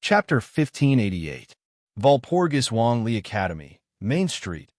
Chapter 1588. Walpurgis Wang Li Academy, Main Street.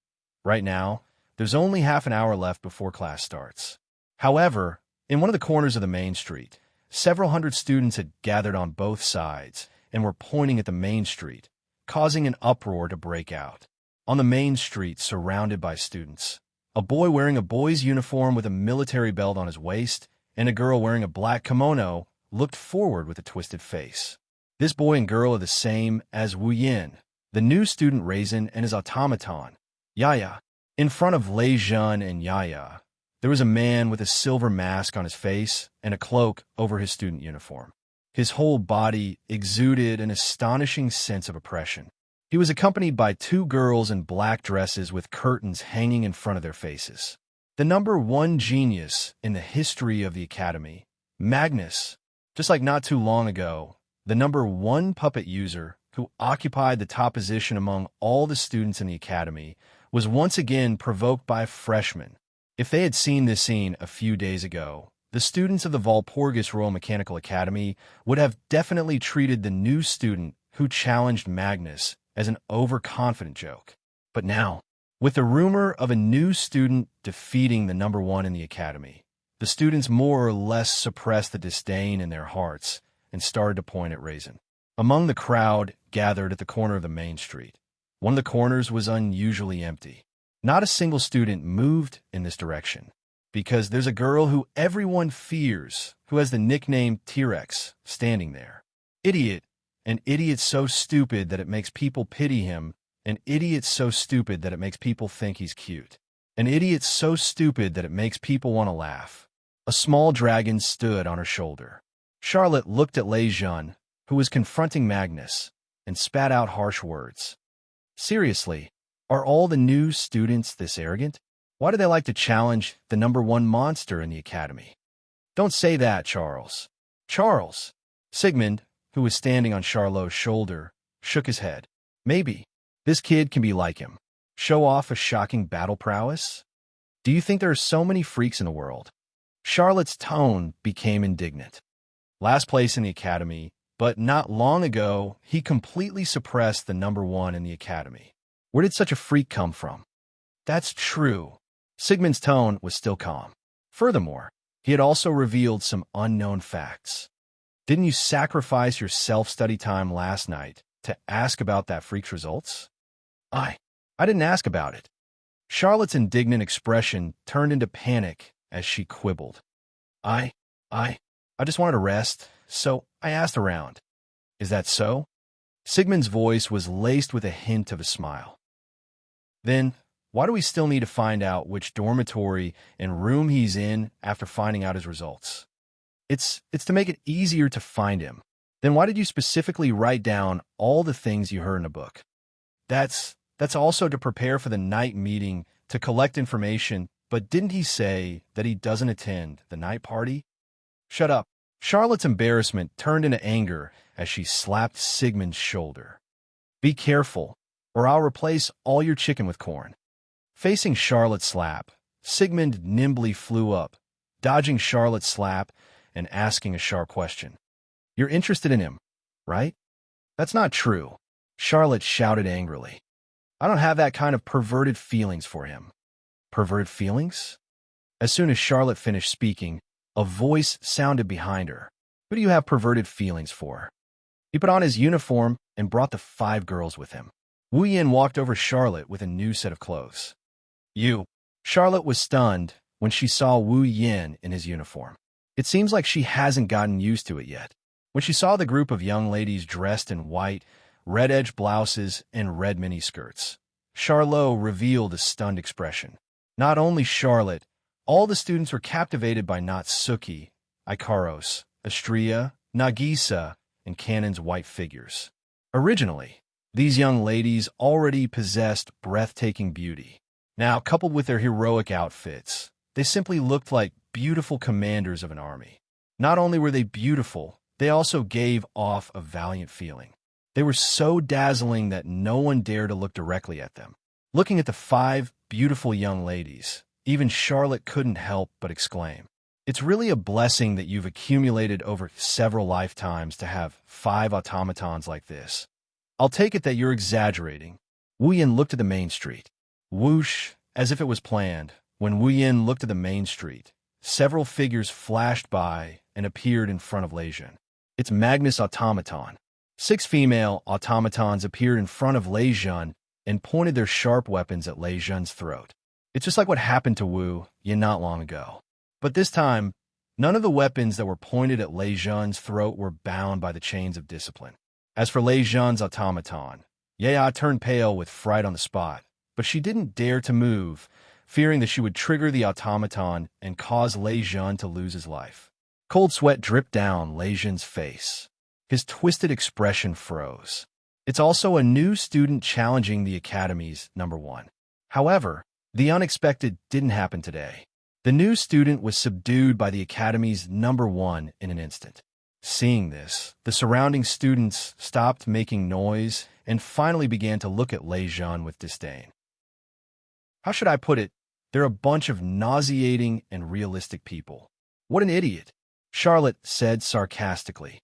Right now, there's only half an hour left before class starts. However, in one of the corners of the main street, several hundred students had gathered on both sides and were pointing at the main street, causing an uproar to break out. On the main street, surrounded by students, a boy wearing a boy's uniform with a military belt on his waist and a girl wearing a black kimono looked forward with a twisted face. This boy and girl are the same as Wu Yin, the new student Raisin and his automaton, Yaya. In front of Lei Zhen and Yaya, there was a man with a silver mask on his face and a cloak over his student uniform. His whole body exuded an astonishing sense of oppression. He was accompanied by two girls in black dresses with curtains hanging in front of their faces. The number one genius in the history of the academy, Magnus, just like not too long ago, the number one puppet user who occupied the top position among all the students in the academy, was once again provoked by freshmen. If they had seen this scene a few days ago, the students of the Walpurgis Royal Mechanical Academy would have definitely treated the new student who challenged Magnus as an overconfident joke. But now, with the rumor of a new student defeating the number one in the academy, the students more or less suppressed the disdain in their hearts and started to point at Raisin. Among the crowd gathered at the corner of the main street, one of the corners was unusually empty. Not a single student moved in this direction, because there's a girl who everyone fears, who has the nickname T-Rex, standing there. Idiot. An idiot so stupid that it makes people pity him. An idiot so stupid that it makes people think he's cute. An idiot so stupid that it makes people want to laugh. A small dragon stood on her shoulder. Charlotte looked at Lei Zhen, who was confronting Magnus, and spat out harsh words. Seriously, are all the new students this arrogant? Why do they like to challenge the number one monster in the academy? Don't say that, Charles. Charles! Sigmund, who was standing on Charlot's shoulder, shook his head. Maybe. This kid can be like him. Show off a shocking battle prowess? Do you think there are so many freaks in the world? Charlotte's tone became indignant. Last place in the academy, but not long ago, he completely suppressed the number one in the academy. Where did such a freak come from? That's true. Sigmund's tone was still calm. Furthermore, he had also revealed some unknown facts. Didn't you sacrifice your self-study time last night to ask about that freak's results? I didn't ask about it. Charlotte's indignant expression turned into panic as she quibbled. I just wanted to rest, so I asked around. Is that so? Sigmund's voice was laced with a hint of a smile. Then, why do we still need to find out which dormitory and room he's in after finding out his results? It's to make it easier to find him. Then why did you specifically write down all the things you heard in a book? That's also to prepare for the night meeting to collect information, but didn't he say that he doesn't attend the night party? Shut up. Charlotte's embarrassment turned into anger as she slapped Sigmund's shoulder. Be careful, or I'll replace all your chicken with corn. Facing Charlotte's slap, Sigmund nimbly flew up, dodging Charlotte's slap and asking a sharp question. You're interested in him, right? That's not true, Charlotte shouted angrily. I don't have that kind of perverted feelings for him. Perverted feelings? As soon as Charlotte finished speaking, a voice sounded behind her. Who do you have perverted feelings for? He put on his uniform and brought the 5 girls with him. Wu Yin walked over Charlotte with a new set of clothes. You. Charlotte was stunned when she saw Wu Yin in his uniform. It seems like she hasn't gotten used to it yet. When she saw the group of young ladies dressed in white, red-edged blouses and red miniskirts, Charlotte revealed a stunned expression. Not only Charlotte, all the students were captivated by Natsuki, Ikaros, Astria, Nagisa, and Kanon's white figures. Originally, these young ladies already possessed breathtaking beauty. Now, coupled with their heroic outfits, they simply looked like beautiful commanders of an army. Not only were they beautiful, they also gave off a valiant feeling. They were so dazzling that no one dared to look directly at them. Looking at the 5 beautiful young ladies, even Charlotte couldn't help but exclaim, It's really a blessing that you've accumulated over several lifetimes to have 5 automatons like this. I'll take it that you're exaggerating. Wu Yin looked at the main street. Whoosh, as if it was planned. When Wu Yin looked at the main street, several figures flashed by and appeared in front of Lei Jun. It's Magnus Automaton. 6 female automatons appeared in front of Lei Jun and pointed their sharp weapons at Lei Jun's throat. It's just like what happened to Wu Yin not long ago. But this time, none of the weapons that were pointed at Lei Jun's throat were bound by the chains of discipline. As for Lei Jun's automaton, Yaya turned pale with fright on the spot, but she didn't dare to move, fearing that she would trigger the automaton and cause Lei Jun to lose his life. Cold sweat dripped down Lei Jun's face. His twisted expression froze. It's also a new student challenging the Academy's #1. However, the unexpected didn't happen today. The new student was subdued by the Academy's #1 in an instant. Seeing this, the surrounding students stopped making noise and finally began to look at Lei Jun with disdain. How should I put it? They're a bunch of nauseating and realistic people. What an idiot, Charlotte said sarcastically.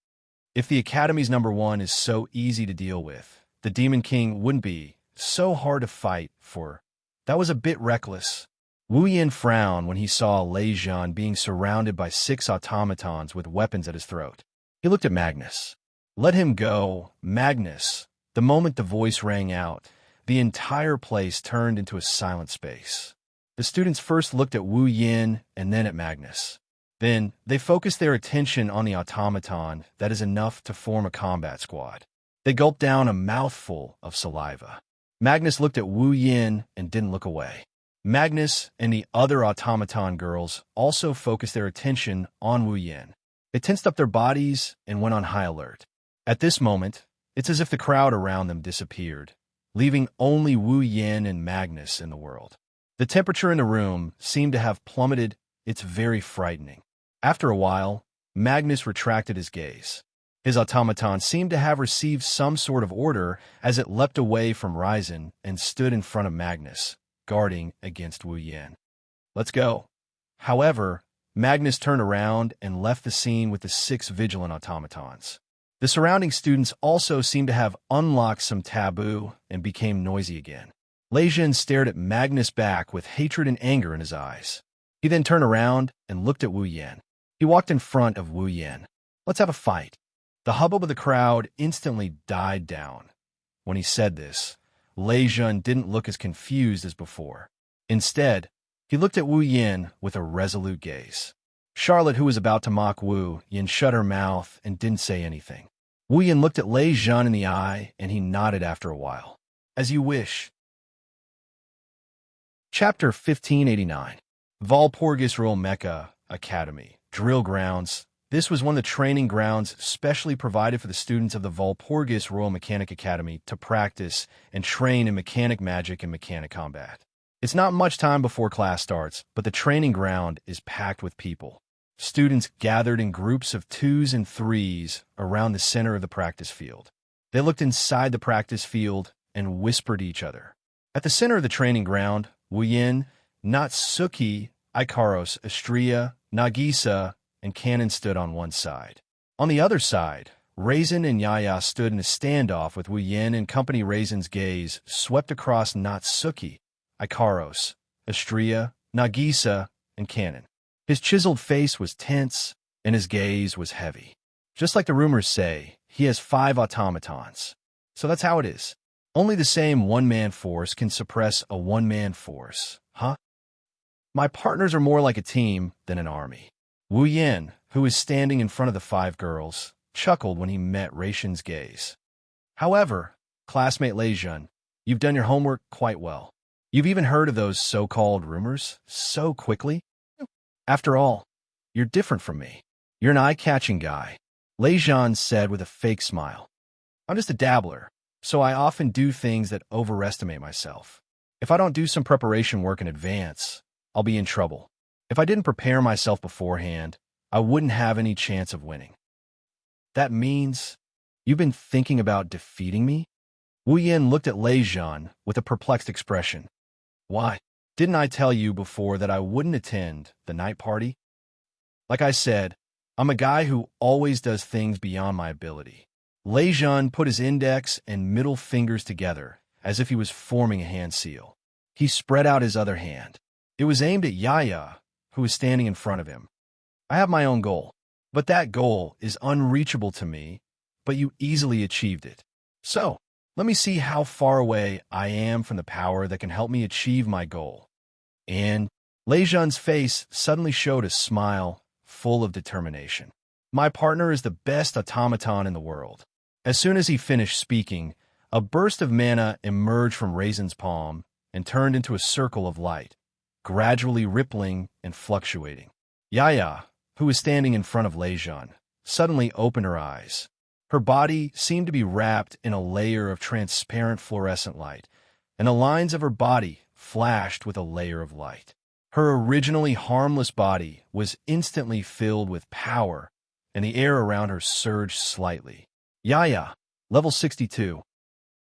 If the Academy's #1 is so easy to deal with, the Demon King wouldn't be so hard to fight for. That was a bit reckless. Wu Yin frowned when he saw Lei Jun being surrounded by 6 automatons with weapons at his throat. He looked at Magnus. Let him go, Magnus. The moment the voice rang out, the entire place turned into a silent space. The students first looked at Wu Yin and then at Magnus. Then, they focused their attention on the automaton that is enough to form a combat squad. They gulped down a mouthful of saliva. Magnus looked at Wu Yin and didn't look away. Magnus and the other automaton girls also focused their attention on Wu Yin. They tensed up their bodies and went on high alert. At this moment, it's as if the crowd around them disappeared, leaving only Wu Yin and Magnus in the world. The temperature in the room seemed to have plummeted. It's very frightening. After a while, Magnus retracted his gaze. His automaton seemed to have received some sort of order as it leapt away from Ryzen and stood in front of Magnus, guarding against Wu Yin. Let's go. However, Magnus turned around and left the scene with the 6 vigilant automatons. The surrounding students also seemed to have unlocked some taboo and became noisy again. Lei Jun stared at Magnus back with hatred and anger in his eyes. He then turned around and looked at Wu Yin. He walked in front of Wu Yin. Let's have a fight. The hubbub of the crowd instantly died down. When he said this, Lei Jun didn't look as confused as before. Instead, he looked at Wu Yin with a resolute gaze. Charlotte, who was about to mock Wu Yin, shut her mouth and didn't say anything. Wu Yin looked at Lei Jun in the eye, and he nodded after a while. As you wish. Chapter 1589. Walpurgis Royal Mecha Academy. Drill Grounds. This was one of the training grounds specially provided for the students of the Walpurgis Royal Mechanic Academy to practice and train in mechanic magic and mechanic combat. It's not much time before class starts, but the training ground is packed with people. Students gathered in groups of 2s and 3s around the center of the practice field. They looked inside the practice field and whispered to each other. At the center of the training ground, Wu Yin, Natsuki, Ikaros, Astria, Nagisa, and Cannon stood on one side. On the other side, Raisin and Yaya stood in a standoff with Wu Yin, and company Raisin's gaze swept across Natsuki, Ikaros, Astria, Nagisa, and Cannon. His chiseled face was tense, and his gaze was heavy. Just like the rumors say, he has 5 automatons. So that's how it is. Only the same one-man force can suppress a one-man force, huh? My partners are more like a team than an army. Wu Yin, who was standing in front of the 5 girls, chuckled when he met Raisin's gaze. However, classmate Lei Jun, you've done your homework quite well. You've even heard of those so-called rumors so quickly? After all, you're different from me. You're an eye-catching guy, Lei Jun said with a fake smile. I'm just a dabbler, so I often do things that overestimate myself. If I don't do some preparation work in advance, I'll be in trouble. If I didn't prepare myself beforehand, I wouldn't have any chance of winning. That means you've been thinking about defeating me? Wu Yin looked at Lei Jun with a perplexed expression. Why? Didn't I tell you before that I wouldn't attend the night party? Like I said, I'm a guy who always does things beyond my ability. Lei Jun put his index and middle fingers together, as if he was forming a hand seal. He spread out his other hand. It was aimed at Yaya, who was standing in front of him. I have my own goal, but that goal is unreachable to me, but you easily achieved it. So, let me see how far away I am from the power that can help me achieve my goal. And Lei Jun's face suddenly showed a smile full of determination. My partner is the best automaton in the world. As soon as he finished speaking, a burst of mana emerged from Raisin's palm and turned into a circle of light, gradually rippling and fluctuating. Yaya, who was standing in front of Lei Jun, suddenly opened her eyes. Her body seemed to be wrapped in a layer of transparent fluorescent light, and the lines of her body flashed with a layer of light. Her originally harmless body was instantly filled with power, and the air around her surged slightly. Yaya, level 62.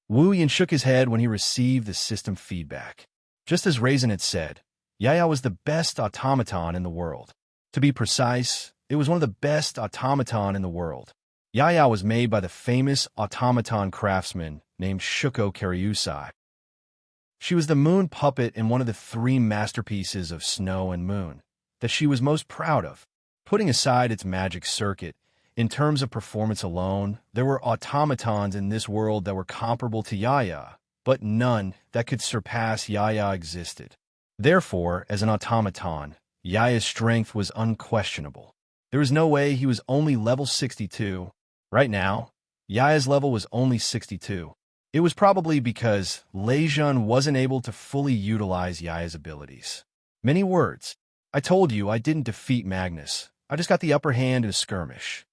Wu Yan shook his head when he received the system feedback. Just as Raisin had said, Yaya was the best automaton in the world. To be precise, it was one of the best automaton in the world. Yaya was made by the famous automaton craftsman named Shuko Kariusai. She was the moon puppet in one of the 3 masterpieces of Snow and Moon that she was most proud of. Putting aside its magic circuit, in terms of performance alone, there were automatons in this world that were comparable to Yaya, but none that could surpass Yaya existed. Therefore, as an automaton, Yaya's strength was unquestionable. There was no way he was only level 62. Right now, Yaya's level was only 62. It was probably because Lei Jun wasn't able to fully utilize Yaya's abilities. Many words. I told you I didn't defeat Magnus. I just got the upper hand in a skirmish.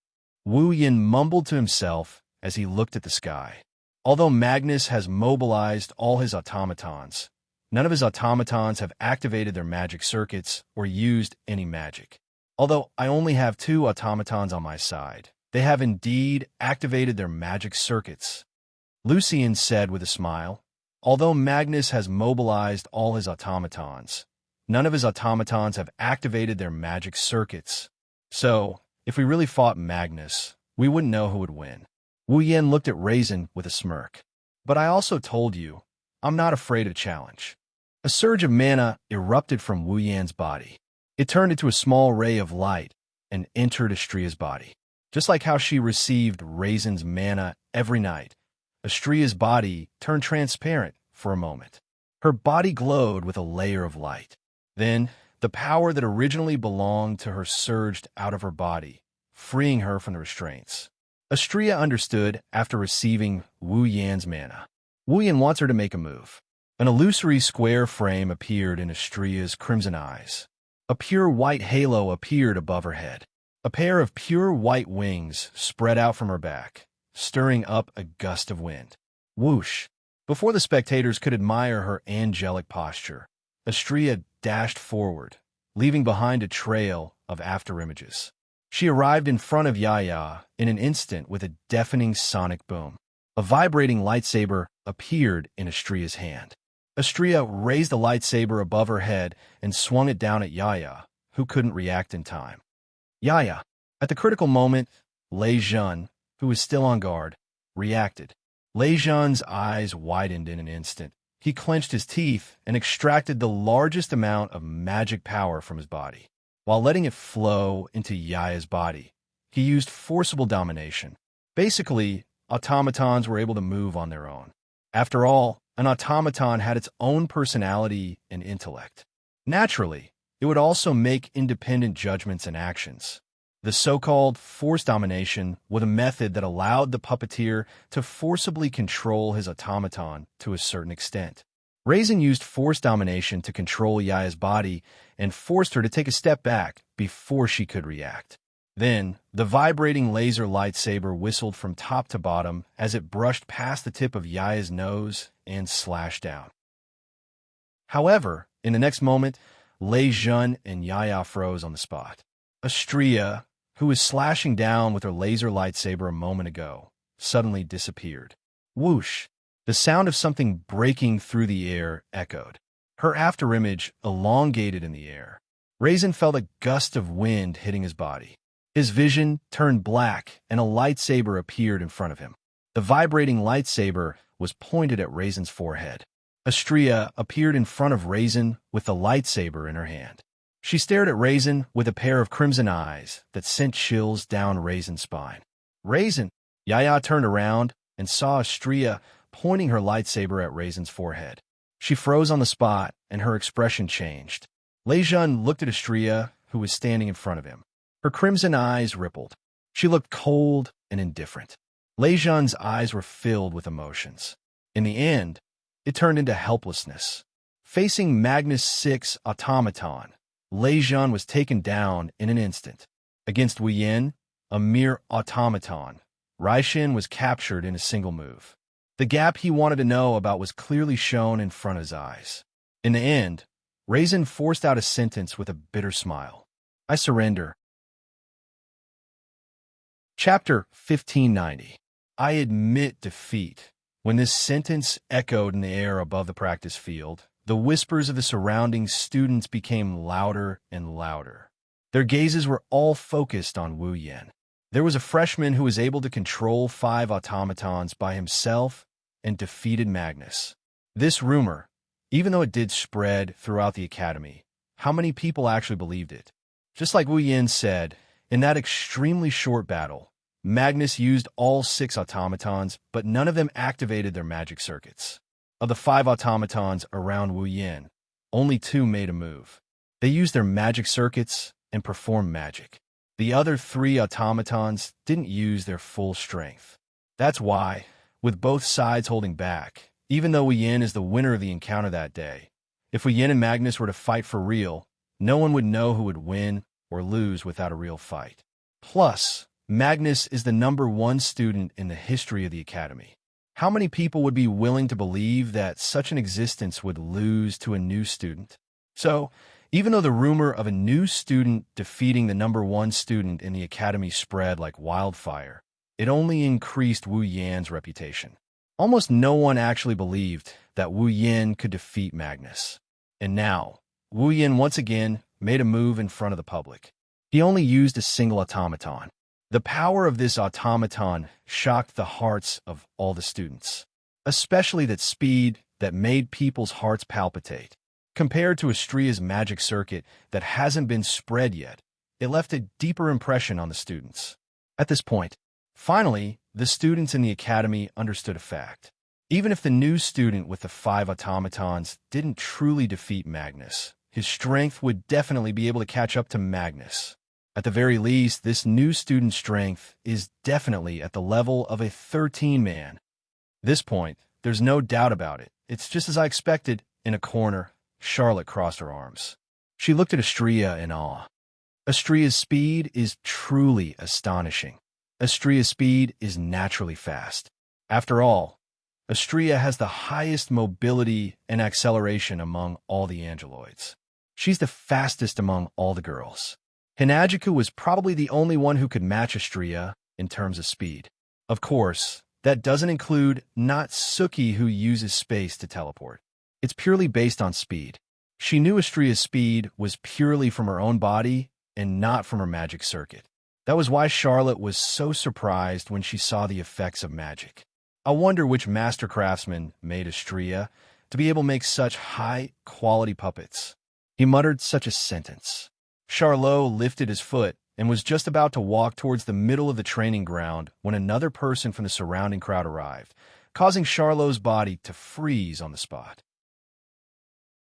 Wu Yan mumbled to himself as he looked at the sky. Although Magnus has mobilized all his automatons, none of his automatons have activated their magic circuits or used any magic. Although I only have 2 automatons on my side, they have indeed activated their magic circuits. Lucian said with a smile, although Magnus has mobilized all his automatons, none of his automatons have activated their magic circuits. So, if we really fought Magnus, we wouldn't know who would win. Wu Yan looked at Raisin with a smirk. But I also told you, I'm not afraid of challenge. A surge of mana erupted from Wu Yan's body. It turned into a small ray of light and entered Estria's body. Just like how she received Raisin's mana every night, Estria's body turned transparent for a moment. Her body glowed with a layer of light. Then, the power that originally belonged to her surged out of her body, freeing her from the restraints. Estria understood after receiving Wu Yan's mana. Wu Yan wants her to make a move. An illusory square frame appeared in Estria's crimson eyes. A pure white halo appeared above her head. A pair of pure white wings spread out from her back, stirring up a gust of wind. Whoosh! Before the spectators could admire her angelic posture, Estria dashed forward, leaving behind a trail of afterimages. She arrived in front of Yaya in an instant with a deafening sonic boom. A vibrating lightsaber appeared in Estria's hand. Estria raised the lightsaber above her head and swung it down at Yaya, who couldn't react in time. Yaya, at the critical moment, Lei Jun, who was still on guard, reacted. Lei Jun's eyes widened in an instant. He clenched his teeth and extracted the largest amount of magic power from his body. While letting it flow into Yaya's body, he used forcible domination. Basically, automatons were able to move on their own. After all, an automaton had its own personality and intellect. Naturally, it would also make independent judgments and actions. The so-called force domination was a method that allowed the puppeteer to forcibly control his automaton to a certain extent. Raisin used force domination to control Yaya's body and forced her to take a step back before she could react. Then, the vibrating laser lightsaber whistled from top to bottom as it brushed past the tip of Yaya's nose and slashed down. However, in the next moment, Lei Jun and Yaya froze on the spot. Estria, who was slashing down with her laser lightsaber a moment ago, suddenly disappeared. Whoosh! The sound of something breaking through the air echoed. Her afterimage elongated in the air. Raisin felt a gust of wind hitting his body. His vision turned black, and a lightsaber appeared in front of him. The vibrating lightsaber was pointed at Raisin's forehead. Astrea appeared in front of Raisin with the lightsaber in her hand. She stared at Raisin with a pair of crimson eyes that sent chills down Raisin's spine. Raisin! Yaya turned around and saw Astrea pointing her lightsaber at Raisin's forehead. She froze on the spot, and her expression changed. Leijun looked at Astrea, who was standing in front of him. Her crimson eyes rippled. She looked cold and indifferent. Leijun's eyes were filled with emotions. In the end, it turned into helplessness. Facing Magnus 6 automaton, Leijun was taken down in an instant. Against Wu Yin, a mere automaton, Raishin was captured in a single move. The gap he wanted to know about was clearly shown in front of his eyes. In the end, Raisin forced out a sentence with a bitter smile. I surrender. Chapter 1590. I admit defeat. When this sentence echoed in the air above the practice field, the whispers of the surrounding students became louder and louder. Their gazes were all focused on Wu Yin. There was a freshman who was able to control 5 automatons by himself and defeated Magnus. This rumor, even though it did spread throughout the academy, how many people actually believed it? Just like Wu Yin said, in that extremely short battle, Magnus used all 6 automatons, but none of them activated their magic circuits. Of the 5 automatons around Wu Yin, only 2 made a move. They used their magic circuits and performed magic. The other 3 automatons didn't use their full strength. That's why, with both sides holding back, even though Wu Yin is the winner of the encounter that day, if Wu Yin and Magnus were to fight for real, no one would know who would win or lose without a real fight. Plus, Magnus is the #1 student in the history of the academy. How many people would be willing to believe that such an existence would lose to a new student? So, even though the rumor of a new student defeating the #1 student in the academy spread like wildfire, it only increased Wu Yan's reputation. Almost no one actually believed that Wu Yin could defeat Magnus. And now, Wu Yin once again made a move in front of the public. He only used a single automaton. The power of this automaton shocked the hearts of all the students, especially that speed that made people's hearts palpitate. Compared to Astrea's magic circuit that hasn't been spread yet, it left a deeper impression on the students. At this point, finally, the students in the academy understood a fact. Even if the new student with the 5 automatons didn't truly defeat Magnus, his strength would definitely be able to catch up to Magnus. At the very least, this new student's strength is definitely at the level of a 13-man. At this point, there's no doubt about it. It's just as I expected. In a corner, Charlotte crossed her arms. She looked at Astrea in awe. Astrea's speed is truly astonishing. Astrea's speed is naturally fast. After all, Astrea has the highest mobility and acceleration among all the angeloids. She's the fastest among all the girls. Hinajiku was probably the only one who could match Astrea in terms of speed. Of course, that doesn't include Natsuki, who uses space to teleport. It's purely based on speed. She knew Astrea's speed was purely from her own body and not from her magic circuit. That was why Charlotte was so surprised when she saw the effects of magic. I wonder which master craftsman made Astrea to be able to make such high-quality puppets. He muttered such a sentence. Charlot lifted his foot and was just about to walk towards the middle of the training ground when another person from the surrounding crowd arrived, causing Charlot's body to freeze on the spot.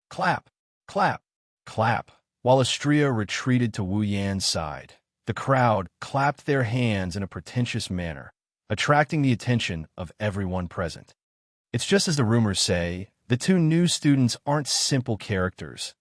Clap, clap, clap. While Astrea retreated to Wu Yan's side, the crowd clapped their hands in a pretentious manner, attracting the attention of everyone present. It's just as the rumors say, the 2 new students aren't simple characters,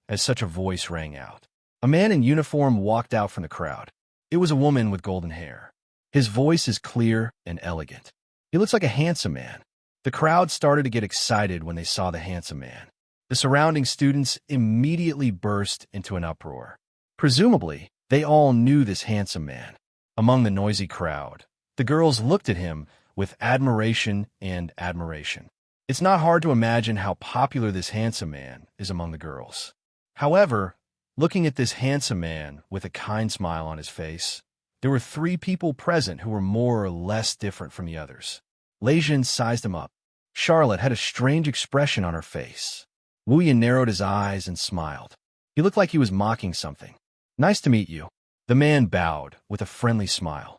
as such a voice rang out. A man in uniform walked out from the crowd. It was a woman with golden hair. His voice is clear and elegant. He looks like a handsome man. The crowd started to get excited when they saw the handsome man. The surrounding students immediately burst into an uproar. Presumably, they all knew this handsome man. Among the noisy crowd, the girls looked at him with admiration and admiration. It's not hard to imagine how popular this handsome man is among the girls. However, Looking at this handsome man with a kind smile on his face, there were 3 people present who were more or less different from the others. Lejeune sized him up. Charlotte had a strange expression on her face. Wu Yin narrowed his eyes and smiled. He looked like he was mocking something. "Nice to meet you." The man bowed with a friendly smile.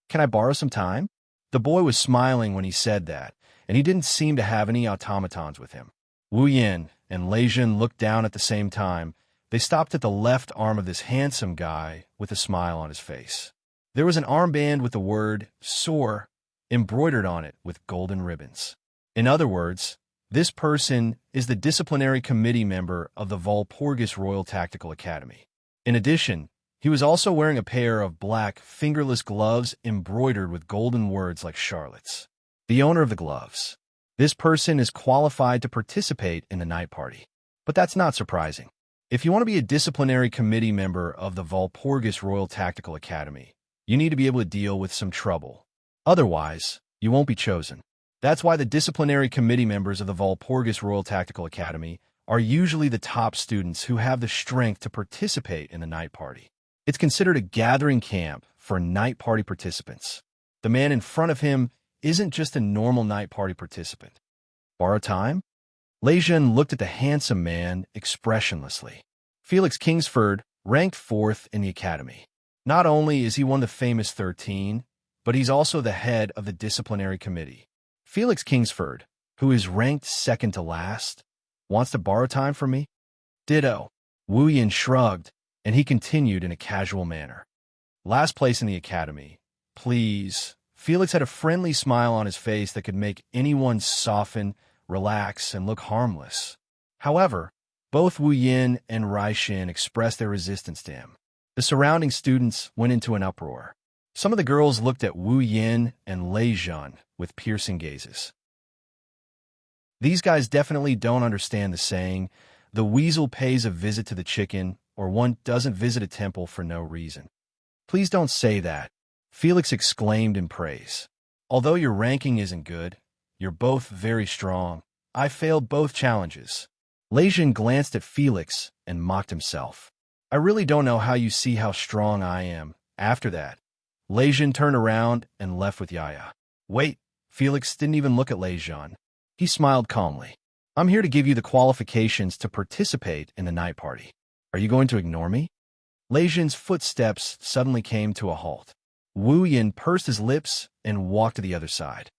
"Can I borrow some time?" The boy was smiling when he said that, and he didn't seem to have any automatons with him. Wu Yin and Lejeune looked down at the same time. They stopped at the left arm of this handsome guy with a smile on his face. There was an armband with the word "Soar" embroidered on it with golden ribbons. In other words, this person is the disciplinary committee member of the Walpurgis Royal Tactical Academy. In addition, he was also wearing a pair of black, fingerless gloves embroidered with golden words like Charlotte's. The owner of the gloves. This person is qualified to participate in the night party. But that's not surprising. If you want to be a disciplinary committee member of the Walpurgis Royal Tactical Academy, you need to be able to deal with some trouble. Otherwise, you won't be chosen. That's why the disciplinary committee members of the Walpurgis Royal Tactical Academy are usually the top students who have the strength to participate in the night party. It's considered a gathering camp for night party participants. The man in front of him isn't just a normal night party participant. Borrow time? Lejeune looked at the handsome man expressionlessly. Felix Kingsford ranked 4th in the academy. Not only is he one of the famous 13, but he's also the head of the disciplinary committee. Felix Kingsford, who is ranked 2nd to last, wants to borrow time from me? Ditto. Wu Yin shrugged, and he continued in a casual manner. Last place in the academy. Please. Felix had a friendly smile on his face that could make anyone soften, relax, and look harmless. However, both Wu Yin and Raishin expressed their resistance to him. The surrounding students went into an uproar. Some of the girls looked at Wu Yin and Lejeune with piercing gazes. These guys definitely don't understand the saying, "The weasel pays a visit to the chicken," or "one doesn't visit a temple for no reason." Please don't say that, Felix exclaimed in praise. Although your ranking isn't good, you're both very strong. I failed both challenges. Lejeune glanced at Felix and mocked himself. I really don't know how you see how strong I am. After that, Lejeune turned around and left with Yaya. Wait, Felix didn't even look at Lejeune. He smiled calmly. I'm here to give you the qualifications to participate in the night party. Are you going to ignore me? Lejeune's footsteps suddenly came to a halt. Wu Yin pursed his lips and walked to the other side.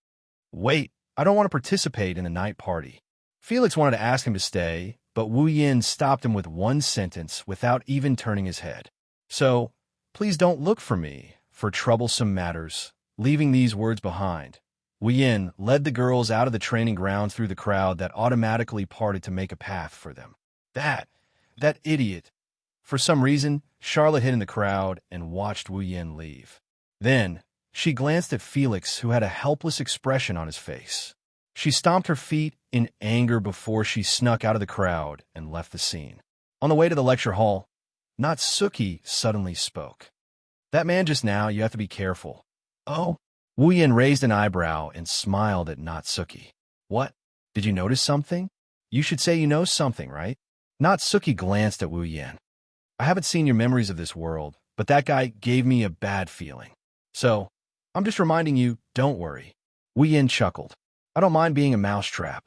Wait, I don't want to participate in the night party. Felix wanted to ask him to stay, but Wu Yin stopped him with one sentence without even turning his head. So, please don't look for me for troublesome matters. Leaving these words behind, Wu Yin led the girls out of the training grounds through the crowd that automatically parted to make a path for them. That idiot. For some reason, Charlotte hid in the crowd and watched Wu Yin leave. Then, she glanced at Felix, who had a helpless expression on his face. She stomped her feet in anger before she snuck out of the crowd and left the scene. On the way to the lecture hall, Natsuki suddenly spoke. That man just now, you have to be careful. Oh? Wu Yin raised an eyebrow and smiled at Natsuki. What? Did you notice something? You should say you know something, right? Natsuki glanced at Wu Yin. I haven't seen your memories of this world, but that guy gave me a bad feeling. So, I'm just reminding you, don't worry. Wu Yin chuckled. I don't mind being a mousetrap.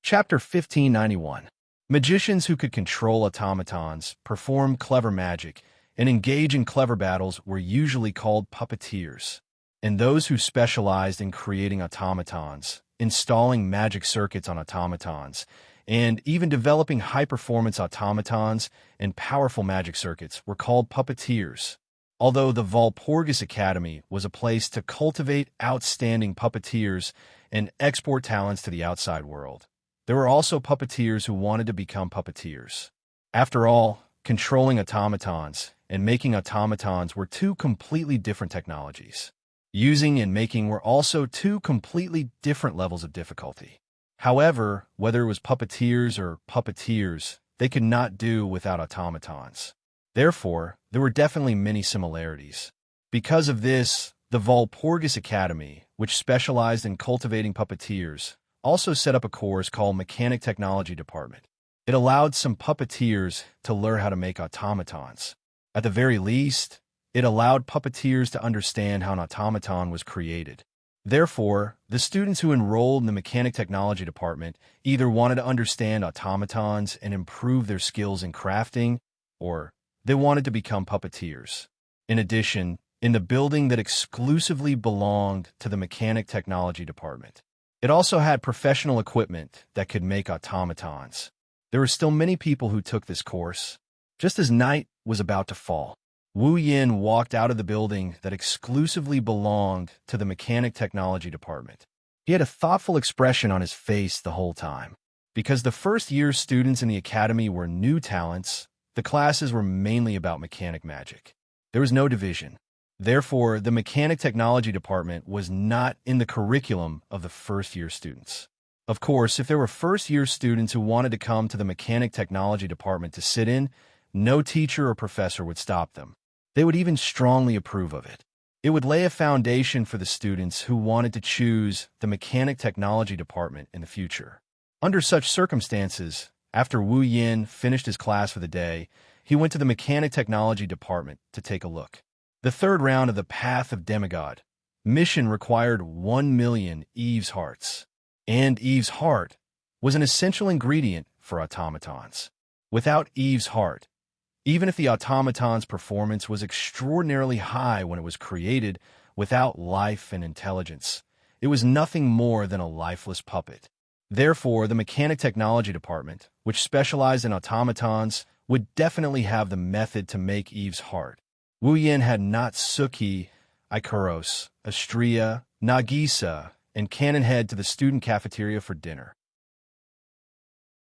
Chapter 1591. Magicians who could control automatons, perform clever magic, and engage in clever battles were usually called puppeteers. And those who specialized in creating automatons, installing magic circuits on automatons, and even developing high-performance automatons and powerful magic circuits were called puppeteers. Although the Walpurgis Academy was a place to cultivate outstanding puppeteers and export talents to the outside world, there were also puppeteers who wanted to become puppeteers. After all, controlling automatons and making automatons were 2 completely different technologies. Using and making were also 2 completely different levels of difficulty. However, whether it was puppeteers or puppeteers, they could not do without automatons. Therefore, there were definitely many similarities. Because of this, the Walpurgis Academy, which specialized in cultivating puppeteers, also set up a course called Mechanic Technology Department. It allowed some puppeteers to learn how to make automatons. At the very least, it allowed puppeteers to understand how an automaton was created. Therefore, the students who enrolled in the mechanic technology department either wanted to understand automatons and improve their skills in crafting, or they wanted to become puppeteers. In addition, in the building that exclusively belonged to the mechanic technology department, it also had professional equipment that could make automatons. There were still many people who took this course. Just as night was about to fall, Wu Yin walked out of the building that exclusively belonged to the mechanic technology department. He had a thoughtful expression on his face the whole time. Because the first-year students in the academy were new talents, the classes were mainly about mechanic magic. There was no division. Therefore, the mechanic technology department was not in the curriculum of the first-year students. Of course, if there were first-year students who wanted to come to the mechanic technology department to sit in, no teacher or professor would stop them. They would even strongly approve of it. It would lay a foundation for the students who wanted to choose the mechanic technology department in the future. Under such circumstances, after Wu Yin finished his class for the day, he went to the mechanic technology department to take a look. The third round of the Path of Demigod mission required 1,000,000 Eve's hearts, and Eve's heart was an essential ingredient for automatons. Without Eve's heart, even if the automaton's performance was extraordinarily high when it was created, without life and intelligence, it was nothing more than a lifeless puppet. Therefore, the mechanic technology department, which specialized in automatons, would definitely have the method to make Eve's heart. Wu Yin had Natsuki, Ikaros, Astria, Nagisa, and Cannonhead to the student cafeteria for dinner.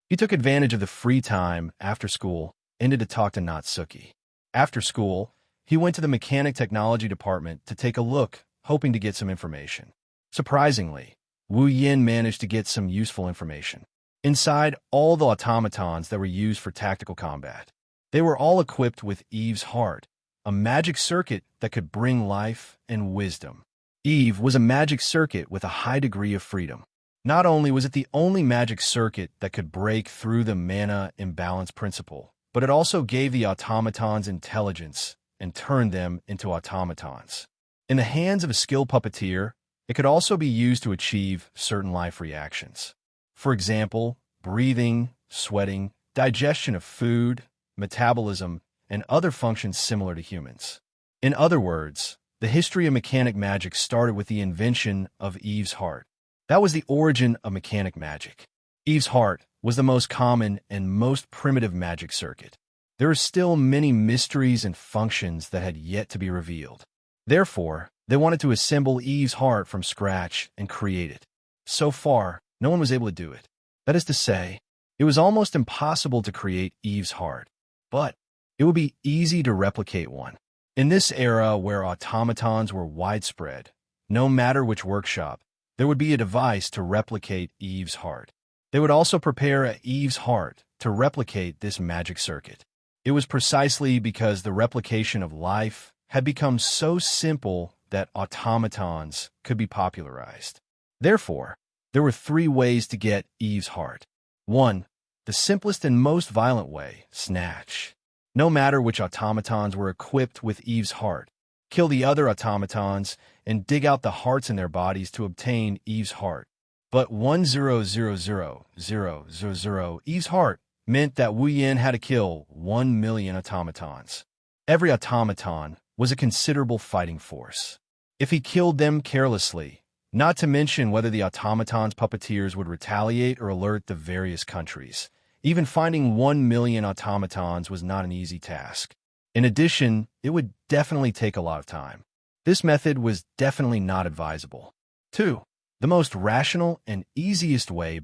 He took advantage of the free time after school, ended to talk to Natsuki. After school, he went to the mechanic technology department to take a look, hoping to get some information. Surprisingly, Wu Yin managed to get some useful information. Inside all the automatons that were used for tactical combat, they were all equipped with Eve's heart, a magic circuit that could bring life and wisdom. Eve was a magic circuit with a high degree of freedom. Not only was it the only magic circuit that could break through the mana imbalance principle, but it also gave the automatons intelligence and turned them into automatons. In the hands of a skilled puppeteer, it could also be used to achieve certain life reactions. For example, breathing, sweating, digestion of food, metabolism, and other functions similar to humans. In other words, the history of mechanic magic started with the invention of Eve's heart. That was the origin of mechanic magic. Eve's heart was the most common and most primitive magic circuit. There are still many mysteries and functions that had yet to be revealed. Therefore, they wanted to assemble Eve's heart from scratch and create it. So far, no one was able to do it. That is to say, it was almost impossible to create Eve's heart, but it would be easy to replicate one. In this era where automatons were widespread, no matter which workshop, there would be a device to replicate Eve's heart. They would also prepare a Eve's heart to replicate this magic circuit. It was precisely because the replication of life had become so simple that automatons could be popularized. Therefore, there were 3 ways to get Eve's heart. 1. The simplest and most violent way, snatch. No matter which automatons were equipped with Eve's heart, kill the other automatons and dig out the hearts in their bodies to obtain Eve's heart. But 1,000,000 Eve's heart meant that Wu Yin had to kill 1,000,000 automatons. Every automaton was a considerable fighting force. If he killed them carelessly, not to mention whether the automaton's puppeteers would retaliate or alert the various countries, even finding 1,000,000 automatons was not an easy task. In addition, it would definitely take a lot of time. This method was definitely not advisable. 2. The most rational and easiest way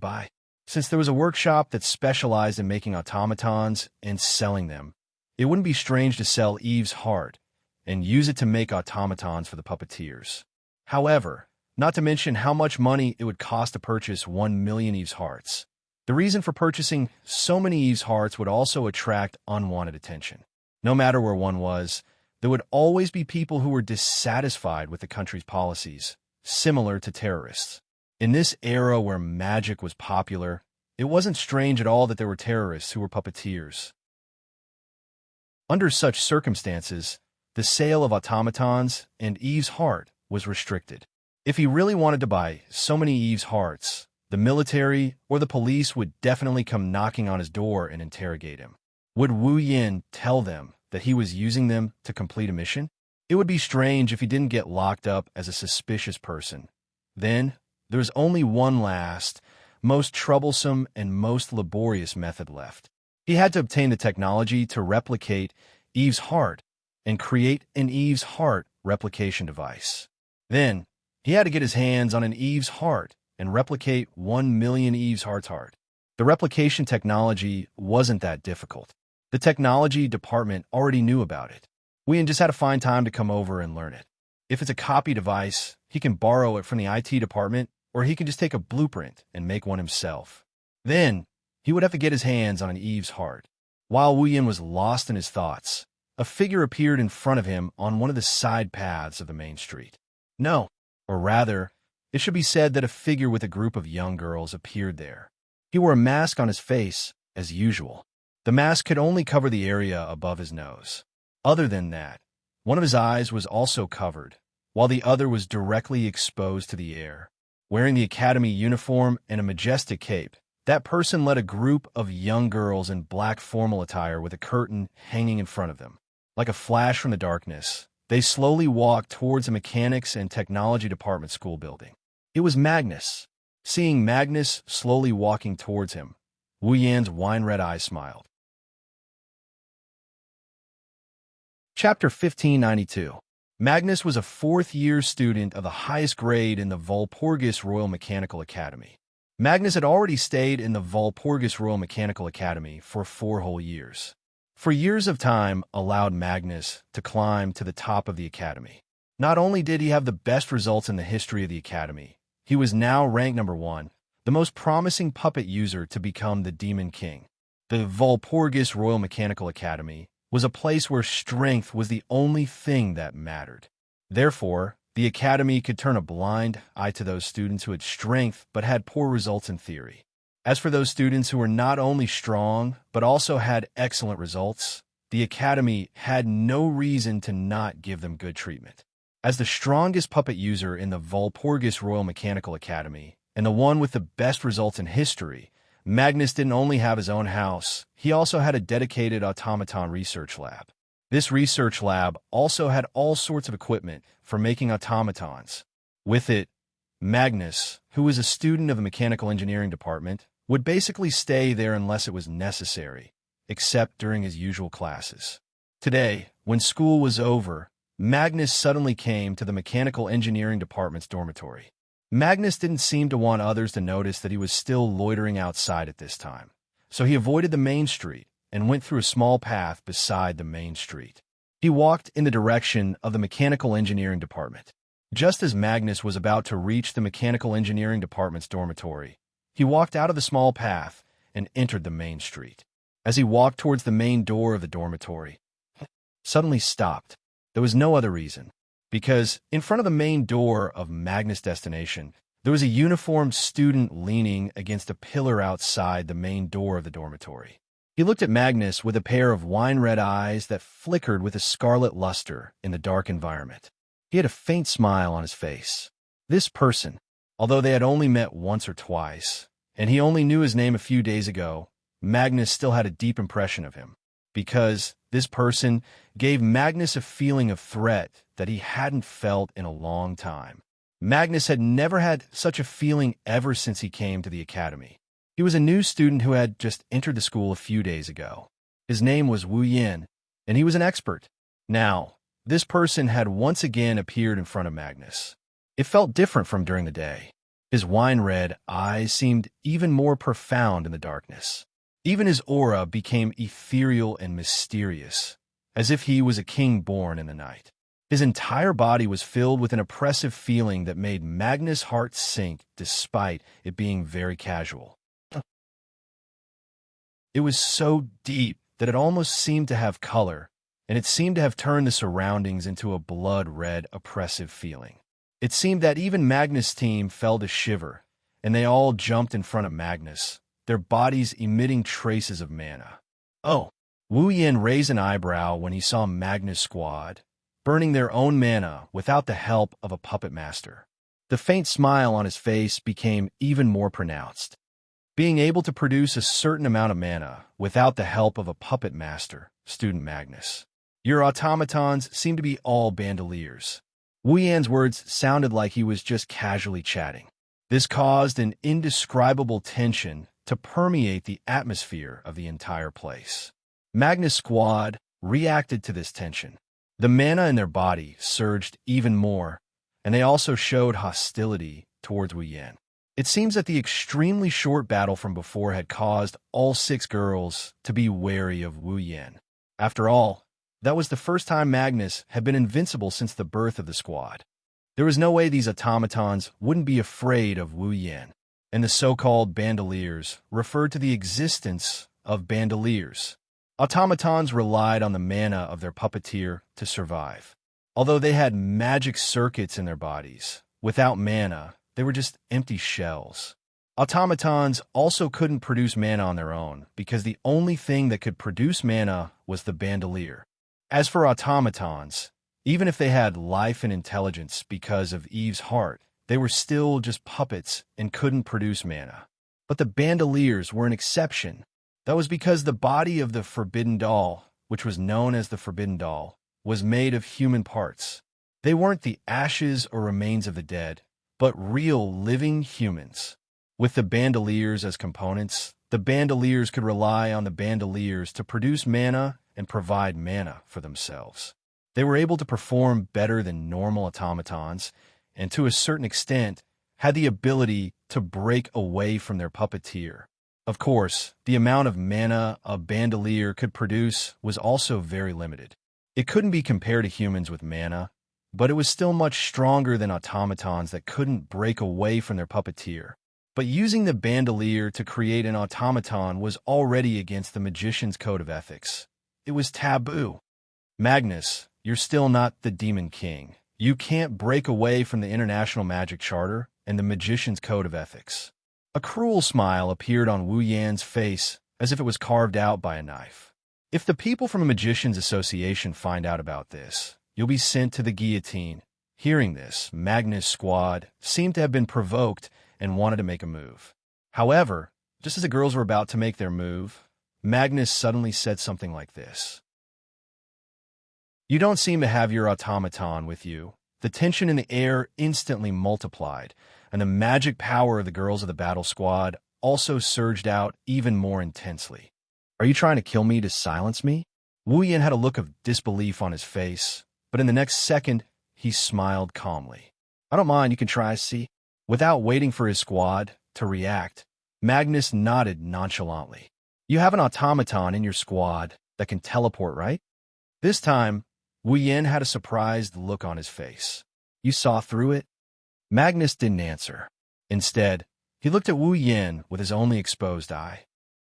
since there was a workshop that specialized in making automatons and selling them, it wouldn't be strange to sell Eve's heart and use it to make automatons for the puppeteers. However, not to mention how much money it would cost to purchase 1,000,000 Eve's hearts. The reason for purchasing so many Eve's hearts would also attract unwanted attention. No matter where one was, there would always be people who were dissatisfied with the country's policies, similar to terrorists. In this era where magic was popular, it wasn't strange at all that there were terrorists who were puppeteers. Under such circumstances, the sale of automatons and Eve's heart was restricted. If he really wanted to buy so many Eve's hearts, the military or the police would definitely come knocking on his door and interrogate him. Would Wu Yin tell them that he was using them to complete a mission? It would be strange if he didn't get locked up as a suspicious person. Then, there was only one last, most troublesome and most laborious method left. He had to obtain the technology to replicate Eve's heart and create an Eve's heart replication device. Then, he had to get his hands on an Eve's heart and replicate 1 million Eve's heart. The replication technology wasn't that difficult. The technology department already knew about it. Wien just had to find time to come over and learn it. If it's a copy device, he can borrow it from the IT department, or he can just take a blueprint and make one himself. Then, he would have to get his hands on an Eve's heart. While Wu Yin was lost in his thoughts, a figure appeared in front of him on one of the side paths of the main street. No, or rather, it should be said that a figure with a group of young girls appeared there. He wore a mask on his face, as usual. The mask could only cover the area above his nose. Other than that, one of his eyes was also covered, while the other was directly exposed to the air. Wearing the academy uniform and a majestic cape, that person led a group of young girls in black formal attire with a curtain hanging in front of them. Like a flash from the darkness, they slowly walked towards the mechanics and technology department school building. It was Magnus. Seeing Magnus slowly walking towards him, Wu Yan's wine-red eyes smiled. Chapter 1592. Magnus was a fourth-year student of the highest grade in the Walpurgis Royal Mechanical Academy. Magnus had already stayed in the Walpurgis Royal Mechanical Academy for 4 whole years. For years of time allowed Magnus to climb to the top of the academy. Not only did he have the best results in the history of the academy, he was now ranked number 1, the most promising puppet user to become the Demon King. The Walpurgis Royal Mechanical Academy was a place where strength was the only thing that mattered. Therefore, the academy could turn a blind eye to those students who had strength but had poor results in theory. As for those students who were not only strong but also had excellent results, the academy had no reason to not give them good treatment. As the strongest puppet user in the Walpurgis Royal Mechanical Academy, and the one with the best results in history, Magnus didn't only have his own house, he also had a dedicated automaton research lab. This research lab also had all sorts of equipment for making automatons. With it, Magnus, who was a student of the mechanical engineering department, would basically stay there unless it was necessary, except during his usual classes. Today, when school was over, Magnus suddenly came to the mechanical engineering department's dormitory. Magnus didn't seem to want others to notice that he was still loitering outside at this time, so he avoided the main street and went through a small path beside the main street. He walked in the direction of the mechanical engineering department. Just as Magnus was about to reach the mechanical engineering department's dormitory, he walked out of the small path and entered the main street. As he walked towards the main door of the dormitory, suddenly stopped. There was no other reason, because in front of the main door of Magnus' destination, there was a uniformed student leaning against a pillar outside the main door of the dormitory. He looked at Magnus with a pair of wine-red eyes that flickered with a scarlet luster in the dark environment. He had a faint smile on his face. This person, although they had only met once or twice, and he only knew his name a few days ago, Magnus still had a deep impression of him, because this person gave Magnus a feeling of threat that he hadn't felt in a long time. Magnus had never had such a feeling ever since he came to the academy. He was a new student who had just entered the school a few days ago. His name was Wu Yin, and he was an expert. Now, this person had once again appeared in front of Magnus. It felt different from during the day. His wine-red eyes seemed even more profound in the darkness. Even his aura became ethereal and mysterious, as if he was a king born in the night. His entire body was filled with an oppressive feeling that made Magnus' heart sink despite it being very casual. It was so deep that it almost seemed to have color, and it seemed to have turned the surroundings into a blood-red, oppressive feeling. It seemed that even Magnus' team felt a shiver, and they all jumped in front of Magnus, their bodies emitting traces of mana. Oh, Wu Yin raised an eyebrow when he saw Magnus' squad, burning their own mana without the help of a puppet master. The faint smile on his face became even more pronounced. Being able to produce a certain amount of mana without the help of a puppet master, student Magnus. Your automatons seem to be all bandoliers. Wu Yan's words sounded like he was just casually chatting. This caused an indescribable tension to permeate the atmosphere of the entire place. Magnus' squad reacted to this tension. The mana in their body surged even more, and they also showed hostility towards Wu Yan. It seems that the extremely short battle from before had caused all 6 girls to be wary of Wu Yan. After all, that was the first time Magnus had been invincible since the birth of the squad. There was no way these automatons wouldn't be afraid of Wu Yan, and the so-called bandoliers referred to the existence of bandoliers. Automatons relied on the mana of their puppeteer to survive. Although they had magic circuits in their bodies, without mana, they were just empty shells. Automatons also couldn't produce mana on their own because the only thing that could produce mana was the bandolier. As for automatons, even if they had life and intelligence because of Eve's heart, they were still just puppets and couldn't produce mana. But the bandoliers were an exception. That was because the body of the Forbidden Doll, which was known as the Forbidden Doll, was made of human parts. They weren't the ashes or remains of the dead, but real living humans. With the bandoliers as components, the bandoliers could rely on the bandoliers to produce mana and provide mana for themselves. They were able to perform better than normal automatons, and to a certain extent, had the ability to break away from their puppeteer. Of course, the amount of mana a bandolier could produce was also very limited. It couldn't be compared to humans with mana, but it was still much stronger than automatons that couldn't break away from their puppeteer. But using the bandolier to create an automaton was already against the magician's code of ethics. It was taboo. Magnus, you're still not the Demon King. You can't break away from the International Magic Charter and the magician's code of ethics. A cruel smile appeared on Wu Yan's face as if it was carved out by a knife. If the people from the Magicians Association find out about this, you'll be sent to the guillotine. Hearing this, Magnus' squad seemed to have been provoked and wanted to make a move. However, just as the girls were about to make their move, Magnus suddenly said something like this. You don't seem to have your automaton with you. The tension in the air instantly multiplied, and the magic power of the girls of the battle squad also surged out even more intensely. Are you trying to kill me to silence me? Wu Yan had a look of disbelief on his face, but in the next second, he smiled calmly. I don't mind, you can try, see? Without waiting for his squad to react, Magnus nodded nonchalantly. You have an automaton in your squad that can teleport, right? This time, Wu Yan had a surprised look on his face. You saw through it? Magnus didn't answer. Instead, he looked at Wu Yan with his only exposed eye.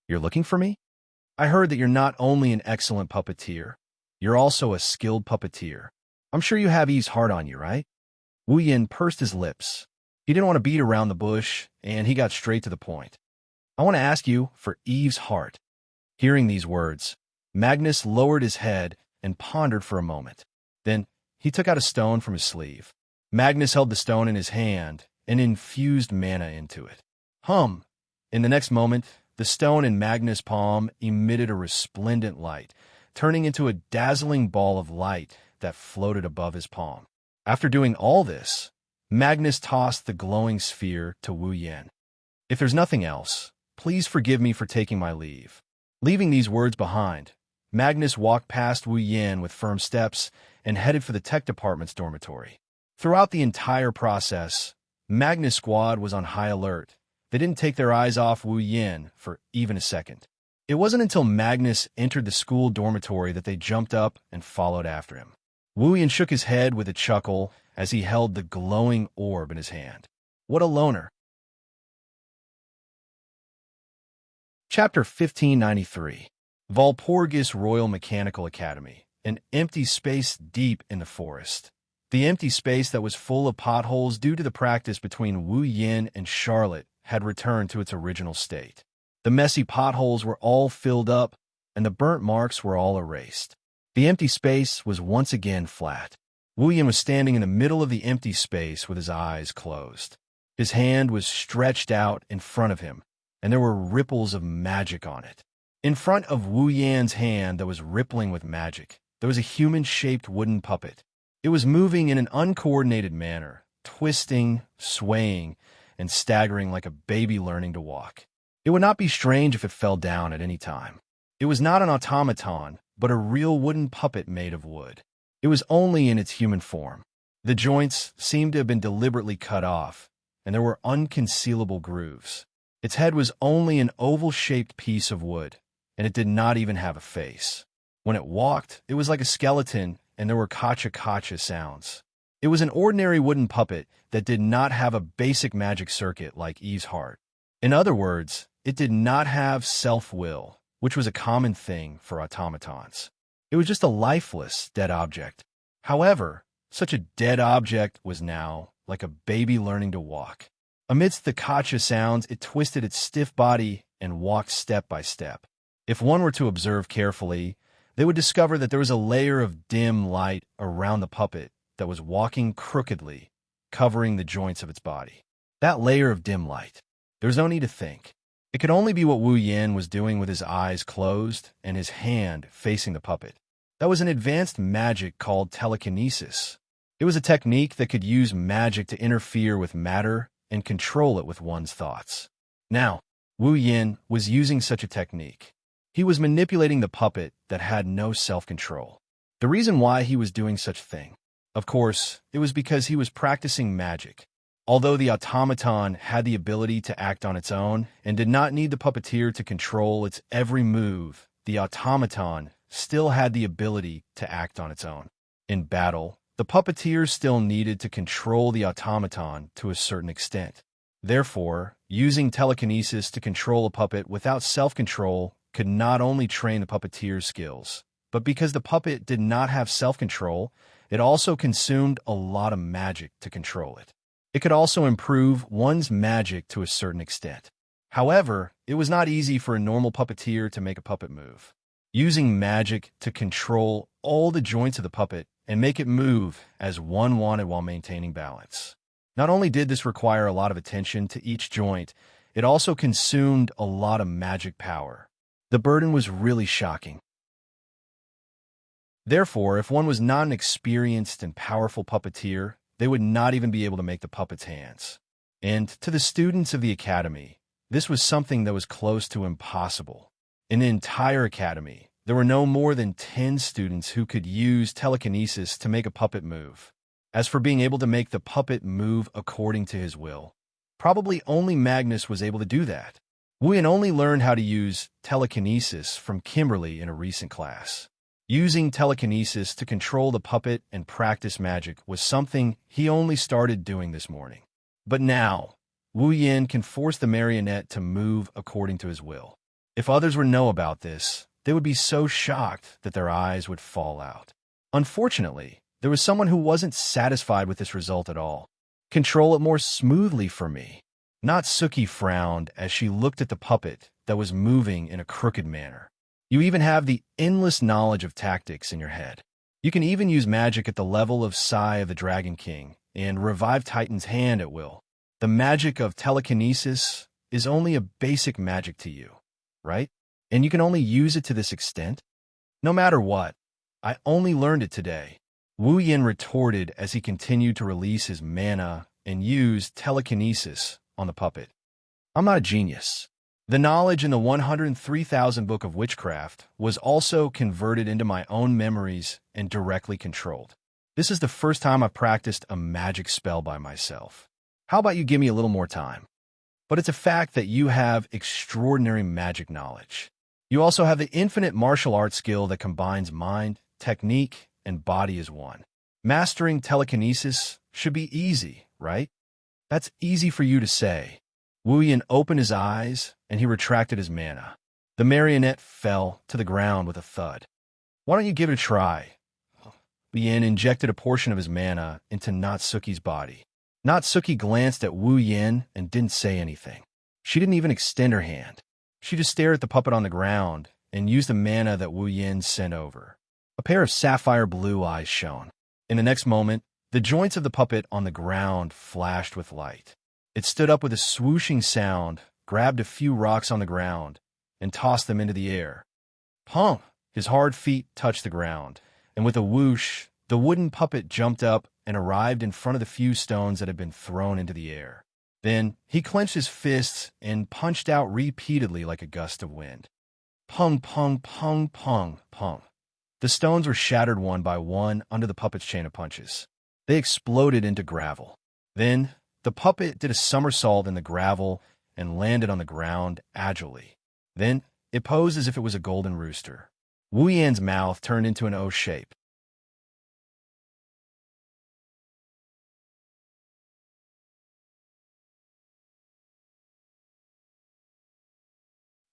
You're looking for me? I heard that you're not only an excellent puppeteer, you're also a skilled puppeteer. I'm sure you have Eve's heart on you, right? Wu Yan pursed his lips. He didn't want to beat around the bush, and he got straight to the point. I want to ask you for Eve's heart. Hearing these words, Magnus lowered his head and pondered for a moment. Then he took out a stone from his sleeve. Magnus held the stone in his hand and infused mana into it. Hum! In the next moment, the stone in Magnus' palm emitted a resplendent light, turning into a dazzling ball of light that floated above his palm. After doing all this, Magnus tossed the glowing sphere to Wu Yan. If there's nothing else, please forgive me for taking my leave. Leaving these words behind, Magnus walked past Wu Yan with firm steps and headed for the tech department's dormitory. Throughout the entire process, Magnus' squad was on high alert. They didn't take their eyes off Wu Yan for even a second. It wasn't until Magnus entered the school dormitory that they jumped up and followed after him. Wu Yan shook his head with a chuckle as he held the glowing orb in his hand. What a loner. Chapter 1593. Walpurgis Royal Mechanical Academy, an empty space deep in the forest. The empty space that was full of potholes due to the practice between Wu Yan and Charlotte had returned to its original state. The messy potholes were all filled up, and the burnt marks were all erased. The empty space was once again flat. Wu Yin was standing in the middle of the empty space with his eyes closed. His hand was stretched out in front of him, and there were ripples of magic on it. In front of Wu Yan's hand that was rippling with magic, there was a human-shaped wooden puppet. It was moving in an uncoordinated manner, twisting, swaying, and staggering like a baby learning to walk. It would not be strange if it fell down at any time. It was not an automaton, but a real wooden puppet made of wood. It was only in its human form. The joints seemed to have been deliberately cut off, and there were unconcealable grooves. Its head was only an oval-shaped piece of wood, and it did not even have a face. When it walked, it was like a skeleton, and there were kacha-kacha sounds. It was an ordinary wooden puppet that did not have a basic magic circuit like Eve's heart. In other words, it did not have self-will, which was a common thing for automatons. It was just a lifeless, dead object. However, such a dead object was now like a baby learning to walk. Amidst the kacha sounds, it twisted its stiff body and walked step by step. If one were to observe carefully, they would discover that there was a layer of dim light around the puppet that was walking crookedly, covering the joints of its body. That layer of dim light. There was no need to think. It could only be what Wu Yin was doing with his eyes closed and his hand facing the puppet. That was an advanced magic called telekinesis. It was a technique that could use magic to interfere with matter and control it with one's thoughts. Now, Wu Yin was using such a technique. He was manipulating the puppet that had no self-control. The reason why he was doing such a thing, of course, it was because he was practicing magic. Although the automaton had the ability to act on its own and did not need the puppeteer to control its every move, the automaton still had the ability to act on its own. In battle, the puppeteer still needed to control the automaton to a certain extent. Therefore, using telekinesis to control a puppet without self-control could not only train the puppeteer's skills, but because the puppet did not have self-control, it also consumed a lot of magic to control it. It could also improve one's magic to a certain extent. However, it was not easy for a normal puppeteer to make a puppet move. Using magic to control all the joints of the puppet and make it move as one wanted while maintaining balance. Not only did this require a lot of attention to each joint, it also consumed a lot of magic power. The burden was really shocking. Therefore, if one was not an experienced and powerful puppeteer, they would not even be able to make the puppet's hands. And to the students of the academy, this was something that was close to impossible. In the entire academy, there were no more than 10 students who could use telekinesis to make a puppet move. As for being able to make the puppet move according to his will, probably only Magnus was able to do that. Wu Yin only learned how to use telekinesis from Kimberly in a recent class. Using telekinesis to control the puppet and practice magic was something he only started doing this morning. But now, Wu Yin can force the marionette to move according to his will. If others would know about this, they would be so shocked that their eyes would fall out. Unfortunately, there was someone who wasn't satisfied with this result at all. Control it more smoothly for me. Natsuki frowned as she looked at the puppet that was moving in a crooked manner. You even have the endless knowledge of tactics in your head. You can even use magic at the level of Sai of the Dragon King and revive Titan's hand at will. The magic of telekinesis is only a basic magic to you, right? And you can only use it to this extent? No matter what, I only learned it today. Wu Yin retorted as he continued to release his mana and use telekinesis on the puppet. I'm not a genius. The knowledge in the 103,000 Book of Witchcraft was also converted into my own memories and directly controlled. This is the first time I've practiced a magic spell by myself. How about you give me a little more time? But it's a fact that you have extraordinary magic knowledge. You also have the infinite martial arts skill that combines mind, technique, and body as one. Mastering telekinesis should be easy, right? That's easy for you to say. Wu Yin opened his eyes, and he retracted his mana. The marionette fell to the ground with a thud. Why don't you give it a try? Wu Yin injected a portion of his mana into Natsuki's body. Natsuki glanced at Wu Yin and didn't say anything. She didn't even extend her hand. She just stared at the puppet on the ground and used the mana that Wu Yin sent over. A pair of sapphire blue eyes shone. In the next moment, the joints of the puppet on the ground flashed with light. It stood up with a swooshing sound, grabbed a few rocks on the ground, and tossed them into the air. Pong! His hard feet touched the ground, and with a whoosh, the wooden puppet jumped up and arrived in front of the few stones that had been thrown into the air. Then he clenched his fists and punched out repeatedly like a gust of wind. Pung, pung, pung, pung, pung. The stones were shattered one by one under the puppet's chain of punches. They exploded into gravel. Then the puppet did a somersault in the gravel and landed on the ground agilely. Then it posed as if it was a golden rooster. Wu Yan's mouth turned into an O shape.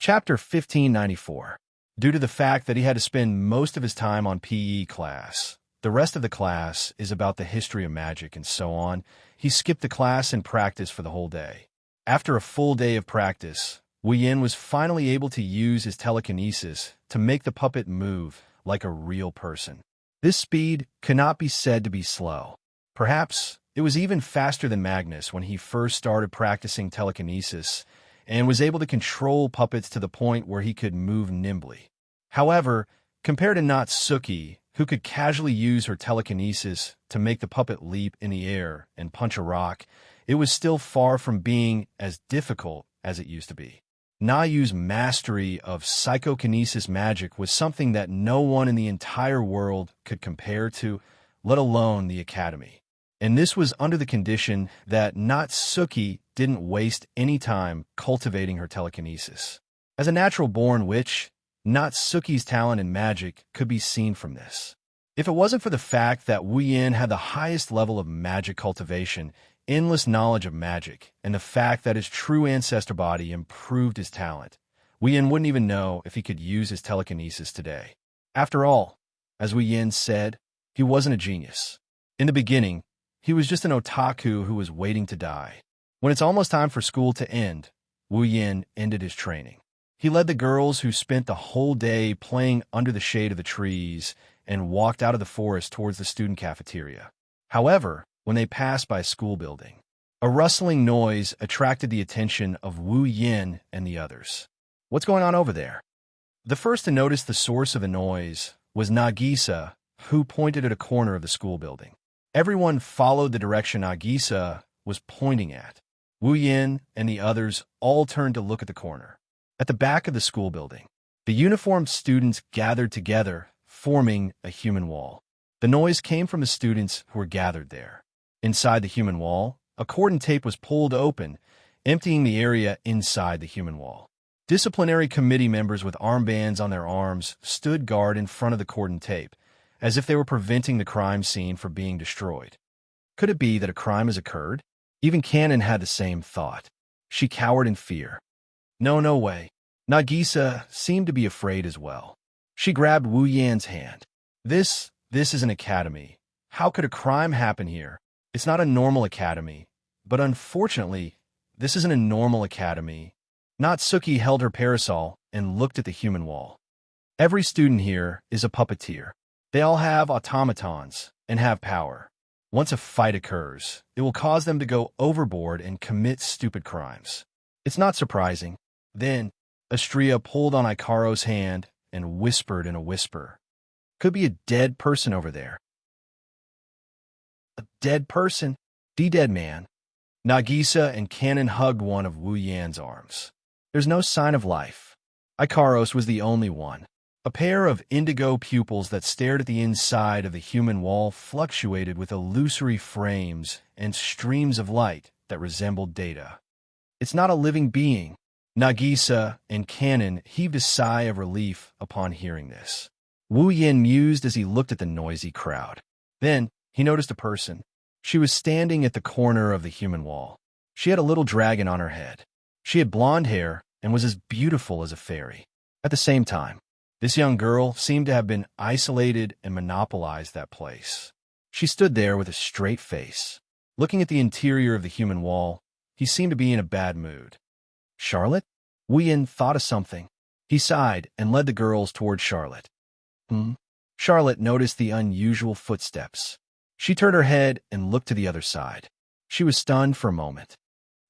Chapter 1594. Due to the fact that he had to spend most of his time on PE class, the rest of the class is about the history of magic and so on, he skipped the class and practice for the whole day. After a full day of practice, Wu Yin was finally able to use his telekinesis to make the puppet move like a real person. This speed cannot be said to be slow. Perhaps it was even faster than Magnus when he first started practicing telekinesis, and was able to control puppets to the point where he could move nimbly. However, compared to Natsuki, who could casually use her telekinesis to make the puppet leap in the air and punch a rock, it was still far from being as difficult as it used to be. Nayu's mastery of psychokinesis magic was something that no one in the entire world could compare to, let alone the Academy. And this was under the condition that Natsuki didn't waste any time cultivating her telekinesis. As a natural-born witch, Natsuki's talent in magic could be seen from this. If it wasn't for the fact that Wu Yin had the highest level of magic cultivation, endless knowledge of magic, and the fact that his true ancestor body improved his talent, Wu Yin wouldn't even know if he could use his telekinesis today. After all, as Wu Yin said, he wasn't a genius. In the beginning, he was just an otaku who was waiting to die. When it's almost time for school to end, Wu Yin ended his training. He led the girls who spent the whole day playing under the shade of the trees and walked out of the forest towards the student cafeteria. However, when they passed by a school building, a rustling noise attracted the attention of Wu Yin and the others. What's going on over there? The first to notice the source of the noise was Nagisa, who pointed at a corner of the school building. Everyone followed the direction Nagisa was pointing at. Wu Yin and the others all turned to look at the corner. At the back of the school building, the uniformed students gathered together, forming a human wall. The noise came from the students who were gathered there. Inside the human wall, a cordon tape was pulled open, emptying the area inside the human wall. Disciplinary committee members with armbands on their arms stood guard in front of the cordon tape, as if they were preventing the crime scene from being destroyed. Could it be that a crime has occurred? Even Cannon had the same thought. She cowered in fear. No way. Nagisa seemed to be afraid as well. She grabbed Wu Yan's hand. This is an academy. How could a crime happen here? It's not a normal academy. But unfortunately, this isn't a normal academy. Natsuki held her parasol and looked at the human wall. Every student here is a puppeteer. They all have automatons and have power. Once a fight occurs, it will cause them to go overboard and commit stupid crimes. It's not surprising. Then, Astria pulled on Ikaro's hand and whispered in a whisper. Could be a dead person over there. A dead person? The dead man. Nagisa and Cannon hugged one of Wu Yan's arms. There's no sign of life. Ikaros was the only one. A pair of indigo pupils that stared at the inside of the human wall fluctuated with illusory frames and streams of light that resembled data. It's not a living being. Nagisa and Cannon heaved a sigh of relief upon hearing this. Wu Yin mused as he looked at the noisy crowd. Then, he noticed a person. She was standing at the corner of the human wall. She had a little dragon on her head. She had blonde hair and was as beautiful as a fairy. At the same time, this young girl seemed to have been isolated and monopolized that place. She stood there with a straight face. Looking at the interior of the human wall, he seemed to be in a bad mood. Charlotte? Wu Yin thought of something. He sighed and led the girls toward Charlotte. Charlotte noticed the unusual footsteps. She turned her head and looked to the other side. She was stunned for a moment.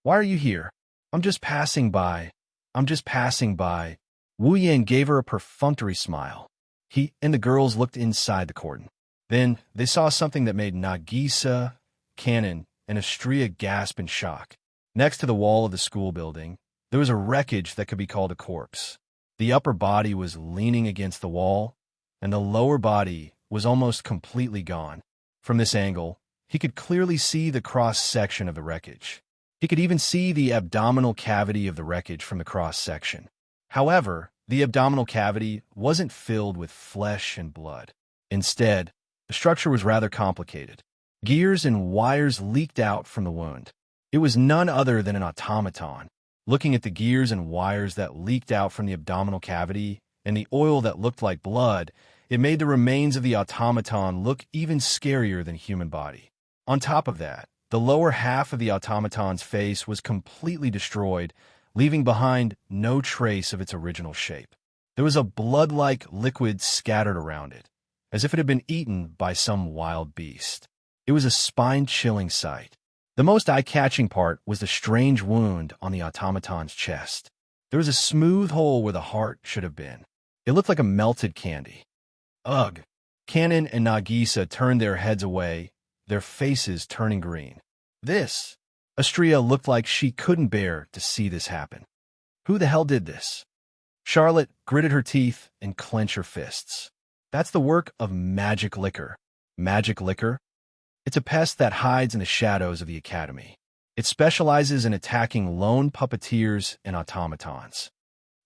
"Why are you here?" I'm just passing by. I'm just passing by." Wu Yin gave her a perfunctory smile. He and the girls looked inside the cordon. Then they saw something that made Nagisa, Cannon, and Astria gasp in shock. Next to the wall of the school building, there was a wreckage that could be called a corpse. The upper body was leaning against the wall, and the lower body was almost completely gone. From this angle, he could clearly see the cross-section of the wreckage. He could even see the abdominal cavity of the wreckage from the cross-section. However, the abdominal cavity wasn't filled with flesh and blood. Instead, the structure was rather complicated. Gears and wires leaked out from the wound. It was none other than an automaton. Looking at the gears and wires that leaked out from the abdominal cavity and the oil that looked like blood, it made the remains of the automaton look even scarier than a human body. On top of that, the lower half of the automaton's face was completely destroyed, leaving behind no trace of its original shape. There was a blood-like liquid scattered around it, as if it had been eaten by some wild beast. It was a spine-chilling sight. The most eye-catching part was the strange wound on the automaton's chest. There was a smooth hole where the heart should have been. It looked like a melted candy. Ugh! Cannon and Nagisa turned their heads away, their faces turning green. This! Astria looked like she couldn't bear to see this happen. Who the hell did this? Charlotte gritted her teeth and clenched her fists. That's the work of magic liquor. Magic liquor? It's a pest that hides in the shadows of the academy. It specializes in attacking lone puppeteers and automatons.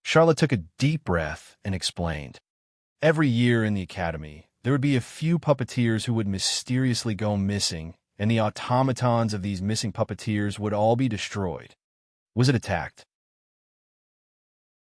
Charlotte took a deep breath and explained. Every year in the academy, there would be a few puppeteers who would mysteriously go missing, and the automatons of these missing puppeteers would all be destroyed. Was it attacked?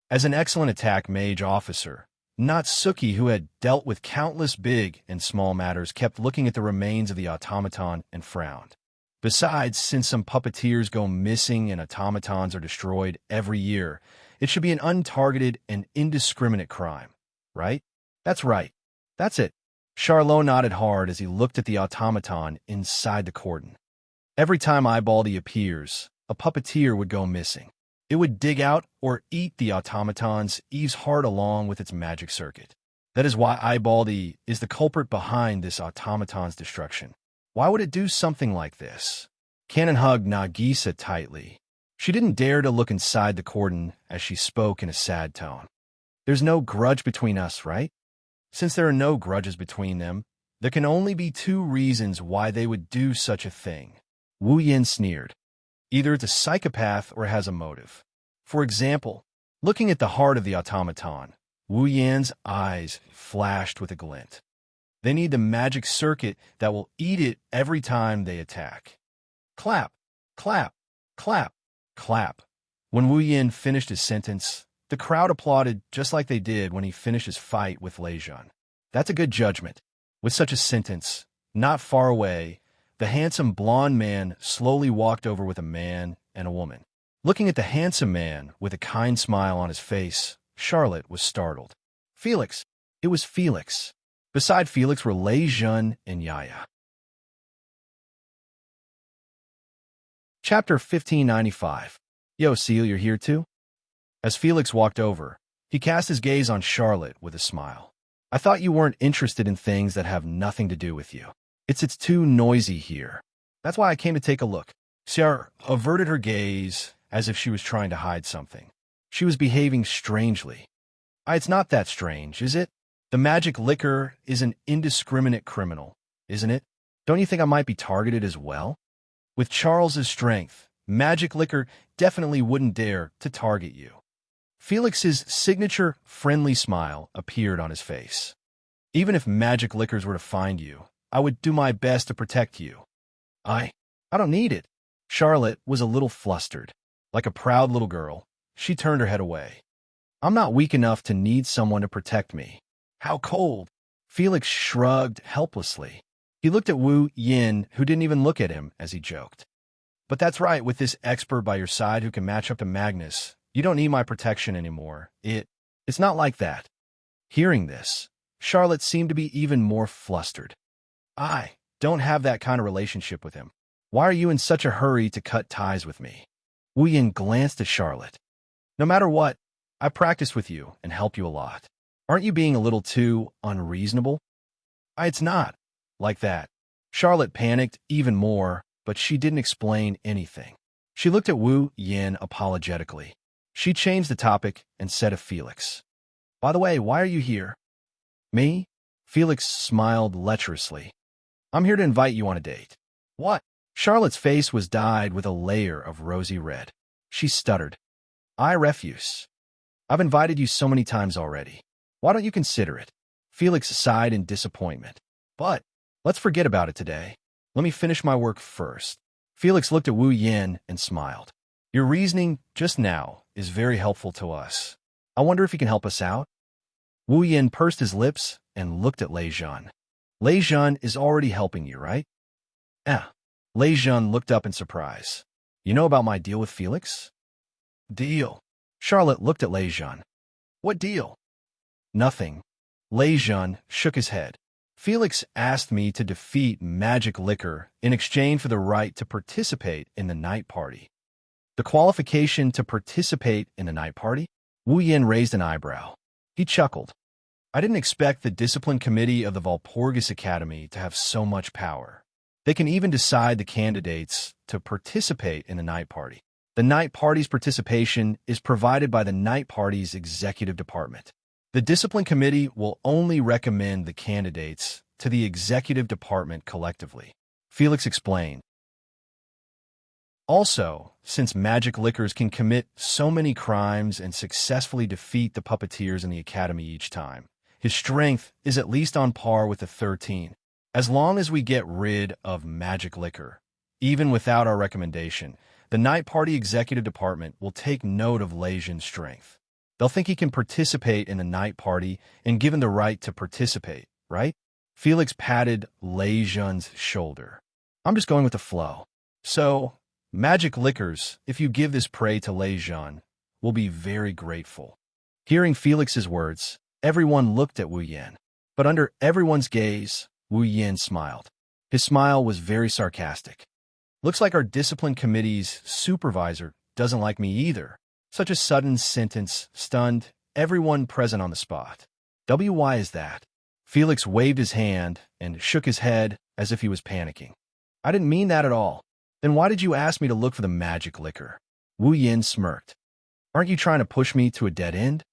As an excellent attack mage officer, Natsuki, who had dealt with countless big and small matters, kept looking at the remains of the automaton and frowned. Besides, since some puppeteers go missing and automatons are destroyed every year, it should be an untargeted and indiscriminate crime, right? That's right. That's it. Charlot nodded hard as he looked at the automaton inside the cordon. Every time Eyebaldy appears, a puppeteer would go missing. It would dig out or eat the automaton's Eve's heart along with its magic circuit. That is why Eyebaldy is the culprit behind this automaton's destruction. Why would it do something like this? Cannon hugged Nagisa tightly. She didn't dare to look inside the cordon as she spoke in a sad tone. There's no grudge between us, right? Since there are no grudges between them, there can only be two reasons why they would do such a thing. Wu Yin sneered. Either it's a psychopath or has a motive. For example, looking at the heart of the automaton, Wu Yin's eyes flashed with a glint. They need the magic circuit that will eat it every time they attack. Clap, clap, clap, clap. When Wu Yin finished his sentence, the crowd applauded just like they did when he finished his fight with Lei Jun. That's a good judgment. With such a sentence, not far away, the handsome blonde man slowly walked over with a man and a woman. Looking at the handsome man with a kind smile on his face, Charlotte was startled. Felix! It was Felix. Beside Felix were Lei Jun and Yaya. Chapter 1595. Yo, Seal, you're here too? As Felix walked over, he cast his gaze on Charlotte with a smile. I thought you weren't interested in things that have nothing to do with you. It's too noisy here. That's why I came to take a look. Ciara averted her gaze as if she was trying to hide something. She was behaving strangely. It's not that strange, is it? The magic liquor is an indiscriminate criminal, isn't it? Don't you think I might be targeted as well? With Charles's strength, magic liquor definitely wouldn't dare to target you. Felix's signature friendly smile appeared on his face. Even if magic liquors were to find you, I would do my best to protect you. I don't need it. Charlotte was a little flustered. Like a proud little girl, she turned her head away. I'm not weak enough to need someone to protect me. How cold. Felix shrugged helplessly. He looked at Wu Yin, who didn't even look at him as he joked. But that's right, with this expert by your side who can match up to Magnus, You don't need my protection anymore. It's not like that. Hearing this, Charlotte seemed to be even more flustered. I don't have that kind of relationship with him. Why are you in such a hurry to cut ties with me? Wu Yin glanced at Charlotte. No matter what, I practiced with you and helped you a lot. Aren't you being a little too unreasonable? It's not like that. Charlotte panicked even more, but she didn't explain anything. She looked at Wu Yin apologetically. She changed the topic and said to Felix, "By the way, why are you here?" "Me?" Felix smiled lecherously. "I'm here to invite you on a date." "What?" Charlotte's face was dyed with a layer of rosy red. She stuttered. "I refuse. I've invited you so many times already. Why don't you consider it?" Felix sighed in disappointment. "But let's forget about it today. Let me finish my work first." Felix looked at Wu Yin and smiled. "Your reasoning just now is very helpful to us. I wonder if you can help us out?" Wu Yin pursed his lips and looked at Lei Zhan. "Lei Zhan is already helping you, right?" Lei Zhan looked up in surprise. "You know about my deal with Felix?" "Deal?" Charlotte looked at Lei Zhan. "What deal?" "Nothing." Lei Zhan shook his head. "Felix asked me to defeat Magic Liquor in exchange for the right to participate in the night party." "The qualification to participate in a night party?" Wu Yin raised an eyebrow. He chuckled. "I didn't expect the discipline committee of the Walpurgis Academy to have so much power. They can even decide the candidates to participate in the night party. The night party's participation is provided by the night party's executive department. The discipline committee will only recommend the candidates to the executive department collectively," Felix explained. "Also, since Magic Liquors can commit so many crimes and successfully defeat the puppeteers in the academy each time, his strength is at least on par with the 13. As long as we get rid of Magic Liquor, even without our recommendation, the night party executive department will take note of Lei Zhan's strength. They'll think he can participate in the night party and given the right to participate, right?" Felix patted Lei Zhan's shoulder. "I'm just going with the flow. So, Magic Liquors, if you give this prey to Lei Zhan, will be very grateful." Hearing Felix's words, everyone looked at Wu Yin. But under everyone's gaze, Wu Yin smiled. His smile was very sarcastic. "Looks like our discipline committee's supervisor doesn't like me either." Such a sudden sentence stunned everyone present on the spot. "Why is that?" Felix waved his hand and shook his head as if he was panicking. "I didn't mean that at all." "Then why did you ask me to look for the Magic Liquor?" Wu Yin smirked. "Aren't you trying to push me to a dead end?"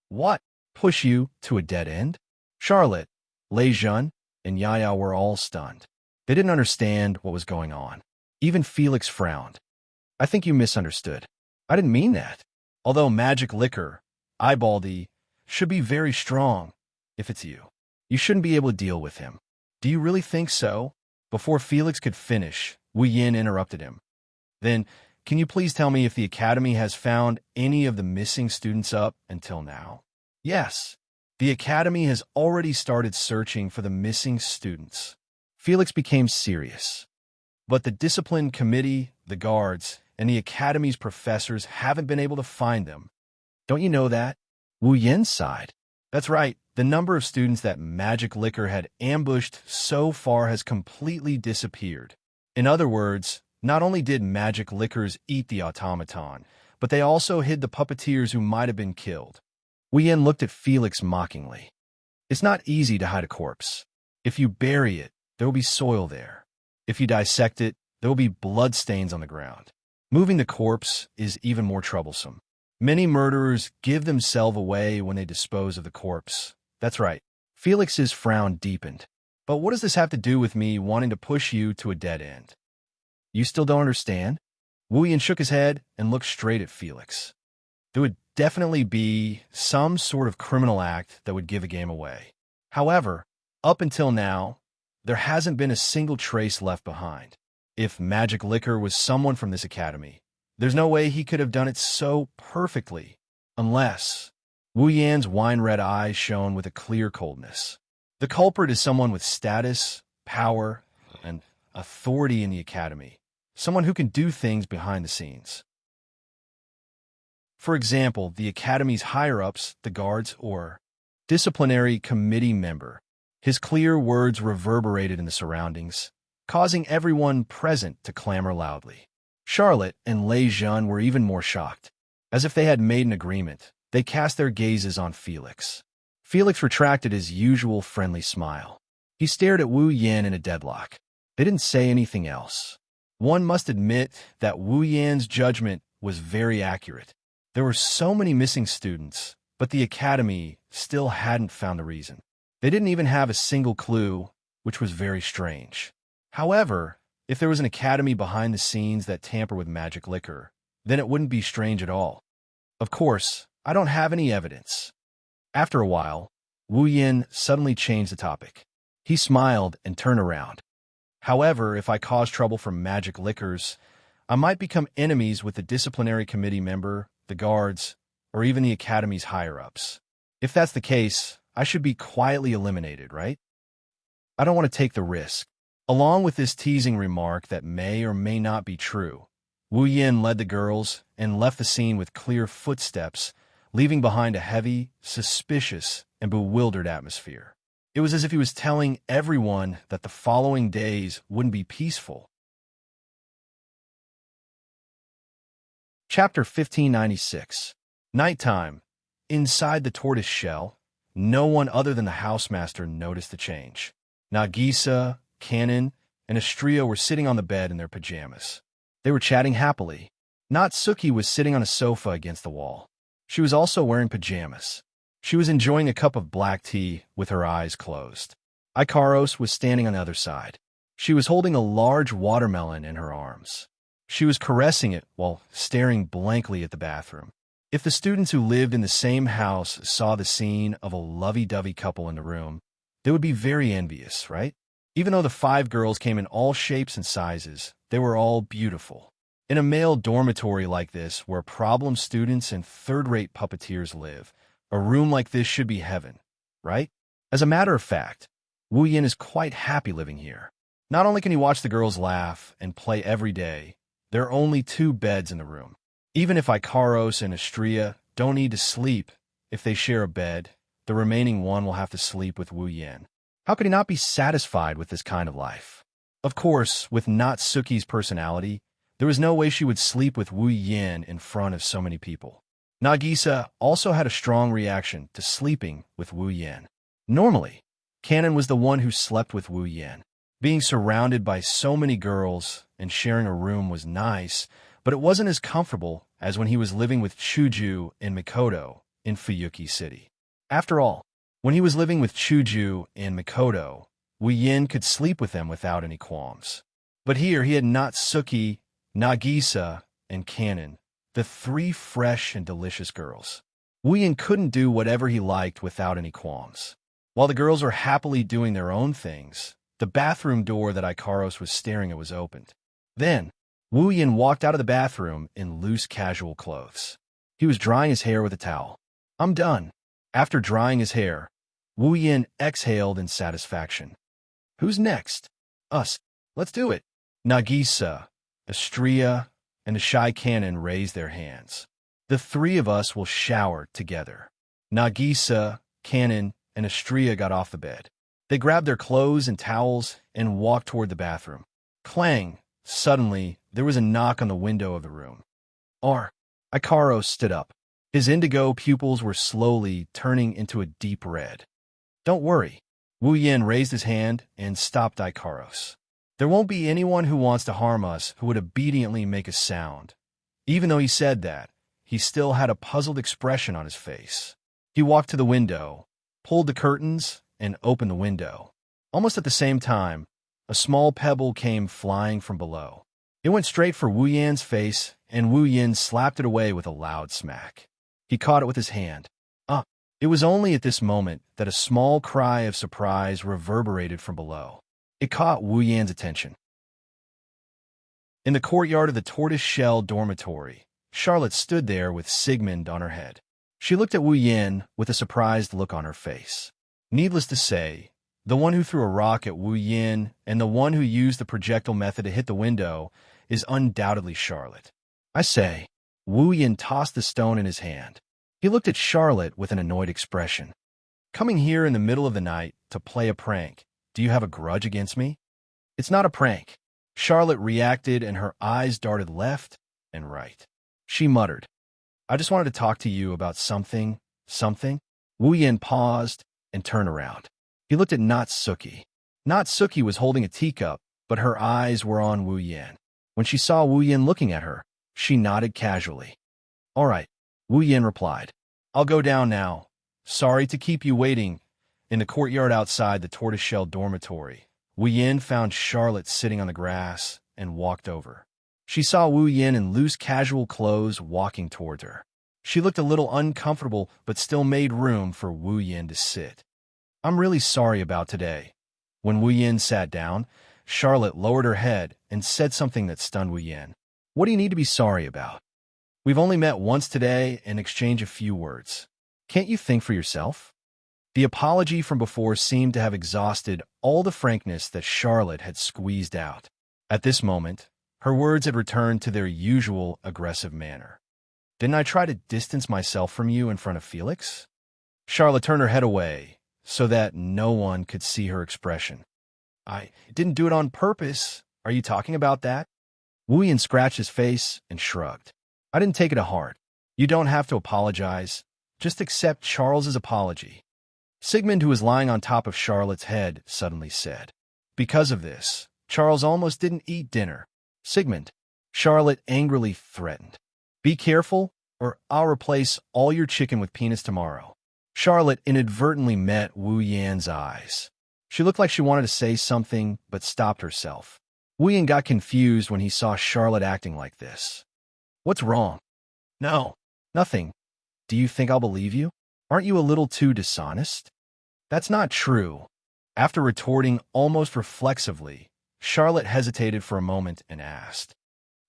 "What? Push you to a dead end?" Charlotte, Lei Zhan, and Yaya were all stunned. They didn't understand what was going on. Even Felix frowned. "I think you misunderstood. I didn't mean that. Although Magic Liquor, Eyebaldi, should be very strong, if it's you, you shouldn't be able to deal with him." "Do you really think so?" Before Felix could finish, Wu Yin interrupted him. "Then, can you please tell me if the academy has found any of the missing students up until now?" "Yes. The academy has already started searching for the missing students." Felix became serious. "But the discipline committee, the guards, and the academy's professors haven't been able to find them. Don't you know that?" Wu Yin sighed. "That's right. The number of students that Magic Liquor had ambushed so far has completely disappeared. In other words, not only did Magic Liquors eat the automaton, but they also hid the puppeteers who might have been killed." Wu Yin looked at Felix mockingly. "It's not easy to hide a corpse. If you bury it, there will be soil there. If you dissect it, there will be bloodstains on the ground. Moving the corpse is even more troublesome. Many murderers give themselves away when they dispose of the corpse." "That's right." Felix's frown deepened. "But what does this have to do with me wanting to push you to a dead end?" "You still don't understand?" Wu Yin shook his head and looked straight at Felix. "There would definitely be some sort of criminal act that would give a game away. However, up until now, there hasn't been a single trace left behind. If Magic Liquor was someone from this academy, there's no way he could have done it so perfectly, unless..." Wu Yan's wine-red eyes shone with a clear coldness. "The culprit is someone with status, power, and authority in the academy. Someone who can do things behind the scenes." For example, the academy's higher-ups, the guards, or disciplinary committee member. His clear words reverberated in the surroundings, causing everyone present to clamor loudly. Charlotte and Lei Jun were even more shocked. As if they had made an agreement, they cast their gazes on Felix. Felix retracted his usual friendly smile. He stared at Wu Yan in a deadlock. They didn't say anything else. One must admit that Wu Yan's judgment was very accurate. There were so many missing students, but the academy still hadn't found the reason. They didn't even have a single clue, which was very strange. However, if there was an academy behind the scenes that tamper with magic liquor, then it wouldn't be strange at all. Of course, I don't have any evidence. After a while, Wu Yan suddenly changed the topic. He smiled and turned around. However, if I cause trouble from magic liquors, I might become enemies with the disciplinary committee member, the guards, or even the academy's higher-ups. If that's the case, I should be quietly eliminated, right? I don't want to take the risk. Along with this teasing remark that may or may not be true, Wu Yan led the girls and left the scene with clear footsteps, leaving behind a heavy, suspicious, and bewildered atmosphere. It was as if he was telling everyone that the following days wouldn't be peaceful. Chapter 1596. Nighttime. Inside the tortoise shell, no one other than the housemaster noticed the change. Nagisa, Kanon, and Astria were sitting on the bed in their pajamas. They were chatting happily. Natsuki was sitting on a sofa against the wall. She was also wearing pajamas. She was enjoying a cup of black tea with her eyes closed. Ikaros was standing on the other side. She was holding a large watermelon in her arms. She was caressing it while staring blankly at the bathroom. If the students who lived in the same house saw the scene of a lovey-dovey couple in the room, they would be very envious, right? Even though the 5 girls came in all shapes and sizes, they were all beautiful. In a male dormitory like this, where problem students and third-rate puppeteers live, a room like this should be heaven, right? As a matter of fact, Wu Yan is quite happy living here. Not only can he watch the girls laugh and play every day, there are only 2 beds in the room. Even if Ikaros and Astria don't need to sleep, if they share a bed, the remaining one will have to sleep with Wu Yan. How could he not be satisfied with this kind of life? Of course, with Natsuki's personality, there was no way she would sleep with Wu Yan in front of so many people. Nagisa also had a strong reaction to sleeping with Wu Yan. Normally, Kanon was the one who slept with Wu Yan. Being surrounded by so many girls and sharing a room was nice, but it wasn't as comfortable as when he was living with Chuju and Mikoto in Fuyuki City. After all, when he was living with Chuju and Mikoto, Wu Yan could sleep with them without any qualms. But here he had Natsuki, Nagisa, and Kanon, the 3 fresh and delicious girls. Wu Yan couldn't do whatever he liked without any qualms. While the girls were happily doing their own things, the bathroom door that Ikaros was staring at was opened. Then, Wu Yan walked out of the bathroom in loose casual clothes. He was drying his hair with a towel. "I'm done." After drying his hair, Wu Yan exhaled in satisfaction. "Who's next?" "Us. Let's do it." Nagisa, Astria, and the shy Kanon raised their hands. "The 3 of us will shower together." Nagisa, Kanon, and Astria got off the bed. They grabbed their clothes and towels and walked toward the bathroom. Clang! Suddenly, there was a knock on the window of the room. Ikaros stood up. His indigo pupils were slowly turning into a deep red. "Don't worry." Wu Yan raised his hand and stopped Ikaros. "There won't be anyone who wants to harm us who would obediently make a sound." Even though he said that, he still had a puzzled expression on his face. He walked to the window, pulled the curtains, and opened the window. Almost at the same time, a small pebble came flying from below. It went straight for Wu Yan's face, and Wu Yan slapped it away with a loud smack. He caught it with his hand. It was only at this moment that a small cry of surprise reverberated from below. It caught Wu Yan's attention. In the courtyard of the tortoise-shell dormitory, Charlotte stood there with Sigmund on her head. She looked at Wu Yan with a surprised look on her face. Needless to say, the one who threw a rock at Wu Yan and the one who used the projectile method to hit the window is undoubtedly Charlotte. "I say, Wu Yin tossed the stone in his hand. He looked at Charlotte with an annoyed expression. Coming here in the middle of the night to play a prank, do you have a grudge against me? It's not a prank. Charlotte reacted and her eyes darted left and right. She muttered, I just wanted to talk to you about something. Wu Yin paused and turned around. He looked at Natsuki. Natsuki was holding a teacup, but her eyes were on Wu Yin. When she saw Wu Yin looking at her, she nodded casually. All right, Wu Yin replied. I'll go down now. Sorry to keep you waiting. In the courtyard outside the tortoiseshell dormitory, Wu Yin found Charlotte sitting on the grass and walked over. She saw Wu Yin in loose casual clothes walking towards her. She looked a little uncomfortable but still made room for Wu Yin to sit. I'm really sorry about today. When Wu Yin sat down, Charlotte lowered her head and said something that stunned Wu Yin. What do you need to be sorry about? We've only met once today and exchanged a few words. Can't you think for yourself? The apology from before seemed to have exhausted all the frankness that Charlotte had squeezed out. At this moment, her words had returned to their usual aggressive manner. Didn't I try to distance myself from you in front of Felix? Charlotte turned her head away so that no one could see her expression. I didn't do it on purpose. Are you talking about that? Wu Yin scratched his face and shrugged. I didn't take it to heart. You don't have to apologize. Just accept Charles's apology. Sigmund, who was lying on top of Charlotte's head, suddenly said. Because of this, Charles almost didn't eat dinner. Sigmund, Charlotte angrily threatened. Be careful, or I'll replace all your chicken with peanuts tomorrow. Charlotte inadvertently met Wu Yan's eyes. She looked like she wanted to say something, but stopped herself. Wu Yan got confused when he saw Charlotte acting like this. What's wrong? No, nothing. Do you think I'll believe you? Aren't you a little too dishonest? That's not true. After retorting almost reflexively, Charlotte hesitated for a moment and asked.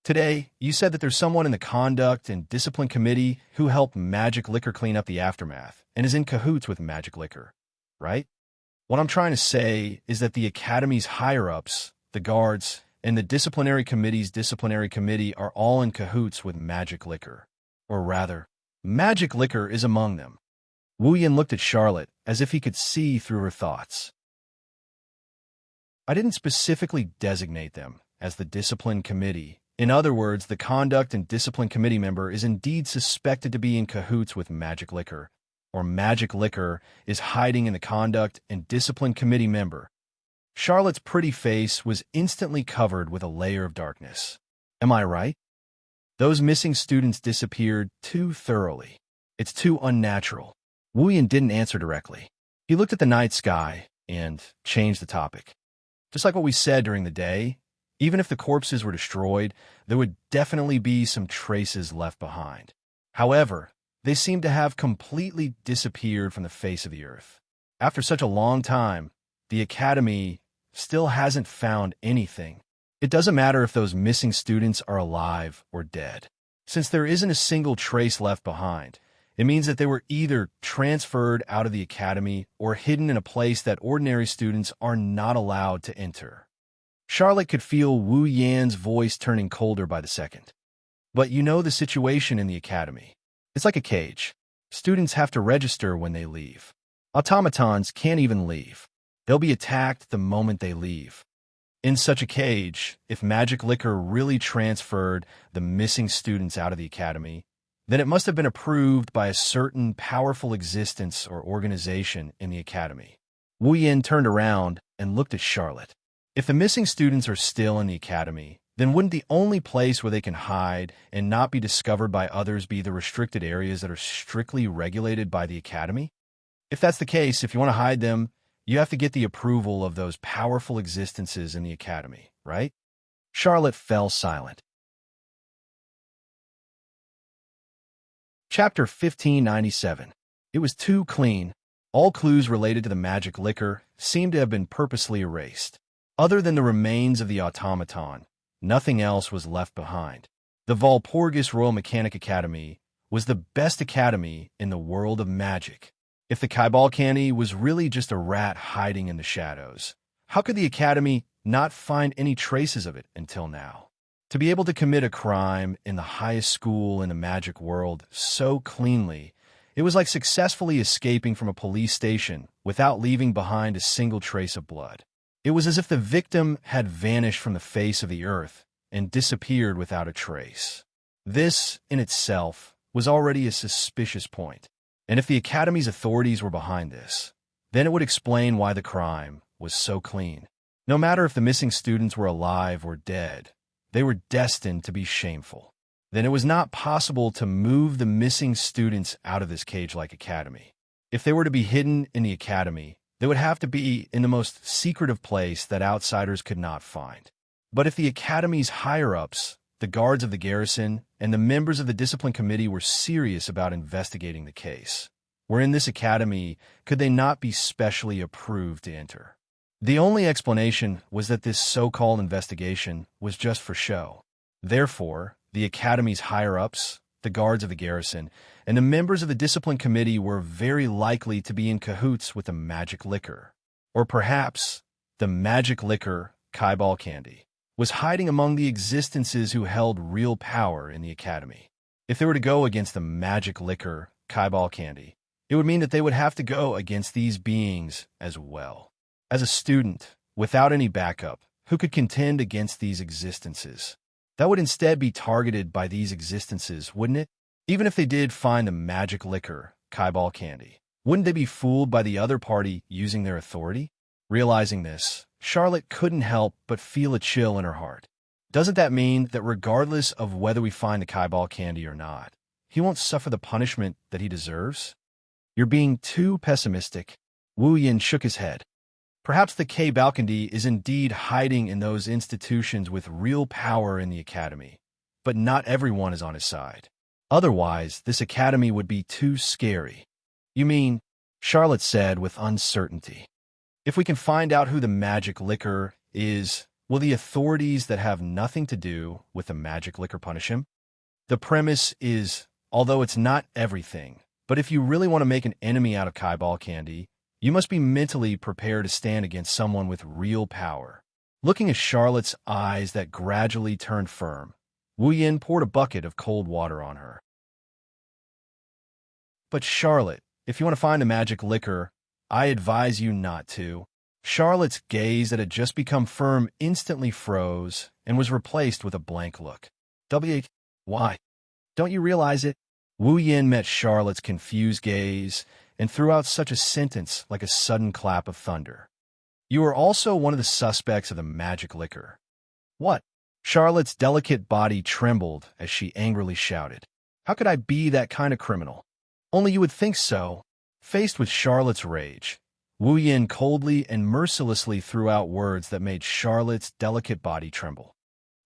Today, you said that there's someone in the Conduct and Discipline Committee who helped Magic Liquor clean up the aftermath and is in cahoots with Magic Liquor, right? What I'm trying to say is that the Academy's higher-ups, the guards, and the Disciplinary Committee's Disciplinary Committee are all in cahoots with Magic Liquor. Or rather, Magic Liquor is among them. Wu Yin looked at Charlotte as if he could see through her thoughts. I didn't specifically designate them as the Discipline Committee. In other words, the Conduct and Discipline Committee member is indeed suspected to be in cahoots with Magic Liquor, or Magic Liquor is hiding in the Conduct and Discipline Committee member. Charlotte's pretty face was instantly covered with a layer of darkness. Am I right? Those missing students disappeared too thoroughly. It's too unnatural. Wu Yin didn't answer directly. He looked at the night sky and changed the topic. Just like what we said during the day, even if the corpses were destroyed, there would definitely be some traces left behind. However, they seem to have completely disappeared from the face of the earth. After such a long time, the Academy still hasn't found anything. It doesn't matter if those missing students are alive or dead. Since there isn't a single trace left behind, it means that they were either transferred out of the Academy or hidden in a place that ordinary students are not allowed to enter. Charlotte could feel Wu Yan's voice turning colder by the second. But you know the situation in the Academy. It's like a cage. Students have to register when they leave. Automatons can't even leave. They'll be attacked the moment they leave. In such a cage, if Magic Liquor really transferred the missing students out of the Academy, then it must have been approved by a certain powerful existence or organization in the Academy. Wu Yin turned around and looked at Charlotte. If the missing students are still in the Academy, then wouldn't the only place where they can hide and not be discovered by others be the restricted areas that are strictly regulated by the Academy? If that's the case, if you want to hide them, you have to get the approval of those powerful existences in the Academy, right? Charlotte fell silent. Chapter 1597. It was too clean. All clues related to the Magic Liquor seemed to have been purposely erased. Other than the remains of the automaton, nothing else was left behind. The Walpurgis Royal Mechanic Academy was the best academy in the world of magic. If the Kaibalkani was really just a rat hiding in the shadows, how could the Academy not find any traces of it until now? To be able to commit a crime in the highest school in the magic world so cleanly, it was like successfully escaping from a police station without leaving behind a single trace of blood. It was as if the victim had vanished from the face of the earth and disappeared without a trace. This, in itself, was already a suspicious point, and if the Academy's authorities were behind this, then it would explain why the crime was so clean. No matter if the missing students were alive or dead, they were destined to be shameful. Then it was not possible to move the missing students out of this cage-like academy. If they were to be hidden in the academy, they would have to be in the most secretive place that outsiders could not find. But if the academy's higher-ups, the guards of the garrison, and the members of the discipline committee were serious about investigating the case, where in this academy could they not be specially approved to enter? The only explanation was that this so-called investigation was just for show. Therefore, the academy's higher-ups, the guards of the garrison, and the members of the discipline committee were very likely to be in cahoots with the magic liquor. Or perhaps the magic liquor, Kaibal candy, was hiding among the existences who held real power in the academy. If they were to go against the magic liquor, Kaibal candy, it would mean that they would have to go against these beings as well. As a student, without any backup, who could contend against these existences? That would instead be targeted by these existences, wouldn't it? Even if they did find the magic liquor, Kaibal candy, wouldn't they be fooled by the other party using their authority? Realizing this, Charlotte couldn't help but feel a chill in her heart. Doesn't that mean that regardless of whether we find the Kaibal candy or not, he won't suffer the punishment that he deserves? You're being too pessimistic. Wu Yin shook his head. Perhaps the Kaibal candy is indeed hiding in those institutions with real power in the academy, but not everyone is on his side. Otherwise, this academy would be too scary. You mean, Charlotte said with uncertainty. If we can find out who the magic liquor is, will the authorities that have nothing to do with the magic liquor punish him? The premise is, although it's not everything, but if you really want to make an enemy out of Kaibal candy, you must be mentally prepared to stand against someone with real power. Looking at Charlotte's eyes that gradually turned firm, Wu Yin poured a bucket of cold water on her. But Charlotte, if you want to find the magic liquor, I advise you not to. Charlotte's gaze that had just become firm instantly froze and was replaced with a blank look. Why? Don't you realize it? Wu Yin met Charlotte's confused gaze and threw out such a sentence like a sudden clap of thunder. You are also one of the suspects of the magic liquor. What? Charlotte's delicate body trembled as she angrily shouted. How could I be that kind of criminal? Only you would think so. Faced with Charlotte's rage, Wu Yin coldly and mercilessly threw out words that made Charlotte's delicate body tremble.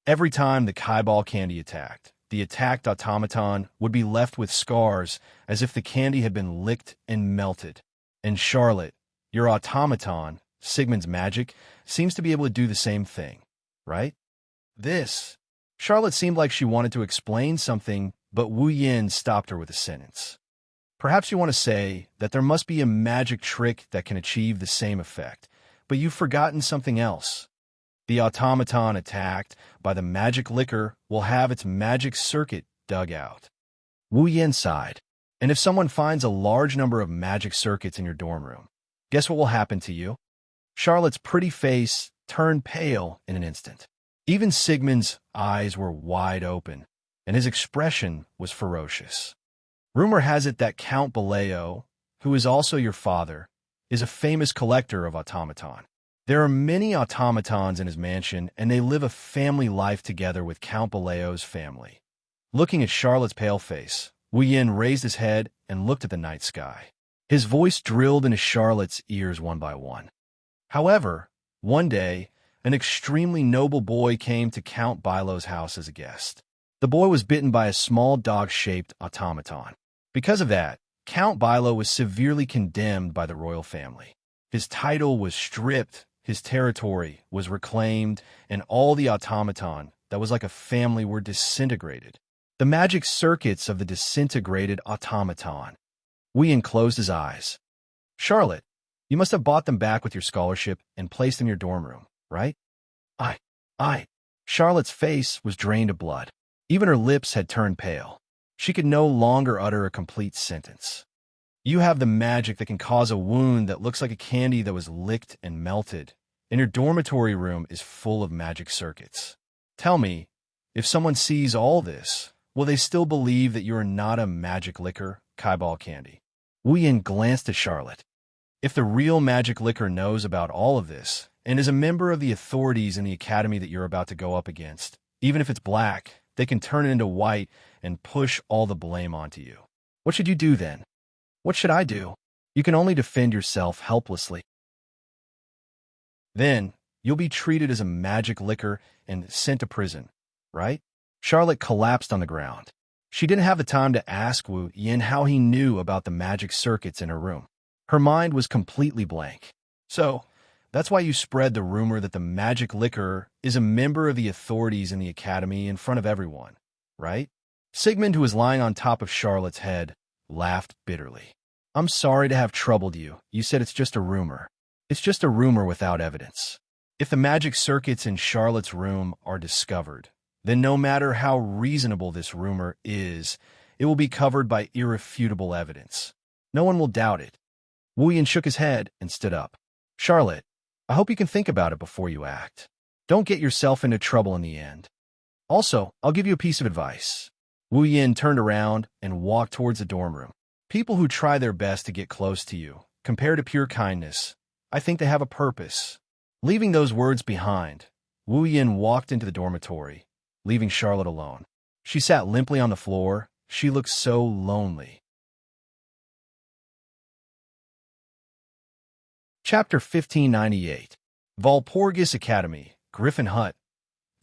Every time the Kaibal candy attacked, the attacked automaton would be left with scars as if the candy had been licked and melted. And Charlotte, your automaton, Sigmund's magic, seems to be able to do the same thing, right? Charlotte seemed like she wanted to explain something, but Wu Yin stopped her with a sentence. Perhaps you want to say that there must be a magic trick that can achieve the same effect, but you've forgotten something else. The automaton attacked by the magic liquor will have its magic circuit dug out. Wu Yin sighed. And if someone finds a large number of magic circuits in your dorm room, guess what will happen to you? Charlotte's pretty face turned pale in an instant. Even Sigmund's eyes were wide open, and his expression was ferocious. Rumor has it that Count Baleo, who is also your father, is a famous collector of automaton. There are many automatons in his mansion, and they live a family life together with Count Baleo's family. Looking at Charlotte's pale face, Wu Yin raised his head and looked at the night sky. His voice drilled into Charlotte's ears one by one. However, one day, an extremely noble boy came to Count Bilo's house as a guest. The boy was bitten by a small dog-shaped automaton. Because of that, Count Bilo was severely condemned by the royal family. His title was stripped, his territory was reclaimed, and all the automaton that was like a family were disintegrated. The magic circuits of the disintegrated automaton. Wu Yin closed his eyes. Charlotte, you must have bought them back with your scholarship and placed in your dorm room, right? Charlotte's face was drained of blood. Even her lips had turned pale. She could no longer utter a complete sentence. You have the magic that can cause a wound that looks like a candy that was licked and melted, and your dormitory room is full of magic circuits. Tell me, if someone sees all this, will they still believe that you are not a magic liquor, Kaibal candy? Wu Yin glanced at Charlotte. If the real magic liquor knows about all of this, and is a member of the authorities in the academy that you're about to go up against, even if it's black, they can turn it into white and push all the blame onto you. What should you do then? What should I do? You can only defend yourself helplessly. Then, you'll be treated as a magic liquor and sent to prison, right? Charlotte collapsed on the ground. She didn't have the time to ask Wu Yin how he knew about the magic circuits in her room. Her mind was completely blank. So, that's why you spread the rumor that the magic liquor is a member of the authorities in the academy in front of everyone, right? Sigmund, who was lying on top of Charlotte's head, laughed bitterly. I'm sorry to have troubled you. You said it's just a rumor. It's just a rumor without evidence. If the magic circuits in Charlotte's room are discovered, then no matter how reasonable this rumor is, it will be covered by irrefutable evidence. No one will doubt it. Wu Yin shook his head and stood up. Charlotte, I hope you can think about it before you act. Don't get yourself into trouble in the end. Also, I'll give you a piece of advice. Wu Yin turned around and walked towards the dorm room. People who try their best to get close to you, compared to pure kindness, I think they have a purpose. Leaving those words behind, Wu Yin walked into the dormitory, leaving Charlotte alone. She sat limply on the floor. She looked so lonely. Chapter 1598. Walpurgis Academy, Griffin Hut.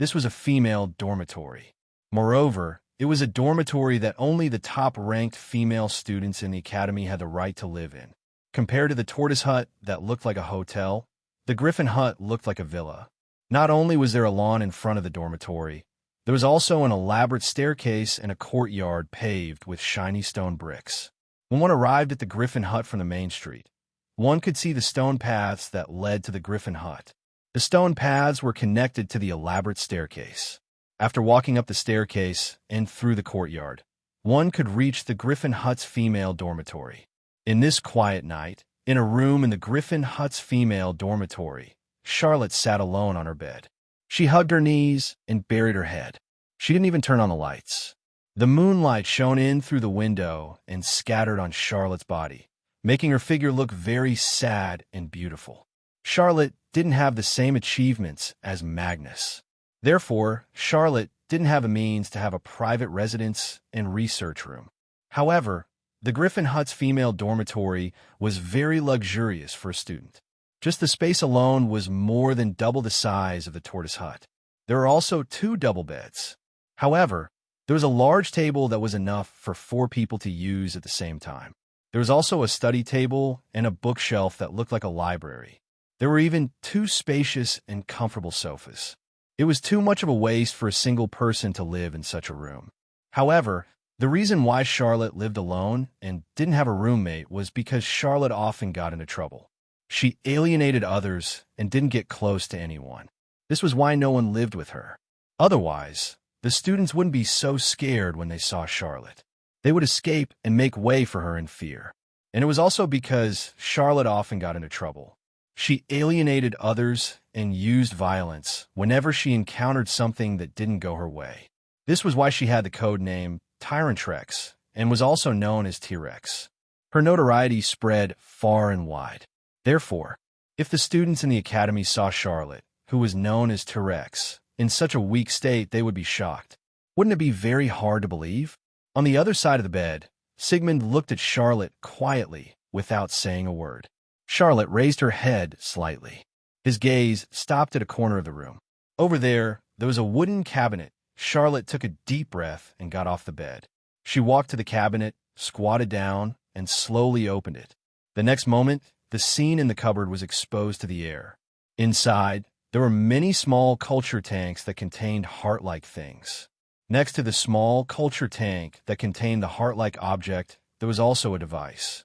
This was a female dormitory. Moreover, it was a dormitory that only the top-ranked female students in the academy had the right to live in. Compared to the tortoise hut that looked like a hotel, the Griffin Hut looked like a villa. Not only was there a lawn in front of the dormitory, there was also an elaborate staircase and a courtyard paved with shiny stone bricks. When one arrived at the Griffin Hut from the main street, one could see the stone paths that led to the Griffin Hut. The stone paths were connected to the elaborate staircase. After walking up the staircase and through the courtyard, one could reach the Griffin Hut's female dormitory. In this quiet night, in a room in the Griffin Hut's female dormitory, Charlotte sat alone on her bed. She hugged her knees and buried her head. She didn't even turn on the lights. The moonlight shone in through the window and scattered on Charlotte's body, making her figure look very sad and beautiful. Charlotte didn't have the same achievements as Magnus. Therefore, Charlotte didn't have a means to have a private residence and research room. However, the Griffin Hut's female dormitory was very luxurious for a student. Just the space alone was more than double the size of the tortoise hut. There were also 2 double beds. However, there was a large table that was enough for 4 people to use at the same time. There was also a study table and a bookshelf that looked like a library. There were even 2 spacious and comfortable sofas. It was too much of a waste for a single person to live in such a room. However, the reason why Charlotte lived alone and didn't have a roommate was because Charlotte often got into trouble. She alienated others and didn't get close to anyone. This was why no one lived with her. Otherwise, the students wouldn't be so scared when they saw Charlotte. They would escape and make way for her in fear. And it was also because Charlotte often got into trouble. She alienated others and used violence whenever she encountered something that didn't go her way. This was why she had the code name Tyrantrex and was also known as T-Rex. Her notoriety spread far and wide. Therefore, if the students in the academy saw Charlotte, who was known as T-Rex, in such a weak state, they would be shocked. Wouldn't it be very hard to believe? On the other side of the bed, Sigmund looked at Charlotte quietly without saying a word. Charlotte raised her head slightly. His gaze stopped at a corner of the room. Over there was a wooden cabinet. Charlotte took a deep breath and got off the bed. She walked to the cabinet, squatted down, and slowly opened it. The next moment, the scene in the cupboard was exposed to the air. Inside, there were many small culture tanks that contained heart-like things. Next to the small culture tank that contained the heart-like object, there was also a device.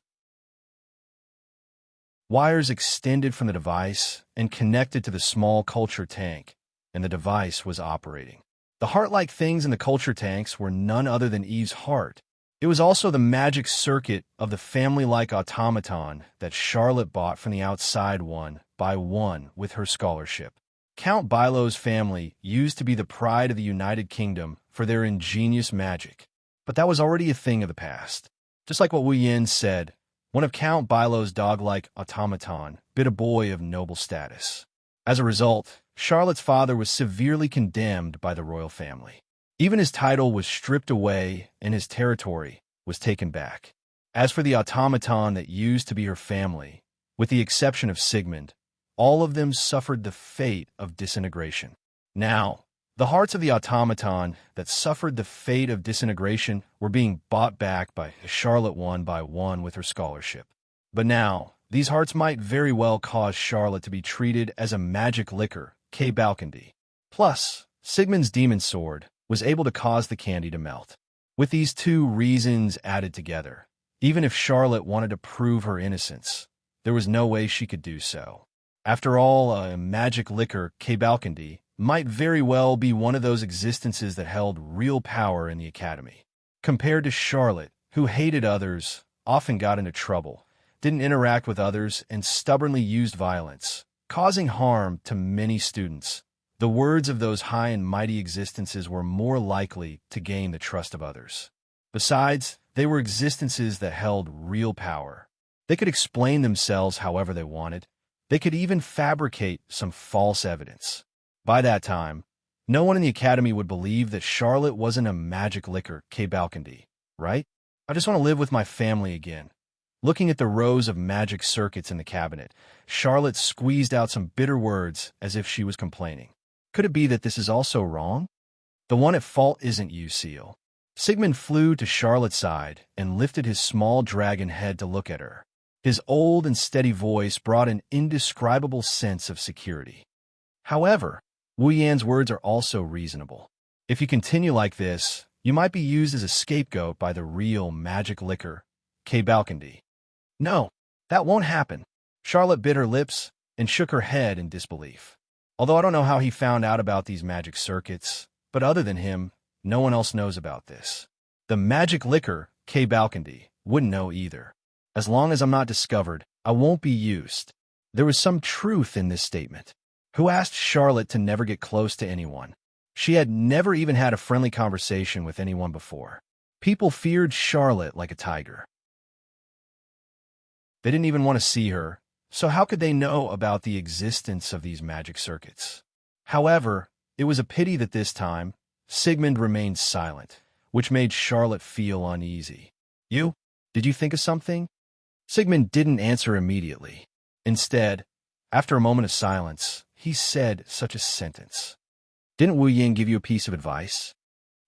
Wires extended from the device and connected to the small culture tank, and the device was operating. The heart-like things in the culture tanks were none other than Eve's heart. It was also the magic circuit of the family-like automaton that Charlotte bought from the outside one by one with her scholarship. Count Bilo's family used to be the pride of the United Kingdom for their ingenious magic, but that was already a thing of the past. Just like what Wu Yin said, one of Count Bilo's dog-like automaton bit a boy of noble status. As a result, Charlotte's father was severely condemned by the royal family. Even his title was stripped away and his territory was taken back. As for the automaton that used to be her family, with the exception of Sigmund, all of them suffered the fate of disintegration. Now, the hearts of the automaton that suffered the fate of disintegration were being bought back by Charlotte one by one with her scholarship. But now, these hearts might very well cause Charlotte to be treated as a magic liquor, K-Balkandy. Plus, Sigmund's demon sword was able to cause the candy to melt. With these two reasons added together, even if Charlotte wanted to prove her innocence, there was no way she could do so. After all, a magic liquor, K-Balkandy, might very well be one of those existences that held real power in the academy. Compared to Charlotte, who hated others, often got into trouble, didn't interact with others, and stubbornly used violence, causing harm to many students, the words of those high and mighty existences were more likely to gain the trust of others. Besides, they were existences that held real power. They could explain themselves however they wanted. They could even fabricate some false evidence. By that time, no one in the academy would believe that Charlotte wasn't a magic liquor, K-Balkandy, right? I just want to live with my family again. Looking at the rows of magic circuits in the cabinet, Charlotte squeezed out some bitter words as if she was complaining. Could it be that this is also wrong? The one at fault isn't you, Seal. Sigmund flew to Charlotte's side and lifted his small dragon head to look at her. His old and steady voice brought an indescribable sense of security. However, Wu Yan's words are also reasonable. If you continue like this, you might be used as a scapegoat by the real magic liquor, K-Balkandy. No, that won't happen. Charlotte bit her lips and shook her head in disbelief. Although I don't know how he found out about these magic circuits, but other than him, no one else knows about this. The magic liquor, K-Balkandy, wouldn't know either. As long as I'm not discovered, I won't be used. There was some truth in this statement. Who asked Charlotte to never get close to anyone? She had never even had a friendly conversation with anyone before. People feared Charlotte like a tiger. They didn't even want to see her, so how could they know about the existence of these magic circuits? However, it was a pity that this time, Sigmund remained silent, which made Charlotte feel uneasy. Did you think of something? Sigmund didn't answer immediately. Instead, after a moment of silence, he said such a sentence. Didn't Wu Ying give you a piece of advice?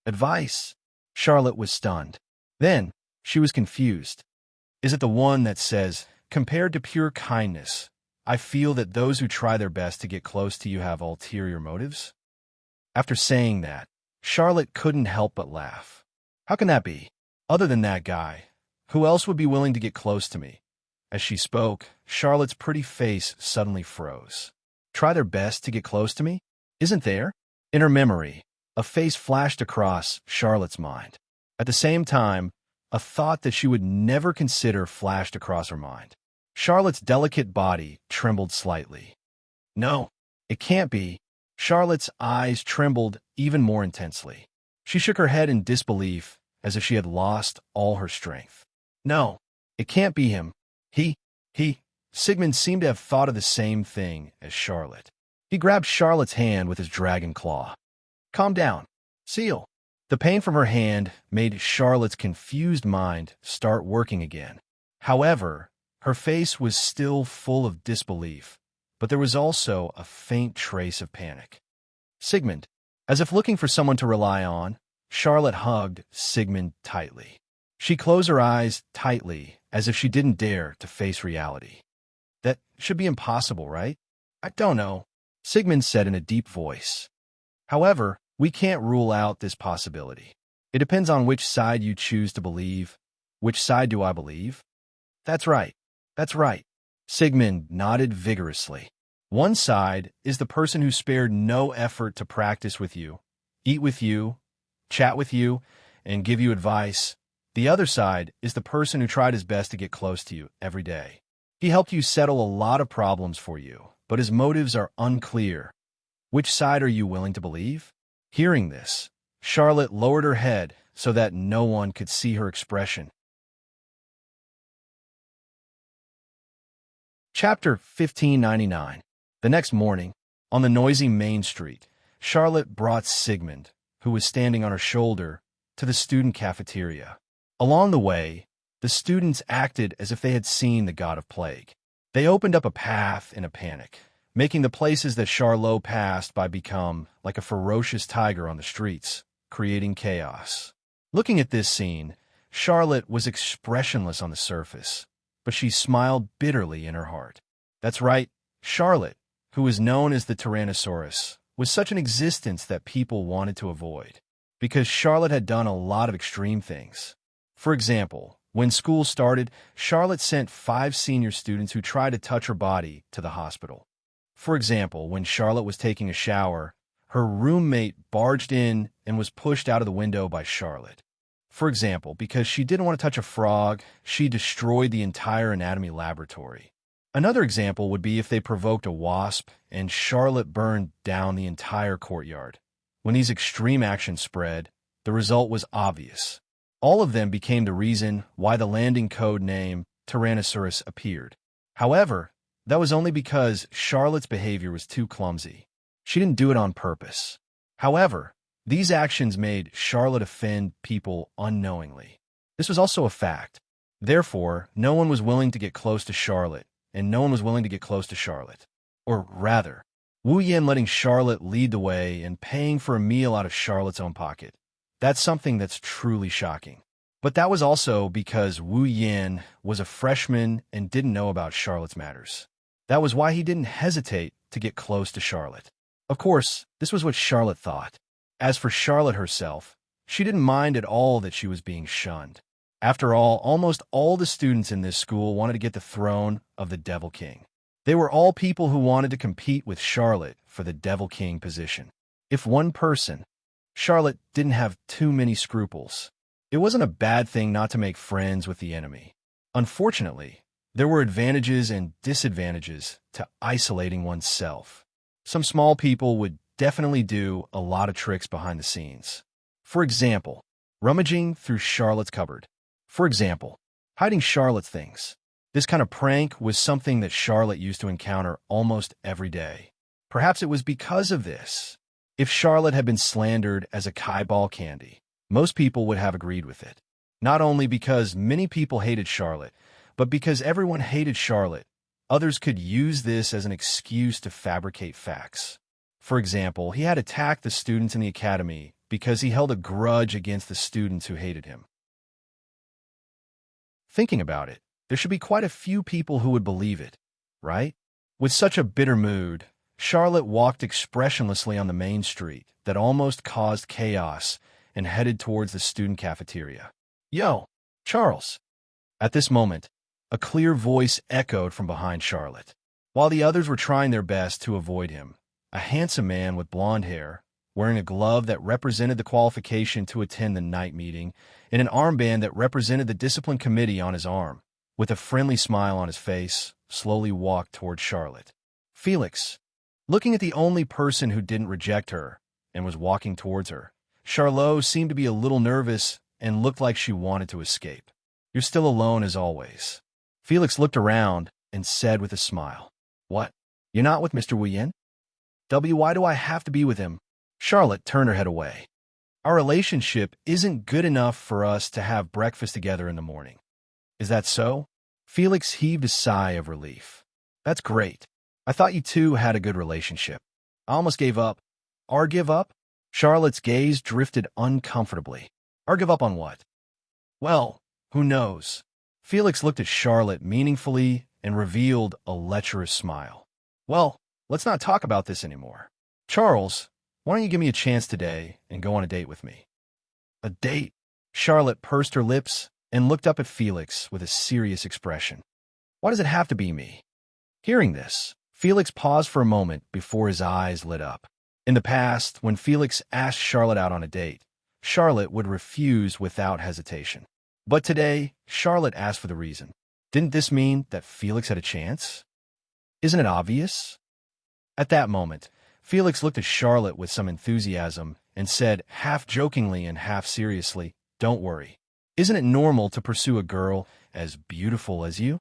Advice? Charlotte was stunned. Then, she was confused. Is it the one that says, compared to pure kindness, I feel that those who try their best to get close to you have ulterior motives? After saying that, Charlotte couldn't help but laugh. How can that be? Other than that guy, who else would be willing to get close to me? As she spoke, Charlotte's pretty face suddenly froze. Try their best to get close to me? Isn't there? In her memory, a face flashed across Charlotte's mind. At the same time, a thought that she would never consider flashed across her mind. Charlotte's delicate body trembled slightly. No, it can't be. Charlotte's eyes trembled even more intensely. She shook her head in disbelief, as if she had lost all her strength. No, it can't be him. Sigmund seemed to have thought of the same thing as Charlotte. He grabbed Charlotte's hand with his dragon claw. Calm down. Seal. The pain from her hand made Charlotte's confused mind start working again. However, her face was still full of disbelief, but there was also a faint trace of panic. Sigmund, as if looking for someone to rely on, Charlotte hugged Sigmund tightly. She closed her eyes tightly, as if she didn't dare to face reality. That should be impossible, right? I don't know, Sigmund said in a deep voice. However, we can't rule out this possibility. It depends on which side you choose to believe. Which side do I believe? That's right. Sigmund nodded vigorously. One side is the person who spared no effort to practice with you, eat with you, chat with you, and give you advice. The other side is the person who tried his best to get close to you every day. He helped you settle a lot of problems for you, but his motives are unclear. Which side are you willing to believe? Hearing this, Charlotte lowered her head so that no one could see her expression. Chapter 1599. The next morning, on the noisy main street, Charlotte brought Sigmund, who was standing on her shoulder, to the student cafeteria. Along the way, the students acted as if they had seen the god of plague. They opened up a path in a panic, making the places that Charlotte passed by become like a ferocious tiger on the streets, creating chaos. Looking at this scene, Charlotte was expressionless on the surface, but she smiled bitterly in her heart. That's right, Charlotte, who was known as the Tyrannosaurus, was such an existence that people wanted to avoid, because Charlotte had done a lot of extreme things. For example, when school started, Charlotte sent 5 senior students who tried to touch her body to the hospital. For example, when Charlotte was taking a shower, her roommate barged in and was pushed out of the window by Charlotte. For example, because she didn't want to touch a frog, she destroyed the entire anatomy laboratory. Another example would be if they provoked a wasp and Charlotte burned down the entire courtyard. When these extreme actions spread, the result was obvious. All of them became the reason why the landing code name Tyrannosaurus appeared. However, that was only because Charlotte's behavior was too clumsy. She didn't do it on purpose. However, these actions made Charlotte offend people unknowingly. This was also a fact. Therefore, no one was willing to get close to Charlotte, and no one was willing to get close to Charlotte. Or rather, Wu Yan letting Charlotte lead the way and paying for a meal out of Charlotte's own pocket. That's something that's truly shocking. But that was also because Wu Yan was a freshman and didn't know about Charlotte's matters. That was why he didn't hesitate to get close to Charlotte. Of course, this was what Charlotte thought. As for Charlotte herself, she didn't mind at all that she was being shunned. After all, almost all the students in this school wanted to get the throne of the Devil King. They were all people who wanted to compete with Charlotte for the Devil King position. If one person, Charlotte didn't have too many scruples. It wasn't a bad thing not to make friends with the enemy. Unfortunately, there were advantages and disadvantages to isolating oneself. Some small people would definitely do a lot of tricks behind the scenes. For example, rummaging through Charlotte's cupboard. For example, hiding Charlotte's things. This kind of prank was something that Charlotte used to encounter almost every day. Perhaps it was because of this. If Charlotte had been slandered as a Kai-ball candy, most people would have agreed with it. Not only because many people hated Charlotte, but because everyone hated Charlotte, others could use this as an excuse to fabricate facts. For example, he had attacked the students in the academy because he held a grudge against the students who hated him. Thinking about it, there should be quite a few people who would believe it, right? With such a bitter mood, Charlotte walked expressionlessly on the main street that almost caused chaos and headed towards the student cafeteria. "Yo, Charles!" At this moment, a clear voice echoed from behind Charlotte. While the others were trying their best to avoid him, a handsome man with blonde hair, wearing a glove that represented the qualification to attend the night meeting, and an armband that represented the discipline committee on his arm, with a friendly smile on his face, slowly walked toward Charlotte. Felix. Looking at the only person who didn't reject her and was walking towards her, Charlotte seemed to be a little nervous and looked like she wanted to escape. "You're still alone as always." Felix looked around and said with a smile, "What? You're not with Mr. Wu Yan? Why do I have to be with him?" Charlotte turned her head away. "Our relationship isn't good enough for us to have breakfast together in the morning." "Is that so?" Felix heaved a sigh of relief. "That's great. I thought you two had a good relationship. I almost gave up." "Or give up?" Charlotte's gaze drifted uncomfortably. "Or give up on what?" "Well, who knows?" Felix looked at Charlotte meaningfully and revealed a lecherous smile. "Well, let's not talk about this anymore. Charles, why don't you give me a chance today and go on a date with me?" "A date?" Charlotte pursed her lips and looked up at Felix with a serious expression. "Why does it have to be me?" Hearing this, Felix paused for a moment before his eyes lit up. In the past, when Felix asked Charlotte out on a date, Charlotte would refuse without hesitation. But today, Charlotte asked for the reason. Didn't this mean that Felix had a chance? Isn't it obvious? At that moment, Felix looked at Charlotte with some enthusiasm and said, half jokingly and half seriously, "Don't worry. Isn't it normal to pursue a girl as beautiful as you?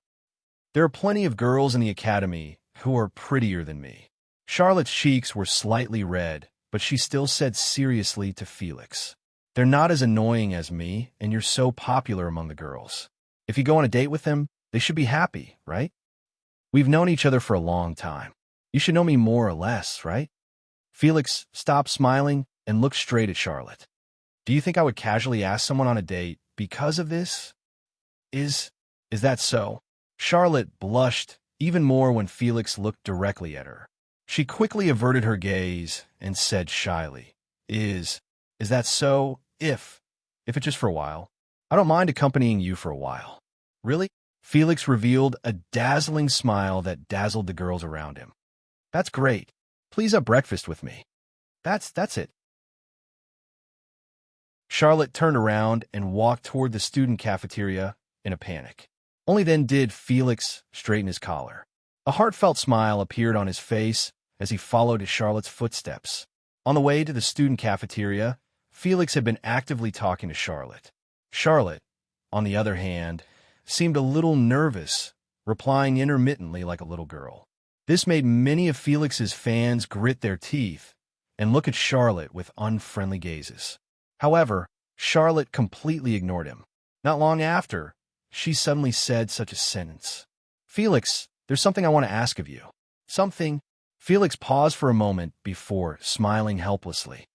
There are plenty of girls in the academy who are prettier than me." Charlotte's cheeks were slightly red, but she still said seriously to Felix, "They're not as annoying as me, and you're so popular among the girls. If you go on a date with them, they should be happy, right? We've known each other for a long time. You should know me more or less, right?" Felix stopped smiling and looked straight at Charlotte. "Do you think I would casually ask someone on a date because of this? Is that so?" Charlotte blushed even more when Felix looked directly at her. She quickly averted her gaze and said shyly, Is that so? If it's just for a while. I don't mind accompanying you for a while." "Really?" Felix revealed a dazzling smile that dazzled the girls around him. "That's great. Please have breakfast with me." That's it." Charlotte turned around and walked toward the student cafeteria in a panic. Only then did Felix straighten his collar. A heartfelt smile appeared on his face as he followed Charlotte's footsteps. On the way to the student cafeteria, Felix had been actively talking to Charlotte. Charlotte, on the other hand, seemed a little nervous, replying intermittently like a little girl. This made many of Felix's fans grit their teeth and look at Charlotte with unfriendly gazes. However, Charlotte completely ignored him. Not long after, she suddenly said such a sentence. "Felix, there's something I want to ask of you." "Something?" Felix paused for a moment before smiling helplessly.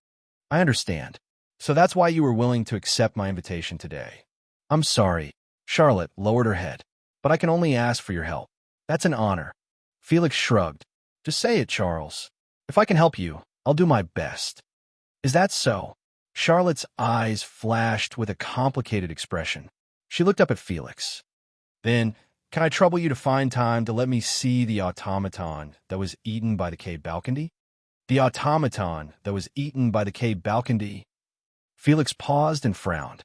"I understand. So that's why you were willing to accept my invitation today." "I'm sorry." Charlotte lowered her head. "But I can only ask for your help." "That's an honor." Felix shrugged. "Just say it, Charles. If I can help you, I'll do my best." "Is that so?" Charlotte's eyes flashed with a complicated expression. She looked up at Felix. "Then, can I trouble you to find time to let me see the automaton that was eaten by the cave balcony?" "The automaton that was eaten by the cave balcony?" Felix paused and frowned.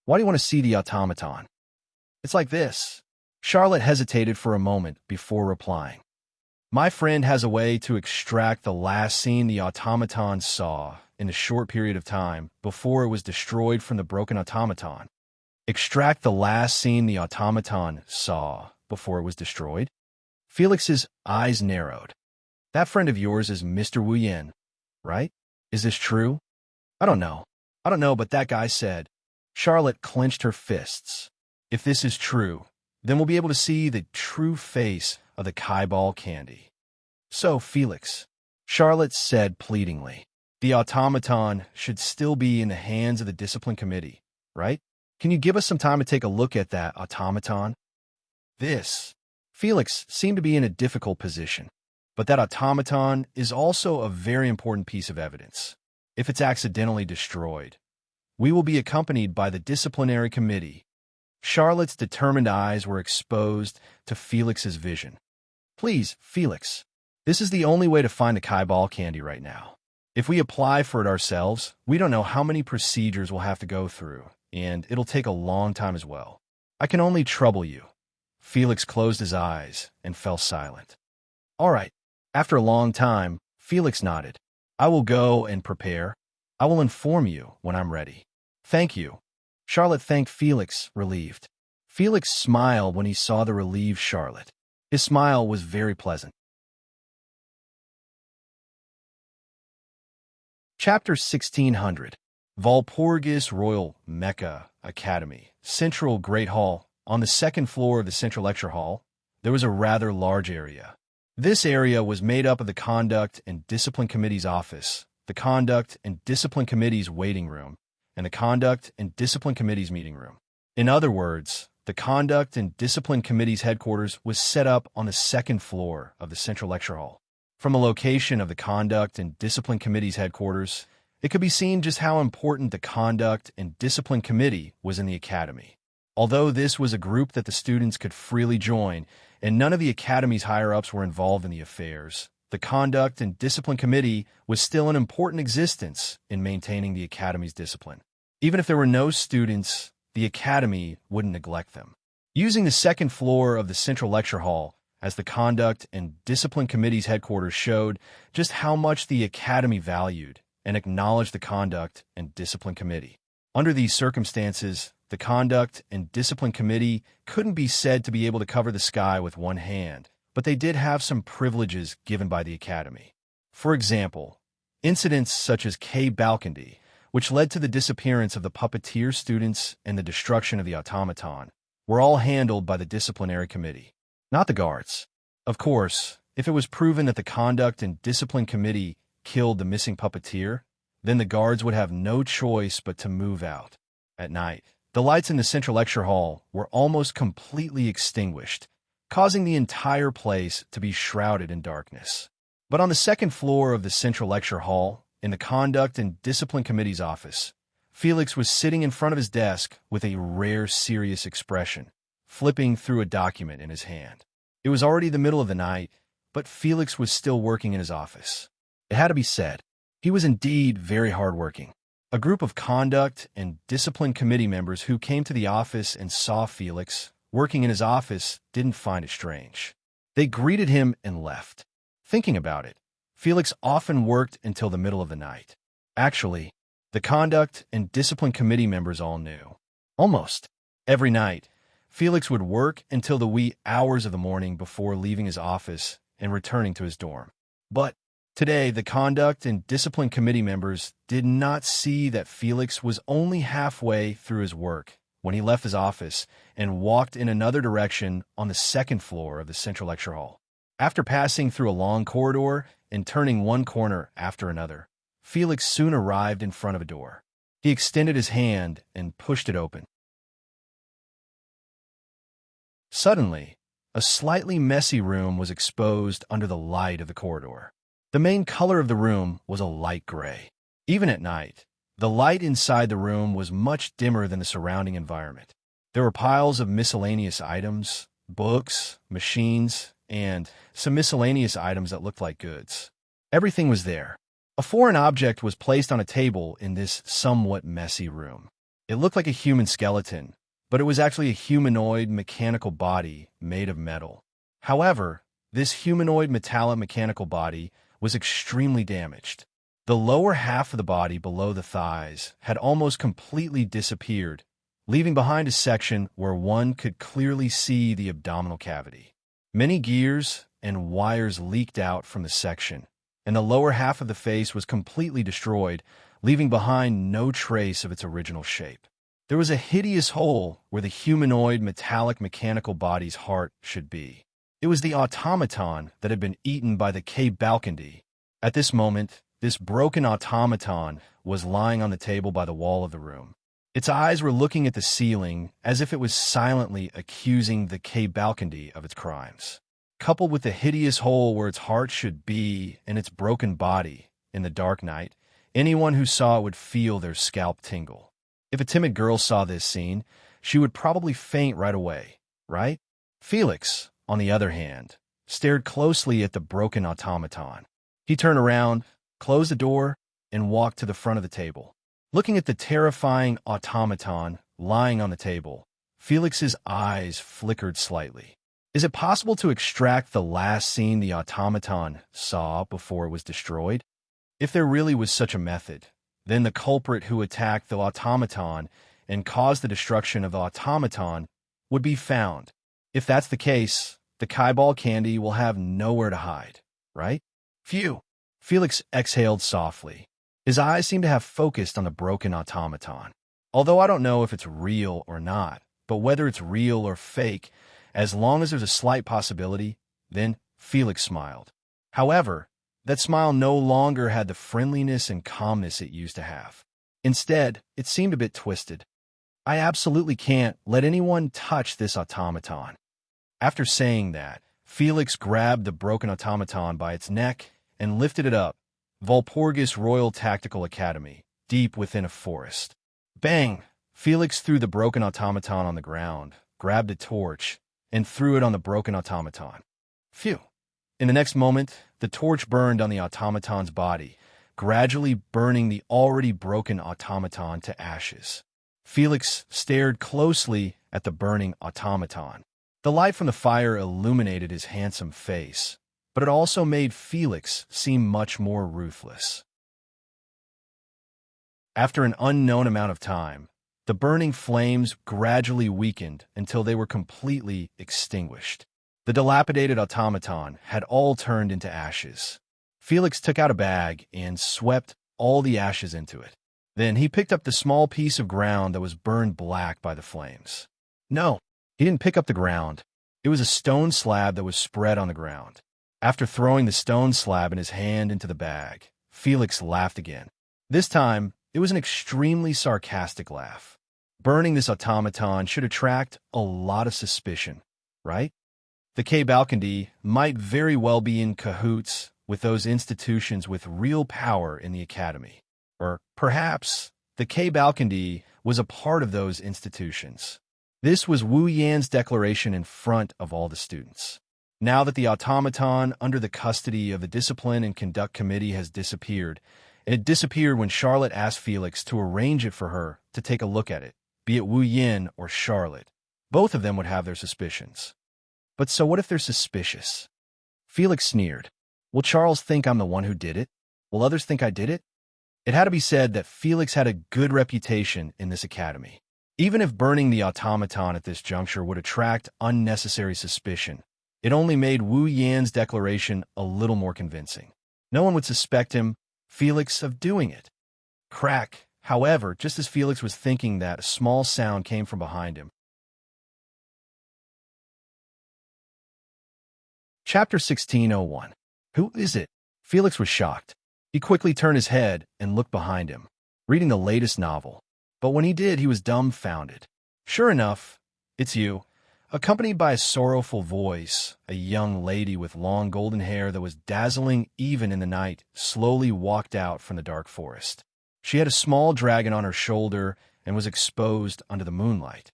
"Why do you want to see the automaton?" "It's like this." Charlotte hesitated for a moment before replying. "My friend has a way to extract the last scene the automaton saw in a short period of time before it was destroyed from the broken automaton." "Extract the last scene the automaton saw before it was destroyed?" Felix's eyes narrowed. "That friend of yours is Mr. Wu Yen, right? Is this true?" I don't know, but that guy said." Charlotte clenched her fists. "If this is true, then we'll be able to see the true face of the Kaibal candy." "So, Felix," Charlotte said pleadingly, "the automaton should still be in the hands of the discipline committee, right? Can you give us some time to take a look at that automaton?" Felix seemed to be in a difficult position, but that automaton is also a very important piece of evidence. If it's accidentally destroyed, we will be accompanied by the disciplinary committee. Charlotte's determined eyes were exposed to Felix's vision. "Please, Felix, this is the only way to find the Kaibal candy right now. If we apply for it ourselves, we don't know how many procedures we'll have to go through, and it'll take a long time as well. I can only trouble you." Felix closed his eyes and fell silent. "All right." After a long time, Felix nodded. "I will go and prepare. I will inform you when I'm ready." "Thank you." Charlotte thanked Felix, relieved. Felix smiled when he saw the relieved Charlotte. His smile was very pleasant. Chapter 1600. Walpurgis Royal Mecca Academy, Central Great Hall. On the second floor of the Central Lecture Hall, there was a rather large area. This area was made up of the Conduct and Discipline Committee's office, the Conduct and Discipline Committee's waiting room, and the Conduct and Discipline Committee's meeting room. In other words, the Conduct and Discipline Committee's headquarters was set up on the second floor of the Central Lecture Hall. From the location of the Conduct and Discipline Committee's headquarters, it could be seen just how important the Conduct and Discipline Committee was in the Academy. Although this was a group that the students could freely join, and none of the Academy's higher-ups were involved in the affairs, the Conduct and Discipline Committee was still an important existence in maintaining the Academy's discipline. Even if there were no students, the Academy wouldn't neglect them. Using the second floor of the Central Lecture Hall as the Conduct and Discipline Committee's headquarters showed just how much the Academy valued and acknowledged the Conduct and Discipline Committee. Under these circumstances, the Conduct and Discipline Committee couldn't be said to be able to cover the sky with one hand, but they did have some privileges given by the Academy. For example, incidents such as K. Balcondy, which led to the disappearance of the puppeteer students and the destruction of the automaton, were all handled by the Disciplinary Committee, not the guards. Of course, if it was proven that the Conduct and Discipline Committee killed the missing puppeteer, then the guards would have no choice but to move out. At night, the lights in the Central Lecture Hall were almost completely extinguished, causing the entire place to be shrouded in darkness. But on the second floor of the Central Lecture Hall, in the Conduct and Discipline Committee's office, Felix was sitting in front of his desk with a rare, serious expression, flipping through a document in his hand. It was already the middle of the night, but Felix was still working in his office. It had to be said, he was indeed very hardworking. A group of Conduct and Discipline Committee members who came to the office and saw Felix working in his office didn't find it strange. They greeted him and left. Thinking about it, Felix often worked until the middle of the night. Actually, the Conduct and Discipline Committee members all knew. Almost every night, Felix would work until the wee hours of the morning before leaving his office and returning to his dorm. But today, the Conduct and Discipline Committee members did not see that Felix was only halfway through his work when he left his office and walked in another direction on the second floor of the Central Lecture Hall. After passing through a long corridor and turning one corner after another, Felix soon arrived in front of a door. He extended his hand and pushed it open. Suddenly, a slightly messy room was exposed under the light of the corridor. The main color of the room was a light gray. Even at night, the light inside the room was much dimmer than the surrounding environment. There were piles of miscellaneous items, books, machines, and some miscellaneous items that looked like goods. Everything was there. A foreign object was placed on a table in this somewhat messy room. It looked like a human skeleton, but it was actually a humanoid mechanical body made of metal. However, this humanoid metallic mechanical body was extremely damaged. The lower half of the body below the thighs had almost completely disappeared, leaving behind a section where one could clearly see the abdominal cavity. Many gears and wires leaked out from the section, and the lower half of the face was completely destroyed, leaving behind no trace of its original shape. There was a hideous hole where the humanoid metallic mechanical body's heart should be. It was the automaton that had been eaten by the K. Balcondy. At this moment, this broken automaton was lying on the table by the wall of the room. Its eyes were looking at the ceiling as if it was silently accusing the K. Balcondy of its crimes. Coupled with the hideous hole where its heart should be and its broken body in the dark night, anyone who saw it would feel their scalp tingle. If a timid girl saw this scene, she would probably faint right away, right? Felix, on the other hand, stared closely at the broken automaton. He turned around, closed the door, and walked to the front of the table. Looking at the terrifying automaton lying on the table, Felix's eyes flickered slightly. Is it possible to extract the last scene the automaton saw before it was destroyed? If there really was such a method, then the culprit who attacked the automaton and caused the destruction of the automaton would be found. If that's the case, the Kaibal candy will have nowhere to hide, right? Phew! Felix exhaled softly. His eyes seemed to have focused on the broken automaton. Although I don't know if it's real or not, but whether it's real or fake, as long as there's a slight possibility, then Felix smiled. However, that smile no longer had the friendliness and calmness it used to have. Instead, it seemed a bit twisted. I absolutely can't let anyone touch this automaton. After saying that, Felix grabbed the broken automaton by its neck and lifted it up, Walpurgis Royal Tactical Academy, deep within a forest. Bang! Felix threw the broken automaton on the ground, grabbed a torch, and threw it on the broken automaton. Phew! In the next moment, the torch burned on the automaton's body, gradually burning the already broken automaton to ashes. Felix stared closely at the burning automaton. The light from the fire illuminated his handsome face, but it also made Felix seem much more ruthless. After an unknown amount of time, the burning flames gradually weakened until they were completely extinguished. The dilapidated automaton had all turned into ashes. Felix took out a bag and swept all the ashes into it. Then he picked up the small piece of ground that was burned black by the flames. No, he didn't pick up the ground. It was a stone slab that was spread on the ground. After throwing the stone slab in his hand into the bag, Felix laughed again. This time, it was an extremely sarcastic laugh. Burning this automaton should attract a lot of suspicion, right? The K-Balcony might very well be in cahoots with those institutions with real power in the academy. Or perhaps the K-Balcony was a part of those institutions. This was Wu Yan's declaration in front of all the students. Now that the automaton under the custody of the Discipline and Conduct Committee has disappeared, and it disappeared when Charlotte asked Felix to arrange it for her to take a look at it, be it Wu Yan or Charlotte. Both of them would have their suspicions. But so what if they're suspicious? Felix sneered. Will Charles think I'm the one who did it? Will others think I did it? It had to be said that Felix had a good reputation in this academy. Even if burning the automaton at this juncture would attract unnecessary suspicion, it only made Wu Yan's declaration a little more convincing. No one would suspect him, Felix, of doing it. Crack, however, just as Felix was thinking that, a small sound came from behind him. Chapter 1601. Who is it? Felix was shocked. He quickly turned his head and looked behind him, reading the latest novel. But when he did, he was dumbfounded. Sure enough, it's you. Accompanied by a sorrowful voice, a young lady with long golden hair that was dazzling even in the night slowly walked out from the dark forest. She had a small dragon on her shoulder and was exposed under the moonlight.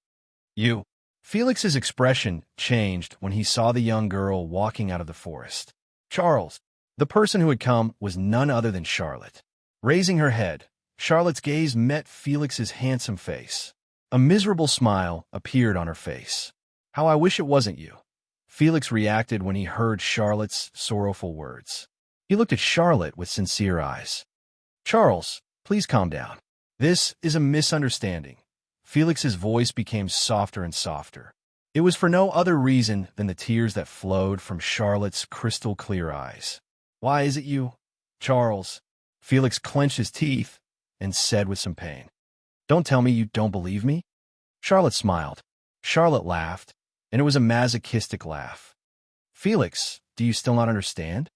You. Felix's expression changed when he saw the young girl walking out of the forest. Charles. The person who had come was none other than Charlotte. Raising her head, Charlotte's gaze met Felix's handsome face. A miserable smile appeared on her face. How I wish it wasn't you. Felix reacted when he heard Charlotte's sorrowful words. He looked at Charlotte with sincere eyes. Charles, please calm down. This is a misunderstanding. Felix's voice became softer and softer. It was for no other reason than the tears that flowed from Charlotte's crystal-clear eyes. Why is it you? Charles. Felix clenched his teeth and said with some pain. Don't tell me you don't believe me? Charlotte smiled. Charlotte laughed, and it was a masochistic laugh. Felix, do you still not understand?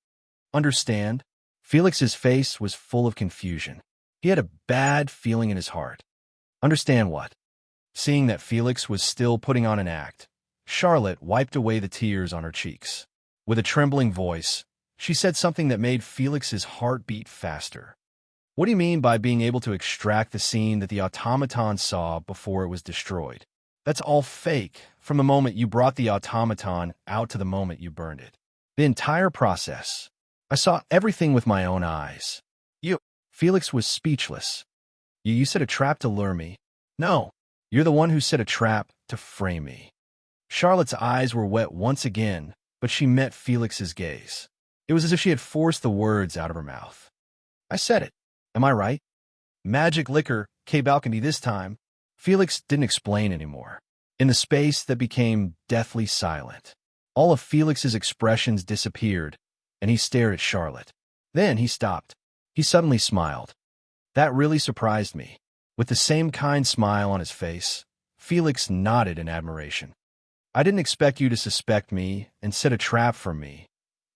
Understand? Felix's face was full of confusion. He had a bad feeling in his heart. Understand what? Seeing that Felix was still putting on an act, Charlotte wiped away the tears on her cheeks. With a trembling voice, she said something that made Felix's heart beat faster. What do you mean by being able to extract the scene that the automaton saw before it was destroyed? That's all fake, from the moment you brought the automaton out to the moment you burned it. The entire process. I saw everything with my own eyes. You. Felix was speechless. You set a trap to lure me. No, you're the one who set a trap to frame me. Charlotte's eyes were wet once again, but she met Felix's gaze. It was as if she had forced the words out of her mouth. I said it. Am I right? Magic liquor, K-Balcony this time. Felix didn't explain anymore. In the space that became deathly silent, all of Felix's expressions disappeared, and he stared at Charlotte. Then he stopped. He suddenly smiled. That really surprised me. With the same kind smile on his face, Felix nodded in admiration. I didn't expect you to suspect me and set a trap for me.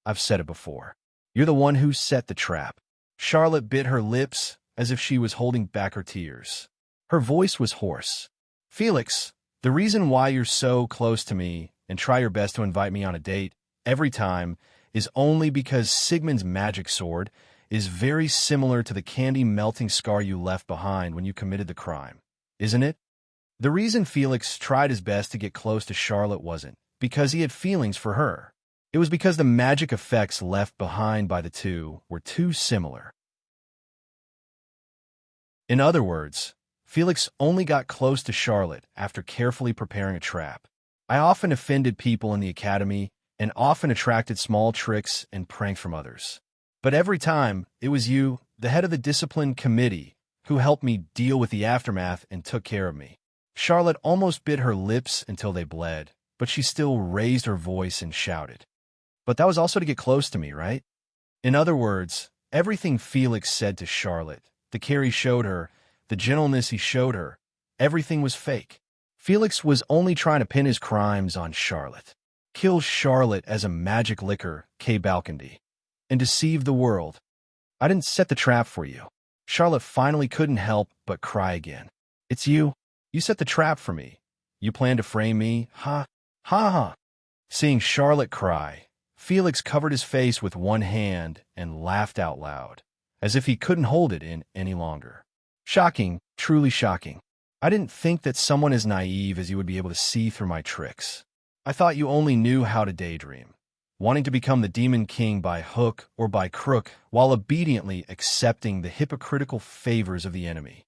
I've said it before. You're the one who set the trap. Charlotte bit her lips as if she was holding back her tears. Her voice was hoarse. Felix, the reason why you're so close to me and try your best to invite me on a date every time is only because Sigmund's magic sword is very similar to the candy melting scar you left behind when you committed the crime, isn't it? The reason Felix tried his best to get close to Charlotte wasn't because he had feelings for her. It was because the magic effects left behind by the two were too similar. In other words, Felix only got close to Charlotte after carefully preparing a trap. I often offended people in the academy and often attracted small tricks and pranks from others. But every time, it was you, the head of the discipline committee, who helped me deal with the aftermath and took care of me. Charlotte almost bit her lips until they bled, but she still raised her voice and shouted. But that was also to get close to me, right? In other words, everything Felix said to Charlotte, the care he showed her, the gentleness he showed her, everything was fake. Felix was only trying to pin his crimes on Charlotte. Kill Charlotte as a magic liquor, Balcondy, and deceive the world. I didn't set the trap for you. Charlotte finally couldn't help but cry again. It's you. You set the trap for me. You planned to frame me. Ha, ha, ha. Seeing Charlotte cry, Felix covered his face with one hand and laughed out loud, as if he couldn't hold it in any longer. Shocking, truly shocking. I didn't think that someone as naive as you would be able to see through my tricks. I thought you only knew how to daydream, wanting to become the Demon King by hook or by crook while obediently accepting the hypocritical favors of the enemy.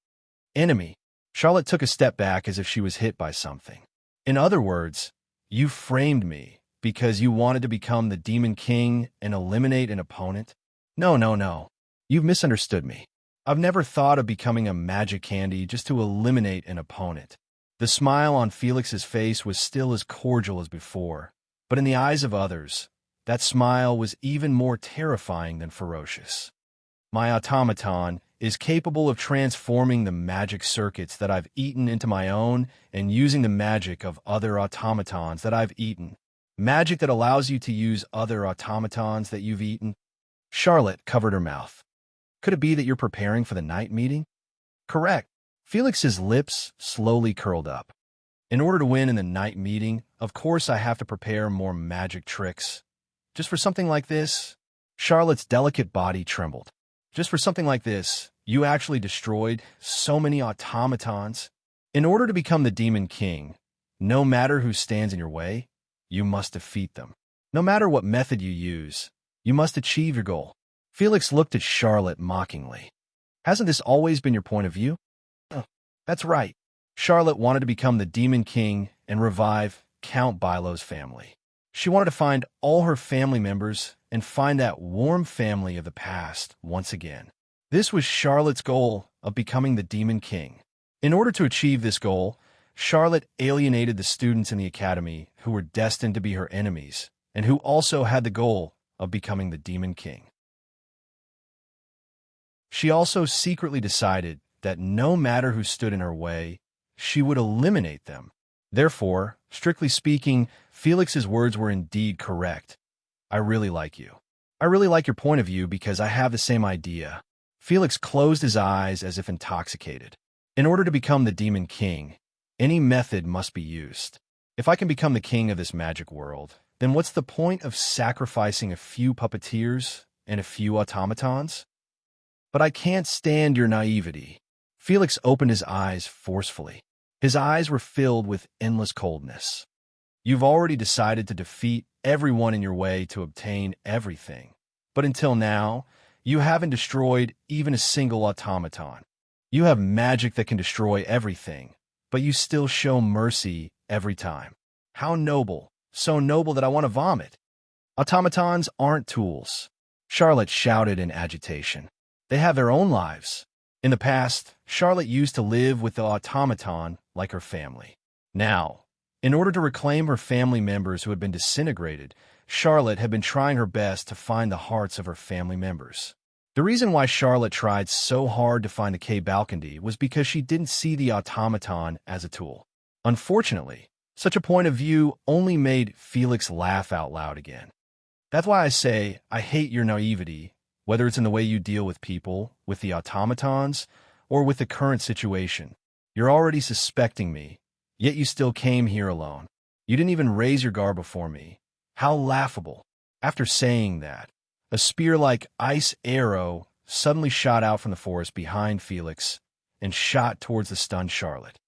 Enemy? Charlotte took a step back as if she was hit by something. In other words, you framed me because you wanted to become the Demon King and eliminate an opponent? No, no, no. You've misunderstood me. I've never thought of becoming a magic candy just to eliminate an opponent. The smile on Felix's face was still as cordial as before, but in the eyes of others, that smile was even more terrifying than ferocious. My automaton is capable of transforming the magic circuits that I've eaten into my own and using the magic of other automatons that I've eaten. Magic that allows you to use other automatons that you've eaten. Charlotte covered her mouth. Could it be that you're preparing for the night meeting? Correct. Felix's lips slowly curled up. In order to win in the night meeting, of course I have to prepare more magic tricks. Just for something like this? Charlotte's delicate body trembled. Just for something like this, you actually destroyed so many automatons? In order to become the Demon King, no matter who stands in your way, you must defeat them. No matter what method you use, you must achieve your goal. Felix looked at Charlotte mockingly. Hasn't this always been your point of view? Oh, that's right. Charlotte wanted to become the Demon King and revive Count Bilo's family. She wanted to find all her family members and find that warm family of the past once again. This was Charlotte's goal of becoming the Demon King. In order to achieve this goal, Charlotte alienated the students in the academy who were destined to be her enemies and who also had the goal of becoming the Demon King. She also secretly decided that no matter who stood in her way, she would eliminate them. Therefore, strictly speaking, Felix's words were indeed correct. I really like you. I really like your point of view because I have the same idea. Felix closed his eyes as if intoxicated. In order to become the Demon King, any method must be used. If I can become the king of this magic world, then what's the point of sacrificing a few puppeteers and a few automatons? But I can't stand your naivety. Felix opened his eyes forcefully. His eyes were filled with endless coldness. You've already decided to defeat everyone in your way to obtain everything. But until now, you haven't destroyed even a single automaton. You have magic that can destroy everything, but you still show mercy every time. How noble, so noble that I want to vomit. Automatons aren't tools. Charlotte shouted in agitation. They have their own lives. In the past, Charlotte used to live with the automaton like her family. Now, in order to reclaim her family members who had been disintegrated, Charlotte had been trying her best to find the hearts of her family members. The reason why Charlotte tried so hard to find the Balcondy was because she didn't see the automaton as a tool. Unfortunately, such a point of view only made Felix laugh out loud again. That's why I say I hate your naivety, whether it's in the way you deal with people, with the automatons, or with the current situation. You're already suspecting me, yet you still came here alone. You didn't even raise your guard before me. How laughable. After saying that, a spear-like ice arrow suddenly shot out from the forest behind Felix and shot towards the stunned Charlotte.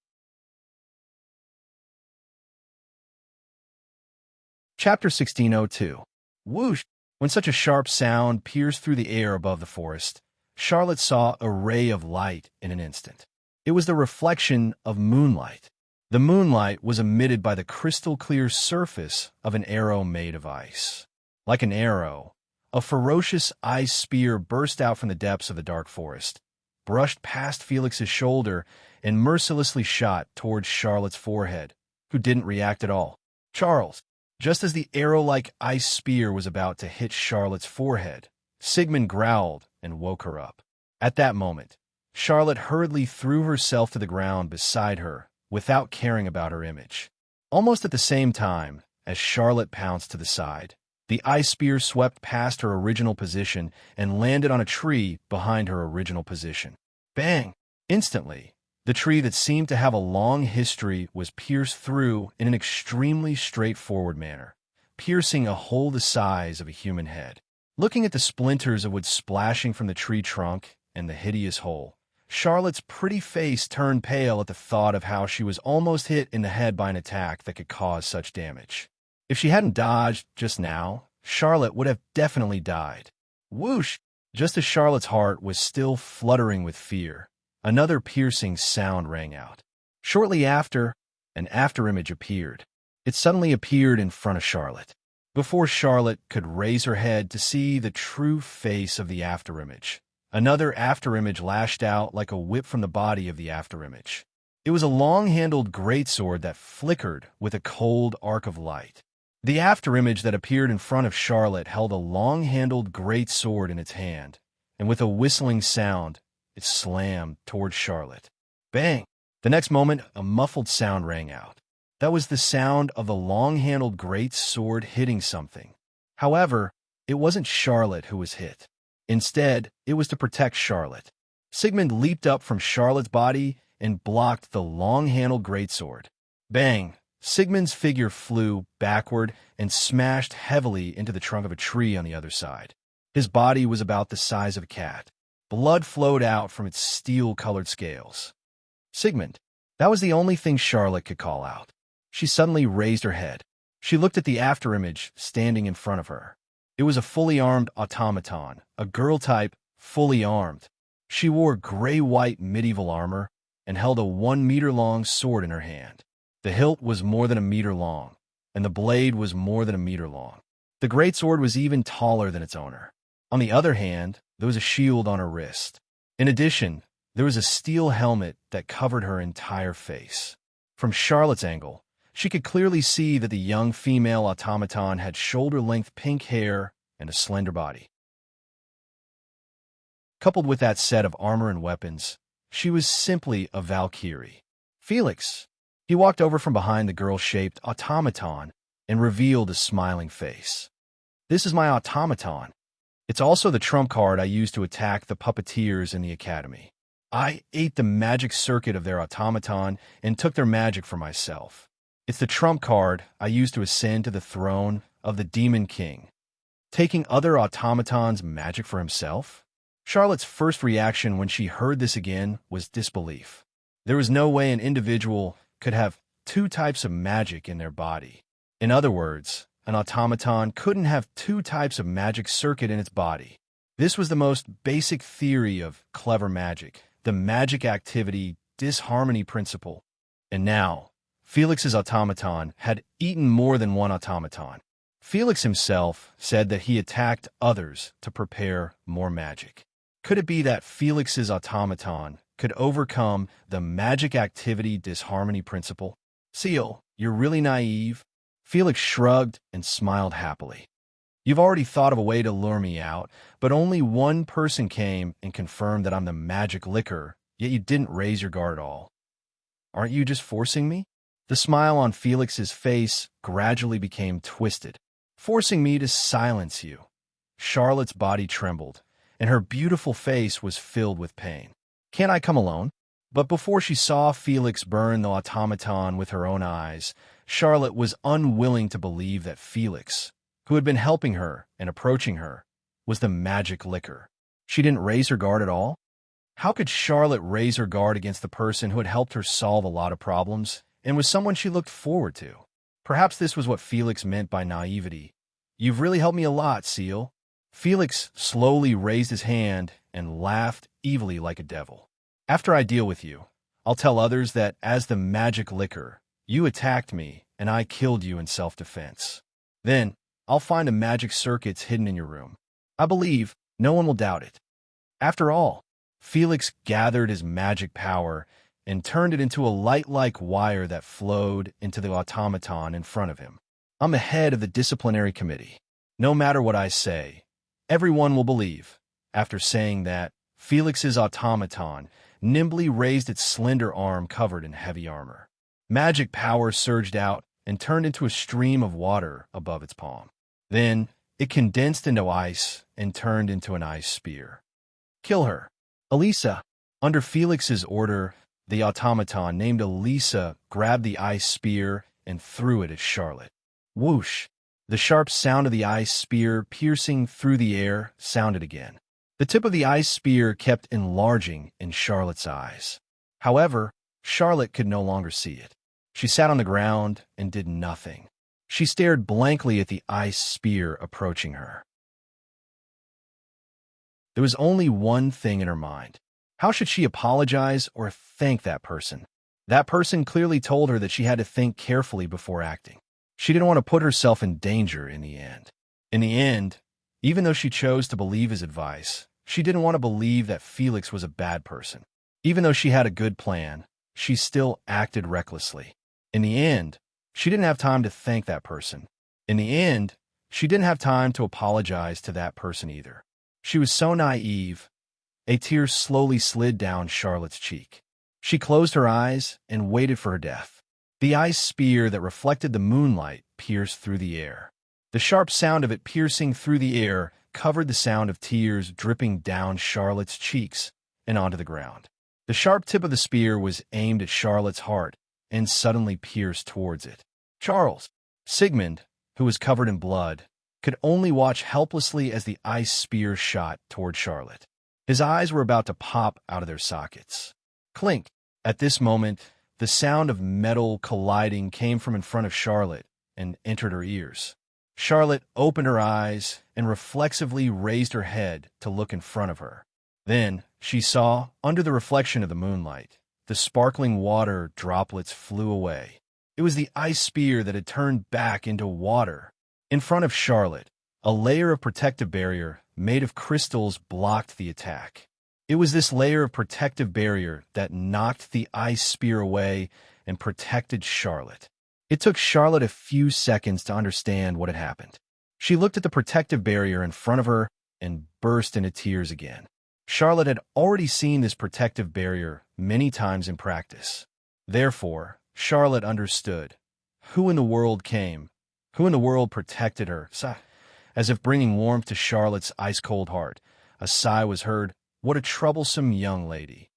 Chapter 1602. Whoosh! When such a sharp sound pierced through the air above the forest, Charlotte saw a ray of light in an instant. It was the reflection of moonlight. The moonlight was emitted by the crystal-clear surface of an arrow made of ice. Like an arrow, a ferocious ice spear burst out from the depths of the dark forest, brushed past Felix's shoulder, and mercilessly shot towards Charlotte's forehead, who didn't react at all. Charles, just as the arrow-like ice spear was about to hit Charlotte's forehead, Sigmund growled and woke her up. At that moment, Charlotte hurriedly threw herself to the ground beside her without caring about her image. Almost at the same time as Charlotte pounced to the side, the ice spear swept past her original position and landed on a tree behind her original position. Bang! Instantly, the tree that seemed to have a long history was pierced through in an extremely straightforward manner, piercing a hole the size of a human head. Looking at the splinters of wood splashing from the tree trunk and the hideous hole, Charlotte's pretty face turned pale at the thought of how she was almost hit in the head by an attack that could cause such damage. If she hadn't dodged just now, Charlotte would have definitely died. Whoosh! Just as Charlotte's heart was still fluttering with fear, another piercing sound rang out. Shortly after, an afterimage appeared. It suddenly appeared in front of Charlotte. Before Charlotte could raise her head to see the true face of the afterimage, another afterimage lashed out like a whip from the body of the afterimage. It was a long-handled greatsword that flickered with a cold arc of light. The afterimage that appeared in front of Charlotte held a long-handled greatsword in its hand, and with a whistling sound, it slammed towards Charlotte. Bang! The next moment, a muffled sound rang out. That was the sound of the long-handled great sword hitting something. However, it wasn't Charlotte who was hit. Instead, it was to protect Charlotte. Sigmund leaped up from Charlotte's body and blocked the long-handled greatsword. Bang! Sigmund's figure flew backward and smashed heavily into the trunk of a tree on the other side. His body was about the size of a cat. Blood flowed out from its steel-colored scales. Sigmund. That was the only thing Charlotte could call out. She suddenly raised her head. She looked at the afterimage standing in front of her. It was a fully armed automaton, a girl type, fully armed. She wore gray-white medieval armor and held a 1-meter-long sword in her hand. The hilt was more than a meter long, and the blade was more than a meter long. The greatsword was even taller than its owner. On the other hand, there was a shield on her wrist. In addition, there was a steel helmet that covered her entire face. From Charlotte's angle, she could clearly see that the young female automaton had shoulder-length pink hair and a slender body. Coupled with that set of armor and weapons, she was simply a Valkyrie. Felix. He walked over from behind the girl-shaped automaton and revealed a smiling face. This is my automaton. It's also the trump card I used to attack the puppeteers in the academy. I ate the magic circuit of their automaton and took their magic for myself. It's the trump card I used to ascend to the throne of the Demon King. Taking other automatons' magic for himself? Charlotte's first reaction when she heard this again was disbelief. There was no way an individual could have two types of magic in their body. In other words, an automaton couldn't have two types of magic circuit in its body. This was the most basic theory of clever magic, the magic activity disharmony principle. And now, Felix's automaton had eaten more than one automaton. Felix himself said that he attacked others to prepare more magic. Could it be that Felix's automaton could overcome the magic activity disharmony principle? Seal, you're really naive. Felix shrugged and smiled happily. You've already thought of a way to lure me out, but only one person came and confirmed that I'm the magic licker, yet you didn't raise your guard at all. Aren't you just forcing me? The smile on Felix's face gradually became twisted. Forcing me to silence you. Charlotte's body trembled, and her beautiful face was filled with pain. Can't I come alone? But before she saw Felix burn the automaton with her own eyes, Charlotte was unwilling to believe that Felix, who had been helping her and approaching her, was the magic licker. She didn't raise her guard at all? How could Charlotte raise her guard against the person who had helped her solve a lot of problems and was someone she looked forward to? Perhaps this was what Felix meant by naivety. You've really helped me a lot, Seal. Felix slowly raised his hand and laughed evilly like a devil. After I deal with you, I'll tell others that as the magic liquor, you attacked me and I killed you in self-defense. Then, I'll find a magic circuits hidden in your room. I believe no one will doubt it. After all, Felix gathered his magic power and turned it into a light-like wire that flowed into the automaton in front of him. I'm the head of the disciplinary committee. No matter what I say, everyone will believe. After saying that, Felix's automaton nimbly raised its slender arm covered in heavy armor. Magic power surged out and turned into a stream of water above its palm. Then, it condensed into ice and turned into an ice spear. Kill her. Elisa. Under Felix's order, the automaton named Elisa grabbed the ice spear and threw it at Charlotte. Whoosh! The sharp sound of the ice spear piercing through the air sounded again. The tip of the ice spear kept enlarging in Charlotte's eyes. However, Charlotte could no longer see it. She sat on the ground and did nothing. She stared blankly at the ice spear approaching her. There was only one thing in her mind. How should she apologize or thank that person? That person clearly told her that she had to think carefully before acting. She didn't want to put herself in danger in the end. In the end, even though she chose to believe his advice, she didn't want to believe that Felix was a bad person. Even though she had a good plan, she still acted recklessly. In the end, she didn't have time to thank that person. In the end, she didn't have time to apologize to that person either. She was so naive. A tear slowly slid down Charlotte's cheek. She closed her eyes and waited for her death. The ice spear that reflected the moonlight pierced through the air. The sharp sound of it piercing through the air covered the sound of tears dripping down Charlotte's cheeks and onto the ground. The sharp tip of the spear was aimed at Charlotte's heart and suddenly pierced towards it. Charles, Sigmund, who was covered in blood, could only watch helplessly as the ice spear shot toward Charlotte. His eyes were about to pop out of their sockets. Clink! At this moment, the sound of metal colliding came from in front of Charlotte and entered her ears. Charlotte opened her eyes and reflexively raised her head to look in front of her. Then, she saw, under the reflection of the moonlight, the sparkling water droplets flew away. It was the ice spear that had turned back into water. In front of Charlotte, a layer of protective barrier made of crystals blocked the attack. It was this layer of protective barrier that knocked the ice spear away and protected Charlotte. It took Charlotte a few seconds to understand what had happened. She looked at the protective barrier in front of her and burst into tears again. Charlotte had already seen this protective barrier many times in practice. Therefore, Charlotte understood. Who in the world came? Who in the world protected her? As if bringing warmth to Charlotte's ice-cold heart, a sigh was heard. What a troublesome young lady.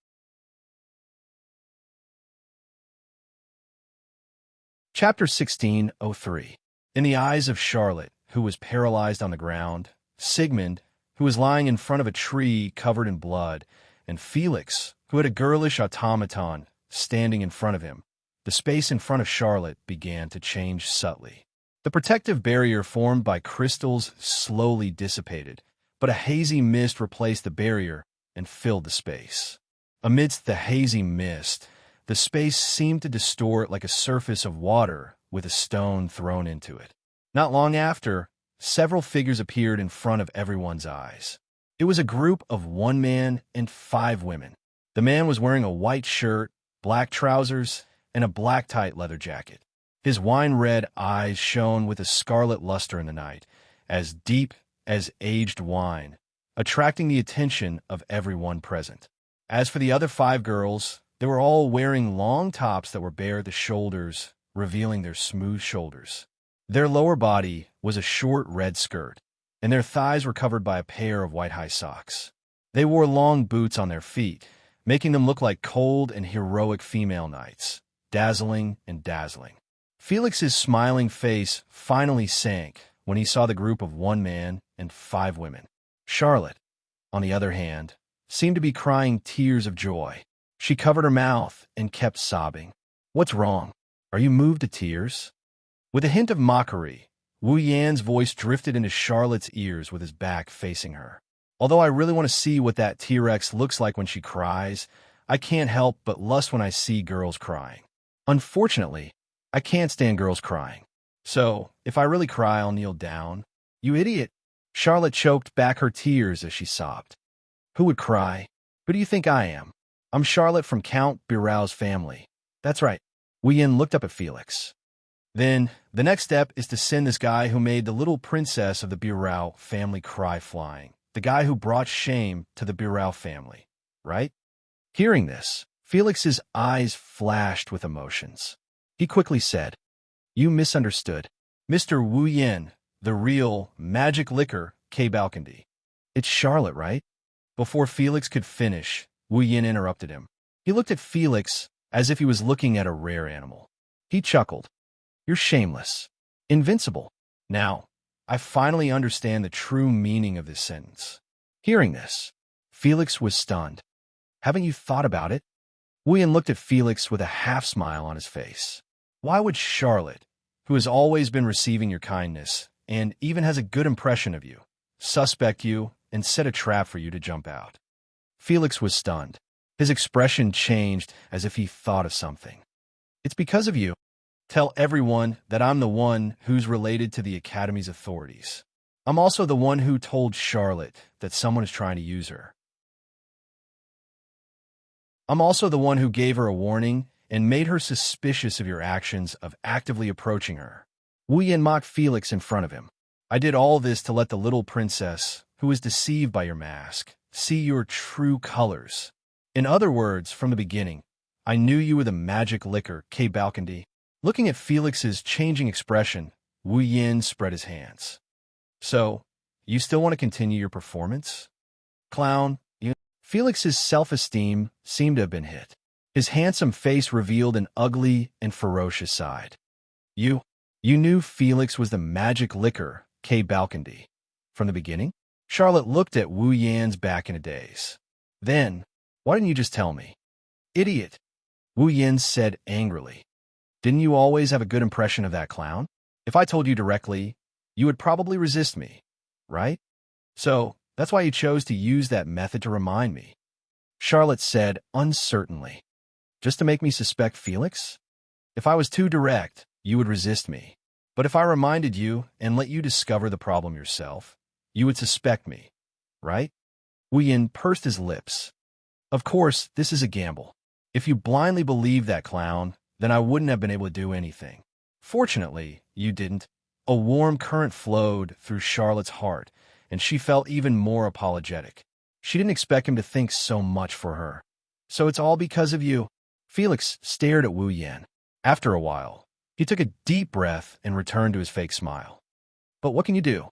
Chapter 16:03. In the eyes of Charlotte, who was paralyzed on the ground, Sigmund, who was lying in front of a tree covered in blood, and Felix, who had a girlish automaton standing in front of him, the space in front of Charlotte began to change subtly. The protective barrier formed by crystals slowly dissipated, but a hazy mist replaced the barrier and filled the space. Amidst the hazy mist, the space seemed to distort like a surface of water with a stone thrown into it. Not long after, several figures appeared in front of everyone's eyes. It was a group of 1 man and 5 women. The man was wearing a white shirt, black trousers, and a black tight leather jacket. His wine-red eyes shone with a scarlet luster in the night, as deep as aged wine, attracting the attention of everyone present. As for the other 5 girls, they were all wearing long tops that were bare at the shoulders, revealing their smooth shoulders. Their lower body was a short red skirt, and their thighs were covered by a pair of white high socks. They wore long boots on their feet, making them look like cold and heroic female knights, dazzling and dazzling. Felix's smiling face finally sank when he saw the group of 1 man and 5 women. Charlotte, on the other hand, seemed to be crying tears of joy. She covered her mouth and kept sobbing. "What's wrong? Are you moved to tears?" With a hint of mockery, Wu Yan's voice drifted into Charlotte's ears with his back facing her. Although I really want to see what that T-Rex looks like when she cries, I can't help but lust when I see girls crying. Unfortunately, I can't stand girls crying. So, if I really cry, I'll kneel down. You idiot! Charlotte choked back her tears as she sobbed. Who would cry? Who do you think I am? I'm Charlotte from Count Birao's family. That's right. Wu Yan looked up at Felix. Then, the next step is to send this guy who made the little princess of the Birao family cry flying. The guy who brought shame to the Birao family, right? Hearing this, Felix's eyes flashed with emotions. He quickly said, You misunderstood. Mr. Wu Yan, the real magic liquor, K. Balkandy. It's Charlotte, right? Before Felix could finish, Wu Yan interrupted him. He looked at Felix as if he was looking at a rare animal. He chuckled. You're shameless. Invincible. Now, I finally understand the true meaning of this sentence. Hearing this, Felix was stunned. Haven't you thought about it? Wu Yan looked at Felix with a half-smile on his face. Why would Charlotte, who has always been receiving your kindness, and even has a good impression of you, suspect you and set a trap for you to jump out? Felix was stunned. His expression changed as if he thought of something. It's because of you. Tell everyone that I'm the one who's related to the Academy's authorities. I'm also the one who told Charlotte that someone is trying to use her. I'm also the one who gave her a warning and made her suspicious of your actions of actively approaching her. Wu Yan mocked Felix in front of him. I did all this to let the little princess, who was deceived by your mask, see your true colors. In other words, from the beginning, I knew you were the magic liquor, K. Balkandy. Looking at Felix's changing expression, Wu Yan spread his hands. So, you still want to continue your performance? Clown, you... Felix's self-esteem seemed to have been hit. His handsome face revealed an ugly and ferocious side. You knew Felix was the magic liquor, K. Balkandy. From the beginning? Charlotte looked at Wu Yan's back in a daze. Then, why didn't you just tell me? Idiot, Wu Yan said angrily. Didn't you always have a good impression of that clown? If I told you directly, you would probably resist me, right? So, that's why you chose to use that method to remind me. Charlotte said uncertainly. Just to make me suspect Felix? If I was too direct, you would resist me. But if I reminded you and let you discover the problem yourself, you would suspect me, right? Wu Yan pursed his lips. Of course, this is a gamble. If you blindly believe that clown, then I wouldn't have been able to do anything. Fortunately, you didn't. A warm current flowed through Charlotte's heart, and she felt even more apologetic. She didn't expect him to think so much for her. So it's all because of you. Felix stared at Wu Yan. After a while, he took a deep breath and returned to his fake smile. But what can you do?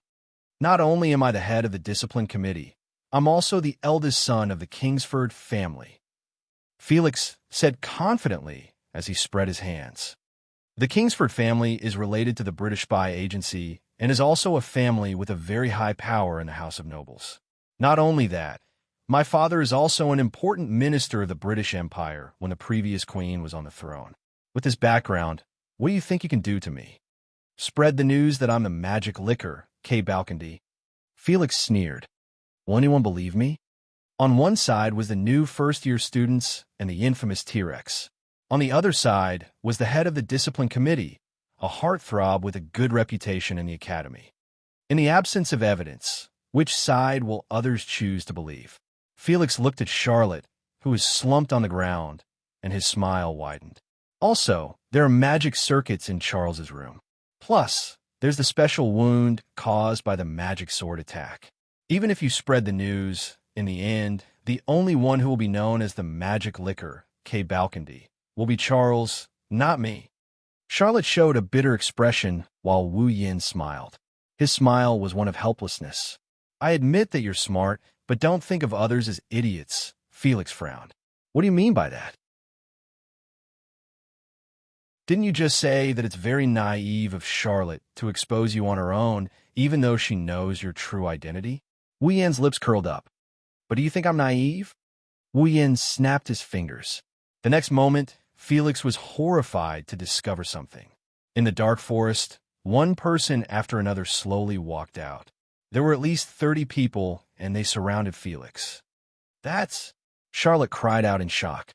Not only am I the head of the discipline committee, I'm also the eldest son of the Kingsford family. Felix said confidently as he spread his hands. The Kingsford family is related to the British spy agency and is also a family with a very high power in the House of Nobles. Not only that, my father is also an important minister of the British Empire when the previous queen was on the throne. With this background, what do you think you can do to me? Spread the news that I'm the magic liquor, K. Balkandy. Felix sneered. Will anyone believe me? On one side was the new first-year students and the infamous T-Rex. On the other side was the head of the discipline committee, a heartthrob with a good reputation in the academy. In the absence of evidence, which side will others choose to believe? Felix looked at Charlotte, who was slumped on the ground, and his smile widened. Also, there are magic circuits in Charles's room. Plus, there's the special wound caused by the magic sword attack. Even if you spread the news, in the end, the only one who will be known as the magic liquor, K. Balkandy, will be Charles, not me. Charlotte showed a bitter expression while Wu Yan smiled. His smile was one of helplessness. I admit that you're smart, but don't think of others as idiots, Felix frowned. What do you mean by that? Didn't you just say that it's very naive of Charlotte to expose you on her own, even though she knows your true identity? Wu Yan's lips curled up. But do you think I'm naive? Wu Yan snapped his fingers. The next moment, Felix was horrified to discover something. In the dark forest, one person after another slowly walked out. There were at least 30 people, and they surrounded Felix. That's... Charlotte cried out in shock.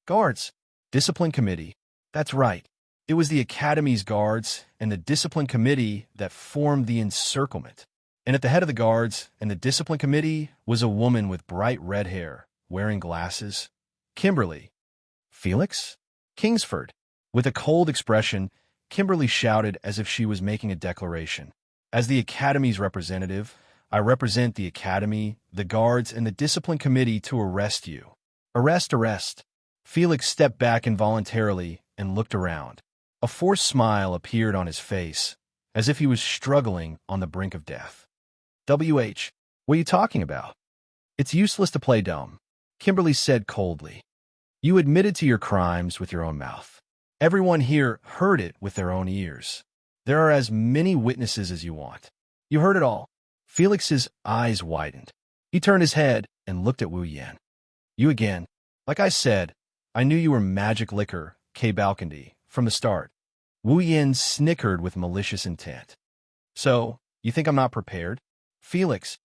Guards. Discipline Committee. That's right. It was the Academy's guards and the Discipline Committee that formed the encirclement. And at the head of the guards and the Discipline Committee was a woman with bright red hair, wearing glasses. Kimberly. Felix? Kingsford. With a cold expression, Kimberly shouted as if she was making a declaration. As the Academy's representative, I represent the Academy, the guards, and the Discipline Committee to arrest you. Arrest. Felix stepped back involuntarily and looked around. A forced smile appeared on his face, as if he was struggling on the brink of death. WH, what are you talking about? It's useless to play dumb, Kimberly said coldly. You admitted to your crimes with your own mouth. Everyone here heard it with their own ears. There are as many witnesses as you want. You heard it all. Felix's eyes widened. He turned his head and looked at Wu Yan. You again. Like I said, I knew you were magic liquor, K. Balcandy, from the start. Wu Yan snickered with malicious intent. So, you think I'm not prepared? Felix?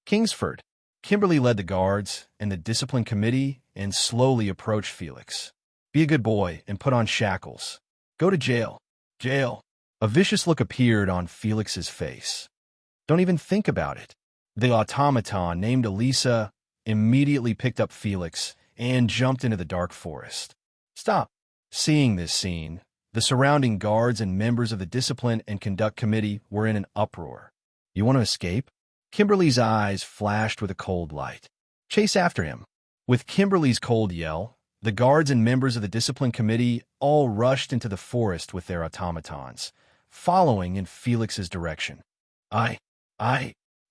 Kingsford. Kimberly led the guards and the discipline committee and slowly approached Felix. Be a good boy and put on shackles. Go to jail. Jail. A vicious look appeared on Felix's face. Don't even think about it. The automaton named Elisa immediately picked up Felix and jumped into the dark forest. Stop. Seeing this scene, the surrounding guards and members of the Discipline and Conduct Committee were in an uproar. You want to escape? Kimberly's eyes flashed with a cold light. Chase after him. With Kimberly's cold yell, the guards and members of the Discipline Committee all rushed into the forest with their automatons, following in Felix's direction.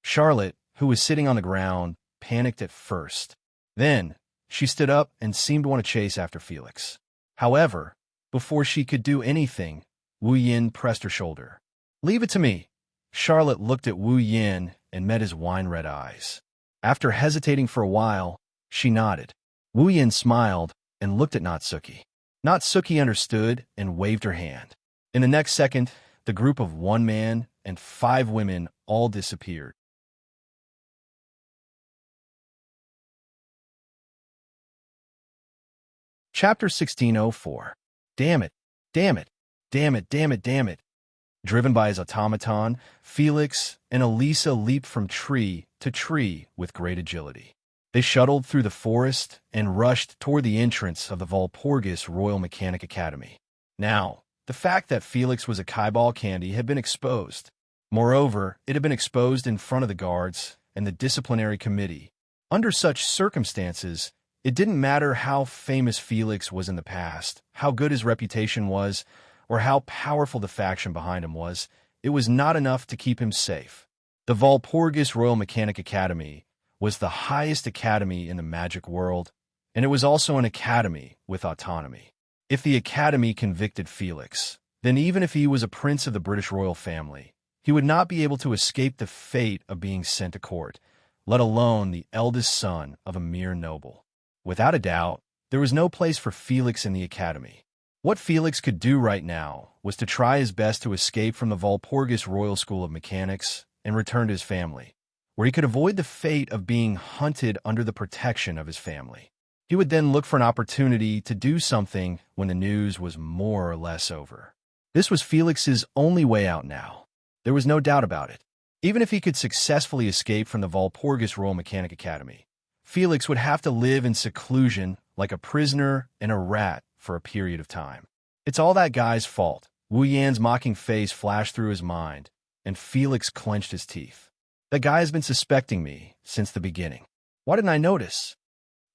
Charlotte, who was sitting on the ground, panicked at first. Then, she stood up and seemed to want to chase after Felix. However, before she could do anything, Wu Yin pressed her shoulder. Leave it to me. Charlotte looked at Wu Yin and met his wine-red eyes. After hesitating for a while, she nodded. Wu Yin smiled and looked at Natsuki. Natsuki understood and waved her hand. In the next second, the group of 1 man and 5 women all disappeared. Chapter 1604. Damn it. Driven by his automaton, Felix and Elisa leaped from tree to tree with great agility. They shuttled through the forest and rushed toward the entrance of the Walpurgis Royal Mechanic Academy. Now, the fact that Felix was a Kaibal candy had been exposed. Moreover, it had been exposed in front of the guards and the disciplinary committee. Under such circumstances, it didn't matter how famous Felix was in the past, how good his reputation was, or how powerful the faction behind him was. It was not enough to keep him safe. The Walpurgis Royal Mechanic Academy was the highest academy in the magic world, and it was also an academy with autonomy. If the academy convicted Felix, then even if he was a prince of the British royal family, he would not be able to escape the fate of being sent to court, let alone the eldest son of a mere noble. Without a doubt, there was no place for Felix in the academy. What Felix could do right now was to try his best to escape from the Walpurgis Royal School of Mechanics and return to his family, where he could avoid the fate of being hunted under the protection of his family. He would then look for an opportunity to do something when the news was more or less over. This was Felix's only way out now. There was no doubt about it. Even if he could successfully escape from the Walpurgis Royal Mechanic Academy, Felix would have to live in seclusion like a prisoner and a rat for a period of time. It's all that guy's fault. Wu Yan's mocking face flashed through his mind, and Felix clenched his teeth. That guy has been suspecting me since the beginning. Why didn't I notice?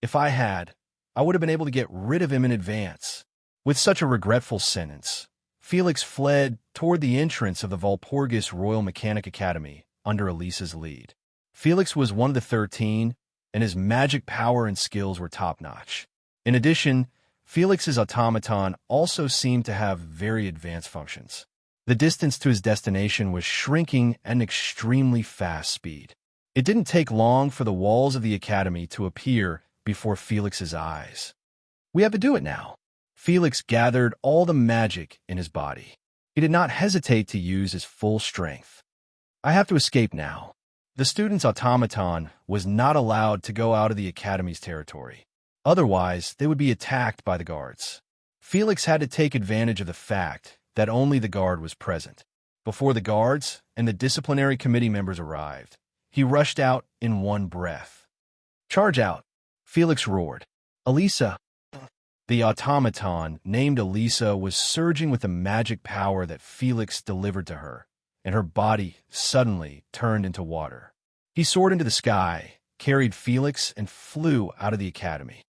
If I had, I would have been able to get rid of him in advance. With such a regretful sentence, Felix fled toward the entrance of the Walpurgis Royal Mechanic Academy under Elisa's lead. Felix was one of the 13, and his magic power and skills were top-notch. In addition, Felix's automaton also seemed to have very advanced functions. The distance to his destination was shrinking at an extremely fast speed. It didn't take long for the walls of the academy to appear before Felix's eyes. We have to do it now. Felix gathered all the magic in his body. He did not hesitate to use his full strength. I have to escape now. The student's automaton was not allowed to go out of the academy's territory. Otherwise, they would be attacked by the guards. Felix had to take advantage of the fact that only the guard was present. Before the guards and the disciplinary committee members arrived, he rushed out in one breath. "Charge out!" Felix roared. Elisa. The automaton, named Elisa, was surging with the magic power that Felix delivered to her, and her body suddenly turned into water. He soared into the sky, carried Felix, and flew out of the academy.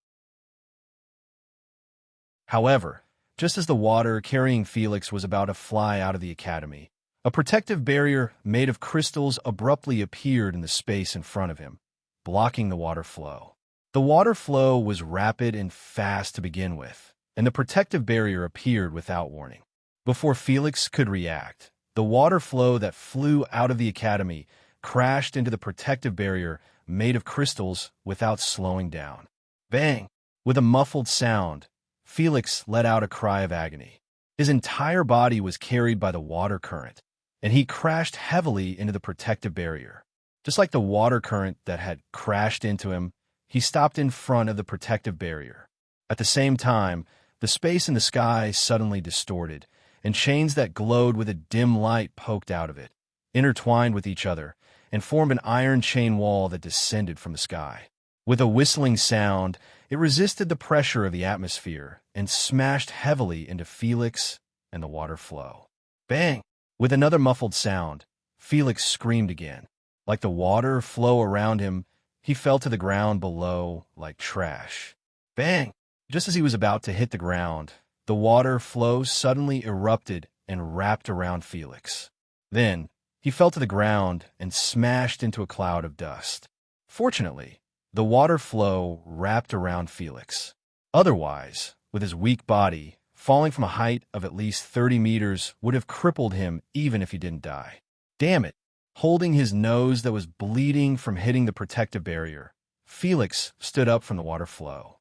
However, just as the water carrying Felix was about to fly out of the academy, a protective barrier made of crystals abruptly appeared in the space in front of him, blocking the water flow. The water flow was rapid and fast to begin with, and the protective barrier appeared without warning. Before Felix could react, the water flow that flew out of the academy crashed into the protective barrier made of crystals without slowing down. Bang! With a muffled sound, Felix let out a cry of agony. His entire body was carried by the water current, and he crashed heavily into the protective barrier. Just like the water current that had crashed into him, he stopped in front of the protective barrier. At the same time, the space in the sky suddenly distorted, and chains that glowed with a dim light poked out of it, intertwined with each other, and formed an iron chain wall that descended from the sky. With a whistling sound, it resisted the pressure of the atmosphere and smashed heavily into Felix and the water flow. Bang! With another muffled sound, Felix screamed again. Like the water flow around him, he fell to the ground below like trash. Bang! Just as he was about to hit the ground, the water flow suddenly erupted and wrapped around Felix. Then, he fell to the ground and smashed into a cloud of dust. Fortunately, the water flow wrapped around Felix. Otherwise, with his weak body, falling from a height of at least 30 meters would have crippled him even if he didn't die. Damn it! Holding his nose that was bleeding from hitting the protective barrier, Felix stood up from the water flow.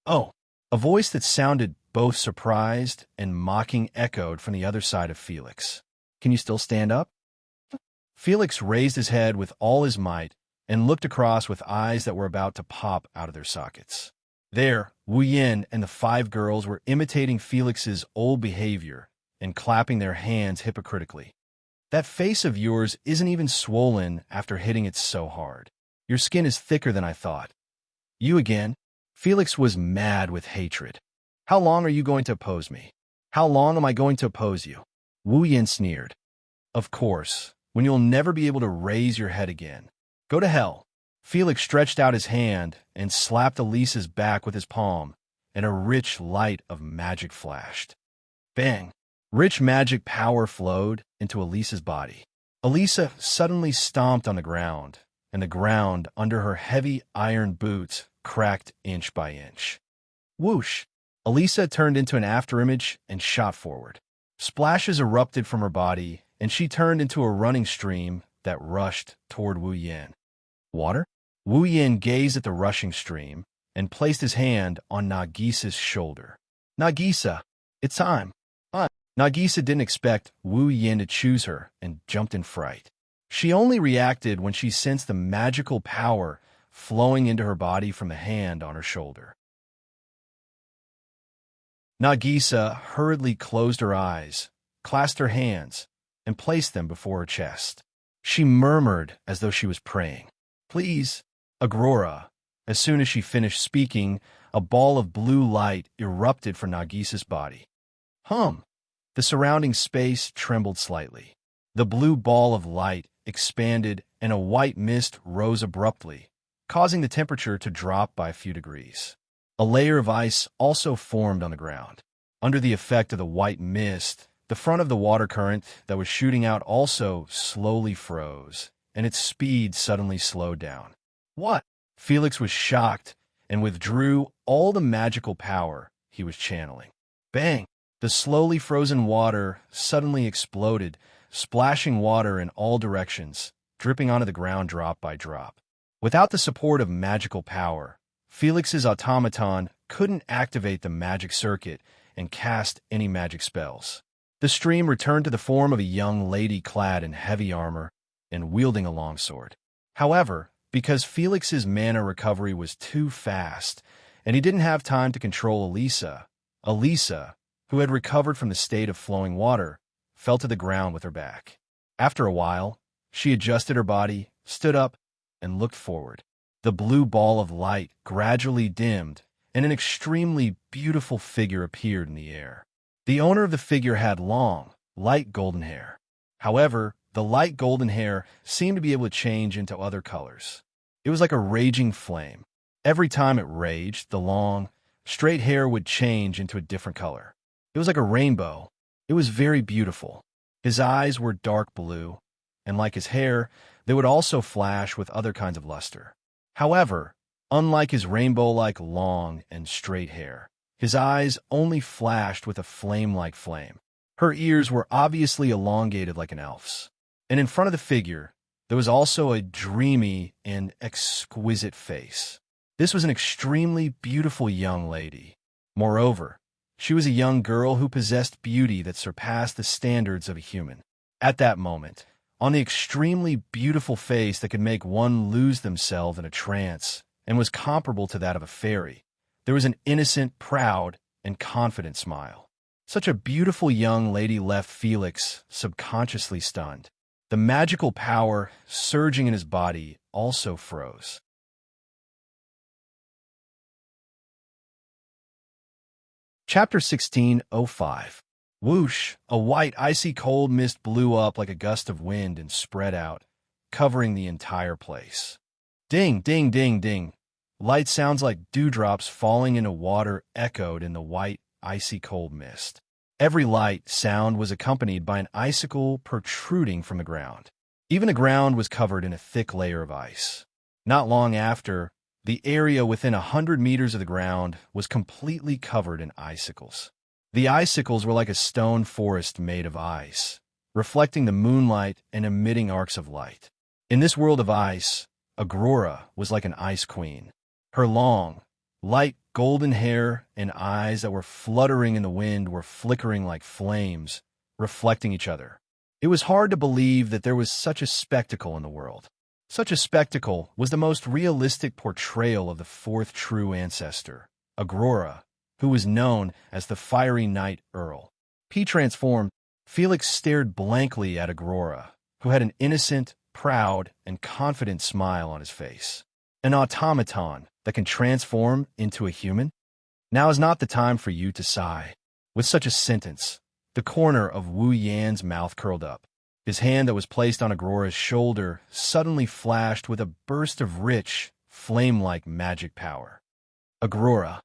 "Oh!" A voice that sounded both surprised and mocking echoed from the other side of Felix. "Can you still stand up?" Felix raised his head with all his might and looked across with eyes that were about to pop out of their sockets. There, Wu Yin and the 5 girls were imitating Felix's old behavior and clapping their hands hypocritically. "That face of yours isn't even swollen after hitting it so hard. Your skin is thicker than I thought." "You again?" Felix was mad with hatred. "How long are you going to oppose me? How long am I going to oppose you?" Wu Yin sneered. "Of course, when you'll never be able to raise your head again. Go to hell." Felix stretched out his hand and slapped Elisa's back with his palm, and a rich light of magic flashed. Bang! Rich magic power flowed into Elisa's body. Elisa suddenly stomped on the ground, and the ground under her heavy iron boots cracked inch by inch. Whoosh! Elisa turned into an afterimage and shot forward. Splashes erupted from her body, and she turned into a running stream that rushed toward Wu Yin. "Water?" Wu Yin gazed at the rushing stream and placed his hand on Nagisa's shoulder. "Nagisa, it's time." Nagisa didn't expect Wu Yin to choose her and jumped in fright. She only reacted when she sensed the magical power flowing into her body from the hand on her shoulder. Nagisa hurriedly closed her eyes, clasped her hands, and placed them before her chest. She murmured as though she was praying. "Please, Agrora." As soon as she finished speaking, a ball of blue light erupted from Nagisa's body. The surrounding space trembled slightly. The blue ball of light expanded and a white mist rose abruptly, causing the temperature to drop by a few degrees. A layer of ice also formed on the ground. Under the effect of the white mist, the front of the water current that was shooting out also slowly froze, and its speed suddenly slowed down. "What?" Felix was shocked and withdrew all the magical power he was channeling. Bang! The slowly frozen water suddenly exploded, splashing water in all directions, dripping onto the ground drop by drop. Without the support of magical power, Felix's automaton couldn't activate the magic circuit, and cast any magic spells. The stream returned to the form of a young lady clad in heavy armor and wielding a longsword. However, because Felix's mana recovery was too fast, and he didn't have time to control Elisa, who had recovered from the state of flowing water, fell to the ground with her back. After a while, she adjusted her body, stood up, and looked forward. The blue ball of light gradually dimmed, and an extremely beautiful figure appeared in the air. The owner of the figure had long, light golden hair. However, the light golden hair seemed to be able to change into other colors. It was like a raging flame. Every time it raged, the long, straight hair would change into a different color. It was like a rainbow. It was very beautiful. His eyes were dark blue, and like his hair, they would also flash with other kinds of luster. However, unlike his rainbow-like long and straight hair, his eyes only flashed with a flame-like flame. Her ears were obviously elongated like an elf's. And in front of the figure, there was also a dreamy and exquisite face. This was an extremely beautiful young lady. Moreover, she was a young girl who possessed beauty that surpassed the standards of a human. At that moment, on the extremely beautiful face that could make one lose themselves in a trance and was comparable to that of a fairy, there was an innocent, proud, and confident smile. Such a beautiful young lady left Felix subconsciously stunned. The magical power surging in his body also froze. Chapter 16:05. Whoosh! A white, icy cold mist blew up like a gust of wind and spread out, covering the entire place. Ding, ding, ding, ding. Light sounds like dewdrops falling into water echoed in the white, icy cold mist. Every light sound was accompanied by an icicle protruding from the ground. Even the ground was covered in a thick layer of ice. Not long after, the area within 100 meters of the ground was completely covered in icicles. The icicles were like a stone forest made of ice, reflecting the moonlight and emitting arcs of light. In this world of ice, Aurora was like an ice queen. Her long, light golden hair and eyes that were fluttering in the wind were flickering like flames, reflecting each other. It was hard to believe that there was such a spectacle in the world. Such a spectacle was the most realistic portrayal of the fourth true ancestor, Aurora, who was known as the Fiery Knight Earl. Transformed, Felix stared blankly at Aurora, who had an innocent, proud, and confident smile on his face. An automaton that can transform into a human? Now is not the time for you to sigh. With such a sentence, the corner of Wu Yan's mouth curled up. His hand that was placed on Aurora's shoulder suddenly flashed with a burst of rich, flame-like magic power. Aurora.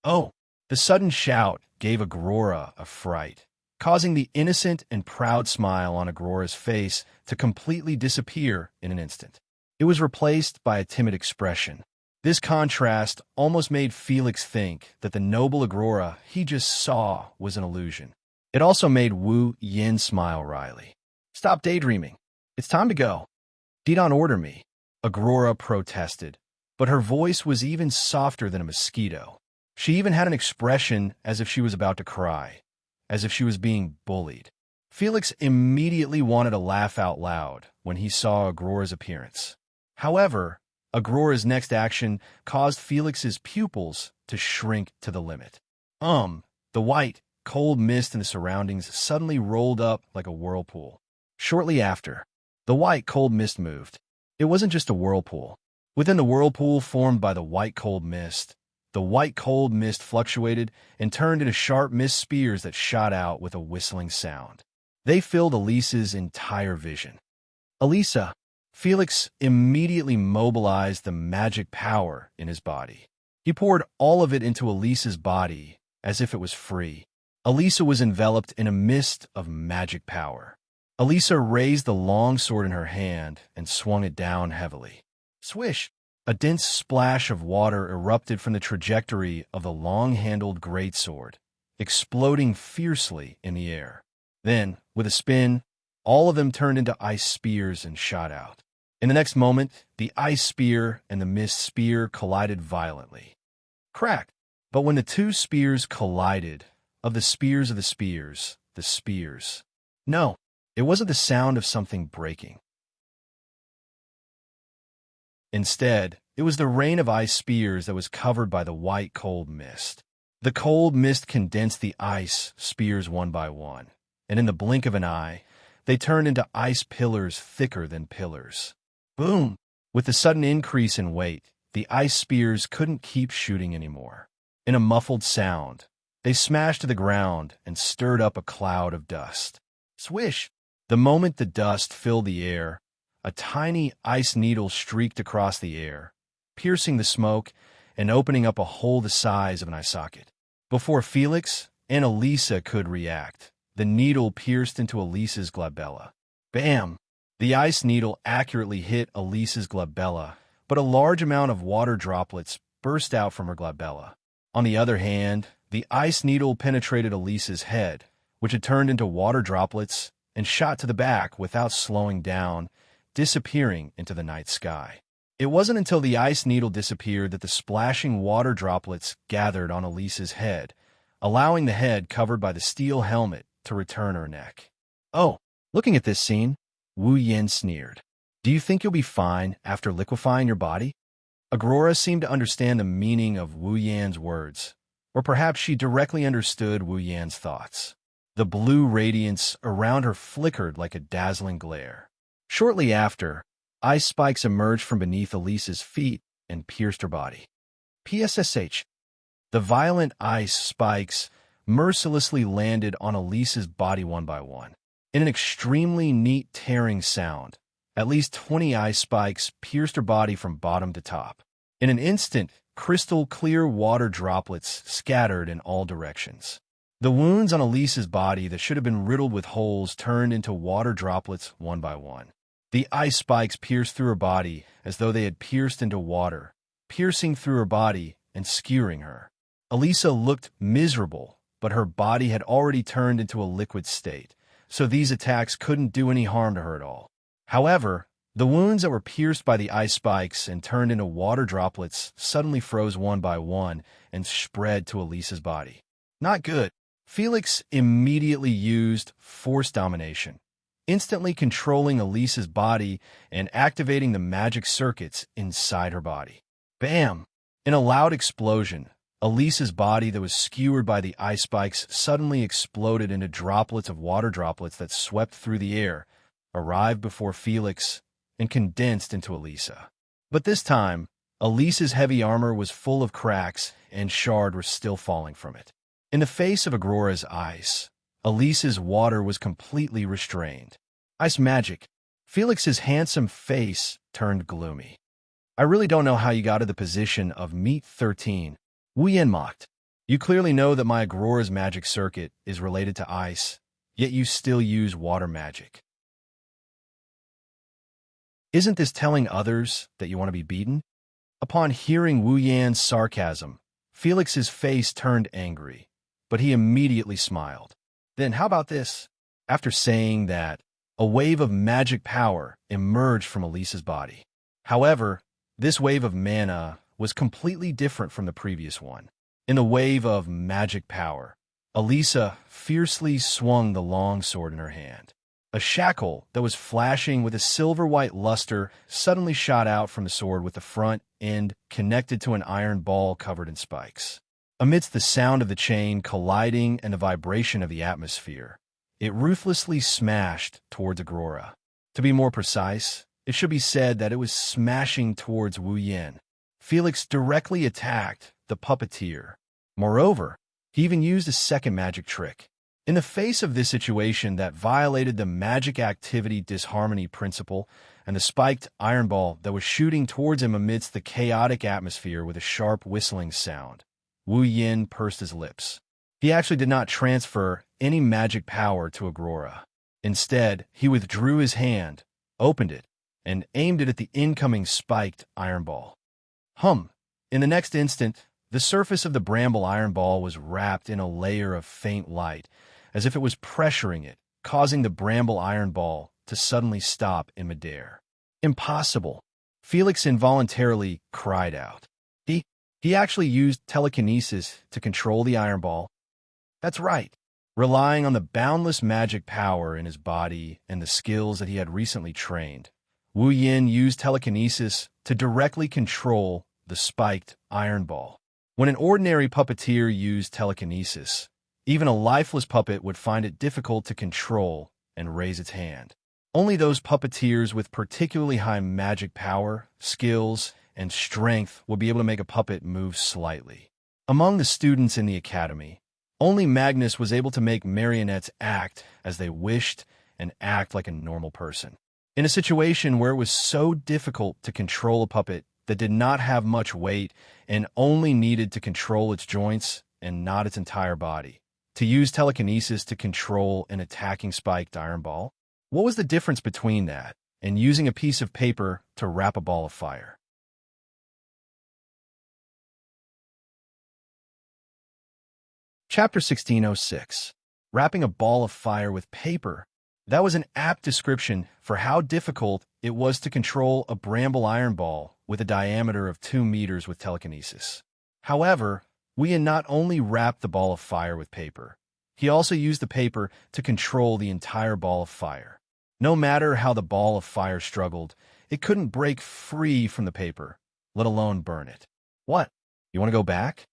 Oh! The sudden shout gave Aurora a fright, causing the innocent and proud smile on Aurora's face to completely disappear in an instant. It was replaced by a timid expression. This contrast almost made Felix think that the noble Aurora he just saw was an illusion. It also made Wu Yin smile wryly. Stop daydreaming. It's time to go. Don't order me, Aurora protested, but her voice was even softer than a mosquito. She even had an expression as if she was about to cry, as if she was being bullied. Felix immediately wanted to laugh out loud when he saw Aurora's appearance. However, Aurora's next action caused Felix's pupils to shrink to the limit. The white, cold mist in the surroundings suddenly rolled up like a whirlpool. Shortly after, the white, cold mist moved. It wasn't just a whirlpool. Within the whirlpool formed by the white, cold mist fluctuated and turned into sharp mist spears that shot out with a whistling sound. They filled Elisa's entire vision. Elisa! Felix immediately mobilized the magic power in his body. He poured all of it into Elisa's body as if it was free. Elisa was enveloped in a mist of magic power. Elisa raised the long sword in her hand and swung it down heavily. Swish! A dense splash of water erupted from the trajectory of the long-handled greatsword, exploding fiercely in the air. Then, with a spin, all of them turned into ice spears and shot out. In the next moment, the ice spear and the mist spear collided violently. Crack! But when the two spears collided, of the spears of the spears, the spears. No, it wasn't the sound of something breaking. Instead, it was the rain of ice spears that was covered by the white cold mist. The cold mist condensed the ice spears one by one, and in the blink of an eye, they turned into ice pillars thicker than pillars. Boom! With the sudden increase in weight, the ice spears couldn't keep shooting anymore. In a muffled sound, they smashed to the ground and stirred up a cloud of dust. Swish! The moment the dust filled the air, a tiny ice needle streaked across the air, piercing the smoke and opening up a hole the size of an eye socket. Before Felix and Elisa could react, the needle pierced into Elisa's glabella. Bam! The ice needle accurately hit Elisa's glabella, but a large amount of water droplets burst out from her glabella. On the other hand, the ice needle penetrated Elisa's head, which had turned into water droplets and shot to the back without slowing down, disappearing into the night sky. It wasn't until the ice needle disappeared that the splashing water droplets gathered on Elisa's head, allowing the head covered by the steel helmet to return her neck. Oh, looking at this scene, Wu Yin sneered. Do you think you'll be fine after liquefying your body? Agrora seemed to understand the meaning of Wu Yan's words, or perhaps she directly understood Wu Yan's thoughts. The blue radiance around her flickered like a dazzling glare. Shortly after, ice spikes emerged from beneath Elisa's feet and pierced her body. PSSH. The violent ice spikes mercilessly landed on Elisa's body one by one. In an extremely neat tearing sound, at least 20 ice spikes pierced her body from bottom to top. In an instant, crystal-clear water droplets scattered in all directions. The wounds on Elisa's body that should have been riddled with holes turned into water droplets one by one. The ice spikes pierced through her body as though they had pierced into water, piercing through her body and skewering her. Elisa looked miserable, but her body had already turned into a liquid state, so these attacks couldn't do any harm to her at all. However, the wounds that were pierced by the ice spikes and turned into water droplets suddenly froze one by one and spread to Elisa's body. Not good. Felix immediately used force domination, instantly controlling Elisa's body and activating the magic circuits inside her body. Bam! In a loud explosion, Elisa's body that was skewered by the ice spikes suddenly exploded into droplets of water droplets that swept through the air, arrived before Felix, and condensed into Elisa. But this time, Elisa's heavy armor was full of cracks and shards were still falling from it. In the face of Agrora's ice, Elisa's water was completely restrained. Ice magic. Felix's handsome face turned gloomy. I really don't know how you got to the position of Meat 13. Wu Yin mocked. You clearly know that my Agrora's magic circuit is related to ice, yet you still use water magic. Isn't this telling others that you want to be beaten? Upon hearing Wu Yan's sarcasm, Felix's face turned angry, but he immediately smiled. Then how about this? After saying that, a wave of magic power emerged from Elisa's body. However, this wave of mana was completely different from the previous one. In the wave of magic power, Elisa fiercely swung the long sword in her hand. A shackle that was flashing with a silver-white luster suddenly shot out from the sword with the front end connected to an iron ball covered in spikes. Amidst the sound of the chain colliding and the vibration of the atmosphere, it ruthlessly smashed towards Agrora. To be more precise, it should be said that it was smashing towards Wu Yin. Felix directly attacked the puppeteer. Moreover, he even used a second magic trick. In the face of this situation that violated the magic activity disharmony principle and the spiked iron ball that was shooting towards him amidst the chaotic atmosphere with a sharp whistling sound, Wu Yin pursed his lips. He actually did not transfer any magic power to Agrora. Instead, he withdrew his hand, opened it, and aimed it at the incoming spiked iron ball. In the next instant, the surface of the bramble iron ball was wrapped in a layer of faint light, as if it was pressuring it, causing the bramble iron ball to suddenly stop in midair. Impossible! Felix involuntarily cried out. He actually used telekinesis to control the iron ball. That's right. Relying on the boundless magic power in his body and the skills that he had recently trained, Wu Yin used telekinesis to directly control the spiked iron ball. When an ordinary puppeteer used telekinesis, even a lifeless puppet would find it difficult to control and raise its hand. Only those puppeteers with particularly high magic power, skills, and strength would be able to make a puppet move slightly. Among the students in the academy, only Magnus was able to make marionettes act as they wished and act like a normal person. In a situation where it was so difficult to control a puppet that did not have much weight and only needed to control its joints and not its entire body, to use telekinesis to control an attacking spiked iron ball? What was the difference between that and using a piece of paper to wrap a ball of fire? Chapter 1606. Wrapping a ball of fire with paper. That was an apt description for how difficult it was to control a bramble iron ball with a diameter of 2 meters with telekinesis. However, Wu not only wrapped the ball of fire with paper, he also used the paper to control the entire ball of fire. No matter how the ball of fire struggled, it couldn't break free from the paper, let alone burn it. What? You want to go back?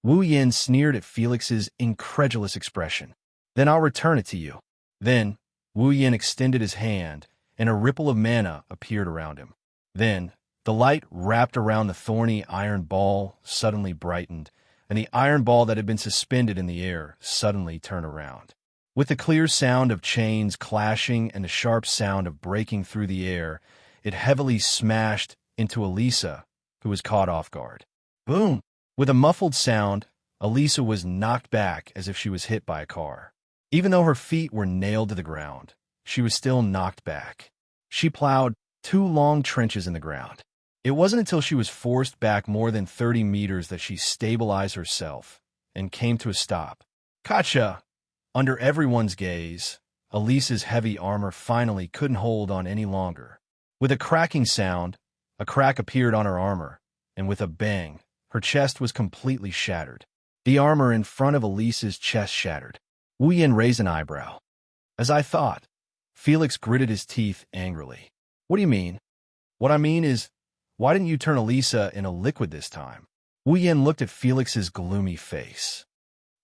Wu Yin sneered at Felix's incredulous expression. Then I'll return it to you. Then, Wu Yin extended his hand, and a ripple of mana appeared around him. Then, the light wrapped around the thorny iron ball suddenly brightened, and the iron ball that had been suspended in the air suddenly turned around. With the clear sound of chains clashing and the sharp sound of breaking through the air, it heavily smashed into Elisa, who was caught off guard. Boom! With a muffled sound, Elisa was knocked back as if she was hit by a car. Even though her feet were nailed to the ground, she was still knocked back. She plowed 2 long trenches in the ground. It wasn't until she was forced back more than 30 meters that she stabilized herself and came to a stop. Gotcha! Under everyone's gaze, Elisa's heavy armor finally couldn't hold on any longer. With a cracking sound, a crack appeared on her armor, and with a bang, her chest was completely shattered. The armor in front of Elisa's chest shattered. Wu Yin raised an eyebrow. As I thought. Felix gritted his teeth angrily. What do you mean? What I mean is, why didn't you turn Elisa in a liquid this time? Wu Yin looked at Felix's gloomy face.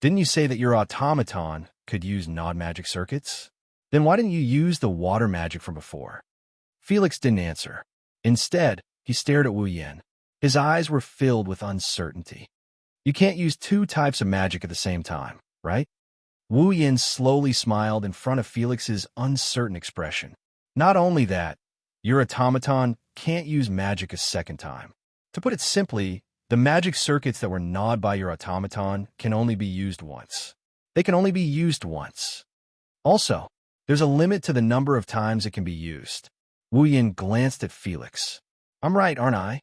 Didn't you say that your automaton could use non-magic circuits? Then why didn't you use the water magic from before? Felix didn't answer. Instead, he stared at Wu Yin. His eyes were filled with uncertainty. You can't use 2 types of magic at the same time, right? Wu Yin slowly smiled in front of Felix's uncertain expression. Not only that, your automaton can't use magic a second time. To put it simply, the magic circuits that were gnawed by your automaton can only be used once. They can only be used once. Also, there's a limit to the number of times it can be used. Wu Yin glanced at Felix. I'm right, aren't I?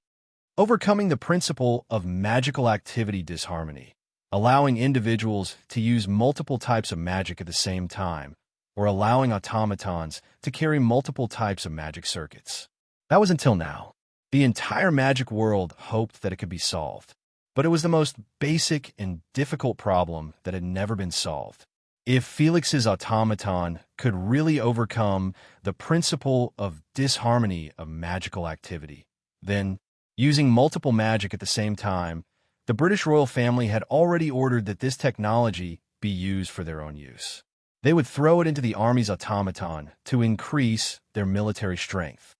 Overcoming the principle of magical activity disharmony, allowing individuals to use multiple types of magic at the same time, or allowing automatons to carry multiple types of magic circuits. That was until now. The entire magic world hoped that it could be solved, but it was the most basic and difficult problem that had never been solved. If Felix's automaton could really overcome the principle of disharmony of magical activity, then, using multiple magic at the same time, the British royal family had already ordered that this technology be used for their own use. They would throw it into the army's automaton to increase their military strength.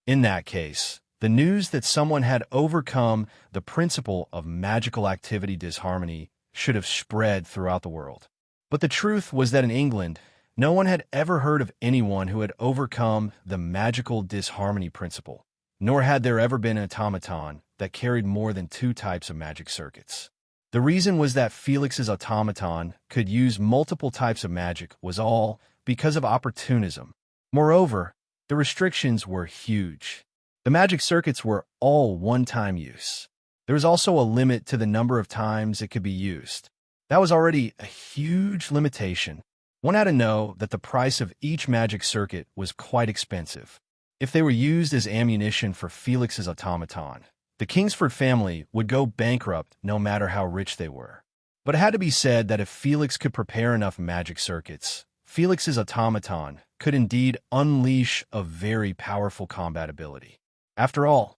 In that case, the news that someone had overcome the principle of magical activity disharmony should have spread throughout the world. But the truth was that in England, no one had ever heard of anyone who had overcome the magical disharmony principle, nor had there ever been an automaton that carried more than 2 types of magic circuits. The reason was that Felix's automaton could use multiple types of magic was all because of opportunism. Moreover, the restrictions were huge. The magic circuits were all one-time use. There was also a limit to the number of times it could be used. That was already a huge limitation. One had to know that the price of each magic circuit was quite expensive. If they were used as ammunition for Felix's automaton, The Kingsford family would go bankrupt no matter how rich they were. But it had to be said that if Felix could prepare enough magic circuits, Felix's automaton could indeed unleash a very powerful combat ability. After all,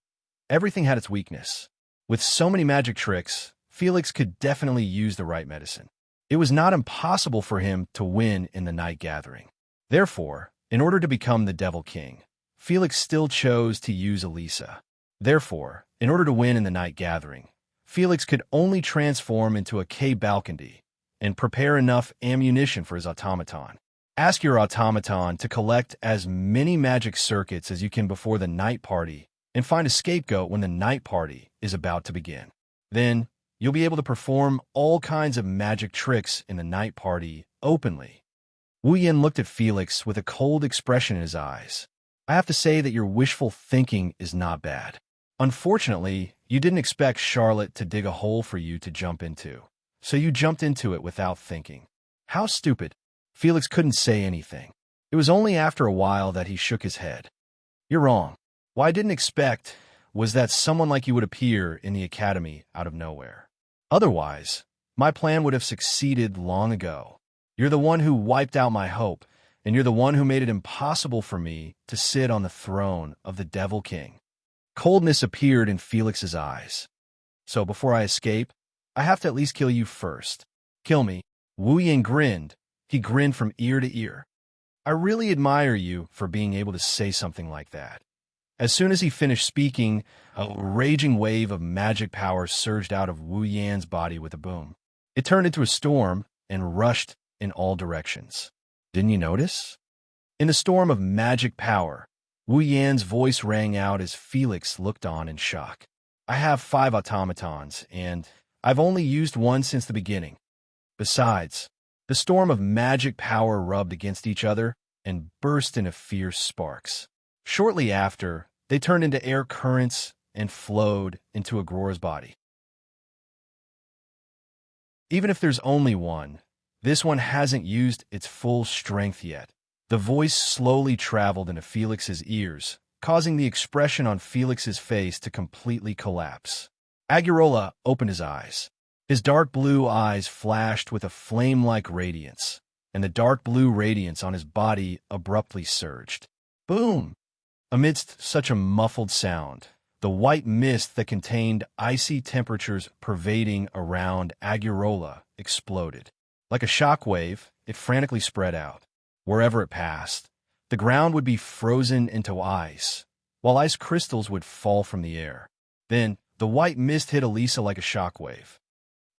everything had its weakness. With so many magic tricks, Felix could definitely use the right medicine. It was not impossible for him to win in the night gathering. Therefore, in order to become the Devil King, Felix still chose to use Elisa. Therefore, in order to win in the night gathering, Felix could only transform into a K-Balcondy and prepare enough ammunition for his automaton. Ask your automaton to collect as many magic circuits as you can before the night party and find a scapegoat when the night party is about to begin. Then, you'll be able to perform all kinds of magic tricks in the night party openly. Wu Yan looked at Felix with a cold expression in his eyes. I have to say that your wishful thinking is not bad. Unfortunately, you didn't expect Charlotte to dig a hole for you to jump into, so you jumped into it without thinking. How stupid. Felix couldn't say anything. It was only after a while that he shook his head. You're wrong. What I didn't expect was that someone like you would appear in the academy out of nowhere. Otherwise, my plan would have succeeded long ago. You're the one who wiped out my hope, and you're the one who made it impossible for me to sit on the throne of the Devil King. Coldness appeared in Felix's eyes. So before I escape, I have to at least kill you first. Kill me. Wu Yan grinned. He grinned from ear to ear. I really admire you for being able to say something like that. As soon as he finished speaking, a raging wave of magic power surged out of Wu Yan's body with a boom. It turned into a storm and rushed in all directions. Didn't you notice? In the storm of magic power, Wu Yan's voice rang out as Felix looked on in shock. I have 5 automatons, and I've only used one since the beginning. Besides, the storm of magic power rubbed against each other and burst into fierce sparks. Shortly after, they turned into air currents and flowed into Agrora's body. Even if there's only one, this one hasn't used its full strength yet. The voice slowly traveled into Felix's ears, causing the expression on Felix's face to completely collapse. Agurola opened his eyes. His dark blue eyes flashed with a flame-like radiance, and the dark blue radiance on his body abruptly surged. Boom! Amidst such a muffled sound, the white mist that contained icy temperatures pervading around Agurola exploded. Like a shockwave, it frantically spread out. Wherever it passed, the ground would be frozen into ice, while ice crystals would fall from the air. Then, the white mist hit Elisa like a shockwave.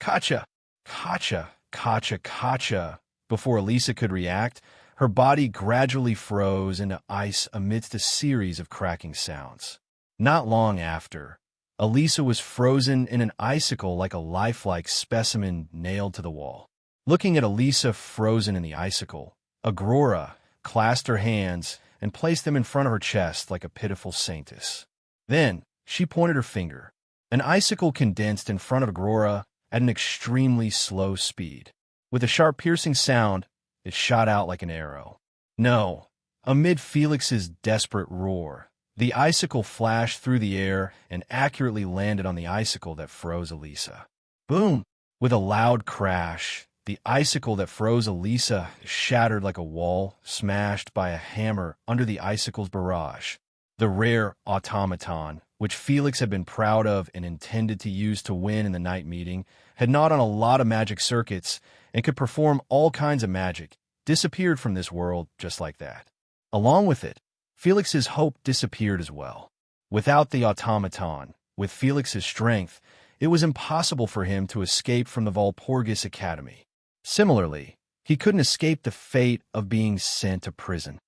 Kacha! Kacha! Kacha! Kacha! Before Elisa could react, her body gradually froze into ice amidst a series of cracking sounds. Not long after, Elisa was frozen in an icicle like a lifelike specimen nailed to the wall. Looking at Elisa frozen in the icicle, Agrora clasped her hands and placed them in front of her chest like a pitiful saintess. Then, she pointed her finger. An icicle condensed in front of Agrora at an extremely slow speed. With a sharp piercing sound, it shot out like an arrow. No! Amid Felix's desperate roar, the icicle flashed through the air and accurately landed on the icicle that froze Elisa. Boom! With a loud crash, the icicle that froze Elisa shattered like a wall smashed by a hammer under the icicle's barrage. The rare automaton, which Felix had been proud of and intended to use to win in the night meeting, had gnawed on a lot of magic circuits and could perform all kinds of magic, disappeared from this world just like that. Along with it, Felix's hope disappeared as well. Without the automaton, with Felix's strength, it was impossible for him to escape from the Walpurgis Academy. Similarly, he couldn't escape the fate of being sent to prison.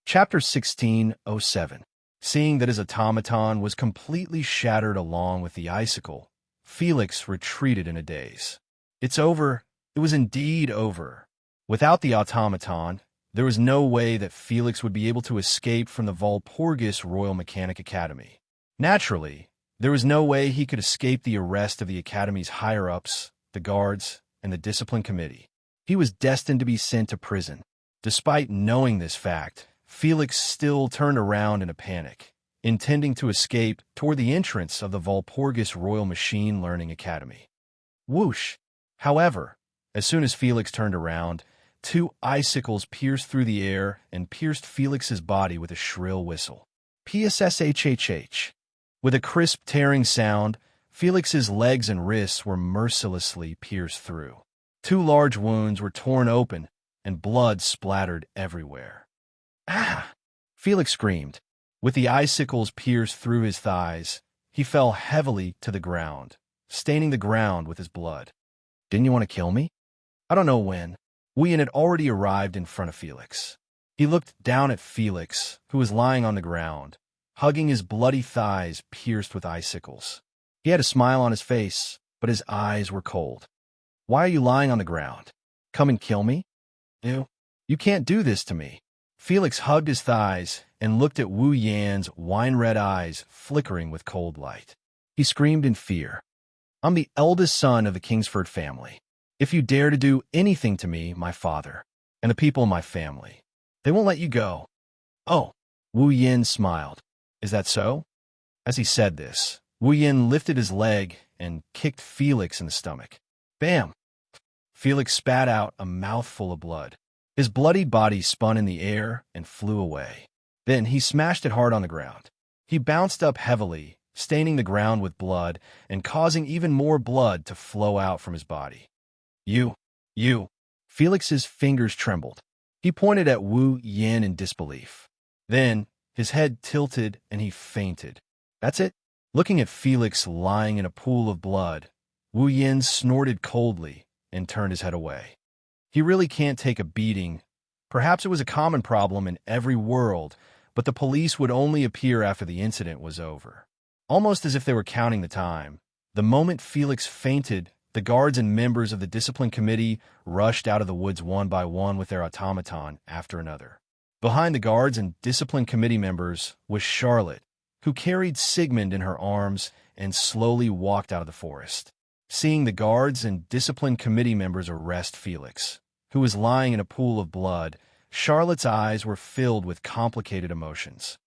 Chapter 1607. Seeing that his automaton was completely shattered along with the icicle, Felix retreated in a daze. It's over. It was indeed over. Without the automaton, there was no way that Felix would be able to escape from the Walpurgis Royal Mechanic Academy. Naturally, there was no way he could escape the arrest of the Academy's higher-ups, the guards, and the discipline committee. He was destined to be sent to prison. Despite knowing this fact, Felix still turned around in a panic, intending to escape toward the entrance of the Walpurgis Royal Machine Learning Academy. Whoosh! However, as soon as Felix turned around, two icicles pierced through the air and pierced Felix's body with a shrill whistle. PSSHHH. With a crisp, tearing sound, Felix's legs and wrists were mercilessly pierced through. Two large wounds were torn open, and blood splattered everywhere. Ah! Felix screamed. With the icicles pierced through his thighs, he fell heavily to the ground, staining the ground with his blood. Didn't you want to kill me? I don't know when. Wu Yin had already arrived in front of Felix. He looked down at Felix, who was lying on the ground, hugging his bloody thighs pierced with icicles. He had a smile on his face, but his eyes were cold. Why are you lying on the ground? Come and kill me? You can't do this to me. Felix hugged his thighs and looked at Wu Yan's wine-red eyes flickering with cold light. He screamed in fear. I'm the eldest son of the Kingsford family. If you dare to do anything to me, my father, and the people in my family, they won't let you go. Oh, Wu Yin smiled. Is that so? As he said this, Wu Yin lifted his leg and kicked Felix in the stomach. Bam! Felix spat out a mouthful of blood. His bloodied body spun in the air and flew away. Then he smashed it hard on the ground. He bounced up heavily, staining the ground with blood and causing even more blood to flow out from his body. You. Felix's fingers trembled. He pointed at Wu Yin in disbelief. Then his head tilted and he fainted. That's it? Looking at Felix lying in a pool of blood, Wu Yin snorted coldly and turned his head away. He really can't take a beating. Perhaps it was a common problem in every world, but the police would only appear after the incident was over. Almost as if they were counting the time, the moment Felix fainted, the guards and members of the discipline committee rushed out of the woods one by one with their automaton after another. Behind the guards and discipline committee members was Charlotte, who carried Sigmund in her arms and slowly walked out of the forest. Seeing the guards and discipline committee members arrest Felix, who was lying in a pool of blood, Charlotte's eyes were filled with complicated emotions.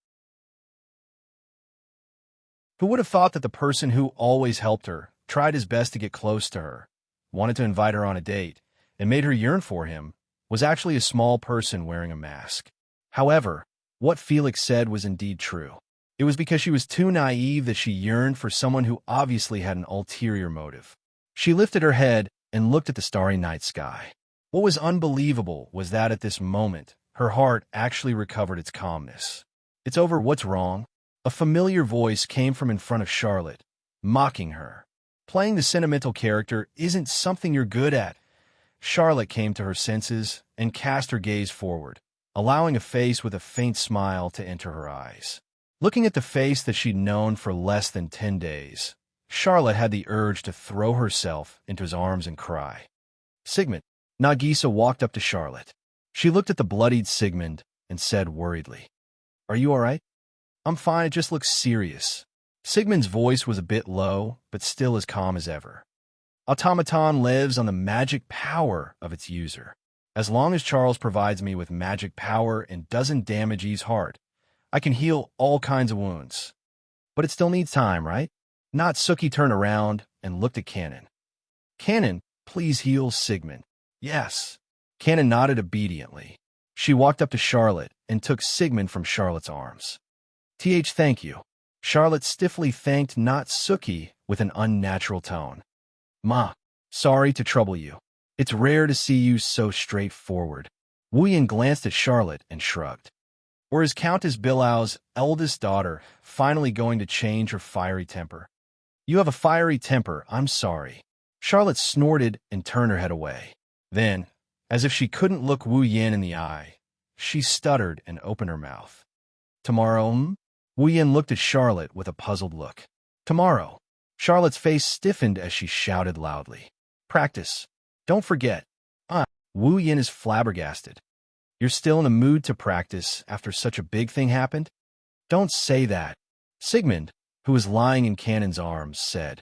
Who would have thought that the person who always helped her, tried his best to get close to her, wanted to invite her on a date, and made her yearn for him, was actually a small person wearing a mask? However, what Felix said was indeed true. It was because she was too naive that she yearned for someone who obviously had an ulterior motive. She lifted her head and looked at the starry night sky. What was unbelievable was that at this moment, her heart actually recovered its calmness. It's over, what's wrong? A familiar voice came from in front of Charlotte, mocking her. Playing the sentimental character isn't something you're good at. Charlotte came to her senses and cast her gaze forward, allowing a face with a faint smile to enter her eyes. Looking at the face that she'd known for less than 10 days, Charlotte had the urge to throw herself into his arms and cry. Sigmund. Nagisa walked up to Charlotte. She looked at the bloodied Sigmund and said worriedly, Are you all right? I'm fine, it just looks serious. Sigmund's voice was a bit low, but still as calm as ever. Automaton lives on the magic power of its user. As long as Charles provides me with magic power and doesn't damage Eve's heart, I can heal all kinds of wounds. But it still needs time, right? Natsuki turned around and looked at Cannon. Cannon, please heal Sigmund. Yes. Cannon nodded obediently. She walked up to Charlotte and took Sigmund from Charlotte's arms. Thank you. Charlotte stiffly thanked Natsuki with an unnatural tone. Ma, sorry to trouble you. It's rare to see you so straightforward. Wu Yin glanced at Charlotte and shrugged. Or is Countess Bilau's eldest daughter finally going to change her fiery temper? You have a fiery temper, I'm sorry. Charlotte snorted and turned her head away. Then, as if she couldn't look Wu Yin in the eye, she stuttered and opened her mouth. Tomorrow, Wu Yin looked at Charlotte with a puzzled look. Tomorrow. Charlotte's face stiffened as she shouted loudly. Practice. Don't forget. Wu Yin is flabbergasted. You're still in the mood to practice after such a big thing happened? Don't say that. Sigmund, who was lying in Cannon's arms, said.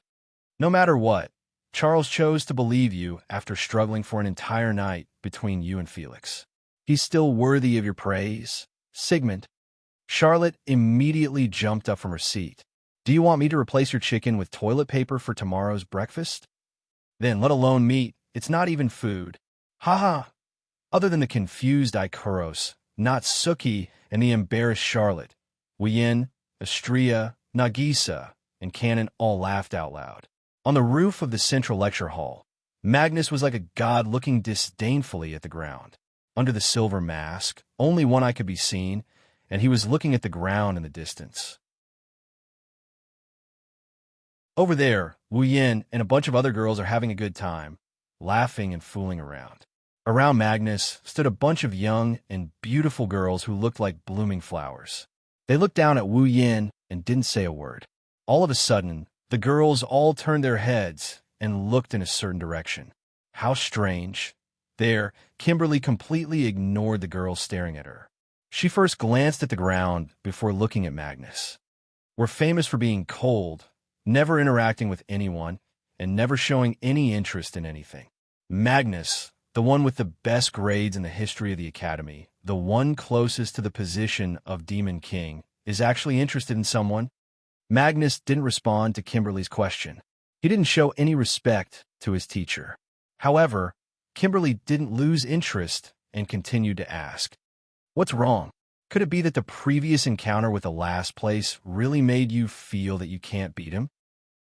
No matter what, Charles chose to believe you after struggling for an entire night between you and Felix. He's still worthy of your praise. Sigmund. Charlotte immediately jumped up from her seat. Do you want me to replace your chicken with toilet paper for tomorrow's breakfast? Then, let alone meat, it's not even food. Haha. Other than the confused Ikaros, Natsuki, and the embarrassed Charlotte, Wien, Astria, Nagisa, and Cannon all laughed out loud. On the roof of the central lecture hall, Magnus was like a god looking disdainfully at the ground. Under the silver mask, only one eye could be seen, and he was looking at the ground in the distance. Over there, Wu Yin and a bunch of other girls are having a good time, laughing and fooling around. Around Magnus stood a bunch of young and beautiful girls who looked like blooming flowers. They looked down at Wu Yin and didn't say a word. All of a sudden, the girls all turned their heads and looked in a certain direction. How strange. There, Kimberly completely ignored the girls staring at her. She first glanced at the ground before looking at Magnus. We're famous for being cold, never interacting with anyone, and never showing any interest in anything. Magnus, the one with the best grades in the history of the Academy, the one closest to the position of Demon King, is actually interested in someone? Magnus didn't respond to Kimberly's question. He didn't show any respect to his teacher. However, Kimberly didn't lose interest and continued to ask, "What's wrong? Could it be that the previous encounter with the last place really made you feel that you can't beat him?"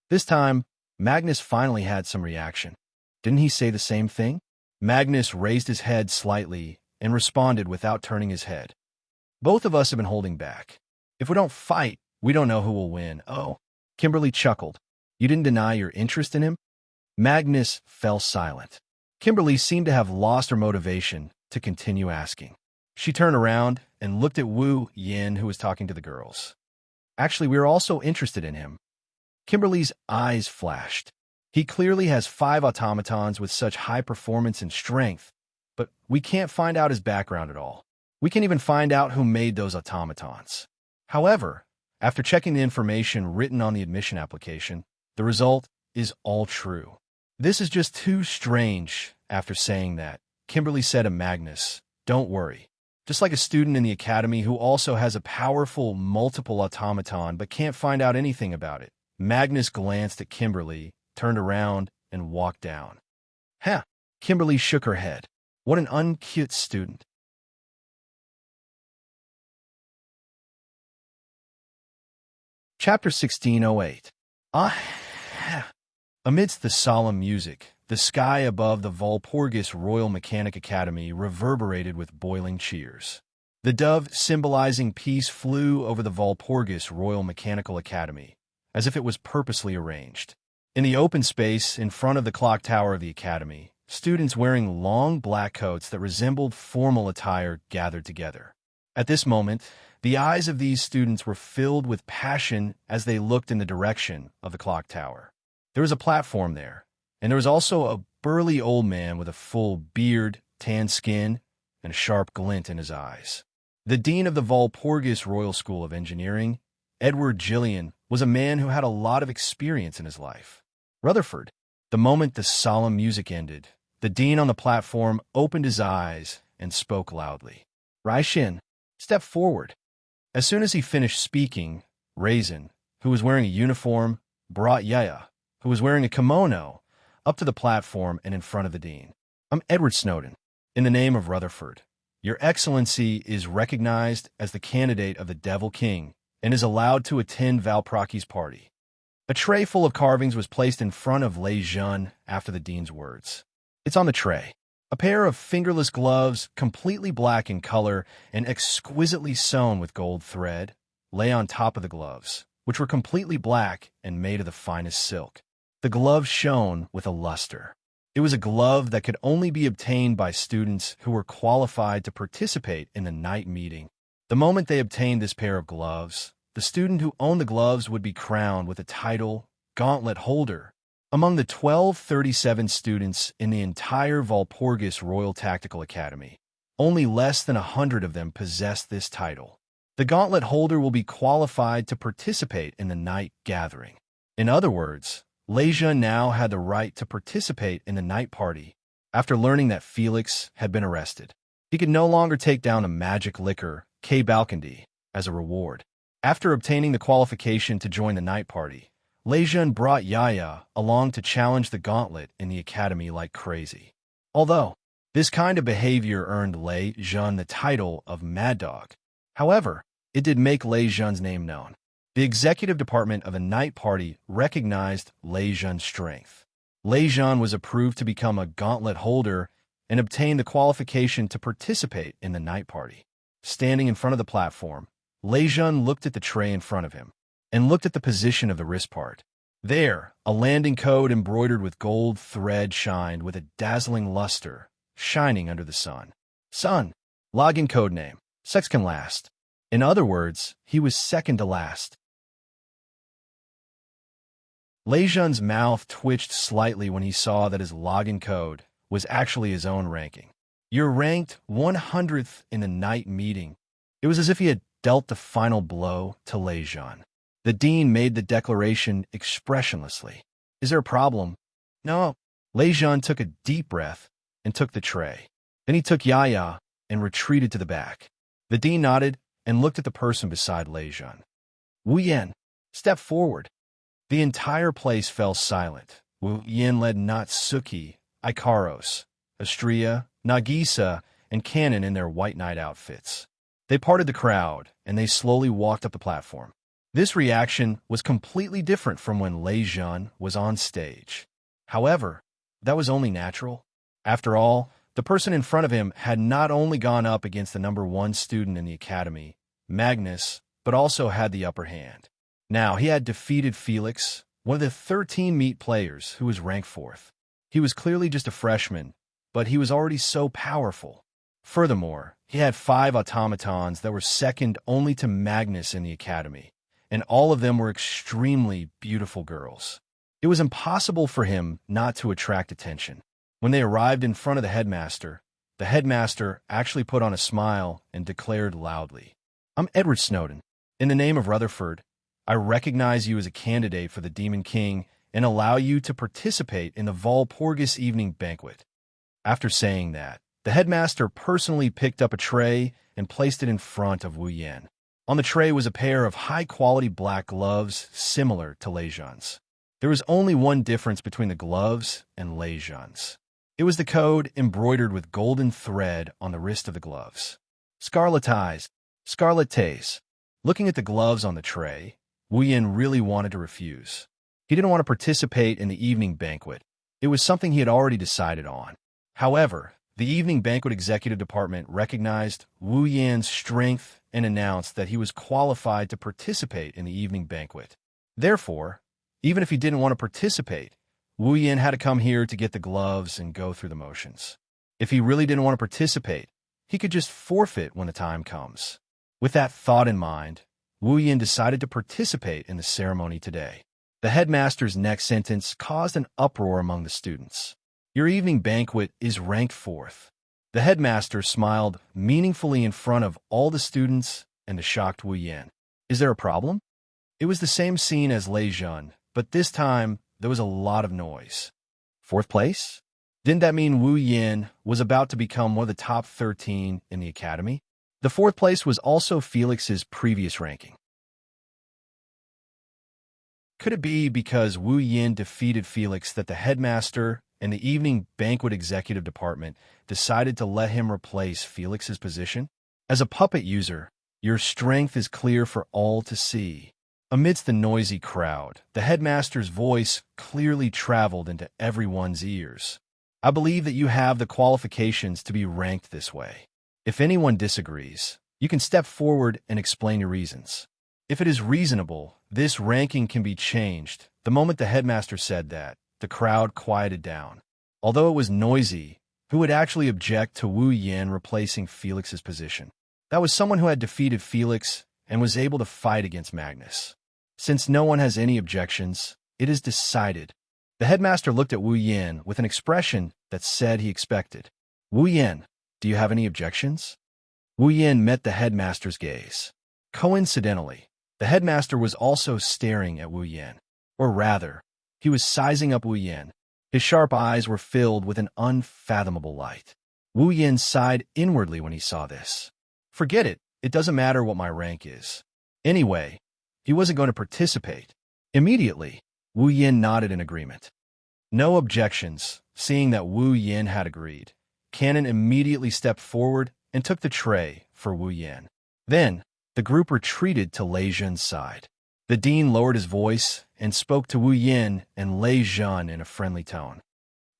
This time, Magnus finally had some reaction. Didn't he say the same thing? Magnus raised his head slightly and responded without turning his head. "Both of us have been holding back. If we don't fight, we don't know who will win." Oh, Kimberly chuckled. "You didn't deny your interest in him?" Magnus fell silent. Kimberly seemed to have lost her motivation to continue asking. She turned around and looked at Wu Yin, who was talking to the girls. "Actually, we are also interested in him." Kimberly's eyes flashed. "He clearly has 5 automatons with such high performance and strength, but we can't find out his background at all. We can't even find out who made those automatons. However, after checking the information written on the admission application, the result is all true." This is just too strange. After saying that, Kimberly said to Magnus, "Don't worry. Just like a student in the academy who also has a powerful multiple automaton but can't find out anything about it." Magnus glanced at Kimberly, turned around, and walked down. "Huh." Kimberly shook her head. "What an uncute student." Chapter 1608. Amidst the solemn music, the sky above the Walpurgis Royal Mechanic Academy reverberated with boiling cheers. The dove symbolizing peace flew over the Walpurgis Royal Mechanical Academy, as if it was purposely arranged. In the open space in front of the clock tower of the academy, students wearing long black coats that resembled formal attire gathered together. At this moment, the eyes of these students were filled with passion as they looked in the direction of the clock tower. There was a platform there, and there was also a burly old man with a full beard, tan skin, and a sharp glint in his eyes. The dean of the Walpurgis Royal School of Engineering, Edward Gillian, was a man who had a lot of experience in his life. Rutherford. The moment the solemn music ended, the dean on the platform opened his eyes and spoke loudly. "Raishin, step forward." As soon as he finished speaking, Raisin, who was wearing a uniform, brought Yaya, who was wearing a kimono, up to the platform and in front of the dean. "I'm Edward Snowden. In the name of Rutherford, Your Excellency is recognized as the candidate of the Devil King and is allowed to attend Valpraki's party." A tray full of carvings was placed in front of Lei Jun after the dean's words. It's on the tray. A pair of fingerless gloves, completely black in color and exquisitely sewn with gold thread, lay on top of the gloves, which were completely black and made of the finest silk. The glove shone with a luster. It was a glove that could only be obtained by students who were qualified to participate in the night meeting. The moment they obtained this pair of gloves, the student who owned the gloves would be crowned with the title Gauntlet Holder. Among the 1237 students in the entire Walpurgis Royal Tactical Academy, only less than 100 of them possessed this title. The Gauntlet Holder will be qualified to participate in the night gathering. In other words, Leja now had the right to participate in the night party after learning that Felix had been arrested. He could no longer take down a magic liquor K Balcondy, as a reward. After obtaining the qualification to join the night party, Lei Jun brought Yaya along to challenge the gauntlet in the academy like crazy. Although, this kind of behavior earned Lei Jun the title of Mad Dog. However, it did make Lei Jun's name known. The executive department of a night party recognized Lei Jun's strength. Lei Jun was approved to become a gauntlet holder and obtained the qualification to participate in the night party. Standing in front of the platform, Lei Jun looked at the tray in front of him and looked at the position of the wrist part. There, a landing code embroidered with gold thread shined with a dazzling luster, shining under the sun. Sun. Login code name. Sex can last. In other words, he was second to last. Lei Jun's mouth twitched slightly when he saw that his login code was actually his own ranking. You're ranked 100th in the night meeting. It was as if he had dealt the final blow to Lei Jun. The dean made the declaration expressionlessly. Is there a problem? No. Lei Jun took a deep breath and took the tray. Then he took Yaya and retreated to the back. The dean nodded and looked at the person beside Lei Jun. Wu Yan, step forward. The entire place fell silent. Wu Yan led Natsuki, Ikaros, Astria, Nagisa, and Kanon in their white night outfits. They parted the crowd, and they slowly walked up the platform. This reaction was completely different from when Lei Jun was on stage. However, that was only natural. After all, the person in front of him had not only gone up against the #1 student in the academy, Magnus, but also had the upper hand. Now, he had defeated Felix, one of the 13 meet players who was ranked 4th. He was clearly just a freshman, but he was already so powerful. Furthermore, he had 5 automatons that were second only to Magnus in the academy, and all of them were extremely beautiful girls. It was impossible for him not to attract attention. When they arrived in front of the headmaster actually put on a smile and declared loudly, "I'm Edward Snowden. In the name of Rutherford, I recognize you as a candidate for the Demon King and allow you to participate in the Walpurgis evening banquet." After saying that, the headmaster personally picked up a tray and placed it in front of Wu Yan. On the tray was a pair of high-quality black gloves similar to Lei Jun's. There was only one difference between the gloves and Lei Jun's. It was the code embroidered with golden thread on the wrist of the gloves. Scarlet eyes, scarlet taste. Looking at the gloves on the tray, Wu Yan really wanted to refuse. He didn't want to participate in the evening banquet. It was something he had already decided on. However, the evening banquet executive department recognized Wu Yan's strength and announced that he was qualified to participate in the evening banquet. Therefore, even if he didn't want to participate, Wu Yan had to come here to get the gloves and go through the motions. If he really didn't want to participate, he could just forfeit when the time comes. With that thought in mind, Wu Yan decided to participate in the ceremony today. The headmaster's next sentence caused an uproar among the students. Your evening banquet is ranked 4th. The headmaster smiled meaningfully in front of all the students and the shocked Wu Yan. Is there a problem? It was the same scene as Lei Jun, but this time there was a lot of noise. 4th place? Didn't that mean Wu Yan was about to become one of the top 13 in the academy? The 4th place was also Felix's previous ranking. Could it be because Wu Yan defeated Felix that the headmaster and the evening banquet executive department decided to let him replace Felix's position? As a puppet user, your strength is clear for all to see. Amidst the noisy crowd, the headmaster's voice clearly traveled into everyone's ears. I believe that you have the qualifications to be ranked this way. If anyone disagrees, you can step forward and explain your reasons. If it is reasonable, this ranking can be changed. The moment the headmaster said that, the crowd quieted down. Although it was noisy, who would actually object to Wu Yan replacing Felix's position? That was someone who had defeated Felix and was able to fight against Magnus. Since no one has any objections, it is decided. The headmaster looked at Wu Yan with an expression that said he expected. Wu Yan, do you have any objections? Wu Yan met the headmaster's gaze. Coincidentally, the headmaster was also staring at Wu Yan. Or rather, he was sizing up Wu Yan. His sharp eyes were filled with an unfathomable light. Wu Yan sighed inwardly when he saw this. Forget it, it doesn't matter what my rank is. Anyway, he wasn't going to participate. Immediately, Wu Yin nodded in agreement. No objections. Seeing that Wu Yin had agreed, Canon immediately stepped forward and took the tray for Wu Yin. Then, the group retreated to Lei Zhen's side. The dean lowered his voice and spoke to Wu Yin and Lei Zhen in a friendly tone.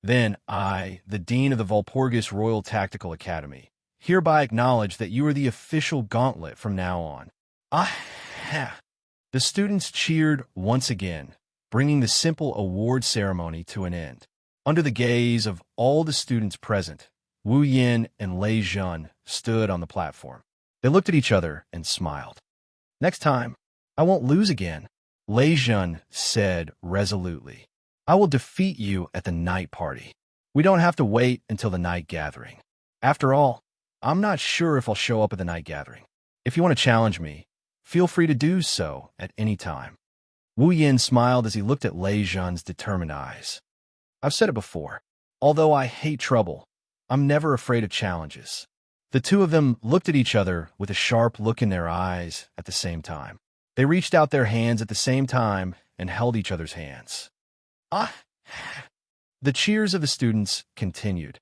Then I, the dean of the Walpurgis Royal Tactical Academy, hereby acknowledge that you are the official gauntlet from now on. The students cheered once again, bringing the simple award ceremony to an end. Under the gaze of all the students present, Wu Yin and Lei Zhen stood on the platform. They looked at each other and smiled. Next time, I won't lose again, Lei Zhen said resolutely. I will defeat you at the night party. We don't have to wait until the night gathering. After all, I'm not sure if I'll show up at the night gathering. If you want to challenge me, feel free to do so at any time. Wu Yin smiled as he looked at Lei Zhen's determined eyes. I've said it before. Although I hate trouble, I'm never afraid of challenges. The two of them looked at each other with a sharp look in their eyes at the same time. They reached out their hands at the same time and held each other's hands. The cheers of the students continued.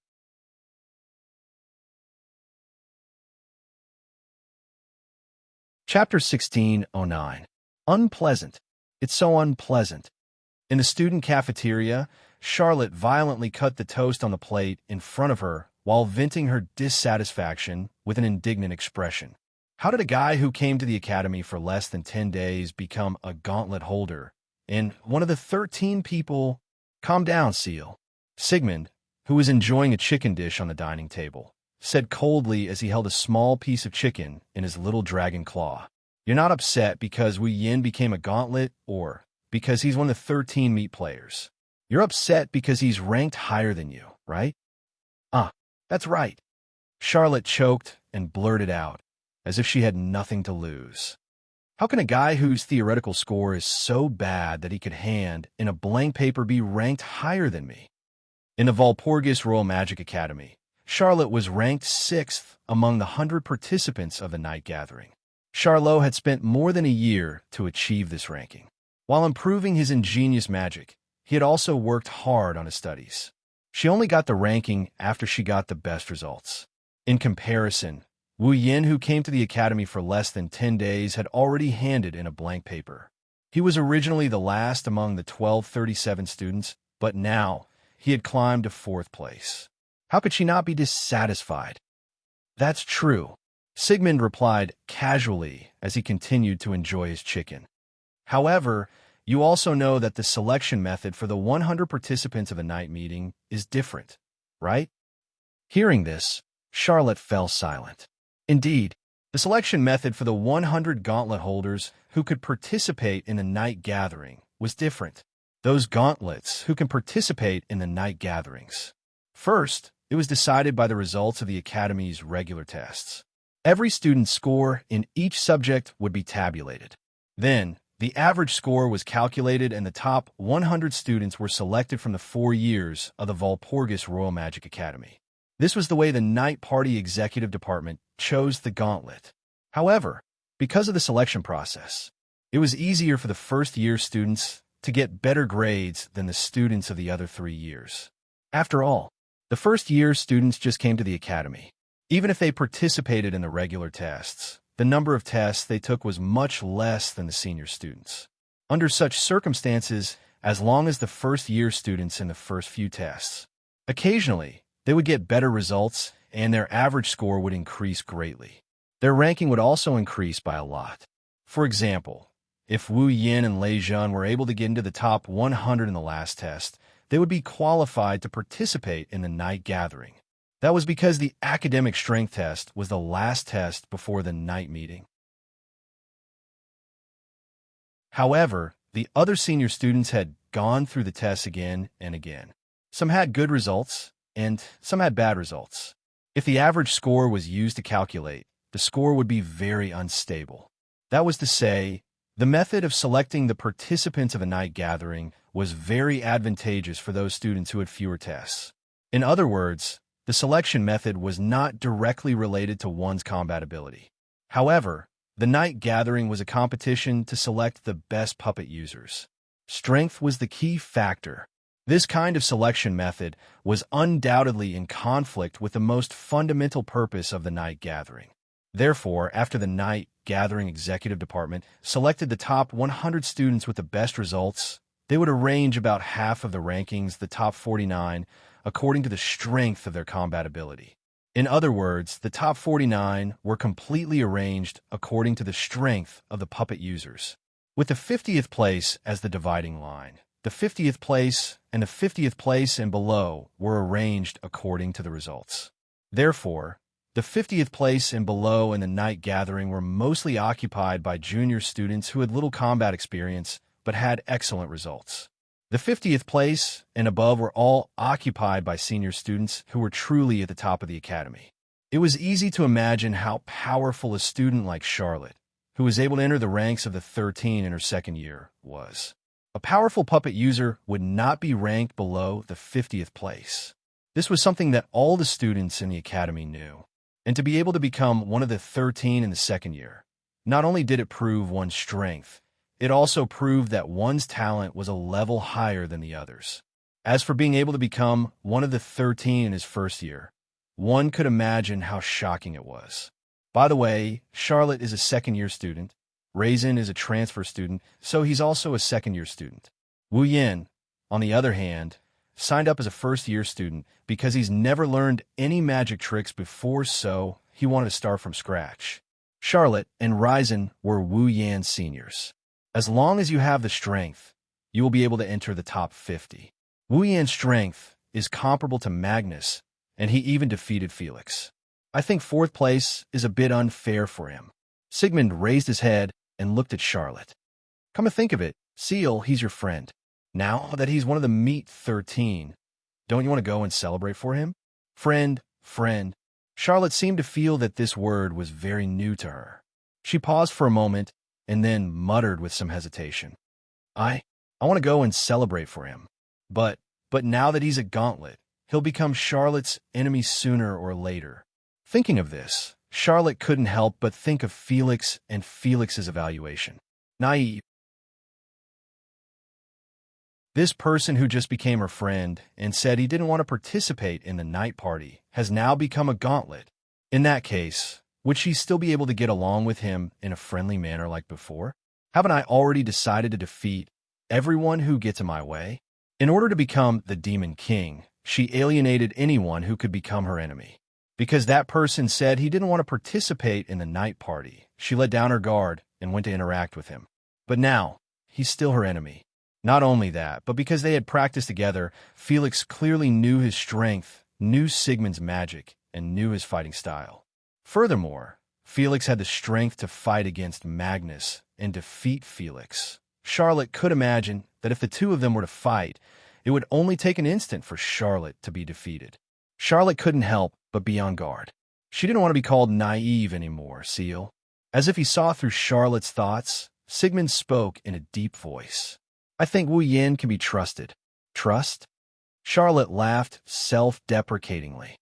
Chapter 1609. Unpleasant. It's so unpleasant. In the student cafeteria, Charlotte violently cut the toast on the plate in front of her while venting her dissatisfaction with an indignant expression. How did a guy who came to the academy for less than 10 days become a gauntlet holder? And one of the 13 people... Calm down, Seal. Sigmund, who was enjoying a chicken dish on the dining table, said coldly as he held a small piece of chicken in his little dragon claw. You're not upset because Wu Yin became a gauntlet or because he's one of the 13 meat players. You're upset because he's ranked higher than you, right? That's right. Charlotte choked and blurted out, as if she had nothing to lose. How can a guy whose theoretical score is so bad that he could hand in a blank paper be ranked higher than me? In the Walpurgis Royal Magic Academy, Charlotte was ranked 6th among the 100 participants of the night gathering. Charlot had spent more than a year to achieve this ranking. While improving his ingenious magic, he had also worked hard on his studies. She only got the ranking after she got the best results. In comparison, Wu Yin, who came to the academy for less than 10 days, had already handed in a blank paper. He was originally the last among the 1237 students, but now he had climbed to 4th place. How could she not be dissatisfied? That's true, Sigmund replied casually as he continued to enjoy his chicken. However, you also know that the selection method for the 100 participants of a night meeting is different, right? Hearing this, Charlotte fell silent. Indeed, the selection method for the 100 gauntlet holders who could participate in the night gathering was different. Those gauntlets who can participate in the night gatherings. First, it was decided by the results of the Academy's regular tests. Every student's score in each subject would be tabulated. Then, the average score was calculated and the top 100 students were selected from the 4 years of the Walpurgis Royal Magic Academy. This was the way the Night Party Executive Department chose the gauntlet. However, because of the selection process, it was easier for the first-year students to get better grades than the students of the other 3 years. After all, the first-year students just came to the academy. Even if they participated in the regular tests, the number of tests they took was much less than the senior students. Under such circumstances, as long as the first-year students in the first few tests, occasionally, they would get better results and their average score would increase greatly. Their ranking would also increase by a lot. For example, if Wu Yin and Lei Zhen were able to get into the top 100 in the last test, they would be qualified to participate in the night gathering. That was because the academic strength test was the last test before the night meeting. However, the other senior students had gone through the tests again and again. Some had good results, and some had bad results. If the average score was used to calculate, the score would be very unstable. That was to say, the method of selecting the participants of a night gathering was very advantageous for those students who had fewer tests. In other words, the selection method was not directly related to one's combat ability. However, the night gathering was a competition to select the best puppet users. Strength was the key factor. This kind of selection method was undoubtedly in conflict with the most fundamental purpose of the night gathering. Therefore, after the night gathering executive department selected the top 100 students with the best results, they would arrange about half of the rankings, the top 49, according to the strength of their combat ability. In other words, the top 49 were completely arranged according to the strength of the puppet users, with the 50th place as the dividing line. The 50th place and the 50th place and below were arranged according to the results. Therefore, the 50th place and below in the night gathering were mostly occupied by junior students who had little combat experience but had excellent results. The 50th place and above were all occupied by senior students who were truly at the top of the academy. It was easy to imagine how powerful a student like Charlotte, who was able to enter the ranks of the 13 in her second year, was. A powerful puppet user would not be ranked below the 50th place. This was something that all the students in the academy knew. And to be able to become one of the 13 in the second year, not only did it prove one's strength, it also proved that one's talent was a level higher than the others. As for being able to become one of the 13 in his first year, one could imagine how shocking it was. By the way, Charlotte is a second-year student. Raisin is a transfer student, so he's also a second-year student. Wu Yin, on the other hand, signed up as a first-year student because he's never learned any magic tricks before, so he wanted to start from scratch. Charlotte and Raisin were Wu Yan's seniors. As long as you have the strength, you will be able to enter the top 50. Wu Yan's strength is comparable to Magnus, and he even defeated Felix. I think fourth place is a bit unfair for him. Sigmund raised his head and looked at Charlotte. Come to think of it, Seal, he's your friend. Now that he's one of the Meet 13, don't you want to go and celebrate for him? Friend. Charlotte seemed to feel that this word was very new to her. She paused for a moment and then muttered with some hesitation. I want to go and celebrate for him. But now that he's a gauntlet, he'll become Charlotte's enemy sooner or later. Thinking of this, Charlotte couldn't help but think of Felix and Felix's evaluation. Naive. This person who just became her friend and said he didn't want to participate in the night party has now become a gauntlet. In that case, would she still be able to get along with him in a friendly manner like before? Haven't I already decided to defeat everyone who gets in my way? In order to become the Demon King, she alienated anyone who could become her enemy. Because that person said he didn't want to participate in the night party, she let down her guard and went to interact with him. But now, he's still her enemy. Not only that, but because they had practiced together, Felix clearly knew his strength, knew Sigmund's magic, and knew his fighting style. Furthermore, Felix had the strength to fight against Magnus and defeat Felix. Charlotte could imagine that if the two of them were to fight, it would only take an instant for Charlotte to be defeated. Charlotte couldn't help but be on guard. She didn't want to be called naive anymore, Seal. As if he saw through Charlotte's thoughts, Sigmund spoke in a deep voice. I think Wu Yin can be trusted. Trust? Charlotte laughed self-deprecatingly.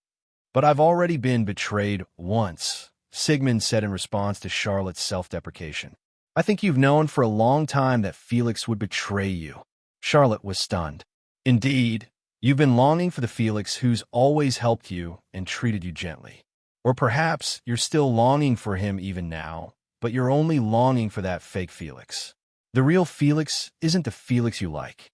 But I've already been betrayed once, Sigmund said in response to Charlotte's self-deprecation. I think you've known for a long time that Felix would betray you. Charlotte was stunned. Indeed, you've been longing for the Felix who's always helped you and treated you gently. Or perhaps you're still longing for him even now, but you're only longing for that fake Felix. The real Felix isn't the Felix you like.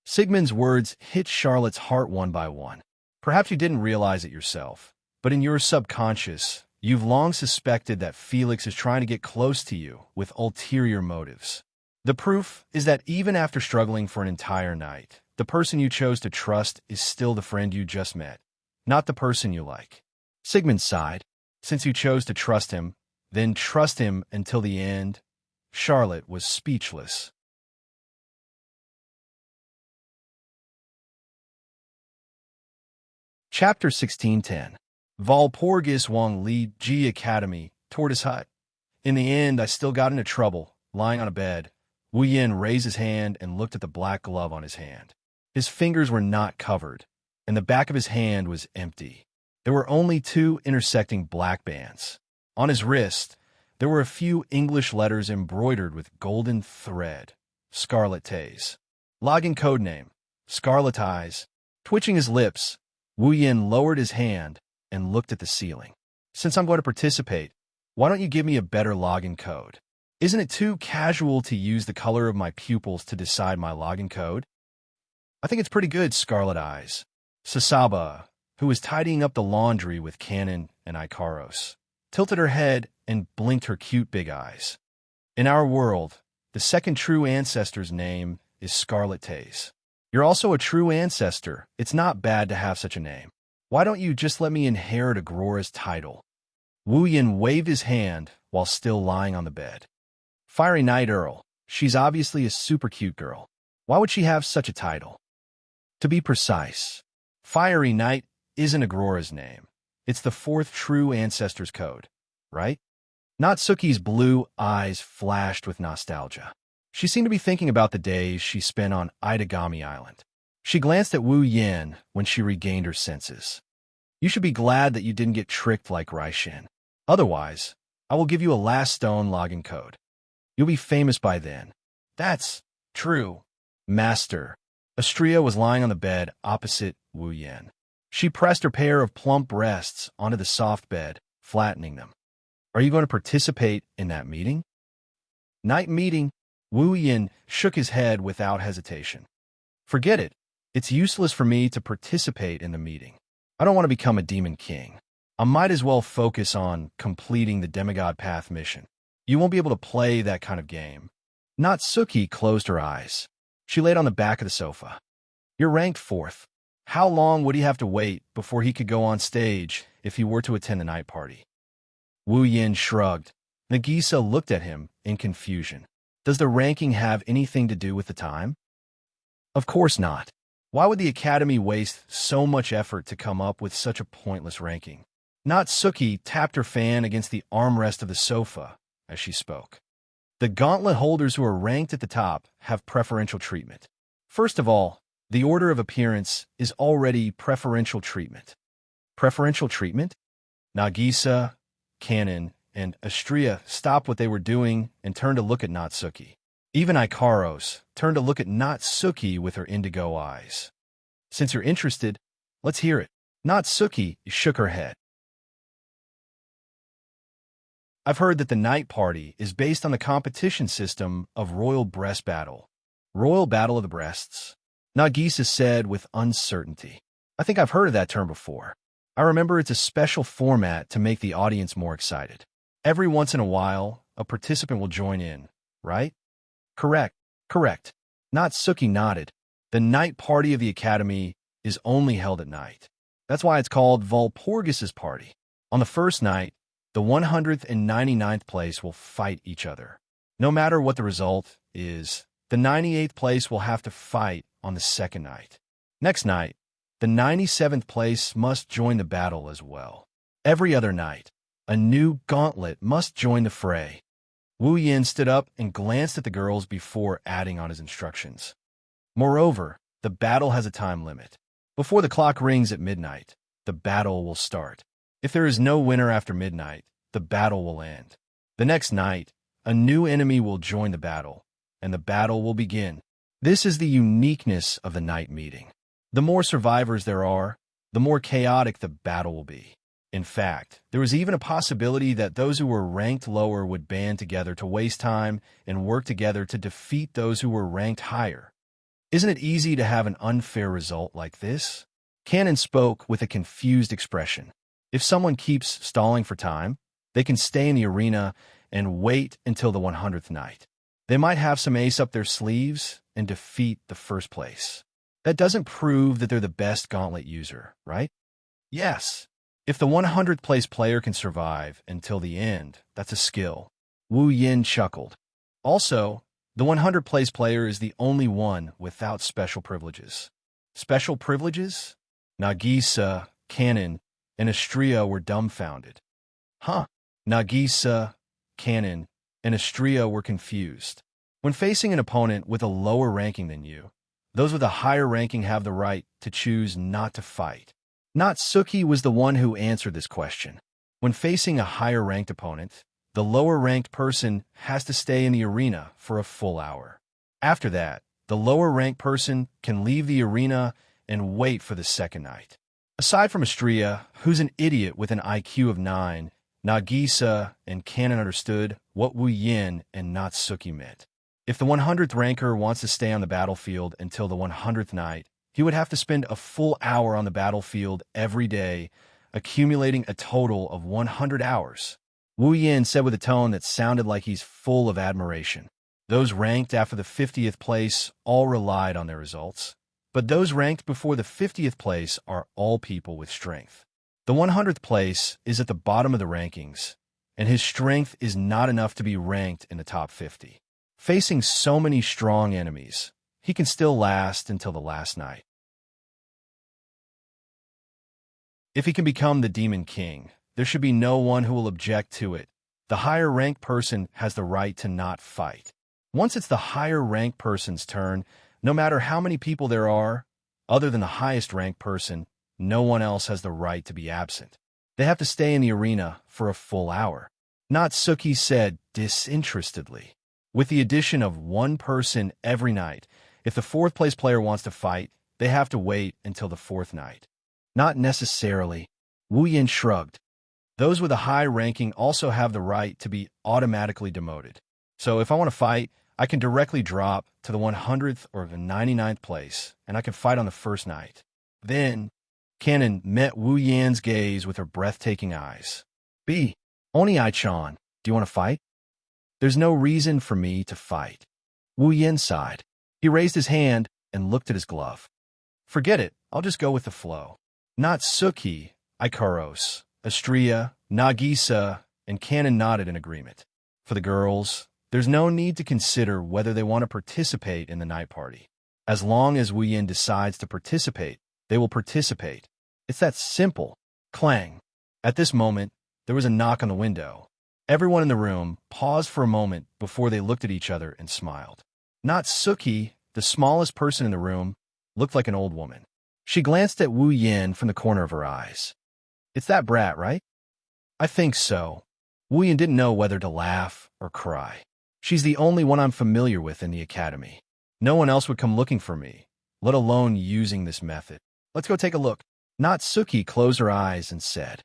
Sigmund's words hit Charlotte's heart one by one. Perhaps you didn't realize it yourself, but in your subconscious, you've long suspected that Felix is trying to get close to you with ulterior motives. The proof is that even after struggling for an entire night, the person you chose to trust is still the friend you just met, not the person you like. Sigmund sighed. Since you chose to trust him, then trust him until the end. Charlotte was speechless. Chapter 1610. Walpurgis Wang Li Ji Academy, Tortoise Hut. In the end, I still got into trouble, lying on a bed. Wu Yin raised his hand and looked at the black glove on his hand. His fingers were not covered, and the back of his hand was empty. There were only two intersecting black bands. On his wrist, There were a few English letters embroidered with golden thread. Scarlet Tays. Login code name. Scarlet Eyes. Twitching his lips, Wu Yin lowered his hand and looked at the ceiling. Since I'm going to participate, why don't you give me a better login code? Isn't it too casual to use the color of my pupils to decide my login code? I think it's pretty good, Scarlet Eyes. Sasaba, who was tidying up the laundry with Canon and Ikaros, tilted her head and blinked her cute big eyes. In our world, the second true ancestor's name is Scarlet Tays. You're also a true ancestor. It's not bad to have such a name. Why don't you just let me inherit Agrora's title? Wu Yin waved his hand while still lying on the bed. Fiery Night Earl. She's obviously a super cute girl. Why would she have such a title? To be precise, Fiery Night isn't Agrora's name. It's the fourth true ancestor's code, right? Natsuki's blue eyes flashed with nostalgia. She seemed to be thinking about the days she spent on Itagami Island. She glanced at Wu Yin when she regained her senses. You should be glad that you didn't get tricked like Raishin. Otherwise, I will give you a last stone login code. You'll be famous by then. That's true, Master. Astria was lying on the bed opposite Wu Yin. She pressed her pair of plump breasts onto the soft bed, flattening them. Are you going to participate in that meeting? Night meeting? Wu Yin shook his head without hesitation. Forget it. It's useless for me to participate in the meeting. I don't want to become a demon king. I might as well focus on completing the demigod path mission. You won't be able to play that kind of game. Natsuki closed her eyes. She laid on the back of the sofa. You're ranked 4th. How long would he have to wait before he could go on stage if he were to attend the night party? Wu Yin shrugged. Nagisa looked at him in confusion. Does the ranking have anything to do with the time? Of course not. Why would the Academy waste so much effort to come up with such a pointless ranking? Natsuki tapped her fan against the armrest of the sofa as she spoke. The gauntlet holders who are ranked at the top have preferential treatment. First of all, the order of appearance is already preferential treatment. Preferential treatment? Nagisa, Canon, and Astria stopped what they were doing and turned to look at Natsuki. Even Ikaros turned to look at Natsuki with her indigo eyes. Since you're interested, let's hear it. Natsuki shook her head. I've heard that the night party is based on the competition system of Royal Breast Battle. Royal Battle of the Breasts? Nagisa said with uncertainty. I think I've heard of that term before. I remember it's a special format to make the audience more excited. Every once in a while, a participant will join in, right? Correct. Natsuki nodded. The night party of the Academy is only held at night. That's why it's called Walpurgis's Party. On the first night, the 199th place will fight each other. No matter what the result is, the 98th place will have to fight on the second night. Next night, the 97th place must join the battle as well. Every other night, a new gauntlet must join the fray. Wu Yin stood up and glanced at the girls before adding on his instructions. Moreover, the battle has a time limit. Before the clock rings at midnight, the battle will start. If there is no winner after midnight, the battle will end. The next night, a new enemy will join the battle, and the battle will begin. This is the uniqueness of the night meeting. The more survivors there are, the more chaotic the battle will be. In fact, there was even a possibility that those who were ranked lower would band together to waste time and work together to defeat those who were ranked higher. Isn't it easy to have an unfair result like this? Canon spoke with a confused expression. If someone keeps stalling for time, they can stay in the arena and wait until the 100th night. They might have some ace up their sleeves and defeat the first place. That doesn't prove that they're the best gauntlet user, right? Yes. If the 100th place player can survive until the end, that's a skill. Wu Yin chuckled. Also, the 100th place player is the only one without special privileges. Special privileges? Nagisa, Canon, and Astria were dumbfounded. Huh. Nagisa, Canon, and Astria were confused. When facing an opponent with a lower ranking than you, those with a higher ranking have the right to choose not to fight. Natsuki was the one who answered this question. When facing a higher-ranked opponent, the lower-ranked person has to stay in the arena for a full hour. After that, the lower-ranked person can leave the arena and wait for the second night. Aside from Astria, who's an idiot with an IQ of 9, Nagisa and Kanon understood what Wu Yin and Natsuki meant. If the 100th ranker wants to stay on the battlefield until the 100th night, he would have to spend a full hour on the battlefield every day, accumulating a total of 100 hours. Wu Yin said with a tone that sounded like he's full of admiration. Those ranked after the 50th place all relied on their results, but those ranked before the 50th place are all people with strength. The 100th place is at the bottom of the rankings, and his strength is not enough to be ranked in the top 50. Facing so many strong enemies, he can still last until the last night. If he can become the Demon King, there should be no one who will object to it. The higher-ranked person has the right to not fight. Once it's the higher-ranked person's turn, no matter how many people there are, other than the highest-ranked person, no one else has the right to be absent. They have to stay in the arena for a full hour. Natsuki said disinterestedly. With the addition of one person every night, if the fourth-place player wants to fight, they have to wait until the fourth night. Not necessarily. Wu Yin shrugged. Those with a high ranking also have the right to be automatically demoted. So if I want to fight, I can directly drop to the 100th or the 99th place, and I can fight on the first night. Then, Kanon met Wu Yin's gaze with her breathtaking eyes. Oni-chan, do you want to fight? There's no reason for me to fight. Wu Yin sighed. He raised his hand and looked at his glove. Forget it, I'll just go with the flow. Natsuki, Ikaros, Astria, Nagisa, and Kanon nodded in agreement. For the girls, there's no need to consider whether they want to participate in the night party. As long as Wu Yin decides to participate, they will participate. It's that simple. Clang. At this moment, there was a knock on the window. Everyone in the room paused for a moment before they looked at each other and smiled. Natsuki, the smallest person in the room, looked like an old woman. She glanced at Wu Yin from the corner of her eyes. It's that brat, right? I think so. Wu Yin didn't know whether to laugh or cry. She's the only one I'm familiar with in the academy. No one else would come looking for me, let alone using this method. Let's go take a look. Natsuki closed her eyes and said,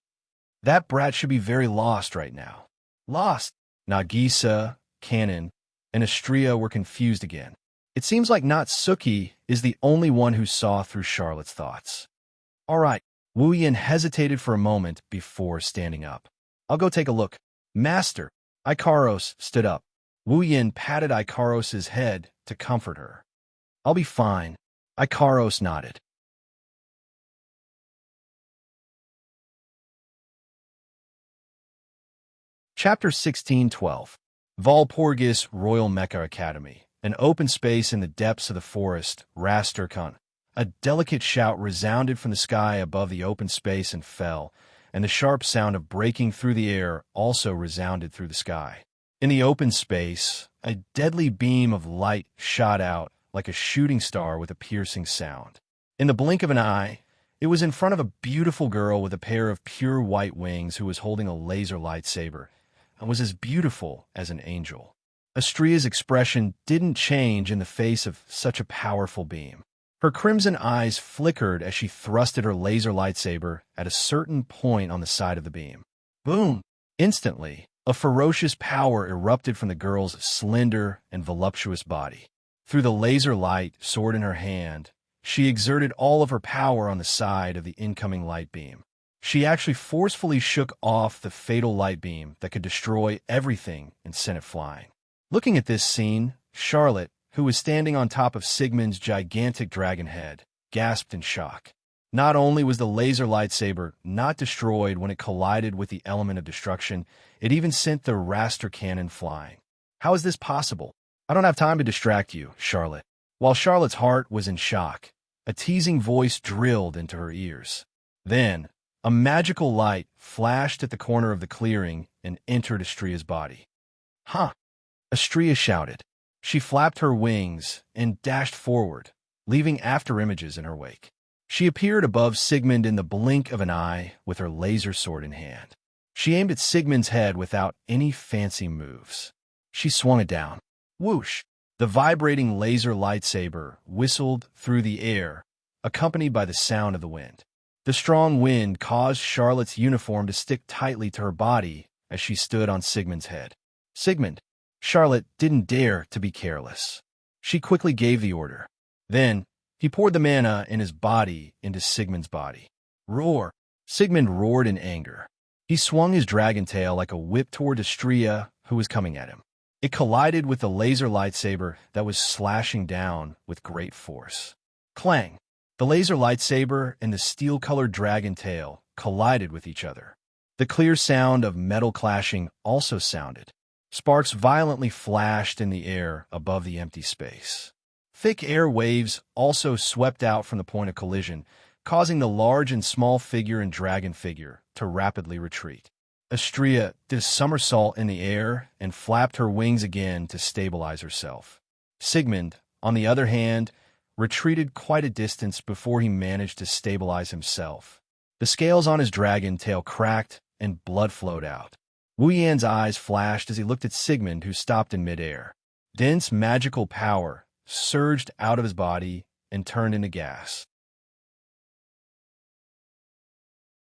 That brat should be very lost right now. Lost? Nagisa, Kanon, and Astria were confused again. It seems like Natsuki is the only one who saw through Charlotte's thoughts. All right, Wu Yin hesitated for a moment before standing up. I'll go take a look. Master, Ikaros stood up. Wu Yin patted Ikaros's head to comfort her. I'll be fine. Ikaros nodded. Chapter 1612. Valpurgis Royal Mecha Academy. An open space in the depths of the forest, Rasterkun. A delicate shout resounded from the sky above the open space and fell, and the sharp sound of breaking through the air also resounded through the sky. In the open space, a deadly beam of light shot out like a shooting star with a piercing sound. In the blink of an eye, it was in front of a beautiful girl with a pair of pure white wings who was holding a laser lightsaber and was as beautiful as an angel. Astria's expression didn't change in the face of such a powerful beam. Her crimson eyes flickered as she thrusted her laser lightsaber at a certain point on the side of the beam. Boom! Instantly, a ferocious power erupted from the girl's slender and voluptuous body. Through the laser light sword in her hand, she exerted all of her power on the side of the incoming light beam. She actually forcefully shook off the fatal light beam that could destroy everything and sent it flying. Looking at this scene, Charlotte, who was standing on top of Sigmund's gigantic dragon head, gasped in shock. Not only was the laser lightsaber not destroyed when it collided with the element of destruction, it even sent the raster cannon flying. How is this possible? I don't have time to distract you, Charlotte. While Charlotte's heart was in shock, a teasing voice drilled into her ears. Then, a magical light flashed at the corner of the clearing and entered Astria's body. Huh! Astria shouted. She flapped her wings and dashed forward, leaving afterimages in her wake. She appeared above Sigmund in the blink of an eye with her laser sword in hand. She aimed at Sigmund's head without any fancy moves. She swung it down. Whoosh! The vibrating laser lightsaber whistled through the air, accompanied by the sound of the wind. The strong wind caused Charlotte's uniform to stick tightly to her body as she stood on Sigmund's head. Sigmund! Charlotte didn't dare to be careless. She quickly gave the order. Then, he poured the mana in his body into Sigmund's body. Roar! Sigmund roared in anger. He swung his dragon tail like a whip toward Astrea, who was coming at him. It collided with the laser lightsaber that was slashing down with great force. Clang! The laser lightsaber and the steel-colored dragon tail collided with each other. The clear sound of metal clashing also sounded. Sparks violently flashed in the air above the empty space. Thick air waves also swept out from the point of collision, causing the large and small figure and dragon figure to rapidly retreat. Astrea did a somersault in the air and flapped her wings again to stabilize herself. Sigmund, on the other hand, retreated quite a distance before he managed to stabilize himself. The scales on his dragon tail cracked and blood flowed out. Wu Yan's eyes flashed as he looked at Sigmund, who stopped in midair. Dense magical power surged out of his body and turned into gas.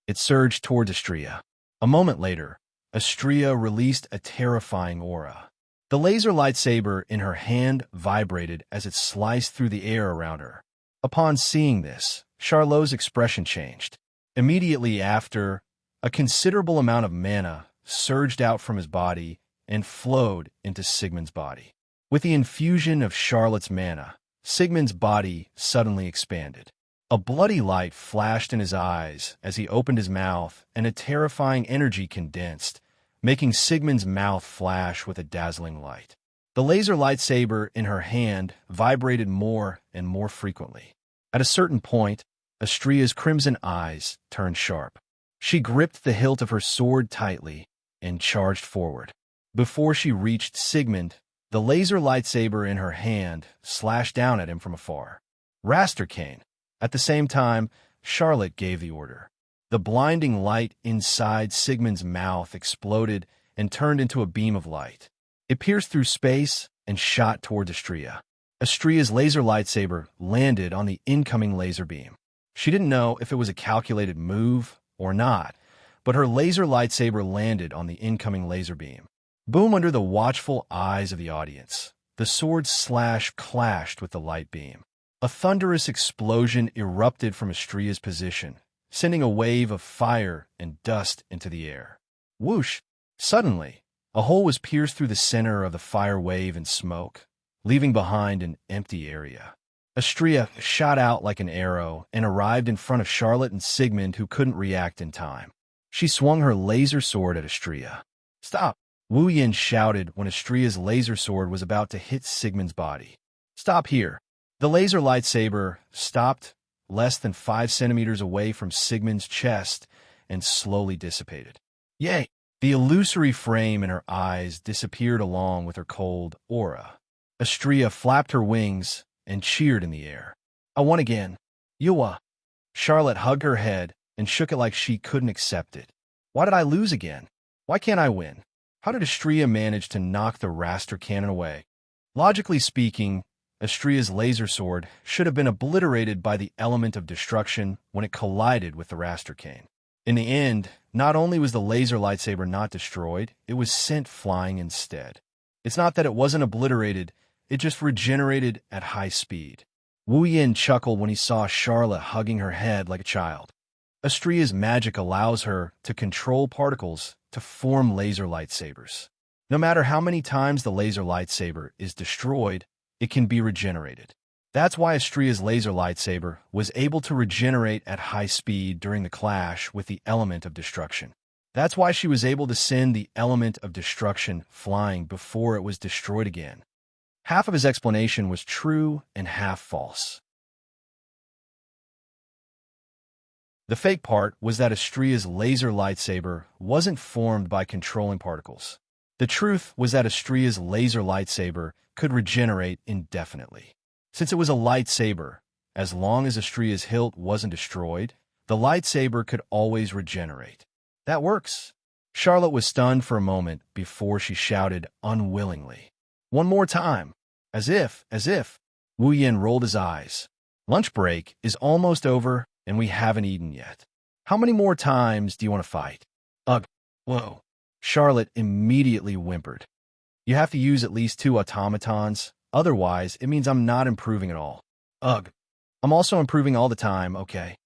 It surged towards Astrea. A moment later, Astrea released a terrifying aura. The laser lightsaber in her hand vibrated as it sliced through the air around her. Upon seeing this, Charlot's expression changed. Immediately after, a considerable amount of mana surged out from his body and flowed into Sigmund's body. With the infusion of Charlotte's mana, Sigmund's body suddenly expanded. A bloody light flashed in his eyes as he opened his mouth, and a terrifying energy condensed, making Sigmund's mouth flash with a dazzling light. The laser lightsaber in her hand vibrated more and more frequently. At a certain point, Astrea's crimson eyes turned sharp. She gripped the hilt of her sword tightly and charged forward. Before she reached Sigmund, the laser lightsaber in her hand slashed down at him from afar. Rastercane! At the same time, Charlotte gave the order. The blinding light inside Sigmund's mouth exploded and turned into a beam of light. It pierced through space and shot towards Astrea. Astrea's laser lightsaber landed on the incoming laser beam. She didn't know if it was a calculated move or not, but her laser lightsaber landed on the incoming laser beam. Boom! Under the watchful eyes of the audience, the sword's slash clashed with the light beam. A thunderous explosion erupted from Astrea's position, sending a wave of fire and dust into the air. Whoosh! Suddenly, a hole was pierced through the center of the fire wave and smoke, leaving behind an empty area. Astrea shot out like an arrow and arrived in front of Charlotte and Sigmund, who couldn't react in time. She swung her laser sword at Astrea. Stop! Wu Yan shouted when Astrea's laser sword was about to hit Sigmund's body. Stop here! The laser lightsaber stopped less than 5 centimeters away from Sigmund's chest and slowly dissipated. Yay! The illusory frame in her eyes disappeared along with her cold aura. Astrea flapped her wings and cheered in the air. I won again. Yuwa! Charlotte hugged her head and shook it like she couldn't accept it. Why did I lose again? Why can't I win? How did Astrea manage to knock the Raster cannon away? Logically speaking, Astrea's laser sword should have been obliterated by the element of destruction when it collided with the Raster cane. In the end, not only was the laser lightsaber not destroyed, it was sent flying instead. It's not that it wasn't obliterated, it just regenerated at high speed. Wu Yan chuckled when he saw Charlotte hugging her head like a child. Astrea's magic allows her to control particles to form laser lightsabers. No matter how many times the laser lightsaber is destroyed, it can be regenerated. That's why Astrea's laser lightsaber was able to regenerate at high speed during the clash with the element of destruction. That's why she was able to send the element of destruction flying before it was destroyed again. Half of his explanation was true and half false. The fake part was that Astrea's laser lightsaber wasn't formed by controlling particles. The truth was that Astrea's laser lightsaber could regenerate indefinitely. Since it was a lightsaber, as long as Astrea's hilt wasn't destroyed, the lightsaber could always regenerate. That works. Charlotte was stunned for a moment before she shouted unwillingly, "One more time!" As if. Wu Yin rolled his eyes. "Lunch break is almost over and we haven't eaten yet. How many more times do you want to fight?" Ugh. Whoa. Charlotte immediately whimpered. "You have to use at least 2 automatons, otherwise it means I'm not improving at all." Ugh. "I'm also improving all the time, okay?"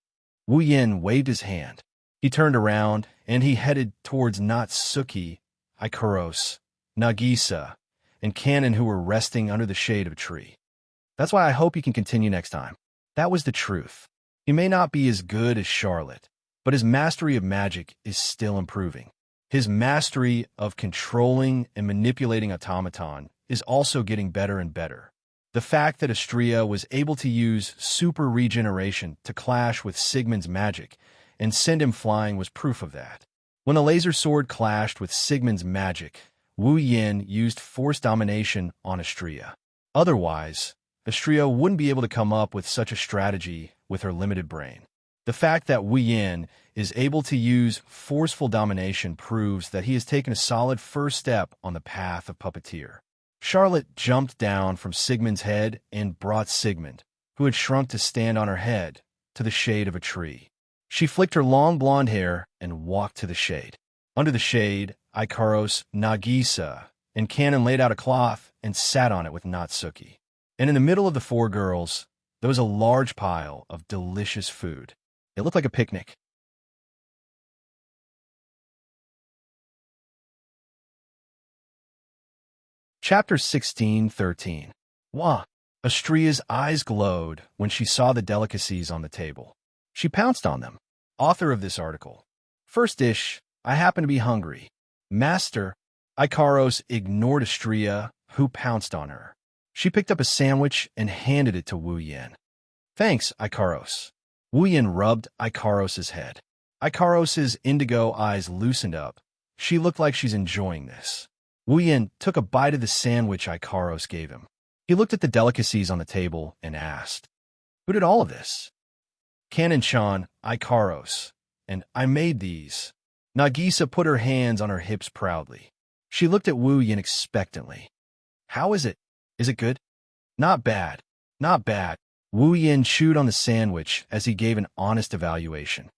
Wu Yin waved his hand. He turned around, and he headed towards Natsuki, Ikaros, Nagisa, and Kanon, who were resting under the shade of a tree. "That's why I hope you can continue next time." That was the truth. He may not be as good as Charlotte, but his mastery of magic is still improving. His mastery of controlling and manipulating automaton is also getting better and better. The fact that Astria was able to use super regeneration to clash with Sigmund's magic and send him flying was proof of that. When the laser sword clashed with Sigmund's magic, Wu Yin used force domination on Astria. Otherwise, Astria wouldn't be able to come up with such a strategy with her limited brain. The fact that Wu Yin is able to use forceful domination proves that he has taken a solid first step on the path of puppeteer. Charlotte jumped down from Sigmund's head and brought Sigmund, who had shrunk to stand on her head, to the shade of a tree. She flicked her long blonde hair and walked to the shade. Under the shade, Ikaros, Nagisa, and Kanon laid out a cloth and sat on it with Natsuki. And in the middle of the 4 girls, there was a large pile of delicious food. It looked like a picnic. Chapter 16:13. Wah! Astria's eyes glowed when she saw the delicacies on the table. She pounced on them. Author of this article. First dish, I happen to be hungry. Master, Ikaros ignored Astria, who pounced on her. She picked up a sandwich and handed it to Wu Yin. Thanks, Ikaros. Wu Yin rubbed Ikaros's head. Ikaros's indigo eyes loosened up. She looked like she's enjoying this. Wu Yin took a bite of the sandwich Ikaros gave him. He looked at the delicacies on the table and asked, "Who did all of this?" "Kanon-chan, Ikaros, and I made these." Nagisa put her hands on her hips proudly. She looked at Wu Yin expectantly. "How is it? Is it good?" "Not bad. Not bad." Wu Yin chewed on the sandwich as he gave an honest evaluation.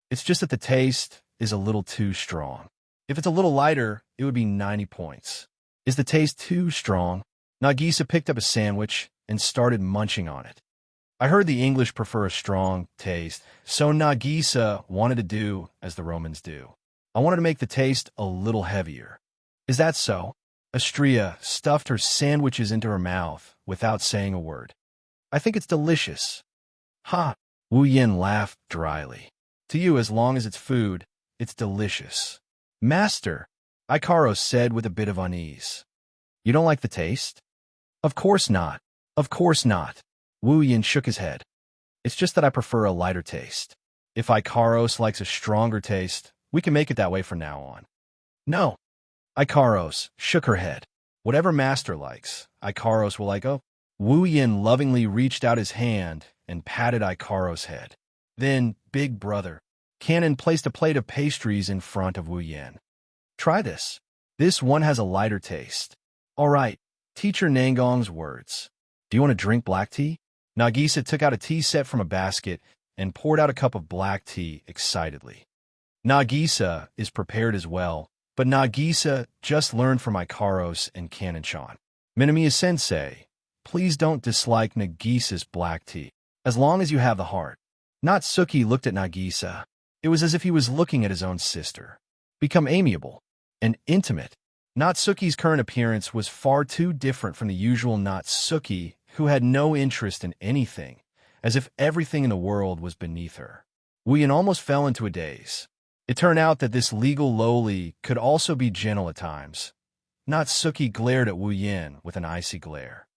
"It's just that the taste is a little too strong. If it's a little lighter, it would be 90 points. Is the taste too strong?" Nagisa picked up a sandwich and started munching on it. "I heard the English prefer a strong taste, so Nagisa wanted to do as the Romans do. I wanted to make the taste a little heavier." "Is that so?" Astria stuffed her sandwiches into her mouth without saying a word. "I think it's delicious." "Ha!" Wu Yin laughed dryly. "To you, as long as it's food, it's delicious." "Master," Ikaros said with a bit of unease. "You don't like the taste?" "Of course not. Of course not." Wu Yin shook his head. "It's just that I prefer a lighter taste. If Ikaros likes a stronger taste, we can make it that way from now on." "No." Ikaros shook her head. "Whatever Master likes, Ikaros will like." Oh. Wu Yin lovingly reached out his hand and patted Ikaros' head. Then, big brother, Kanon placed a plate of pastries in front of Wu Yin. "Try this. This one has a lighter taste." "All right." Teacher Nangong's words. "Do you want to drink black tea?" Nagisa took out a tea set from a basket and poured out a cup of black tea excitedly. Nagisa is prepared as well, but Nagisa just learned from Ikaros and Kanon-chan. "Minamiya-sensei, please don't dislike Nagisa's black tea, as long as you have the heart." Natsuki looked at Nagisa. It was as if he was looking at his own sister. Become amiable and intimate. Natsuki's current appearance was far too different from the usual Natsuki, who had no interest in anything, as if everything in the world was beneath her. Wu Yin almost fell into a daze. It turned out that this legal lowly could also be gentle at times. Natsuki glared at Wu Yin with an icy glare.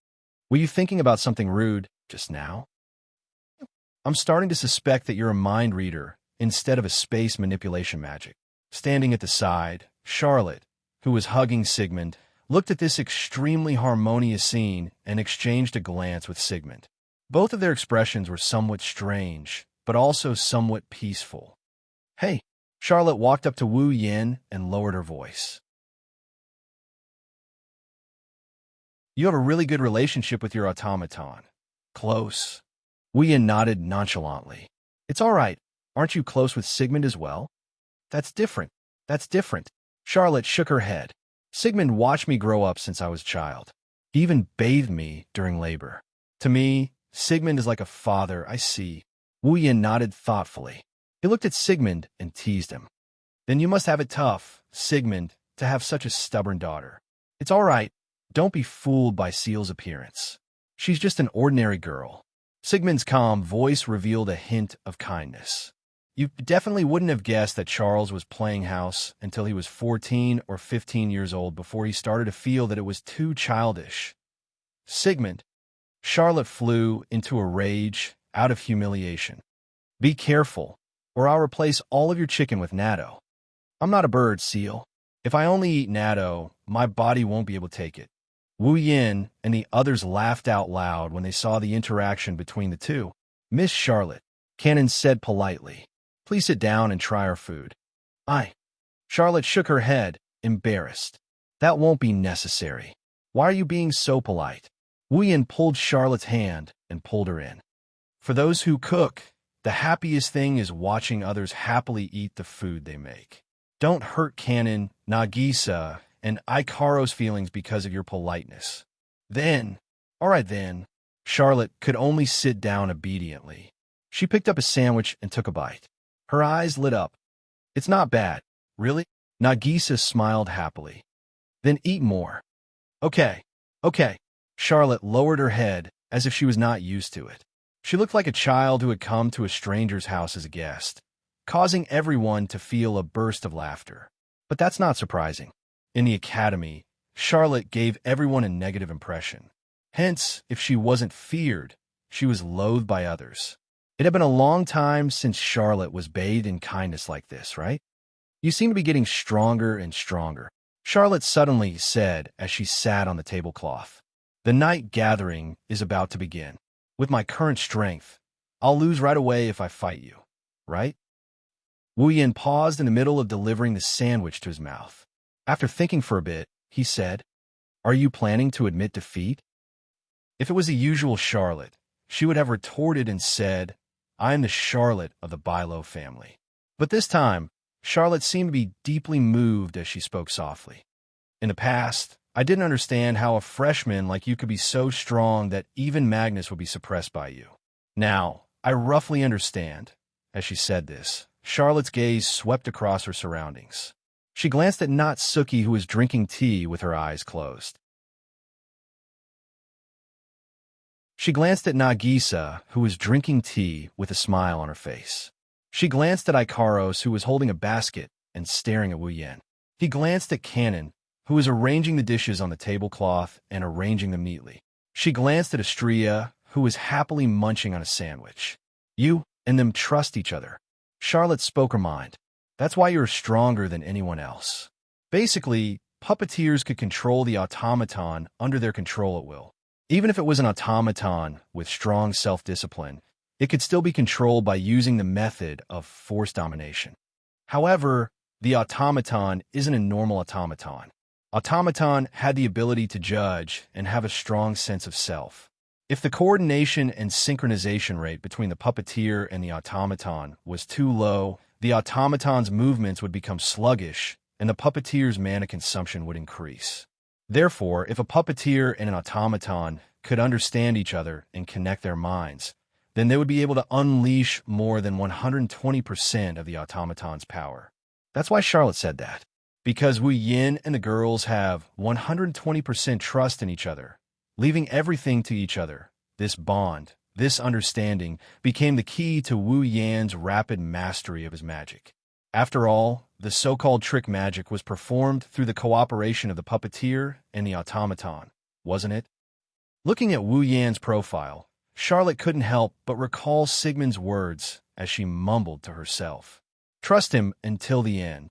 "Were you thinking about something rude just now?" "I'm starting to suspect that you're a mind reader instead of a space manipulation magic." Standing at the side, Charlotte, who was hugging Sigmund, looked at this extremely harmonious scene and exchanged a glance with Sigmund. Both of their expressions were somewhat strange, but also somewhat peaceful. "Hey," Charlotte walked up to Wu Yin and lowered her voice. You have a really good relationship with your automaton. Close. Wu Yin nodded nonchalantly. It's all right. Aren't you close with Sigmund as well? That's different. That's different. Charlotte shook her head. Sigmund watched me grow up since I was a child. He even bathed me during labor. To me, Sigmund is like a father, I see. Wu Yin nodded thoughtfully. He looked at Sigmund and teased him. Then you must have it tough, Sigmund, to have such a stubborn daughter. It's all right. Don't be fooled by Seal's appearance. She's just an ordinary girl. Sigmund's calm voice revealed a hint of kindness. You definitely wouldn't have guessed that Charles was playing house until he was 14 or 15 years old before he started to feel that it was too childish. Sigmund. Charlotte flew into a rage out of humiliation. Be careful, or I'll replace all of your chicken with natto. I'm not a bird, Seal. If I only eat natto, my body won't be able to take it. Wu Yin and the others laughed out loud when they saw the interaction between the two. Miss Charlotte, Cannon said politely, please sit down and try our food. Charlotte shook her head, embarrassed. That won't be necessary. Why are you being so polite? Wu Yin pulled Charlotte's hand and pulled her in. For those who cook, the happiest thing is watching others happily eat the food they make. Don't hurt Cannon, Nagisa, and Ikaro's feelings because of your politeness. All right then, Charlotte could only sit down obediently. She picked up a sandwich and took a bite. Her eyes lit up. It's not bad, really? Nagisa smiled happily. Then eat more. Okay. Charlotte lowered her head as if she was not used to it. She looked like a child who had come to a stranger's house as a guest, causing everyone to feel a burst of laughter. But that's not surprising. In the academy, Charlotte gave everyone a negative impression. Hence, if she wasn't feared, she was loathed by others. It had been a long time since Charlotte was bathed in kindness like this, right? You seem to be getting stronger and stronger, Charlotte suddenly said as she sat on the tablecloth. The night gathering is about to begin. With my current strength, I'll lose right away if I fight you, right? Wu Yin paused in the middle of delivering the sandwich to his mouth. After thinking for a bit, he said, Are you planning to admit defeat? If it was the usual Charlotte, she would have retorted and said, I am the Charlotte of the Bilo family. But this time, Charlotte seemed to be deeply moved as she spoke softly. In the past, I didn't understand how a freshman like you could be so strong that even Magnus would be suppressed by you. Now, I roughly understand. As she said this, Charlotte's gaze swept across her surroundings. She glanced at Natsuki, who was drinking tea with her eyes closed. She glanced at Nagisa, who was drinking tea with a smile on her face. She glanced at Ikaros, who was holding a basket and staring at Wu Yin. He glanced at Cannon, who was arranging the dishes on the tablecloth and arranging them neatly. She glanced at Astria, who was happily munching on a sandwich. You and them trust each other. Charlotte spoke her mind. That's why you're stronger than anyone else. Basically, puppeteers could control the automaton under their control at will. Even if it was an automaton with strong self-discipline, it could still be controlled by using the method of force domination. However, the automaton isn't a normal automaton. Automaton had the ability to judge and have a strong sense of self. If the coordination and synchronization rate between the puppeteer and the automaton was too low, the automaton's movements would become sluggish, and the puppeteer's mana consumption would increase. Therefore, if a puppeteer and an automaton could understand each other and connect their minds, then they would be able to unleash more than 120% of the automaton's power. That's why Charlotte said that. Because Wu Yin and the girls have 120% trust in each other, leaving everything to each other. This bond, this understanding, became the key to Wu Yan's rapid mastery of his magic. After all, the so-called trick magic was performed through the cooperation of the puppeteer and the automaton, wasn't it? Looking at Wu Yan's profile, Charlotte couldn't help but recall Sigmund's words as she mumbled to herself. Trust him until the end.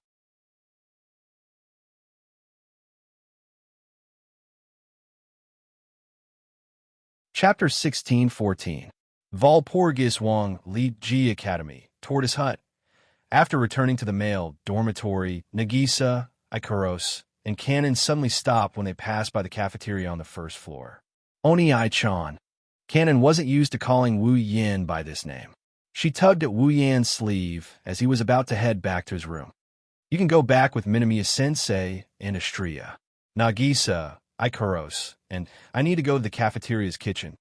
Chapter 16-14 Walpurgis Wang Li Ji Academy, Tortoise Hut. After returning to the male dormitory, Nagisa, Ikaros, and Kanon suddenly stopped when they passed by the cafeteria on the first floor. Oni Ai-chan. Kanon wasn't used to calling Wu Yin by this name. She tugged at Wu Yan's sleeve as he was about to head back to his room. You can go back with Minamiya-sensei and Astria. Nagisa, Ikaros, and I need to go to the cafeteria's kitchen.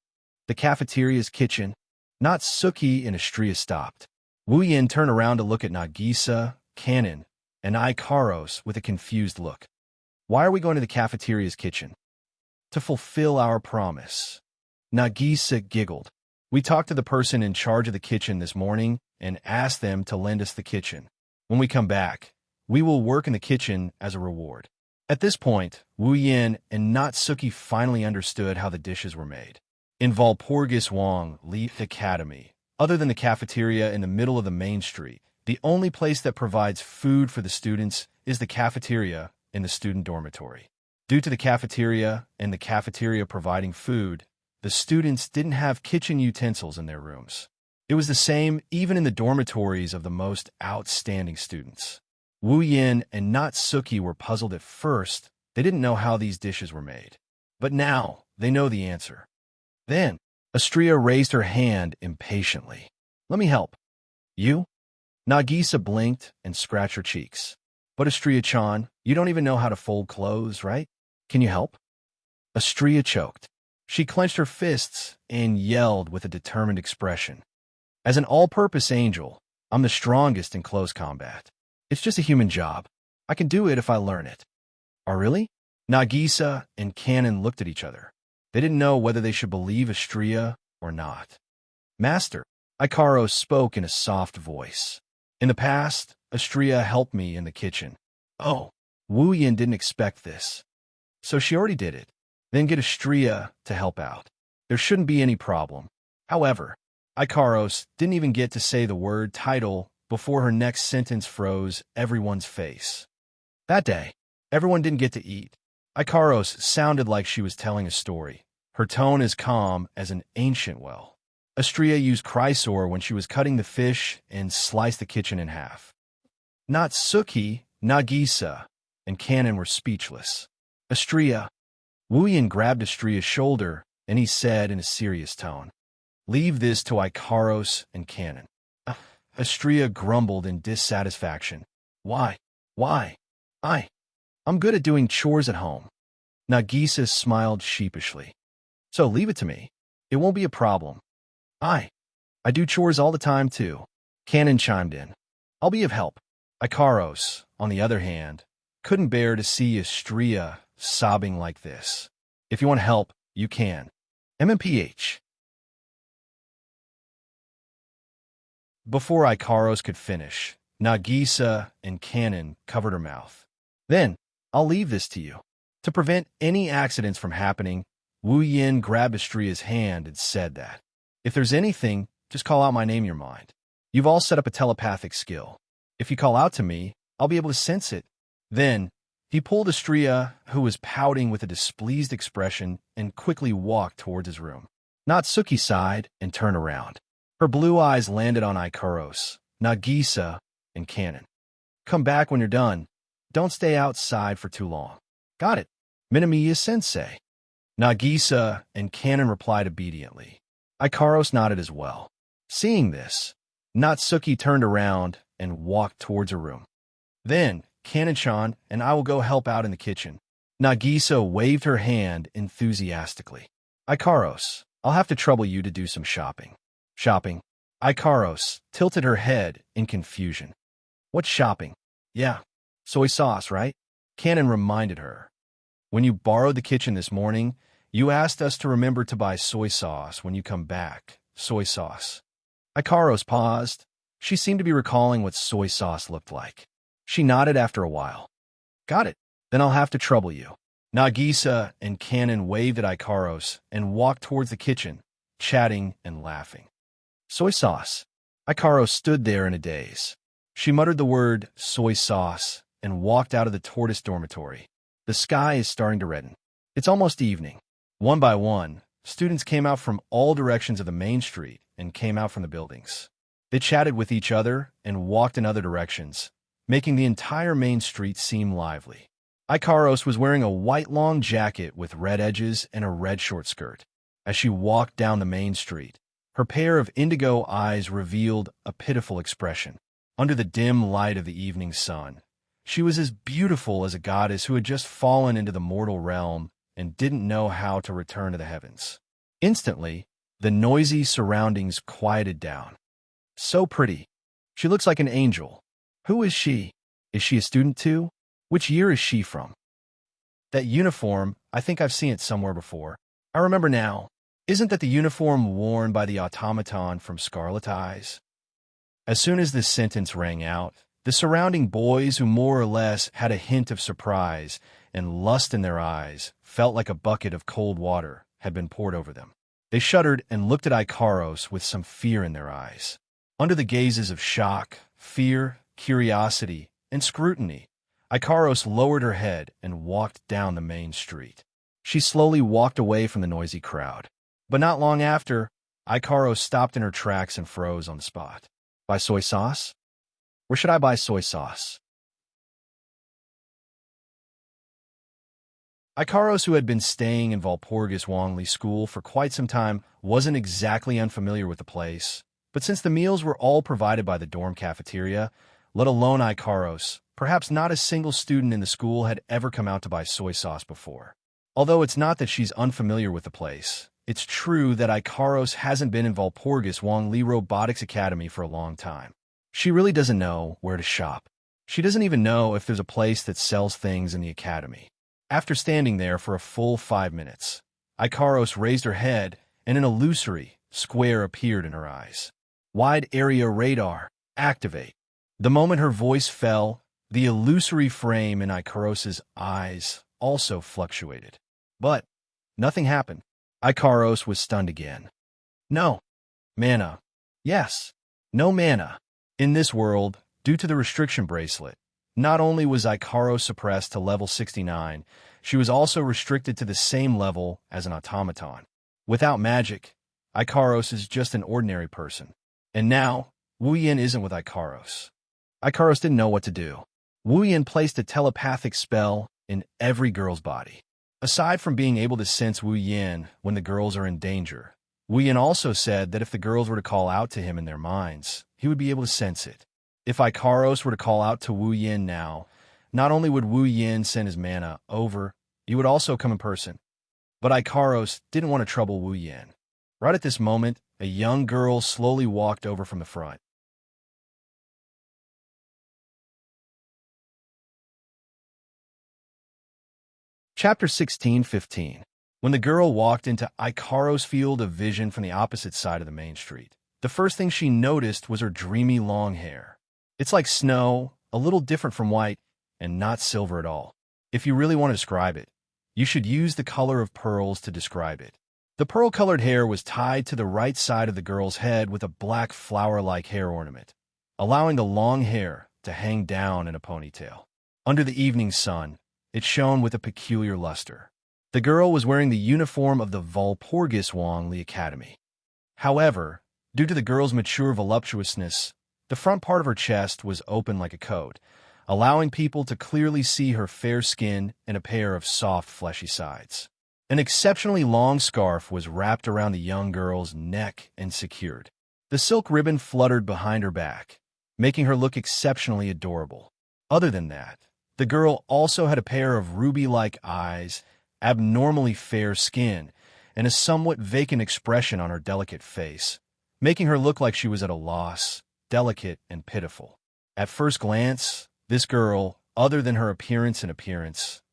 The cafeteria's kitchen? Natsuki and Astria stopped. Wu Yin turned around to look at Nagisa, Kanon, and Ikaros with a confused look. Why are we going to the cafeteria's kitchen? To fulfill our promise. Nagisa giggled. We talked to the person in charge of the kitchen this morning and asked them to lend us the kitchen. When we come back, we will work in the kitchen as a reward. At this point, Wu Yin and Natsuki finally understood how the dishes were made. In Walpurgis Wong Leaf Academy, other than the cafeteria in the middle of the main street, the only place that provides food for the students is the cafeteria in the student dormitory. Due to the cafeteria and the cafeteria providing food, the students didn't have kitchen utensils in their rooms. It was the same even in the dormitories of the most outstanding students. Wu Yin and Natsuki were puzzled at first. They didn't know how these dishes were made. But now, they know the answer. Then, Astria raised her hand impatiently. Let me help. You? Nagisa blinked and scratched her cheeks. But Astria-chan, you don't even know how to fold clothes, right? Can you help? Astria choked. She clenched her fists and yelled with a determined expression. As an all-purpose angel, I'm the strongest in close combat. It's just a human job. I can do it if I learn it. Oh, really? Nagisa and Kanon looked at each other. They didn't know whether they should believe Astria or not. Master, Ikaros spoke in a soft voice. In the past, Astria helped me in the kitchen. Oh, Wu Yin didn't expect this. So she already did it. Then get Astria to help out. There shouldn't be any problem. However, Ikaros didn't even get to say the word title before her next sentence froze everyone's face. That day, everyone didn't get to eat. Ikaros sounded like she was telling a story, her tone as calm as an ancient well. Astria used Chrysor when she was cutting the fish and sliced the kitchen in half. Natsuki, Nagisa, and Kanon were speechless. Astria. Wu Yin grabbed Astria's shoulder, and he said in a serious tone, Leave this to Ikaros and Kanon. Astria grumbled in dissatisfaction. Why? I'm good at doing chores at home. Nagisa smiled sheepishly. So leave it to me. It won't be a problem. I do chores all the time, too. Kanon chimed in. I'll be of help. Ikaros, on the other hand, couldn't bear to see Astria sobbing like this. If you want help, you can. MMPH. Before Ikaros could finish, Nagisa and Kanon covered her mouth. Then, I'll leave this to you. To prevent any accidents from happening, Wu Yin grabbed Astria's hand and said that, if there's anything, just call out my name in your mind. You've all set up a telepathic skill. If you call out to me, I'll be able to sense it. Then, he pulled Astria, who was pouting with a displeased expression, and quickly walked towards his room. Natsuki sighed and turned around. Her blue eyes landed on Ikaros, Nagisa, and Kanon. Come back when you're done. Don't stay outside for too long. Got it. Minamiya-sensei. Nagisa and Kanon replied obediently. Ikaros nodded as well. Seeing this, Natsuki turned around and walked towards her room. Then, Kanon-chan and I will go help out in the kitchen. Nagisa waved her hand enthusiastically. Ikaros, I'll have to trouble you to do some shopping. Shopping? Ikaros tilted her head in confusion. What shopping? Yeah, soy sauce, right? Kanon reminded her. When you borrowed the kitchen this morning, you asked us to remember to buy soy sauce when you come back. Soy sauce. Ikaros paused. She seemed to be recalling what soy sauce looked like. She nodded after a while. Got it. Then I'll have to trouble you. Nagisa and Kanon waved at Ikaros and walked towards the kitchen, chatting and laughing. Soy sauce. Ikaros stood there in a daze. She muttered the word soy sauce and walked out of the tortoise dormitory. The sky is starting to redden. It's almost evening. One by one, students came out from all directions of the main street and came out from the buildings. They chatted with each other and walked in other directions, making the entire main street seem lively. Ikaros was wearing a white long jacket with red edges and a red short skirt. As she walked down the main street, her pair of indigo eyes revealed a pitiful expression. Under the dim light of the evening sun, she was as beautiful as a goddess who had just fallen into the mortal realm and didn't know how to return to the heavens. Instantly, the noisy surroundings quieted down. So pretty. She looks like an angel. Who is she? Is she a student too? Which year is she from? That uniform, I think I've seen it somewhere before. I remember now. Isn't that the uniform worn by the automaton from Scarlet Eyes? As soon as this sentence rang out, the surrounding boys, who more or less had a hint of surprise and lust in their eyes, felt like a bucket of cold water had been poured over them. They shuddered and looked at Ikaros with some fear in their eyes. Under the gazes of shock, fear, curiosity, and scrutiny, Ikaros lowered her head and walked down the main street. She slowly walked away from the noisy crowd. But not long after, Ikaros stopped in her tracks and froze on the spot. Buy soy sauce? Where should I buy soy sauce? Ikaros, who had been staying in Walpurgis Wangli School for quite some time, wasn't exactly unfamiliar with the place. But since the meals were all provided by the dorm cafeteria, let alone Ikaros, perhaps not a single student in the school had ever come out to buy soy sauce before. Although it's not that she's unfamiliar with the place, it's true that Ikaros hasn't been in Walpurgis Wangli Robotics Academy for a long time. She really doesn't know where to shop. She doesn't even know if there's a place that sells things in the academy. After standing there for a full 5 minutes, Ikaros raised her head and an illusory square appeared in her eyes. Wide area radar, activate. The moment her voice fell, the illusory frame in Ikaros's eyes also fluctuated. But nothing happened. Ikaros was stunned again. No. Mana. Yes. No mana. In this world, due to the restriction bracelet, not only was Ikaros suppressed to level 69, she was also restricted to the same level as an automaton. Without magic, Ikaros is just an ordinary person. And now, Wu Yin isn't with Ikaros. Ikaros didn't know what to do. Wu Yin placed a telepathic spell in every girl's body. Aside from being able to sense Wu Yin when the girls are in danger, Wu Yin also said that if the girls were to call out to him in their minds, he would be able to sense it. If Ikaros were to call out to Wu Yin now, not only would Wu Yin send his mana over, he would also come in person. But Ikaros didn't want to trouble Wu Yin. Right at this moment, a young girl slowly walked over from the front. Chapter 16:15. When the girl walked into Ikaros' field of vision from the opposite side of the main street, the first thing she noticed was her dreamy long hair. It's like snow, a little different from white, and not silver at all. If you really want to describe it, you should use the color of pearls to describe it. The pearl-colored hair was tied to the right side of the girl's head with a black flower-like hair ornament, allowing the long hair to hang down in a ponytail. Under the evening sun, it shone with a peculiar luster. The girl was wearing the uniform of the Walpurgis Wangli Academy. However, due to the girl's mature voluptuousness, the front part of her chest was open like a coat, allowing people to clearly see her fair skin and a pair of soft, fleshy sides. An exceptionally long scarf was wrapped around the young girl's neck and secured. The silk ribbon fluttered behind her back, making her look exceptionally adorable. Other than that, the girl also had a pair of ruby-like eyes, abnormally fair skin, and a somewhat vacant expression on her delicate face, making her look like she was at a loss, delicate and pitiful. At first glance, this girl, other than her appearance,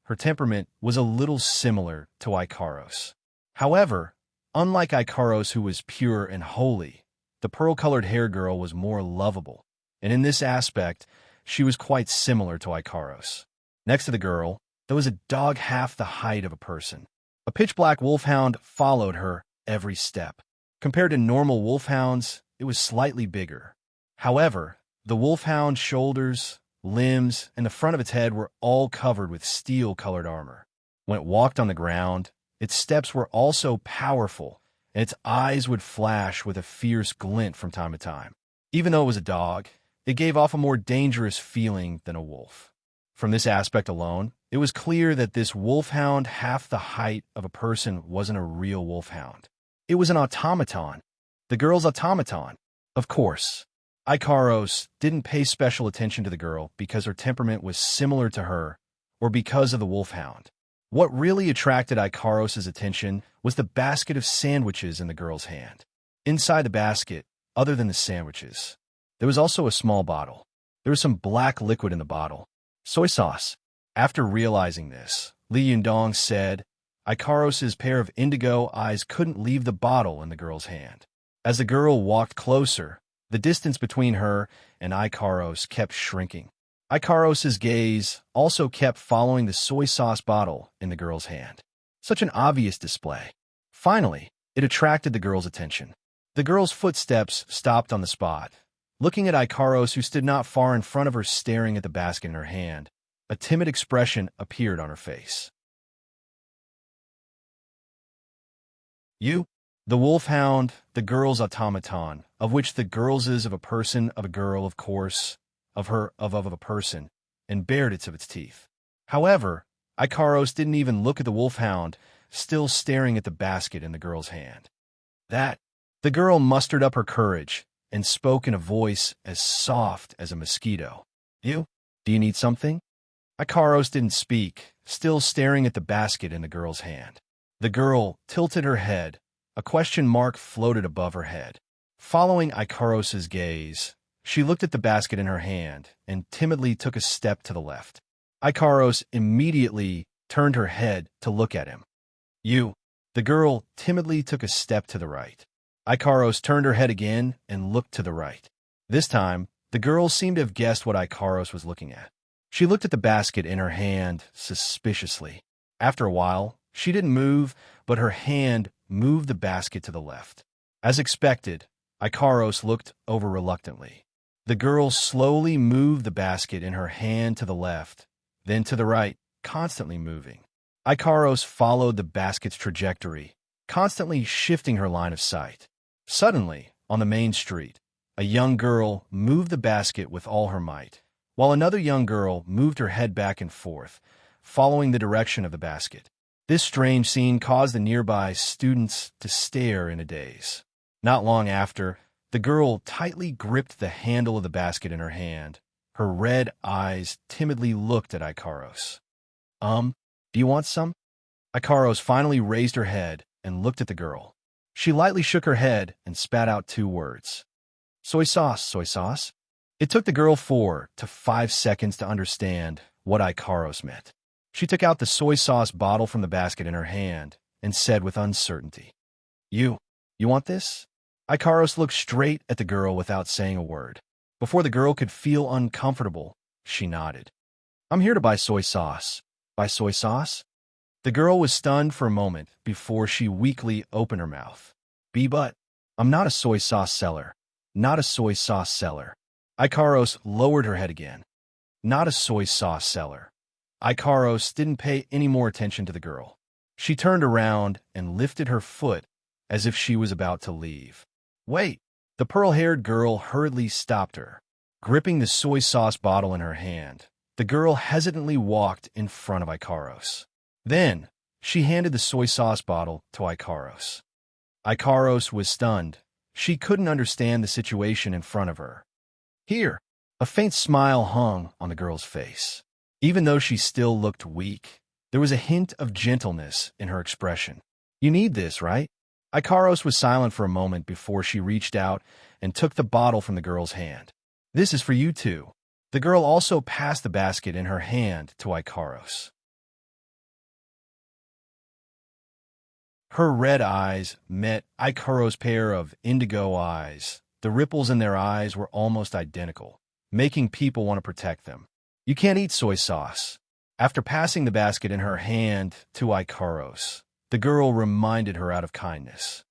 her temperament was a little similar to Ikaros. However, unlike Ikaros, who was pure and holy, the pearl-colored hair girl was more lovable, and in this aspect, she was quite similar to Ikaros. Next to the girl, there was a dog half the height of a person. A pitch-black wolfhound followed her every step. Compared to normal wolfhounds, it was slightly bigger. However, the wolfhound's shoulders, limbs, and the front of its head were all covered with steel-colored armor. When it walked on the ground, its steps were also powerful, and its eyes would flash with a fierce glint from time to time. Even though it was a dog, it gave off a more dangerous feeling than a wolf. From this aspect alone, it was clear that this wolfhound half the height of a person wasn't a real wolfhound. It was an automaton. The girl's automaton. Of course, Ikaros didn't pay special attention to the girl because her temperament was similar to her or because of the wolfhound. What really attracted Ikaros' attention was the basket of sandwiches in the girl's hand. Inside the basket, other than the sandwiches, there was also a small bottle. There was some black liquid in the bottle. Soy sauce. After realizing this, Li Yundong said, Ikaros' pair of indigo eyes couldn't leave the bottle in the girl's hand. As the girl walked closer, the distance between her and Ikaros kept shrinking. Ikaros' gaze also kept following the soy sauce bottle in the girl's hand. Such an obvious display. Finally, it attracted the girl's attention. The girl's footsteps stopped on the spot. Looking at Ikaros, who stood not far in front of her staring at the basket in her hand, a timid expression appeared on her face. You? The wolfhound, the girl's automaton, of which the girl's is of a person, of a girl, of course, of her, of a person, and bared its of its teeth. However, Ikaros didn't even look at the wolfhound, still staring at the basket in the girl's hand. That, the girl mustered up her courage and spoke in a voice as soft as a mosquito. You? Do you need something? Ikaros didn't speak, still staring at the basket in the girl's hand. The girl tilted her head. A question mark floated above her head. Following Ikaros' gaze, she looked at the basket in her hand and timidly took a step to the left. Ikaros immediately turned her head to look at him. You. The girl timidly took a step to the right. Ikaros turned her head again and looked to the right. This time, the girl seemed to have guessed what Ikaros was looking at. She looked at the basket in her hand suspiciously. After a while, she didn't move, but her hand moved the basket to the left. As expected, Ikaros looked over reluctantly. The girl slowly moved the basket in her hand to the left, then to the right, constantly moving. Ikaros followed the basket's trajectory, constantly shifting her line of sight. Suddenly, on the main street, a young girl moved the basket with all her might, while another young girl moved her head back and forth, following the direction of the basket. This strange scene caused the nearby students to stare in a daze. Not long after, the girl tightly gripped the handle of the basket in her hand. Her red eyes timidly looked at Ikaros. Do you want some? Ikaros finally raised her head and looked at the girl. She lightly shook her head and spat out 2 words. Soy sauce, soy sauce. It took the girl 4 to 5 seconds to understand what Ikaros meant. She took out the soy sauce bottle from the basket in her hand and said with uncertainty, You want this? Ikaros looked straight at the girl without saying a word. Before the girl could feel uncomfortable, she nodded. I'm here to buy soy sauce. Buy soy sauce? The girl was stunned for a moment before she weakly opened her mouth. But I'm not a soy sauce seller. Not a soy sauce seller. Ikaros lowered her head again. Not a soy sauce seller. Ikaros didn't pay any more attention to the girl. She turned around and lifted her foot as if she was about to leave. Wait! The pearl-haired girl hurriedly stopped her. Gripping the soy sauce bottle in her hand, the girl hesitantly walked in front of Ikaros. Then, she handed the soy sauce bottle to Ikaros. Ikaros was stunned. She couldn't understand the situation in front of her. Here! A faint smile hung on the girl's face. Even though she still looked weak, there was a hint of gentleness in her expression. You need this, right? Ikaros was silent for a moment before she reached out and took the bottle from the girl's hand. This is for you too. The girl also passed the basket in her hand to Ikaros. Her red eyes met Ikaros' pair of indigo eyes. The ripples in their eyes were almost identical, making people want to protect them. You can't eat soy sauce. After passing the basket in her hand to Ikaros, the girl reminded her out of kindness.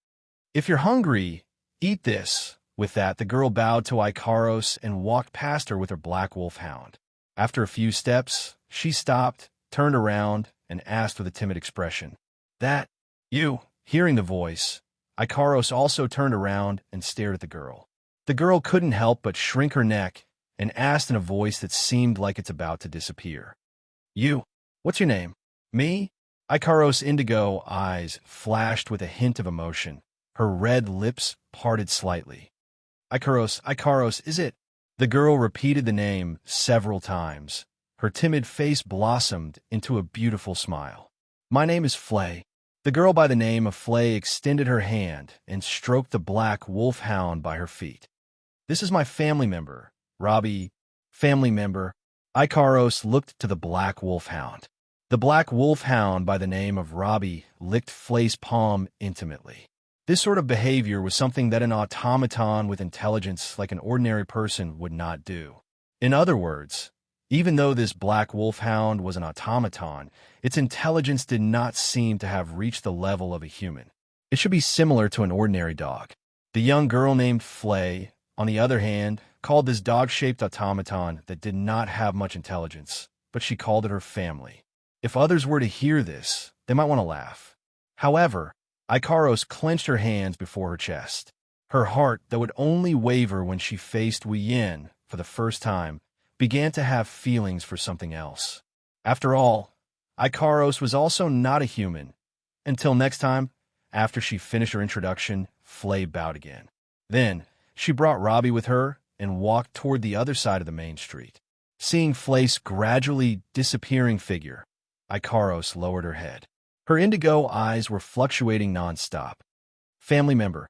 If you're hungry, eat this. With that, the girl bowed to Ikaros and walked past her with her black wolfhound. After a few steps, she stopped, turned around, and asked with a timid expression, That, you? Hearing the voice, Ikaros also turned around and stared at the girl. The girl couldn't help but shrink her neck and asked in a voice that seemed like it's about to disappear. You, what's your name? Me? Ikaros' indigo eyes flashed with a hint of emotion. Her red lips parted slightly. Ikaros, is it? The girl repeated the name several times. Her timid face blossomed into a beautiful smile. My name is Flay. The girl by the name of Flay extended her hand and stroked the black wolfhound by her feet. This is my family member, Robbie. Family member. Ikaros looked to the black wolfhound. The black wolfhound by the name of Robbie licked Flay's palm intimately. This sort of behavior was something that an automaton with intelligence like an ordinary person would not do. In other words, even though this black wolfhound was an automaton, its intelligence did not seem to have reached the level of a human. It should be similar to an ordinary dog. The young girl named Flay, on the other hand, called this dog-shaped automaton that did not have much intelligence, but she called it her family. If others were to hear this, they might want to laugh. However, Ikaros clenched her hands before her chest. Her heart, that would only waver when she faced Wu Yin for the first time, began to have feelings for something else. After all, Ikaros was also not a human. Until next time, after she finished her introduction, Flay bowed again. Then, she brought Robbie with her and walked toward the other side of the main street. Seeing Flay's gradually disappearing figure, Ikaros lowered her head. Her indigo eyes were fluctuating non-stop. Family member.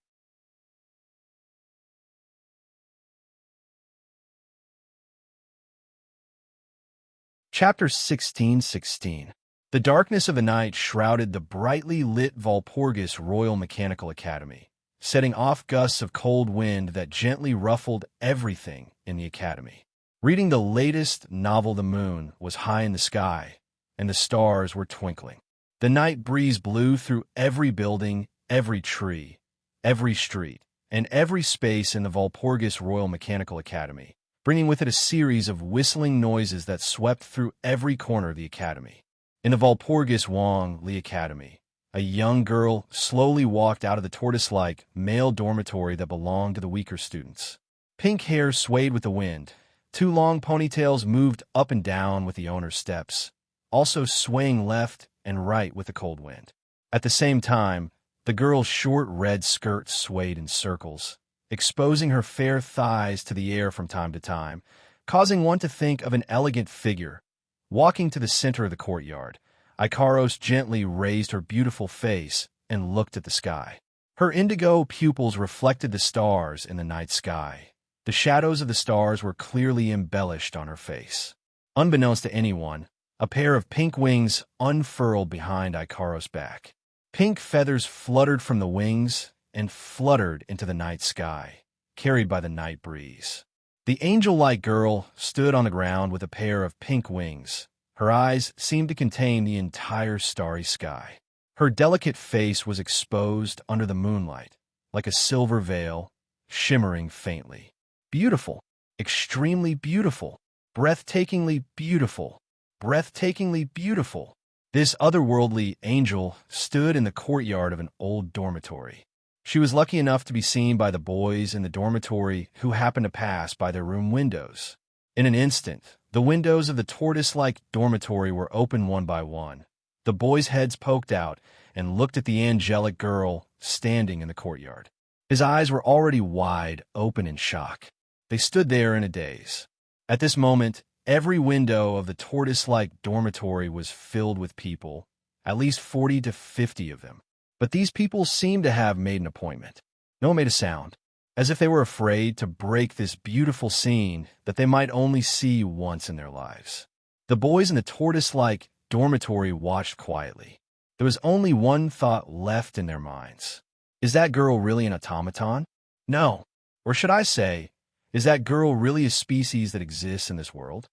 Chapter 16:16. The darkness of the night shrouded the brightly lit Walpurgis Royal Mechanical Academy, setting off gusts of cold wind that gently ruffled everything in the academy. Reading the latest novel, the moon was high in the sky, and the stars were twinkling. The night breeze blew through every building, every tree, every street, and every space in the Walpurgis Royal Mechanical Academy, bringing with it a series of whistling noises that swept through every corner of the academy. In the Walpurgis Wang Li Academy, a young girl slowly walked out of the tortoise-like male dormitory that belonged to the weaker students. Pink hair swayed with the wind. Two long ponytails moved up and down with the owner's steps, also swaying left and right with the cold wind. At the same time, the girl's short red skirt swayed in circles, exposing her fair thighs to the air from time to time, causing one to think of an elegant figure. Walking to the center of the courtyard, Ikaros gently raised her beautiful face and looked at the sky. Her indigo pupils reflected the stars in the night sky. The shadows of the stars were clearly embellished on her face. Unbeknownst to anyone, a pair of pink wings unfurled behind Ikaros' back. Pink feathers fluttered from the wings and fluttered into the night sky, carried by the night breeze. The angel-like girl stood on the ground with a pair of pink wings. Her eyes seemed to contain the entire starry sky. Her delicate face was exposed under the moonlight, like a silver veil, shimmering faintly. Beautiful, extremely beautiful, breathtakingly beautiful. Breathtakingly beautiful. This otherworldly angel stood in the courtyard of an old dormitory. She was lucky enough to be seen by the boys in the dormitory who happened to pass by their room windows. In an instant, the windows of the tortoise-like dormitory were open one by one. The boys' heads poked out and looked at the angelic girl standing in the courtyard. His eyes were already wide open in shock. They stood there in a daze. At this moment, every window of the tortoise-like dormitory was filled with people, at least 40 to 50 of them. But these people seemed to have made an appointment. No one made a sound, as if they were afraid to break this beautiful scene that they might only see once in their lives. The boys in the tortoise-like dormitory watched quietly. There was only one thought left in their minds. Is that girl really an automaton? No. Or should I say, is that girl really a species that exists in this world?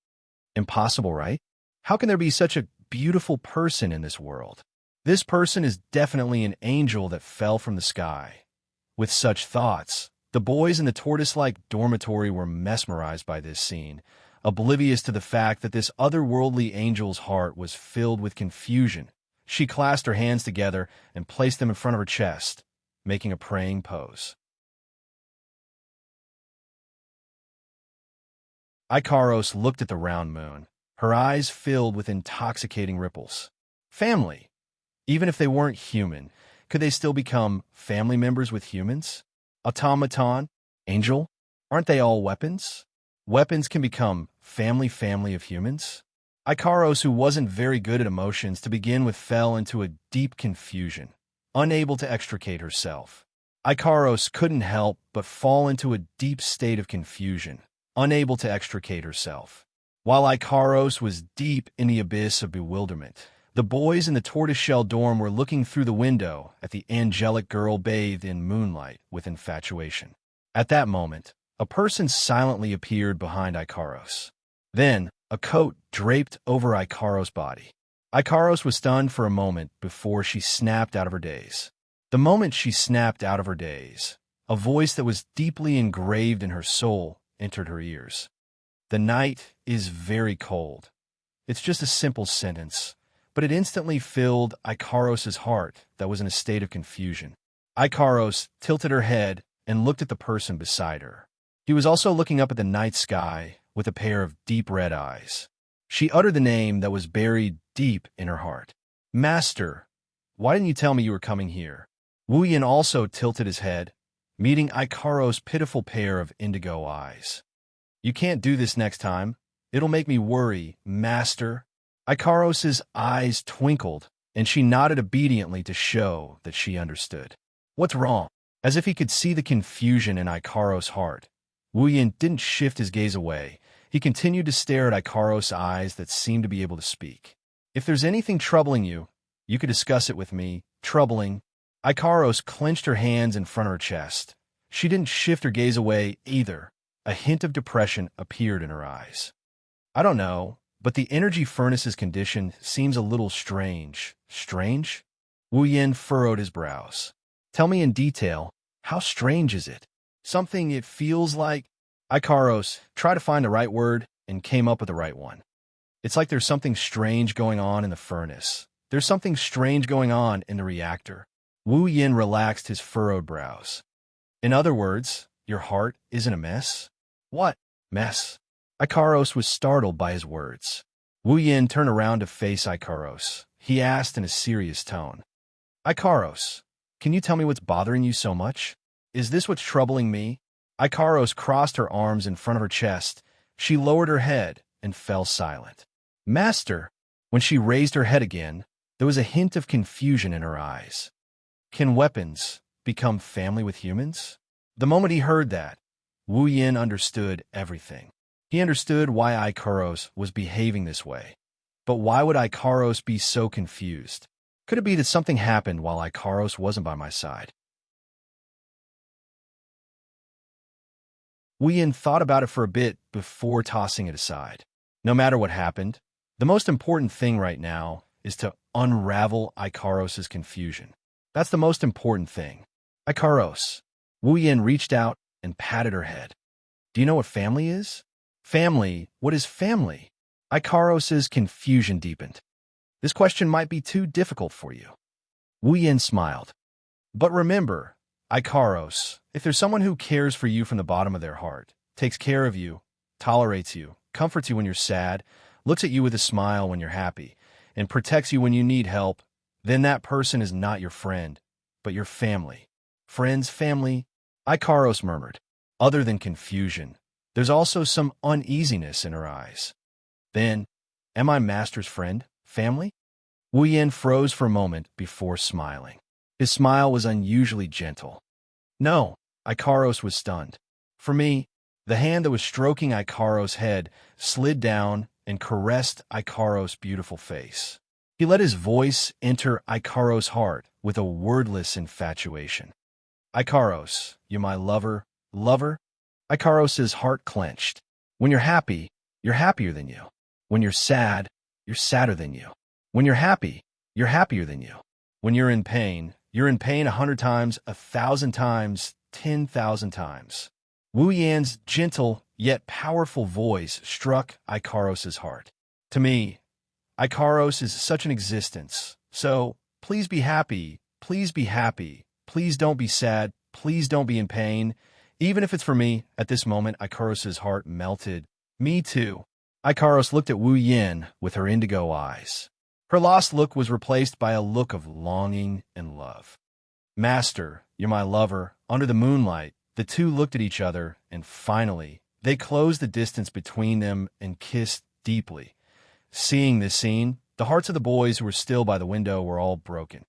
Impossible, right? How can there be such a beautiful person in this world? This person is definitely an angel that fell from the sky. With such thoughts, the boys in the tortoise-like dormitory were mesmerized by this scene, oblivious to the fact that this otherworldly angel's heart was filled with confusion. She clasped her hands together and placed them in front of her chest, making a praying pose. Ikaros looked at the round moon, her eyes filled with intoxicating ripples. Family. Even if they weren't human, could they still become family members with humans? Automaton? Angel? Aren't they all weapons? Weapons can become family of humans? Ikaros, who wasn't very good at emotions to begin with, fell into a deep confusion, unable to extricate herself. Ikaros couldn't help but fall into a deep state of confusion, unable to extricate herself. While Ikaros was deep in the abyss of bewilderment, the boys in the tortoiseshell dorm were looking through the window at the angelic girl bathed in moonlight with infatuation. At that moment, a person silently appeared behind Ikaros. Then, a coat draped over Ikaros' body. Ikaros was stunned for a moment before she snapped out of her daze. The moment she snapped out of her daze, a voice that was deeply engraved in her soul entered her ears. The night is very cold. It's just a simple sentence, but it instantly filled Ikaros' heart that was in a state of confusion. Ikaros tilted her head and looked at the person beside her. He was also looking up at the night sky with a pair of deep red eyes. She uttered the name that was buried deep in her heart. Master, why didn't you tell me you were coming here? Wu Yin also tilted his head, meeting Ikaros' pitiful pair of indigo eyes. You can't do this next time. It'll make me worry, Master. Ikaros' eyes twinkled, and she nodded obediently to show that she understood. What's wrong? As if he could see the confusion in Ikaros' heart, Wu Yin didn't shift his gaze away. He continued to stare at Ikaros' eyes that seemed to be able to speak. If there's anything troubling you, you could discuss it with me. Troubling? Ikaros clenched her hands in front of her chest. She didn't shift her gaze away either. A hint of depression appeared in her eyes. I don't know, but the energy furnace's condition seems a little strange. Strange? Wu Yin furrowed his brows. Tell me in detail, how strange is it? Something it feels like? Ikaros tried to find the right word and came up with the right one. It's like there's something strange going on in the furnace. There's something strange going on in the reactor. Wu Yin relaxed his furrowed brows. In other words, your heart isn't a mess? What mess? Ikaros was startled by his words. Wu Yin turned around to face Ikaros. He asked in a serious tone. Ikaros, can you tell me what's bothering you so much? Is this what's troubling me? Ikaros crossed her arms in front of her chest. She lowered her head and fell silent. Master! When she raised her head again, there was a hint of confusion in her eyes. Can weapons become family with humans? The moment he heard that, Wu Yin understood everything. He understood why Ikaros was behaving this way. But why would Ikaros be so confused? Could it be that something happened while Ikaros wasn't by my side? Wu Yin thought about it for a bit before tossing it aside. No matter what happened, the most important thing right now is to unravel Ikaros' confusion. That's the most important thing. Ikaros. Wu Yin reached out and patted her head. Do you know what family is? Family? What is family? Ikaros' confusion deepened. This question might be too difficult for you. Wu Yin smiled. But remember, Ikaros, if there's someone who cares for you from the bottom of their heart, takes care of you, tolerates you, comforts you when you're sad, looks at you with a smile when you're happy, and protects you when you need help, then that person is not your friend, but your family. Friends, family, Ikaros murmured. Other than confusion, there's also some uneasiness in her eyes. Then, am I Master's friend, family? Wu Yin froze for a moment before smiling. His smile was unusually gentle. No, Ikaros was stunned. For me, the hand that was stroking Ikaros' head slid down and caressed Ikaros' beautiful face. He let his voice enter Ikaros' heart with a wordless infatuation. Ikaros, you my lover, lover? Ikaros' heart clenched. When you're happy, you're happier than you. When you're sad, you're sadder than you. When you're happy, you're happier than you. When you're in pain 100 times, 1,000 times, 10,000 times. Wu Yan's gentle yet powerful voice struck Ikaros' heart. To me, Ikaros is such an existence. So, please be happy, please be happy, please don't be sad, please don't be in pain. Even if it's for me, at this moment, Ikaros' heart melted Me too. Ikaros looked at Wu Yin with her indigo eyes. Her lost look was replaced by a look of longing and love. Master, you're my lover. Under the moonlight, the two looked at each other, and finally, they closed the distance between them and kissed deeply. Seeing this scene, the hearts of the boys who were still by the window were all broken.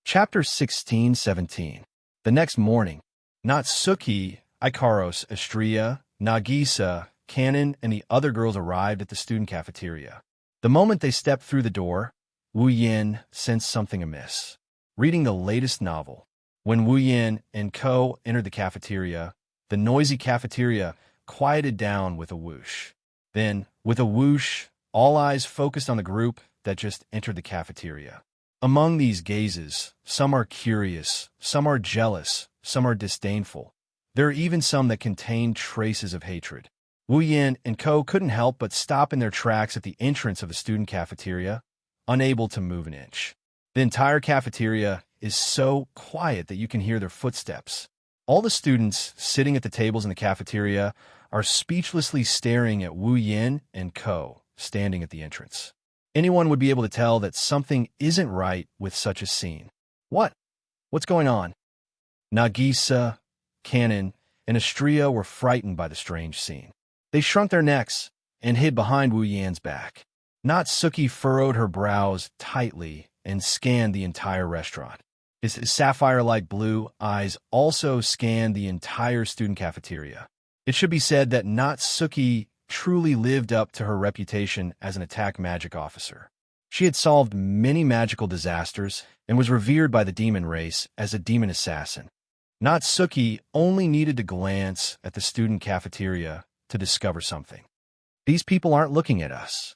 Chapter 16-17. The next morning, Natsuki, Ikaros, Astria, Nagisa, Kanon, and the other girls arrived at the student cafeteria. The moment they stepped through the door, Wu Yin sensed something amiss. Reading the latest novel, when Wu Yin and Ko entered the cafeteria, the noisy cafeteria quieted down with a whoosh. Then, with a whoosh, all eyes focused on the group that just entered the cafeteria. Among these gazes, some are curious, some are jealous, some are disdainful. There are even some that contain traces of hatred. Wu Yin and Ko couldn't help but stop in their tracks at the entrance of the student cafeteria, unable to move an inch. The entire cafeteria is so quiet that you can hear their footsteps. All the students sitting at the tables in the cafeteria are speechlessly staring at Wu Yin and Ko, standing at the entrance. Anyone would be able to tell that something isn't right with such a scene. What's going on? Nagisa, Kanon, and Astria were frightened by the strange scene. They shrunk their necks and hid behind Wu Yan's back. Natsuki furrowed her brows tightly and scanned the entire restaurant. His sapphire-like blue eyes also scanned the entire student cafeteria. It should be said that Natsuki truly lived up to her reputation as an attack magic officer. She had solved many magical disasters and was revered by the demon race as a demon assassin. Natsuki only needed to glance at the student cafeteria to discover something. These people aren't looking at us.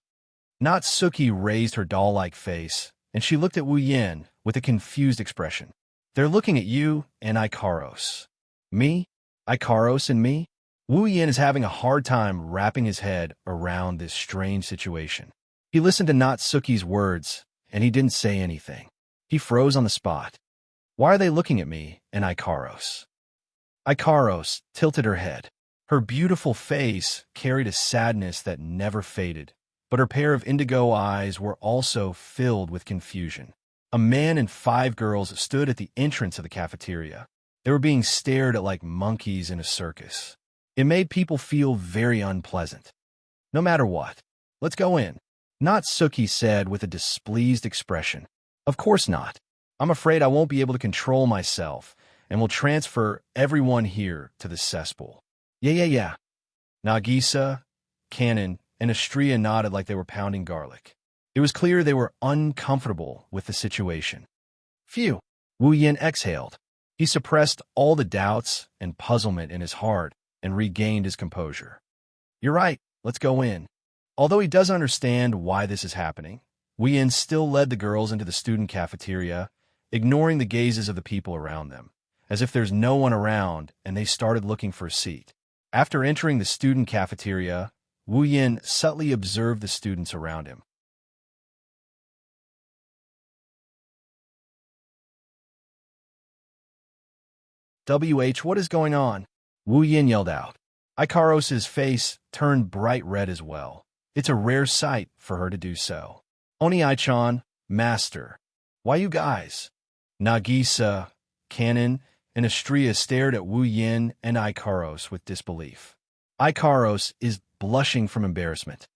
Natsuki raised her doll-like face, and she looked at Wu Yin with a confused expression. They're looking at you and Ikaros. Me? Ikaros and me? Wu Yin is having a hard time wrapping his head around this strange situation. He listened to Natsuki's words, and he didn't say anything. He froze on the spot. Why are they looking at me and Ikaros? Ikaros tilted her head. Her beautiful face carried a sadness that never faded, but her pair of indigo eyes were also filled with confusion. A man and 5 girls stood at the entrance of the cafeteria. They were being stared at like monkeys in a circus. It made people feel very unpleasant. No matter what, let's go in, Natsuki said with a displeased expression. Of course not. I'm afraid I won't be able to control myself and will transfer everyone here to the cesspool. Yeah. Nagisa, Kanon, and Astria nodded like they were pounding garlic. It was clear they were uncomfortable with the situation. Phew, Wu Yin exhaled. He suppressed all the doubts and puzzlement in his heart and regained his composure. You're right, let's go in. Although he doesn't understand why this is happening, Wu Yin still led the girls into the student cafeteria, ignoring the gazes of the people around them, as if there's no one around, and they started looking for a seat. After entering the student cafeteria, Wu Yin subtly observed the students around him. What is going on? Wu Yin yelled out. Ikaros' face turned bright red as well. It's a rare sight for her to do so. Oni-chan, Master. Why you guys? Nagisa, Kanon, and Astria stared at Wu Yin and Ikaros with disbelief. Ikaros is blushing from embarrassment.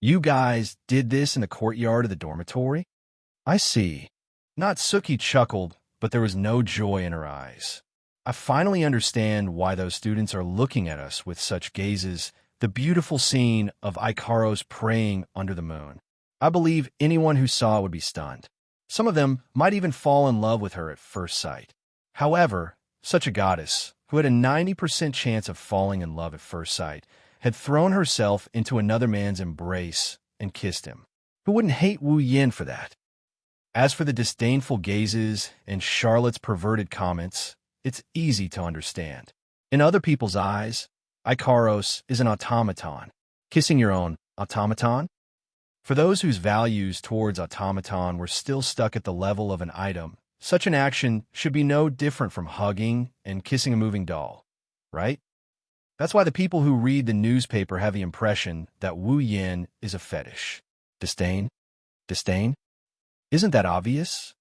You guys did this in the courtyard of the dormitory? I see. Natsuki chuckled, but there was no joy in her eyes. I finally understand why those students are looking at us with such gazes, the beautiful scene of Ikaros praying under the moon. I believe anyone who saw it would be stunned. Some of them might even fall in love with her at first sight. However, such a goddess, who had a 90% chance of falling in love at first sight, had thrown herself into another man's embrace and kissed him. Who wouldn't hate Wu Yin for that? As for the disdainful gazes and Charlotte's perverted comments, it's easy to understand. In other people's eyes, Ikaros is an automaton. Kissing your own automaton? For those whose values towards automaton were still stuck at the level of an item such an action should be no different from hugging and kissing a moving doll, right? That's why the people who read the newspaper have the impression that Wu Yin is a fetish. Disdain? Disdain? Isn't that obvious?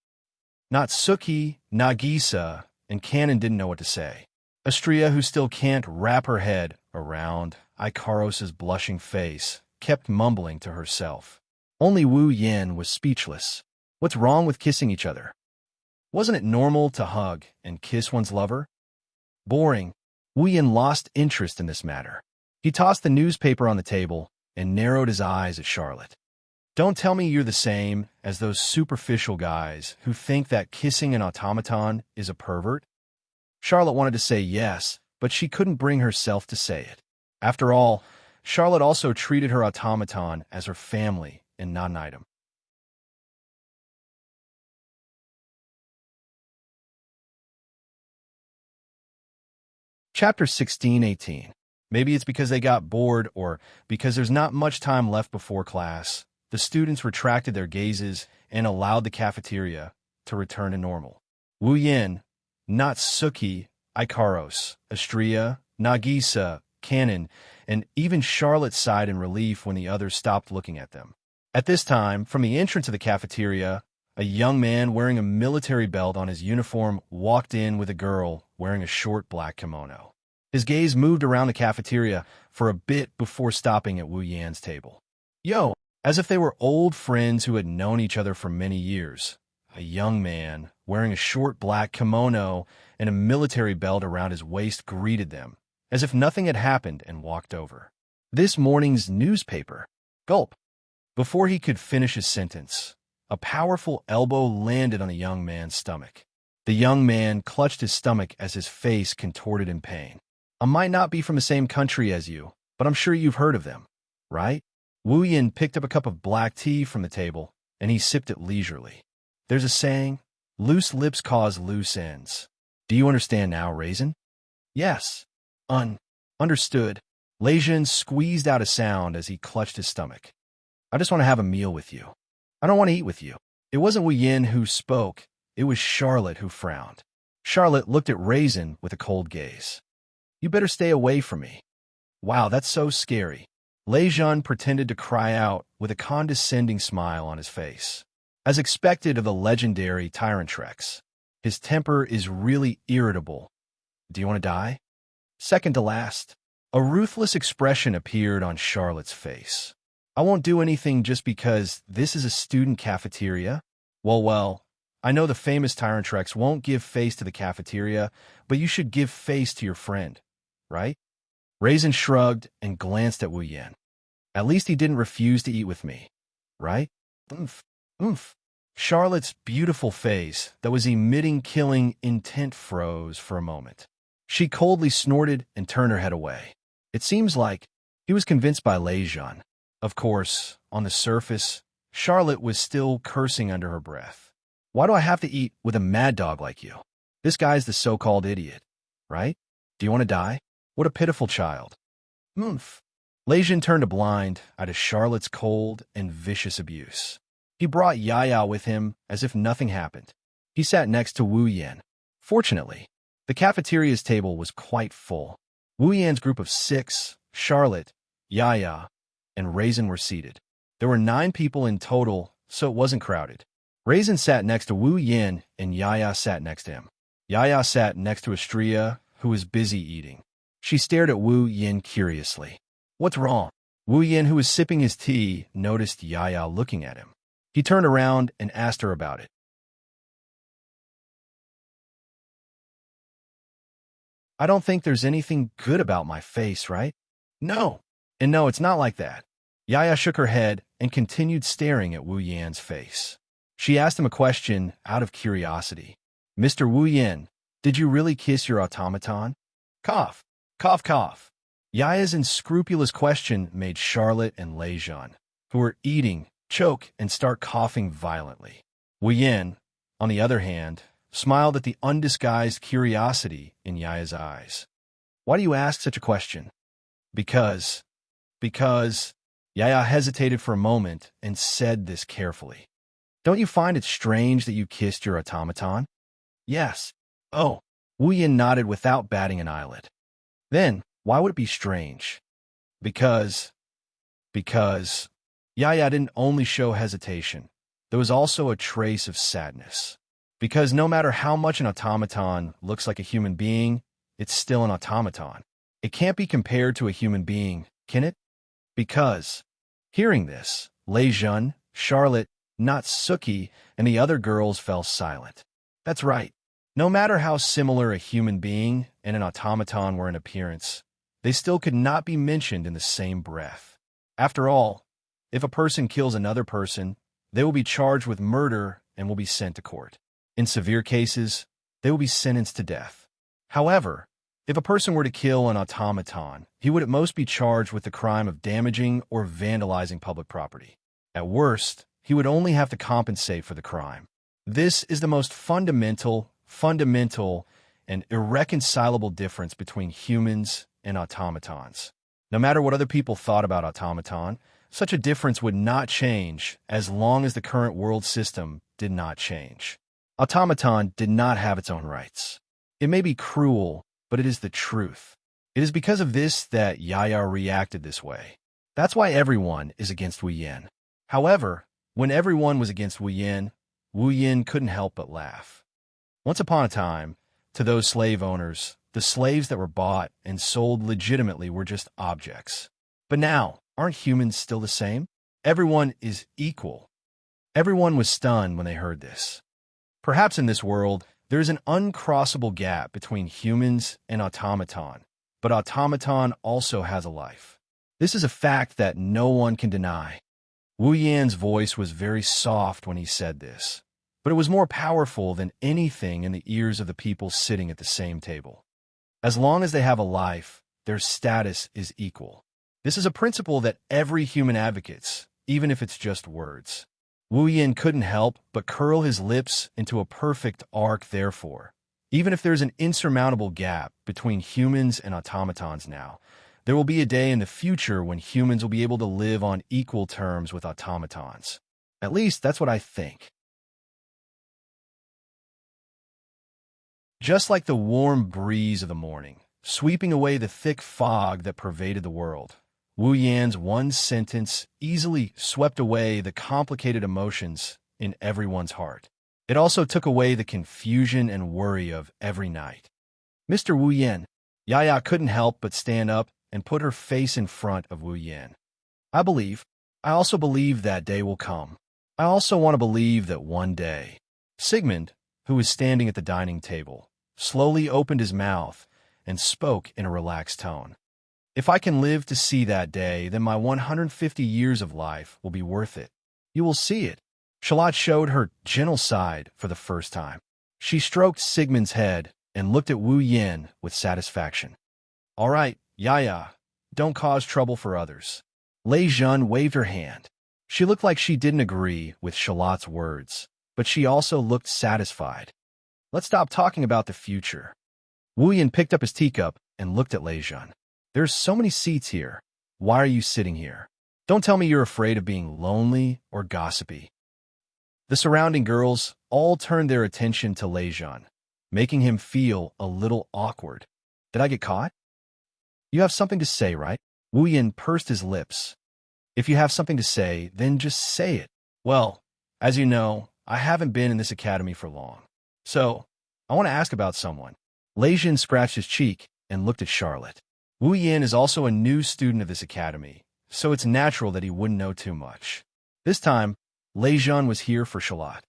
Natsuki, Nagisa, and Kanon didn't know what to say. Astria, who still can't wrap her head around Ikaros's blushing face, kept mumbling to herself. Only Wu Yin was speechless. What's wrong with kissing each other? Wasn't it normal to hug and kiss one's lover? Boring. Wu Yin lost interest in this matter. He tossed the newspaper on the table and narrowed his eyes at Charlotte. Don't tell me you're the same as those superficial guys who think that kissing an automaton is a pervert? Charlotte wanted to say yes, but she couldn't bring herself to say it. After all, Charlotte also treated her automaton as her family and not an item. Chapter 16-18. Maybe it's because they got bored or because there's not much time left before class. The students retracted their gazes and allowed the cafeteria to return to normal. Wu Yin, Natsuki, Ikaros, Astria, Nagisa, Kanon, and even Charlotte sighed in relief when the others stopped looking at them. At this time, from the entrance of the cafeteria, a young man wearing a military belt on his uniform walked in with a girl wearing a short black kimono. His gaze moved around the cafeteria for a bit before stopping at Wu Yan's table. Yo, as if they were old friends who had known each other for many years. A young man wearing a short black kimono and a military belt around his waist greeted them, as if nothing had happened, and walked over. This morning's newspaper. Gulp. Before he could finish his sentence, a powerful elbow landed on the young man's stomach. The young man clutched his stomach as his face contorted in pain. I might not be from the same country as you, but I'm sure you've heard of them, right? Wu Yin picked up a cup of black tea from the table, and he sipped it leisurely. There's a saying, loose lips cause loose ends. Do you understand now, Raisin? Yes. Understood. Leijin squeezed out a sound as he clutched his stomach. I just want to have a meal with you. I don't want to eat with you. It wasn't Wu Yin who spoke. It was Charlotte who frowned. Charlotte looked at Raisin with a cold gaze. You better stay away from me. Wow, that's so scary. Leijin pretended to cry out with a condescending smile on his face. As expected of the legendary Tyrantrex, his temper is really irritable. Do you want to die? Second to last, a ruthless expression appeared on Charlotte's face. I won't do anything just because this is a student cafeteria. Well, I know the famous Tyrantrex won't give face to the cafeteria, but you should give face to your friend, right? Raisin shrugged and glanced at Wu Yin. At least he didn't refuse to eat with me, right? Oomph. Charlotte's beautiful face that was emitting killing intent froze for a moment. She coldly snorted and turned her head away. It seems like he was convinced by Leijin. Of course, on the surface, Charlotte was still cursing under her breath. Why do I have to eat with a mad dog like you? This guy's the so-called idiot, right? Do you want to die? What a pitiful child. Oomph. Leijin turned a blind eye to Charlotte's cold and vicious abuse. He brought Yaya with him as if nothing happened. He sat next to Wu Yin. Fortunately, the cafeteria's table was quite full. Wu Yin's group of 6, Charlotte, Yaya, and Raisin were seated. There were 9 people in total, so it wasn't crowded. Raisin sat next to Wu Yin, and Yaya sat next to him. Yaya sat next to Astria, who was busy eating. She stared at Wu Yin curiously. What's wrong? Wu Yin, who was sipping his tea, noticed Yaya looking at him. He turned around and asked her about it. I don't think there's anything good about my face, right? No. And no, it's not like that. Yaya shook her head and continued staring at Wu Yan's face. She asked him a question out of curiosity. Mr. Wu Yin, did you really kiss your automaton? Cough. Cough, cough. Yaya's unscrupulous question made Charlotte and Leijin, who were eating, choke and start coughing violently. Wu Yin, on the other hand, smiled at the undisguised curiosity in Yaya's eyes. Why do you ask such a question? Because... Yaya hesitated for a moment and said this carefully. Don't you find it strange that you kissed your automaton? Yes. Oh. Wu Yin nodded without batting an eyelid. Then, why would it be strange? Because... Because... Yaya didn't only show hesitation. There was also a trace of sadness. Because no matter how much an automaton looks like a human being, it's still an automaton. It can't be compared to a human being, can it? Because, hearing this, Lei Jun, Charlotte, Natsuki, and the other girls fell silent. That's right. No matter how similar a human being and an automaton were in appearance, they still could not be mentioned in the same breath. After all, if a person kills another person, they will be charged with murder and will be sent to court. In severe cases, they will be sentenced to death. However, if a person were to kill an automaton, he would at most be charged with the crime of damaging or vandalizing public property. At worst, he would only have to compensate for the crime. This is the most fundamental, and irreconcilable difference between humans and automatons. No matter what other people thought about automaton, such a difference would not change as long as the current world system did not change. Automaton did not have its own rights. It may be cruel, but it is the truth. It is because of this that Yaya reacted this way. That's why everyone is against Wu Yin. However, when everyone was against Wu Yin couldn't help but laugh. Once upon a time, to those slave owners, the slaves that were bought and sold legitimately were just objects. But now, aren't humans still the same? Everyone is equal. Everyone was stunned when they heard this. Perhaps in this world, there is an uncrossable gap between humans and automaton, but automaton also has a life. This is a fact that no one can deny. Wu Yan's voice was very soft when he said this, but it was more powerful than anything in the ears of the people sitting at the same table. As long as they have a life, their status is equal. This is a principle that every human advocates, even if it's just words. Wu Yin couldn't help but curl his lips into a perfect arc therefore. Even if there's an insurmountable gap between humans and automatons now, there will be a day in the future when humans will be able to live on equal terms with automatons. At least that's what I think. Just like the warm breeze of the morning, sweeping away the thick fog that pervaded the world, Wu Yan's one sentence easily swept away the complicated emotions in everyone's heart. It also took away the confusion and worry of every night. Mr. Wu Yan, Yaya couldn't help but stand up and put her face in front of Wu Yan. I also believe that day will come. I also want to believe that one day. Sigmund, who was standing at the dining table, slowly opened his mouth and spoke in a relaxed tone. If I can live to see that day, then my 150 years of life will be worth it. You will see it. Charlotte showed her gentle side for the first time. She stroked Sigmund's head and looked at Wu Yin with satisfaction. All right, Yaya, don't cause trouble for others. Lei Jun waved her hand. She looked like she didn't agree with Charlotte's words, but she also looked satisfied. Let's stop talking about the future. Wu Yin picked up his teacup and looked at Lei Jun. There's so many seats here. Why are you sitting here? Don't tell me you're afraid of being lonely or gossipy. The surrounding girls all turned their attention to Lei Jun, making him feel a little awkward. Did I get caught? You have something to say, right? Wu Yin pursed his lips. If you have something to say, then just say it. Well, as you know, I haven't been in this academy for long. So, I want to ask about someone. Lei Jun scratched his cheek and looked at Charlotte. Wu Yin is also a new student of this academy, so it's natural that he wouldn't know too much. This time, Lei Jun was here for Charlotte.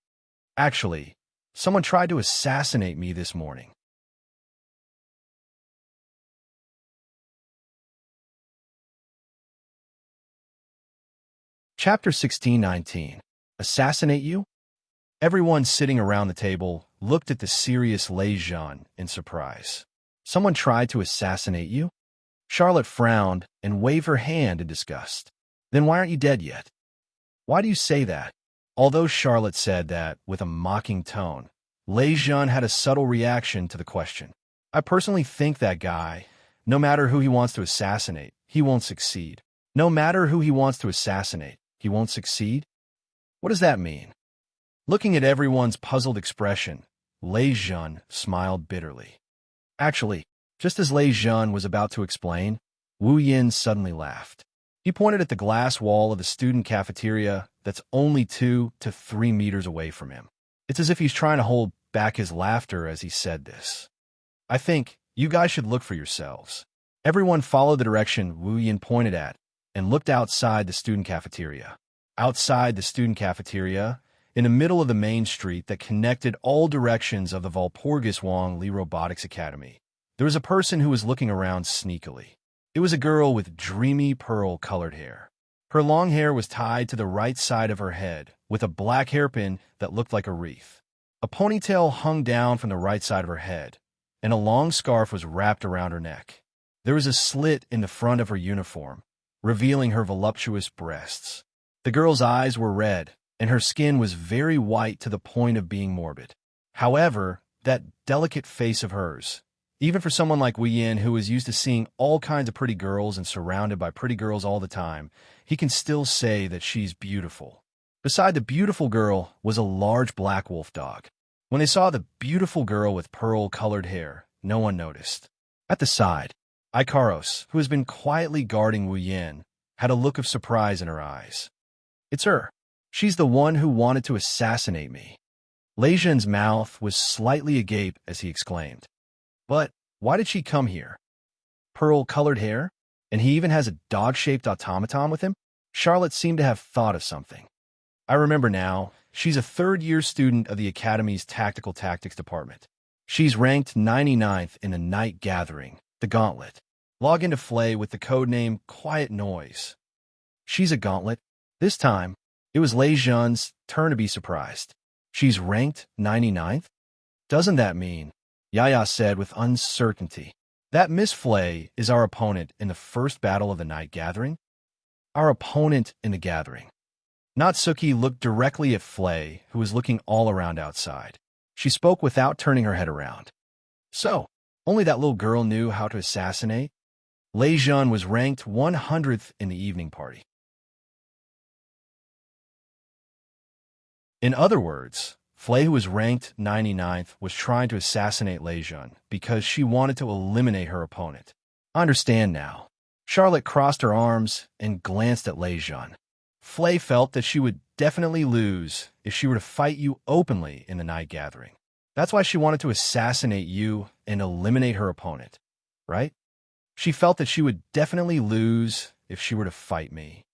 Actually, someone tried to assassinate me this morning. Chapter 16-19. Assassinate you? Everyone sitting around the table looked at the serious Lei Jun in surprise. Someone tried to assassinate you? Charlotte frowned and waved her hand in disgust. Then why aren't you dead yet? Why do you say that? Although Charlotte said that with a mocking tone, Lei Jun had a subtle reaction to the question. I personally think that guy, no matter who he wants to assassinate, he won't succeed. No matter who he wants to assassinate, he won't succeed? What does that mean? Looking at everyone's puzzled expression, Lei Jun smiled bitterly. Actually, just as Lei Jun was about to explain, Wu Yin suddenly laughed. He pointed at the glass wall of the student cafeteria that's only 2 to 3 meters away from him. It's as if he's trying to hold back his laughter as he said this. I think you guys should look for yourselves. Everyone followed the direction Wu Yin pointed at and looked outside the student cafeteria. Outside the student cafeteria, in the middle of the main street that connected all directions of the Walpurgis Wang Li Robotics Academy, there was a person who was looking around sneakily. It was a girl with dreamy pearl-colored hair. Her long hair was tied to the right side of her head with a black hairpin that looked like a wreath. A ponytail hung down from the right side of her head, and a long scarf was wrapped around her neck. There was a slit in the front of her uniform, revealing her voluptuous breasts. The girl's eyes were red, and her skin was very white to the point of being morbid. However, that delicate face of hers, even for someone like Wu Yin who was used to seeing all kinds of pretty girls and surrounded by pretty girls all the time, he can still say that she's beautiful. Beside the beautiful girl was a large black wolf dog. When they saw the beautiful girl with pearl-colored hair, no one noticed. At the side, Ikaros, who has been quietly guarding Wu Yin, had a look of surprise in her eyes. It's her. She's the one who wanted to assassinate me. Lei Jun's mouth was slightly agape as he exclaimed. But why did she come here? Pearl-colored hair? And he even has a dog-shaped automaton with him? Charlotte seemed to have thought of something. I remember now, she's a third-year student of the Academy's Tactical Tactics Department. She's ranked 99th in the Night Gathering, the Gauntlet. Log into Flay with the codename Quiet Noise. She's a Gauntlet. This time, it was Lei Jun's turn to be surprised. She's ranked 99th? Doesn't that mean? Yaya said with uncertainty. That Miss Flay is our opponent in the first battle of the Night Gathering? Our opponent in the gathering. Natsuki looked directly at Flay, who was looking all around outside. She spoke without turning her head around. So, only that little girl knew how to assassinate? Lei Jun was ranked 100th in the evening party. In other words, Flay, who was ranked 99th, was trying to assassinate Lei Jun because she wanted to eliminate her opponent. I understand now. Charlotte crossed her arms and glanced at Lei Jun. Flay felt that she would definitely lose if she were to fight you openly in the Night Gathering. That's why she wanted to assassinate you and eliminate her opponent, right? She felt that she would definitely lose if she were to fight me.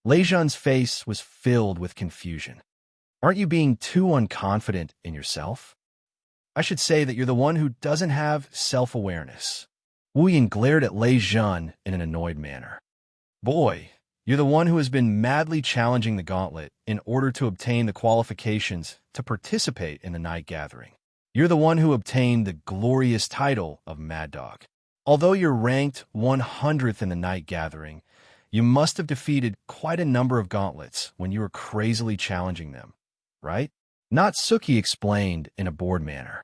Lei Jun's face was filled with confusion. Aren't you being too unconfident in yourself? I should say that you're the one who doesn't have self-awareness. Wu Yin glared at Lei Jun in an annoyed manner. Boy, you're the one who has been madly challenging the gauntlet in order to obtain the qualifications to participate in the Night Gathering. You're the one who obtained the glorious title of Mad Dog. Although you're ranked 100th in the Night Gathering, you must have defeated quite a number of gauntlets when you were crazily challenging them, right? Natsuki explained in a bored manner.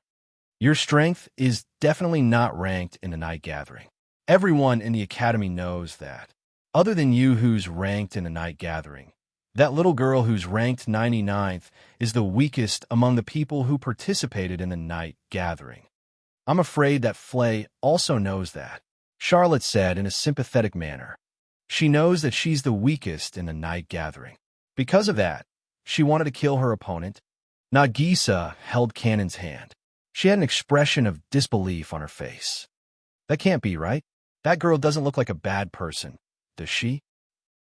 Your strength is definitely not ranked in the Night Gathering. Everyone in the Academy knows that. Other than you who's ranked in the Night Gathering, that little girl who's ranked 99th is the weakest among the people who participated in the Night Gathering. I'm afraid that Flay also knows that, Charlotte said in a sympathetic manner. She knows that she's the weakest in the Night Gathering. Because of that, she wanted to kill her opponent. Nagisa held Cannon's hand. She had an expression of disbelief on her face. That can't be right. That girl doesn't look like a bad person, does she?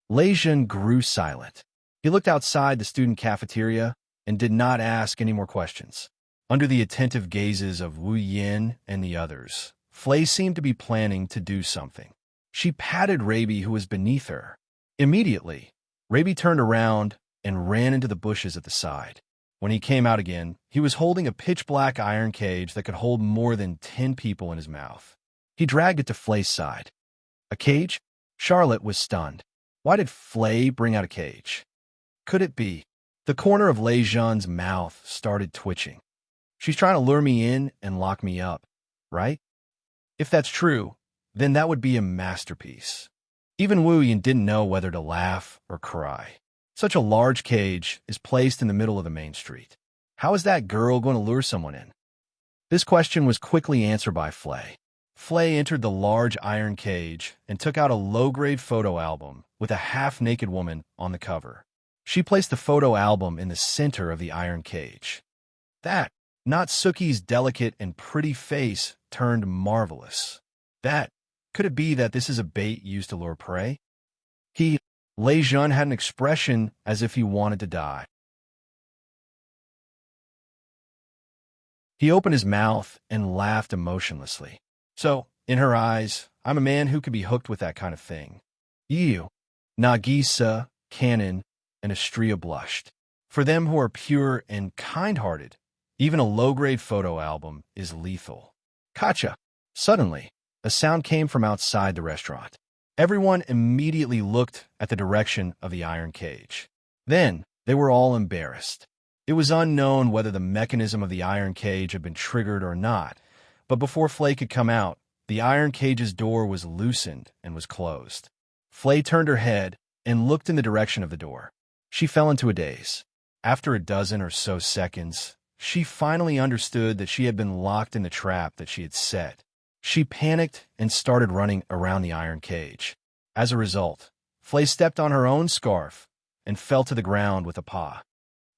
Lei Jun grew silent. He looked outside the student cafeteria and did not ask any more questions. Under the attentive gazes of Wu Yin and the others, Flay seemed to be planning to do something. She patted Raby, who was beneath her. Immediately, Raby turned around and ran into the bushes at the side. When he came out again, he was holding a pitch-black iron cage that could hold more than 10 people in his mouth. He dragged it to Flay's side. A cage? Charlotte was stunned. Why did Flay bring out a cage? Could it be? The corner of Lei Jun's mouth started twitching. She's trying to lure me in and lock me up, right? If that's true, then that would be a masterpiece. Even Wu Yin didn't know whether to laugh or cry. Such a large cage is placed in the middle of the main street. How is that girl going to lure someone in? This question was quickly answered by Flay. Flay entered the large iron cage and took out a low-grade photo album with a half-naked woman on the cover. She placed the photo album in the center of the iron cage. That, not Suki's delicate and pretty face, turned marvelous. Could it be that this is a bait used to lure prey? Lei Jun had an expression as if he wanted to die. He opened his mouth and laughed emotionlessly. So, in her eyes, I'm a man who could be hooked with that kind of thing. You, Nagisa, Canon, and Astria blushed. For them who are pure and kind-hearted, even a low-grade photo album is lethal. Kacha! Suddenly, a sound came from outside the restaurant. Everyone immediately looked at the direction of the iron cage. Then, they were all embarrassed. It was unknown whether the mechanism of the iron cage had been triggered or not, but before Flay could come out, the iron cage's door was loosened and was closed. Flay turned her head and looked in the direction of the door. She fell into a daze. After a dozen or so seconds, she finally understood that she had been locked in the trap that she had set. She panicked and started running around the iron cage. As a result, Flay stepped on her own scarf and fell to the ground with a paw.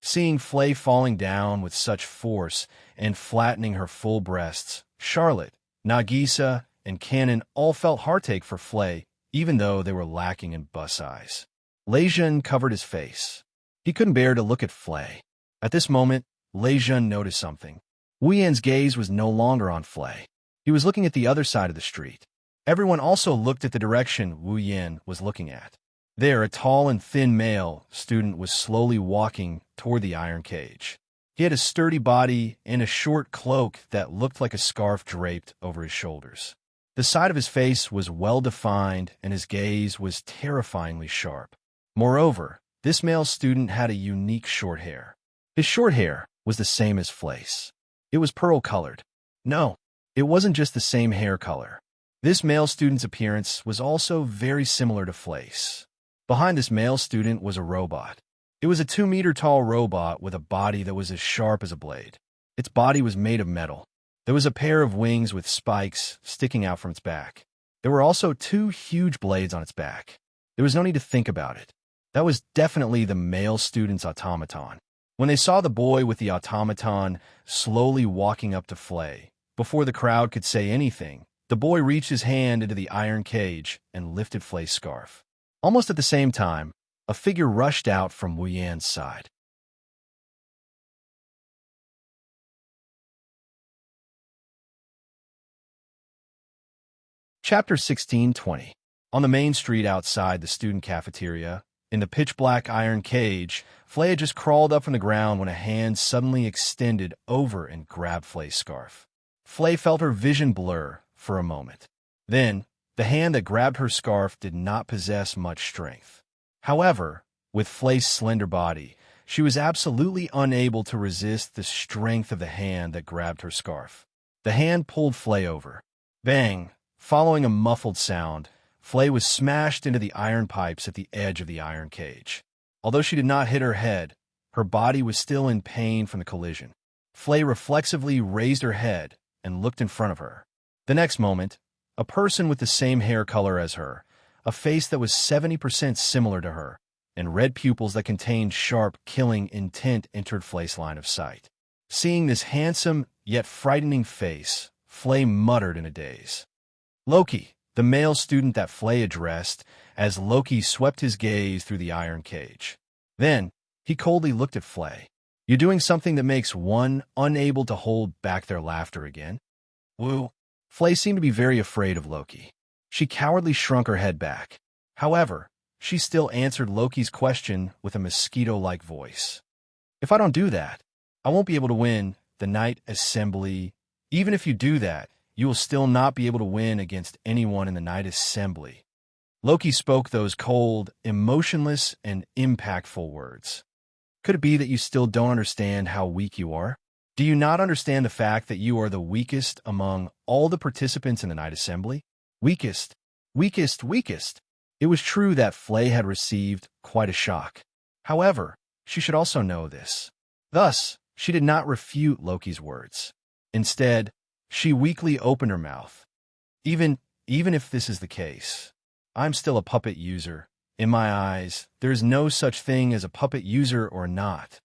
Seeing Flay falling down with such force and flattening her full breasts, Charlotte, Nagisa, and Canon all felt heartache for Flay, even though they were lacking in bus size. Lei Jun covered his face. He couldn't bear to look at Flay. At this moment, Lei Jun noticed something. Wu Yan's gaze was no longer on Flay. He was looking at the other side of the street. Everyone also looked at the direction Wu Yan was looking at. There, a tall and thin male student was slowly walking toward the iron cage. He had a sturdy body and a short cloak that looked like a scarf draped over his shoulders. The side of his face was well-defined, and his gaze was terrifyingly sharp. Moreover, this male student had a unique short hair. His short hair was the same as Flay's. It was pearl-colored. No, it wasn't just the same hair color. This male student's appearance was also very similar to Flay's. Behind this male student was a robot. It was a 2-meter-tall robot with a body that was as sharp as a blade. Its body was made of metal. There was a pair of wings with spikes sticking out from its back. There were also 2 huge blades on its back. There was no need to think about it. That was definitely the male student's automaton. When they saw the boy with the automaton slowly walking up to Flay, before the crowd could say anything, the boy reached his hand into the iron cage and lifted Flay's scarf. Almost at the same time, a figure rushed out from Wu Yan's side. Chapter 16:20. On the main street outside the student cafeteria, in the pitch-black iron cage, Flay had just crawled up from the ground when a hand suddenly extended over and grabbed Flay's scarf. Flay felt her vision blur for a moment. Then, the hand that grabbed her scarf did not possess much strength. However, with Flay's slender body, she was absolutely unable to resist the strength of the hand that grabbed her scarf. The hand pulled Flay over. Bang! Following a muffled sound, Flay was smashed into the iron pipes at the edge of the iron cage. Although she did not hit her head, her body was still in pain from the collision. Flay reflexively raised her head and looked in front of her. The next moment, a person with the same hair color as her, a face that was 70% similar to her, and red pupils that contained sharp, killing intent entered Flay's line of sight. Seeing this handsome yet frightening face, Flay muttered in a daze. Loki, the male student that Flay addressed, as Loki swept his gaze through the iron cage. Then, he coldly looked at Flay. You're doing something that makes one unable to hold back their laughter again? Woo. Flay seemed to be very afraid of Loki. She cowardly shrunk her head back. However, she still answered Loki's question with a mosquito-like voice. If I don't do that, I won't be able to win the night assembly. Even if you do that, you will still not be able to win against anyone in the night assembly. Loki spoke those cold, emotionless, and impactful words. Could it be that you still don't understand how weak you are? Do you not understand the fact that you are the weakest among all the participants in the night assembly? Weakest, weakest, weakest. It was true that Flay had received quite a shock. However, she should also know this. Thus, she did not refute Loki's words. Instead, she weakly opened her mouth. Even if this is the case, I'm still a puppet user. In my eyes, there is no such thing as a puppet user or not.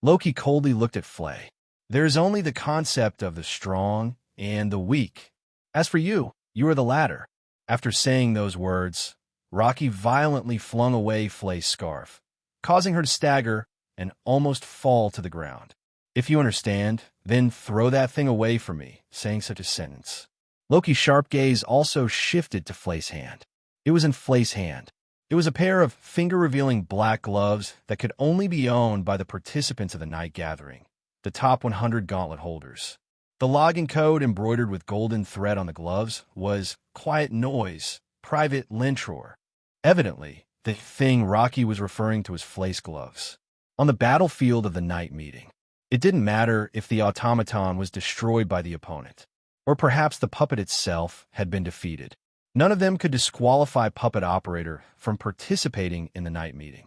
Loki coldly looked at Flay. There is only the concept of the strong and the weak. As for you, you are the latter. After saying those words, Rocky violently flung away Flay's scarf, causing her to stagger and almost fall to the ground. If you understand, then throw that thing away from me, saying such a sentence. Loki's sharp gaze also shifted to Flay's hand. It was in Flay's hand. It was a pair of finger-revealing black gloves that could only be owned by the participants of the night gathering, the top 100 gauntlet holders. The login code embroidered with golden thread on the gloves was Quiet Noise, Private Lintror. Evidently, the thing Rocky was referring to as Flay's gloves. On the battlefield of the night meeting, it didn't matter if the automaton was destroyed by the opponent, or perhaps the puppet itself had been defeated. None of them could disqualify Puppet Operator from participating in the night meeting.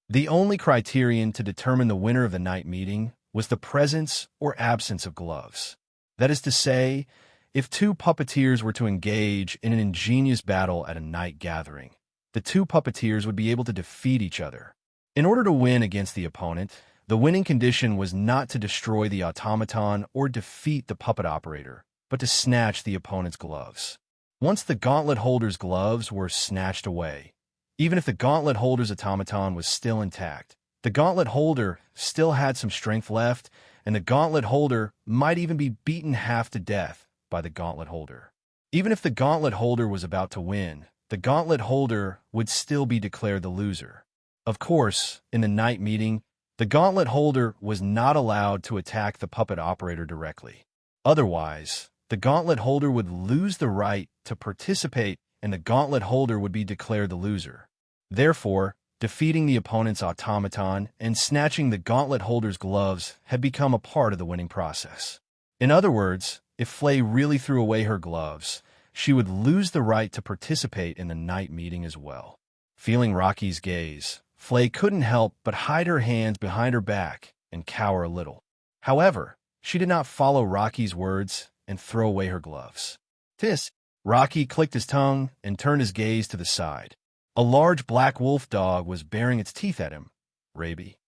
The only criterion to determine the winner of the night meeting was the presence or absence of gloves. That is to say, if two puppeteers were to engage in an ingenious battle at a night gathering, the two puppeteers would be able to defeat each other. In order to win against the opponent, the winning condition was not to destroy the automaton or defeat the puppet operator, but to snatch the opponent's gloves. Once the gauntlet holder's gloves were snatched away, even if the gauntlet holder's automaton was still intact, the gauntlet holder still had some strength left, and the gauntlet holder might even be beaten half to death by the gauntlet holder. Even if the gauntlet holder was about to win, the gauntlet holder would still be declared the loser. Of course, in the night meeting, the gauntlet holder was not allowed to attack the puppet operator directly. Otherwise, the gauntlet holder would lose the right to participate and the gauntlet holder would be declared the loser. Therefore, defeating the opponent's automaton and snatching the gauntlet holder's gloves had become a part of the winning process. In other words, if Flay really threw away her gloves, she would lose the right to participate in the night meeting as well. Feeling Rocky's gaze, Flay couldn't help but hide her hands behind her back and cower a little. However, she did not follow Rocky's words and throw away her gloves. "Tis." Rocky clicked his tongue and turned his gaze to the side. A large black wolf dog was baring its teeth at him. "Raby,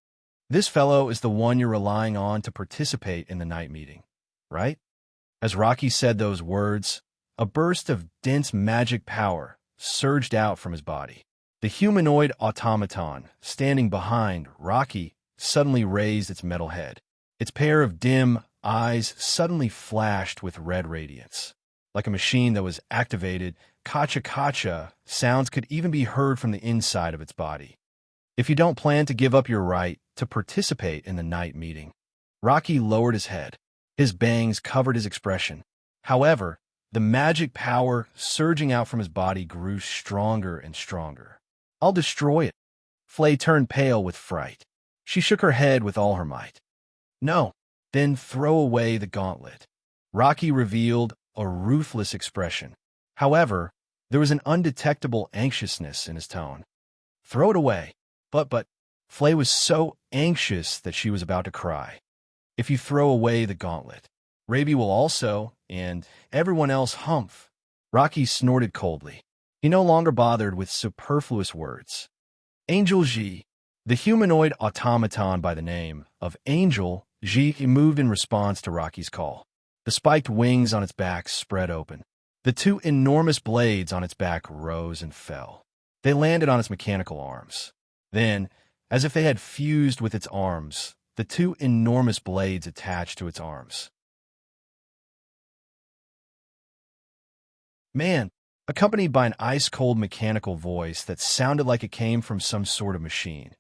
this fellow is the one you're relying on to participate in the night meeting, right?" As Rocky said those words, a burst of dense magic power surged out from his body. The humanoid automaton, standing behind Rocky, suddenly raised its metal head. Its pair of dim eyes suddenly flashed with red radiance. Like a machine that was activated, kacha-kacha sounds could even be heard from the inside of its body. "If you don't plan to give up your right to participate in the night meeting." Rocky lowered his head. His bangs covered his expression. However, the magic power surging out from his body grew stronger and stronger. "I'll destroy it." Flay turned pale with fright. She shook her head with all her might. "No, then throw away the gauntlet." Rocky revealed a ruthless expression. However, there was an undetectable anxiousness in his tone. "Throw it away." But, Flay was so anxious that she was about to cry. "If you throw away the gauntlet, Raby will also, and everyone else humph." Rocky snorted coldly. He no longer bothered with superfluous words. Angel Ji, the humanoid automaton by the name of Angel Ji, moved in response to Rocky's call. The spiked wings on its back spread open. The two enormous blades on its back rose and fell. They landed on its mechanical arms. Then, as if they had fused with its arms, the two enormous blades attached to its arms. "Man," accompanied by an ice-cold mechanical voice that sounded like it came from some sort of machine.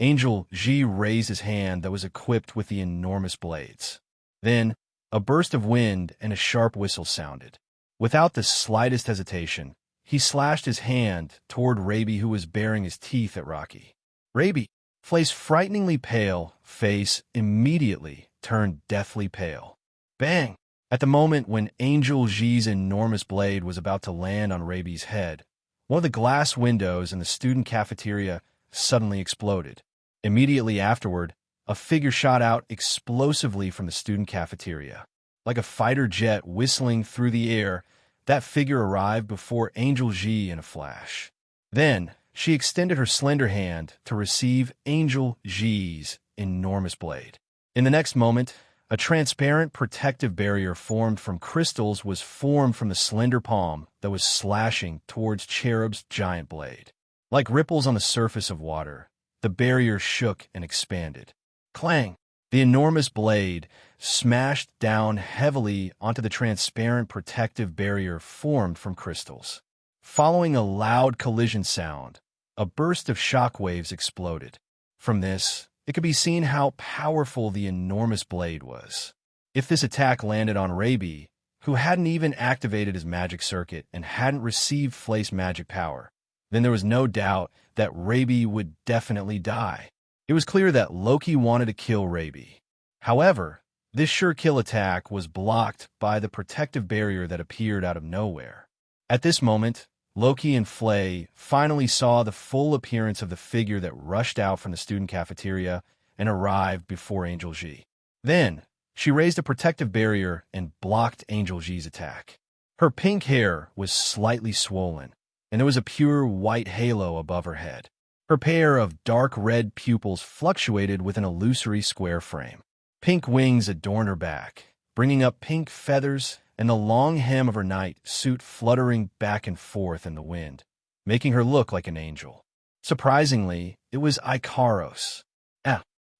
Angel Ji raised his hand that was equipped with the enormous blades. Then, a burst of wind and a sharp whistle sounded. Without the slightest hesitation, he slashed his hand toward Raby, who was baring his teeth at Rocky. Raby, Flay's frighteningly pale face immediately turned deathly pale. Bang! At the moment when Angel Ji's enormous blade was about to land on Raby's head, one of the glass windows in the student cafeteria suddenly exploded. Immediately afterward, a figure shot out explosively from the student cafeteria. Like a fighter jet whistling through the air, that figure arrived before Angel Ji in a flash. Then, she extended her slender hand to receive Angel Ji's enormous blade. In the next moment, a transparent protective barrier formed from crystals was formed from the slender palm that was slashing towards Cherub's giant blade. Like ripples on the surface of water, the barrier shook and expanded. Clang! The enormous blade smashed down heavily onto the transparent protective barrier formed from crystals. Following a loud collision sound, a burst of shock waves exploded. From this, it could be seen how powerful the enormous blade was. If this attack landed on Rabi, who hadn't even activated his magic circuit and hadn't received Flay's magic power, then there was no doubt that Rabi would definitely die. It was clear that Loki wanted to kill Rabi. However, this sure kill attack was blocked by the protective barrier that appeared out of nowhere. At this moment, Loki and Flay finally saw the full appearance of the figure that rushed out from the student cafeteria and arrived before Angel Ji. Then, she raised a protective barrier and blocked Angel Ji's attack. Her pink hair was slightly swollen, and there was a pure white halo above her head. Her pair of dark red pupils fluctuated with an illusory square frame. Pink wings adorned her back, bringing up pink feathers and the long hem of her night suit fluttering back and forth in the wind, making her look like an angel. Surprisingly, it was Ikaros.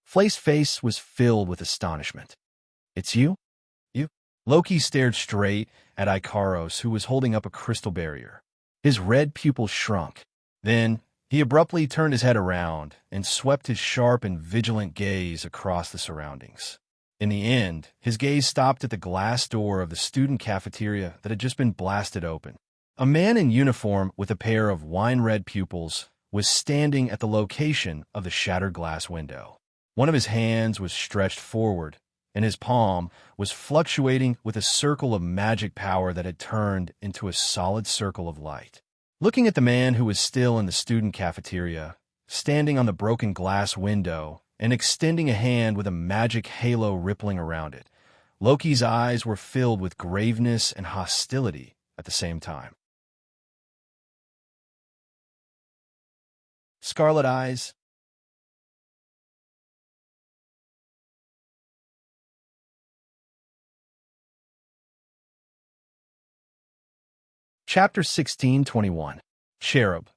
Flay's face was filled with astonishment. "It's you? You?" Loki stared straight at Ikaros, who was holding up a crystal barrier. His red pupils shrunk. Then, he abruptly turned his head around and swept his sharp and vigilant gaze across the surroundings. In the end, his gaze stopped at the glass door of the student cafeteria that had just been blasted open. A man in uniform with a pair of wine-red pupils was standing at the location of the shattered glass window. One of his hands was stretched forward, and his palm was fluctuating with a circle of magic power that had turned into a solid circle of light. Looking at the man who was still in the student cafeteria, standing on the broken glass window and extending a hand with a magic halo rippling around it, Loki's eyes were filled with graveness and hostility at the same time. Scarlet Eyes. Chapter 16:21. Cherub.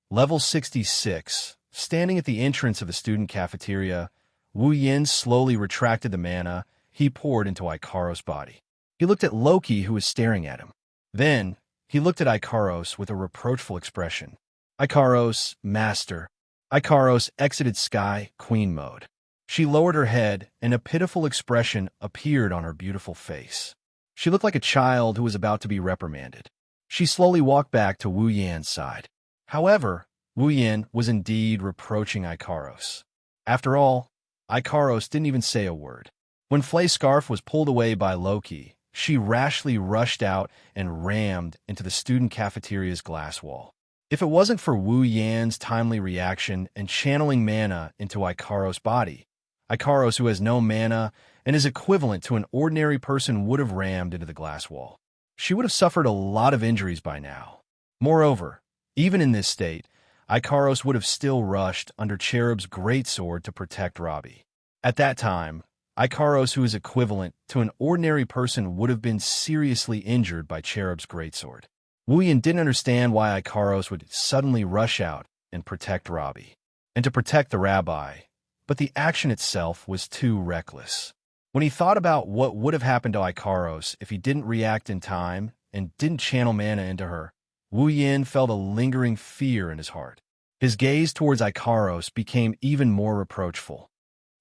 Level 66. Standing at the entrance of the student cafeteria, Wu Yin slowly retracted the mana he poured into Ikaros' body. He looked at Loki, who was staring at him. Then, he looked at Ikaros with a reproachful expression. Ikaros, master. Ikaros exited Sky Queen mode. She lowered her head, and a pitiful expression appeared on her beautiful face. She looked like a child who was about to be reprimanded. She slowly walked back to Wu Yan's side. However, Wu Yan was indeed reproaching Ikaros. After all, Ikaros didn't even say a word. When Flay's scarf was pulled away by Loki, she rashly rushed out and rammed into the student cafeteria's glass wall. If it wasn't for Wu Yan's timely reaction and channeling mana into Ikaros' body, Ikaros, who has no mana and is equivalent to an ordinary person, would have rammed into the glass wall. She would have suffered a lot of injuries by now. Moreover, even in this state, Ikaros would have still rushed under Cherub's greatsword to protect Robbie. At that time, Ikaros, who is equivalent to an ordinary person, would have been seriously injured by Cherub's greatsword. Wu Yan didn't understand why Ikaros would suddenly rush out and protect Robbie, and to protect the rabbi, but the action itself was too reckless. When he thought about what would have happened to Ikaros if he didn't react in time and didn't channel mana into her, Wu Yan felt a lingering fear in his heart. His gaze towards Ikaros became even more reproachful.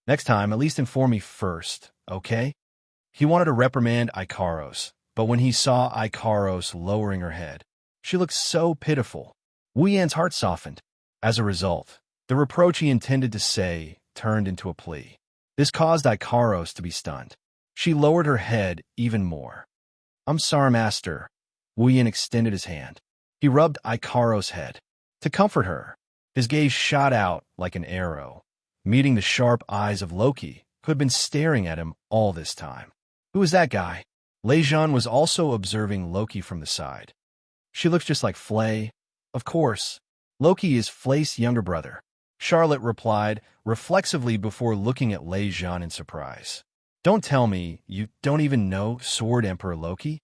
"Next time, at least inform me first, okay?" He wanted to reprimand Ikaros, but when he saw Ikaros lowering her head, she looked so pitiful. Wu Yan's heart softened. As a result, the reproach he intended to say turned into a plea. This caused Ikaros to be stunned. She lowered her head even more. "I'm sorry, master." Wu Yan extended his hand. He rubbed Ikaros' head. To comfort her, His gaze shot out like an arrow, meeting the sharp eyes of Loki, who had been staring at him all this time. Who is that guy? Lejean was also observing Loki from the side. She looks just like Flay. Of course. Loki is Flay's younger brother. Charlotte replied reflexively before looking at Lejean in surprise. Don't tell me you don't even know Sword Emperor Loki?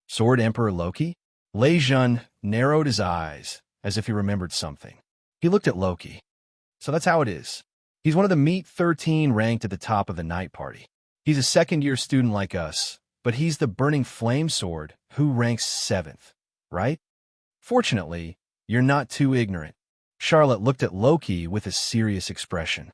Sword Emperor Loki? Lejean narrowed his eyes as if he remembered something. He looked at Loki. So that's how it is. He's one of the Meet 13 ranked at the top of the night party. He's a second-year student like us, but he's the Burning Flame Sword who ranks 7th, right? Fortunately, you're not too ignorant. Charlotte looked at Loki with a serious expression.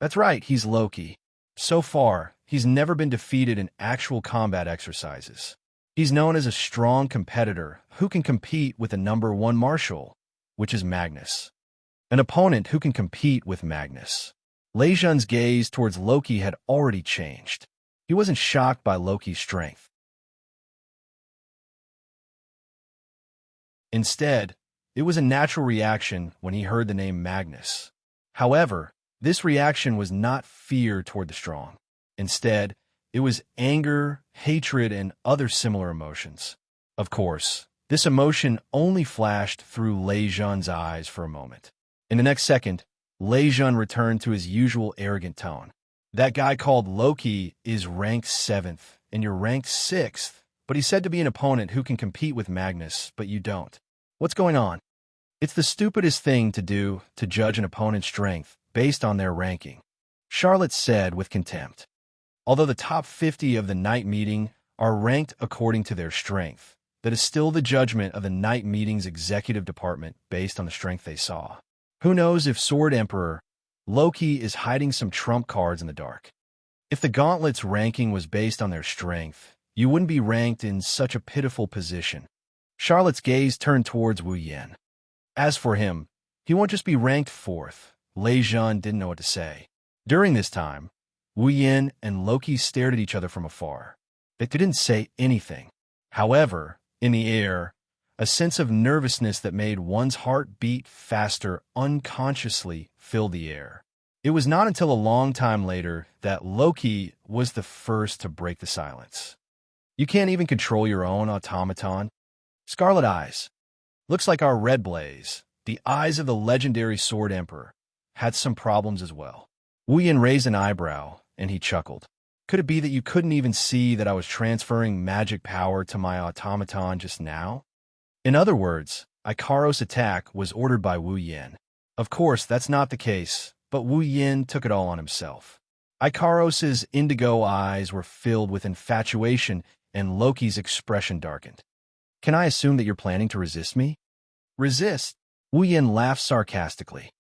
That's right, he's Loki. So far, he's never been defeated in actual combat exercises. He's known as a strong competitor who can compete with the #1 marshal, which is Magnus. An opponent who can compete with Magnus. Lejean's gaze towards Loki had already changed. He wasn't shocked by Loki's strength. Instead, it was a natural reaction when he heard the name Magnus. However, this reaction was not fear toward the strong. Instead, it was anger, hatred, and other similar emotions. Of course, this emotion only flashed through Lejean's eyes for a moment. In the next second, Lejean returned to his usual arrogant tone. That guy called Loki is ranked 7th, and you're ranked 6th, but he's said to be an opponent who can compete with Magnus, but you don't. What's going on? It's the stupidest thing to do to judge an opponent's strength based on their ranking, Charlotte said with contempt. Although the top 50 of the night meeting are ranked according to their strength, that is still the judgment of the night meeting's executive department based on the strength they saw. Who knows if Sword Emperor Loki is hiding some trump cards in the dark? If the Gauntlet's ranking was based on their strength, you wouldn't be ranked in such a pitiful position. Charlotte's gaze turned towards Wu Yen. As for him, he won't just be ranked 4th. Lejean didn't know what to say. During this time, Wu Yen and Loki stared at each other from afar. They didn't say anything. However, in the air, a sense of nervousness that made one's heart beat faster unconsciously filled the air. It was not until a long time later that Loki was the first to break the silence. You can't even control your own automaton? Scarlet eyes. Looks like our Red Blaze, the eyes of the legendary Sword Emperor, had some problems as well. Wu Yen raised an eyebrow, and he chuckled. Could it be that you couldn't even see that I was transferring magic power to my automaton just now? In other words, Ikaros' attack was ordered by Wu Yen. Of course, that's not the case, but Wu Yen took it all on himself. Ikaros' indigo eyes were filled with infatuation, and Loki's expression darkened. Can I assume that you're planning to resist me? Resist? Wu Yen laughed sarcastically.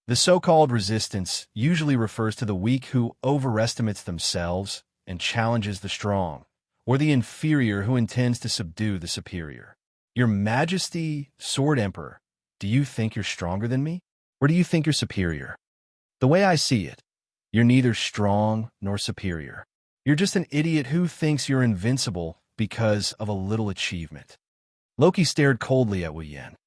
The so-called resistance usually refers to the weak who overestimates themselves and challenges the strong, or the inferior who intends to subdue the superior. Your Majesty, Sword Emperor, do you think you're stronger than me? Or do you think you're superior? The way I see it, you're neither strong nor superior. You're just an idiot who thinks you're invincible because of a little achievement. Loki stared coldly at Wu Yen.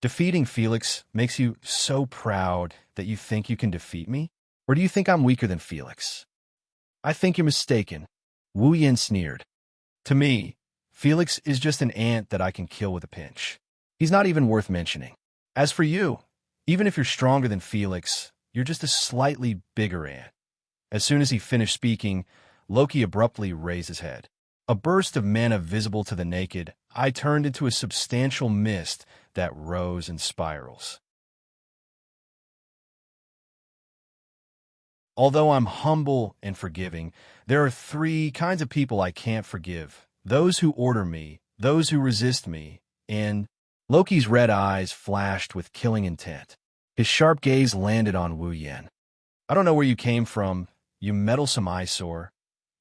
Defeating Felix makes you so proud that you think you can defeat me? Or do you think I'm weaker than Felix? I think you're mistaken. Wu Yen sneered. To me, Felix is just an ant that I can kill with a pinch. He's not even worth mentioning. As for you, even if you're stronger than Felix, you're just a slightly bigger ant. As soon as he finished speaking, Loki abruptly raised his head. A burst of mana visible to the naked eye turned into a substantial mist that rose in spirals. Although I'm humble and forgiving, there are 3 kinds of people I can't forgive. Those who order me, those who resist me, and Loki's red eyes flashed with killing intent. His sharp gaze landed on Wu Yen. I don't know where you came from, you meddlesome eyesore.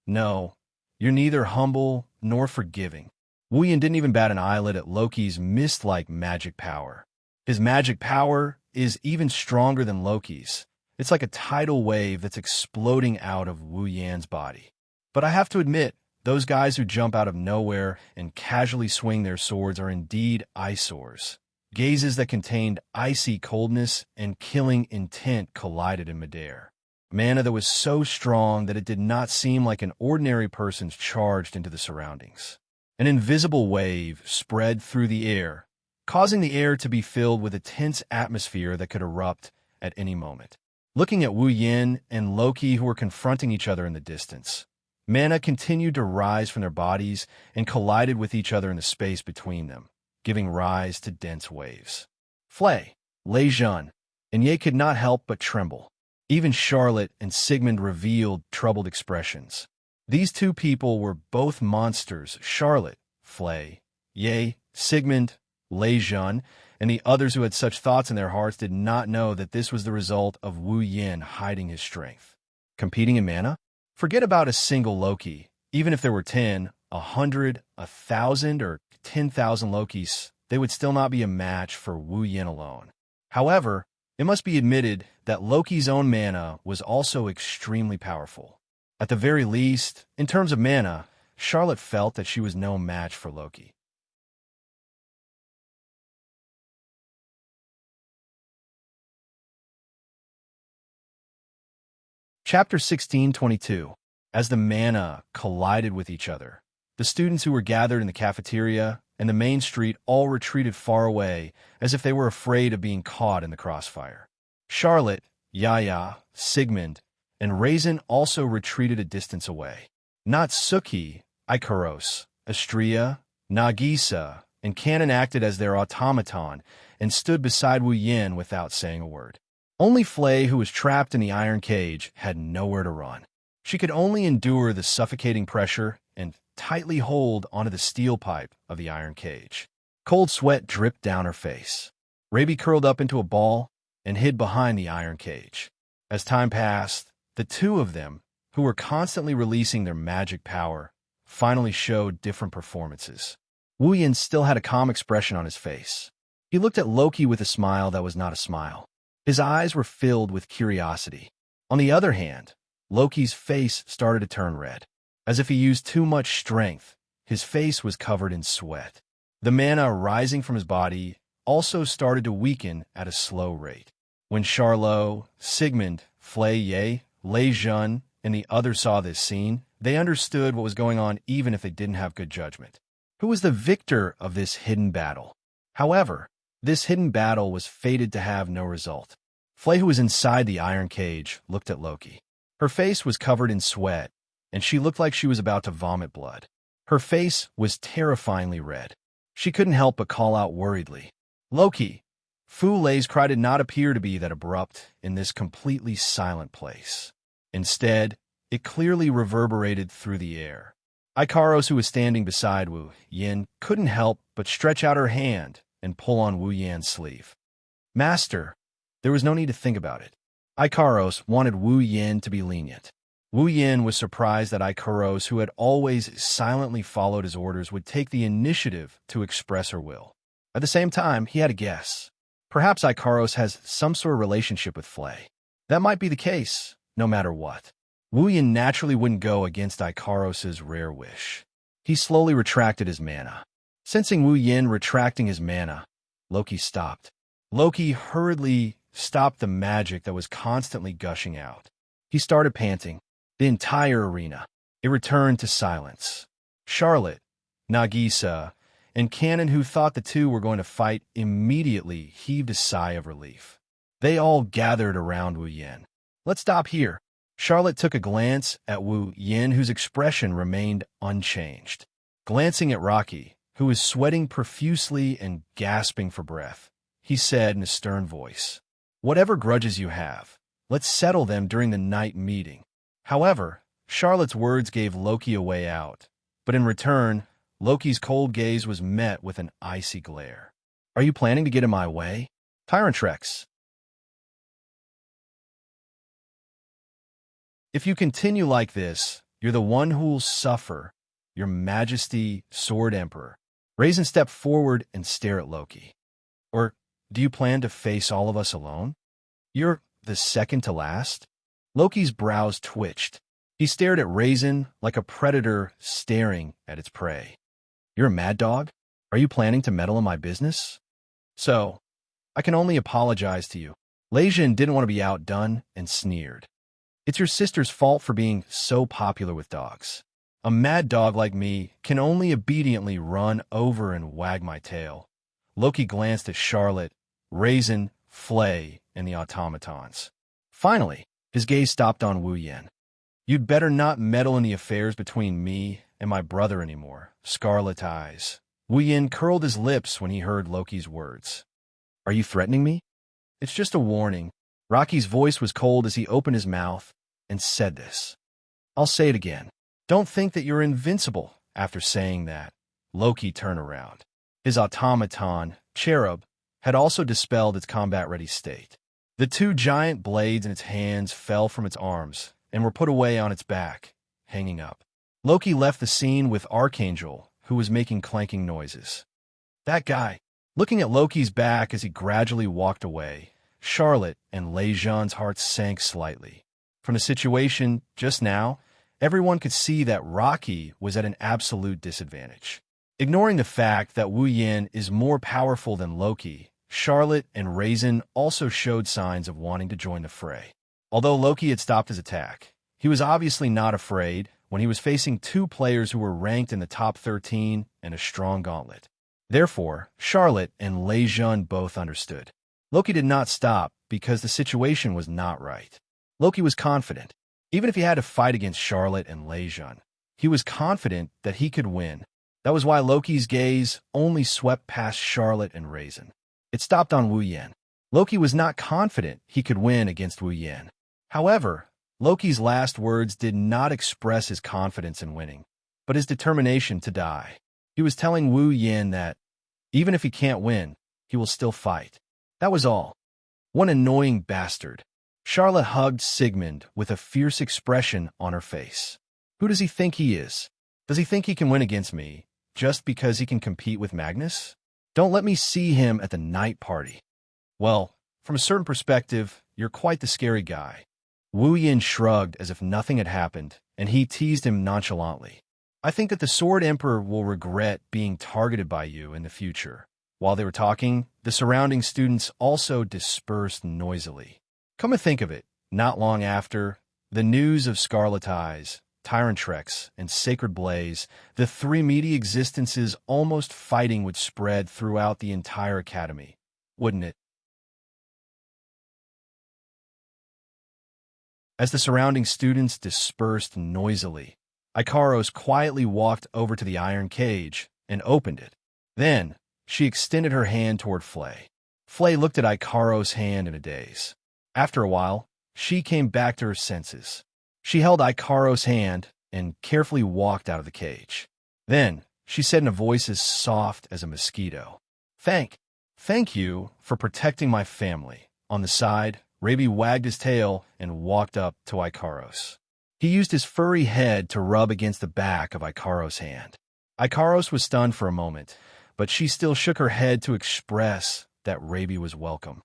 No, you're neither humble nor forgiving. Wu Yen didn't even bat an eyelid at Loki's mist-like magic power. His magic power is even stronger than Loki's. It's like a tidal wave that's exploding out of Wu Yan's body. But I have to admit, those guys who jump out of nowhere and casually swing their swords are indeed eyesores. Gazes that contained icy coldness and killing intent collided in midair. Mana that was so strong that it did not seem like an ordinary person's charged into the surroundings. An invisible wave spread through the air, causing the air to be filled with a tense atmosphere that could erupt at any moment. Looking at Wu Yin and Loki, who were confronting each other in the distance, mana continued to rise from their bodies and collided with each other in the space between them, giving rise to dense waves. Flay, Lei Jun, and Ye could not help but tremble. Even Charlotte and Sigmund revealed troubled expressions. These two people were both monsters. Charlotte, Flay, Ye, Sigmund, Lei Jun, and the others who had such thoughts in their hearts did not know that this was the result of Wu Yin hiding his strength. Competing in mana? Forget about a single Loki. Even if there were 10, 100, 1,000, or 10,000 Lokis, they would still not be a match for Wu Yin alone. However, it must be admitted that Loki's own mana was also extremely powerful. At the very least, in terms of mana, Charlotte felt that she was no match for Loki. Chapter 16:22. As the mana collided with each other, the students who were gathered in the cafeteria and the main street all retreated far away as if they were afraid of being caught in the crossfire. Charlotte, Yaya, Sigmund, and Raisin also retreated a distance away. Natsuki, Ikaros, Astria, Nagisa, and Canon acted as their automaton and stood beside Wu Yin without saying a word. Only Flay, who was trapped in the iron cage, had nowhere to run. She could only endure the suffocating pressure and tightly hold onto the steel pipe of the iron cage. Cold sweat dripped down her face. Raby curled up into a ball and hid behind the iron cage. As time passed, the two of them, who were constantly releasing their magic power, finally showed different performances. Wu Yin still had a calm expression on his face. He looked at Loki with a smile that was not a smile. His eyes were filled with curiosity. On the other hand, Loki's face started to turn red. As if he used too much strength, his face was covered in sweat. The mana rising from his body also started to weaken at a slow rate. When Charlot, Sigmund, Flay Ye, Lei Jun, and the others saw this scene, they understood what was going on even if they didn't have good judgment. Who was the victor of this hidden battle? However, this hidden battle was fated to have no result. Flay, who was inside the iron cage, looked at Loki. Her face was covered in sweat, and she looked like she was about to vomit blood. Her face was terrifyingly red. She couldn't help but call out worriedly, "Loki!" Fu Lei's cry did not appear to be that abrupt in this completely silent place. Instead, it clearly reverberated through the air. Ikaros, who was standing beside Wu Yin, couldn't help but stretch out her hand and pull on Wu Yan's sleeve. "Master!" There was no need to think about it. Ikaros wanted Wu Yin to be lenient. Wu Yin was surprised that Ikaros, who had always silently followed his orders, would take the initiative to express her will. At the same time, he had a guess. Perhaps Ikaros has some sort of relationship with Flay. That might be the case, no matter what. Wu Yin naturally wouldn't go against Ikaros's rare wish. He slowly retracted his mana. Sensing Wu Yin retracting his mana, Loki stopped. Loki hurriedly stopped the magic that was constantly gushing out. He started panting. The entire arena. It returned to silence. Charlotte, Nagisa, and Canon, who thought the two were going to fight, immediately heaved a sigh of relief. They all gathered around Wu Yin. "Let's stop here." Charlotte took a glance at Wu Yin, whose expression remained unchanged. Glancing at Rocky, who was sweating profusely and gasping for breath, he said in a stern voice, "Whatever grudges you have, let's settle them during the night meeting." However, Charlotte's words gave Loki a way out, but in return, Loki's cold gaze was met with an icy glare. "Are you planning to get in my way? Tyrant Rex." "If you continue like this, you're the one who will suffer, your Majesty, Sword Emperor." Raisin stepped forward and stared at Loki. "Or do you plan to face all of us alone? You're the second to last?" Loki's brows twitched. He stared at Raisin like a predator staring at its prey. "You're a mad dog? Are you planning to meddle in my business?" So, I can only apologize to you. Leijin didn't want to be outdone and sneered. It's your sister's fault for being so popular with dogs. A mad dog like me can only obediently run over and wag my tail. Loki glanced at Charlotte, Raisin, Flay, and the automatons. Finally, his gaze stopped on Wu Yen. You'd better not meddle in the affairs between me and my brother anymore, Scarlet Eyes. Wu Yen curled his lips when he heard Loki's words. Are you threatening me? It's just a warning. Rocky's voice was cold as he opened his mouth and said this. I'll say it again. Don't think that you're invincible. After saying that, Loki turned around. His automaton, Cherub, had also dispelled its combat-ready state. The two giant blades in its hands fell from its arms and were put away on its back, hanging up. Loki left the scene with Archangel, who was making clanking noises. That guy. Looking at Loki's back as he gradually walked away, Charlotte and Lei Zhan's hearts sank slightly. From the situation just now, everyone could see that Rocky was at an absolute disadvantage. Ignoring the fact that Wu Yen is more powerful than Loki, Charlotte and Raisin also showed signs of wanting to join the fray. Although Loki had stopped his attack, he was obviously not afraid when he was facing two players who were ranked in the top 13 and a strong gauntlet. Therefore, Charlotte and Lei Zhan both understood. Loki did not stop because the situation was not right. Loki was confident. Even if he had to fight against Charlotte and Lei Zhan, he was confident that he could win. That was why Loki's gaze only swept past Charlotte and Raisin. It stopped on Wu Yen. Loki was not confident he could win against Wu Yen. However, Loki's last words did not express his confidence in winning, but his determination to die. He was telling Wu Yen that, even if he can't win, he will still fight. That was all. One annoying bastard. Charlotte hugged Sigmund with a fierce expression on her face. Who does he think he is? Does he think he can win against me, just because he can compete with Magnus? Don't let me see him at the night party. Well, from a certain perspective, you're quite the scary guy. Wu Yen shrugged as if nothing had happened, and he teased him nonchalantly. I think that the Sword Emperor will regret being targeted by you in the future. While they were talking, the surrounding students also dispersed noisily. Come to think of it, not long after, the news of Scarlet Eyes, Tyrantrex, and Sacred Blaze, the three meaty existences almost fighting would spread throughout the entire academy, wouldn't it? As the surrounding students dispersed noisily, Ikaros quietly walked over to the iron cage and opened it. Then, she extended her hand toward Flay. Flay looked at Ikaros' hand in a daze. After a while, she came back to her senses. She held Ikaros' hand and carefully walked out of the cage. Then, she said in a voice as soft as a mosquito, Thank you for protecting my family. On the side, Raby wagged his tail and walked up to Ikaros. He used his furry head to rub against the back of Ikaros' hand. Ikaros was stunned for a moment, but she still shook her head to express that Raby was welcome.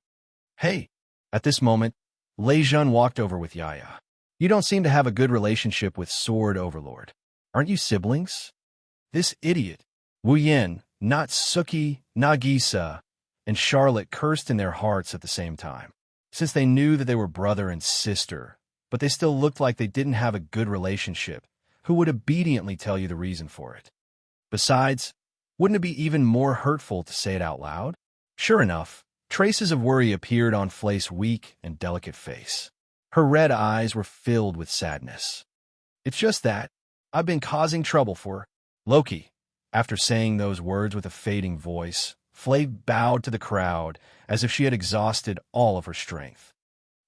Hey! At this moment, Lei Zhan walked over with Yaya. You don't seem to have a good relationship with Sword Overlord. Aren't you siblings? This idiot, Wu Yen, Natsuki, Nagisa, and Charlotte cursed in their hearts at the same time. Since they knew that they were brother and sister, but they still looked like they didn't have a good relationship, who would obediently tell you the reason for it? Besides, wouldn't it be even more hurtful to say it out loud? Sure enough, traces of worry appeared on Flay's weak and delicate face. Her red eyes were filled with sadness. It's just that I've been causing trouble for Loki. After saying those words with a fading voice, Flay bowed to the crowd as if she had exhausted all of her strength.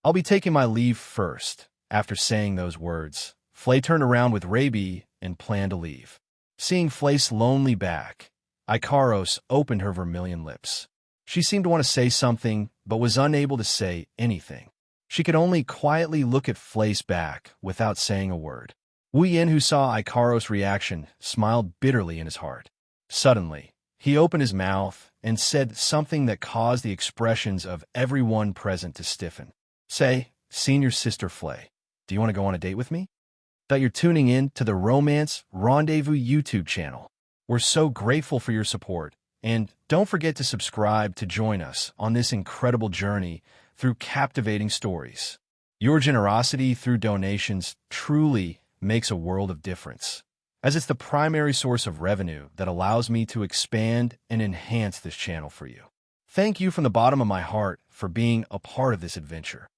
I'll be taking my leave first. After saying those words, Flay turned around with Raby and planned to leave. Seeing Flay's lonely back, Ikaros opened her vermilion lips. She seemed to want to say something, but was unable to say anything. She could only quietly look at Flay's back without saying a word. Wu Yen, who saw Ikaros' reaction, smiled bitterly in his heart. Suddenly, he opened his mouth and said something that caused the expressions of everyone present to stiffen. Say, Senior Sister Flay, do you want to go on a date with me? That you're tuning in to the Romance Rendezvous YouTube channel. We're so grateful for your support, And don't forget to subscribe to join us on this incredible journey through captivating stories. Your generosity through donations truly makes a world of difference, as it's the primary source of revenue that allows me to expand and enhance this channel for you. Thank you from the bottom of my heart for being a part of this adventure.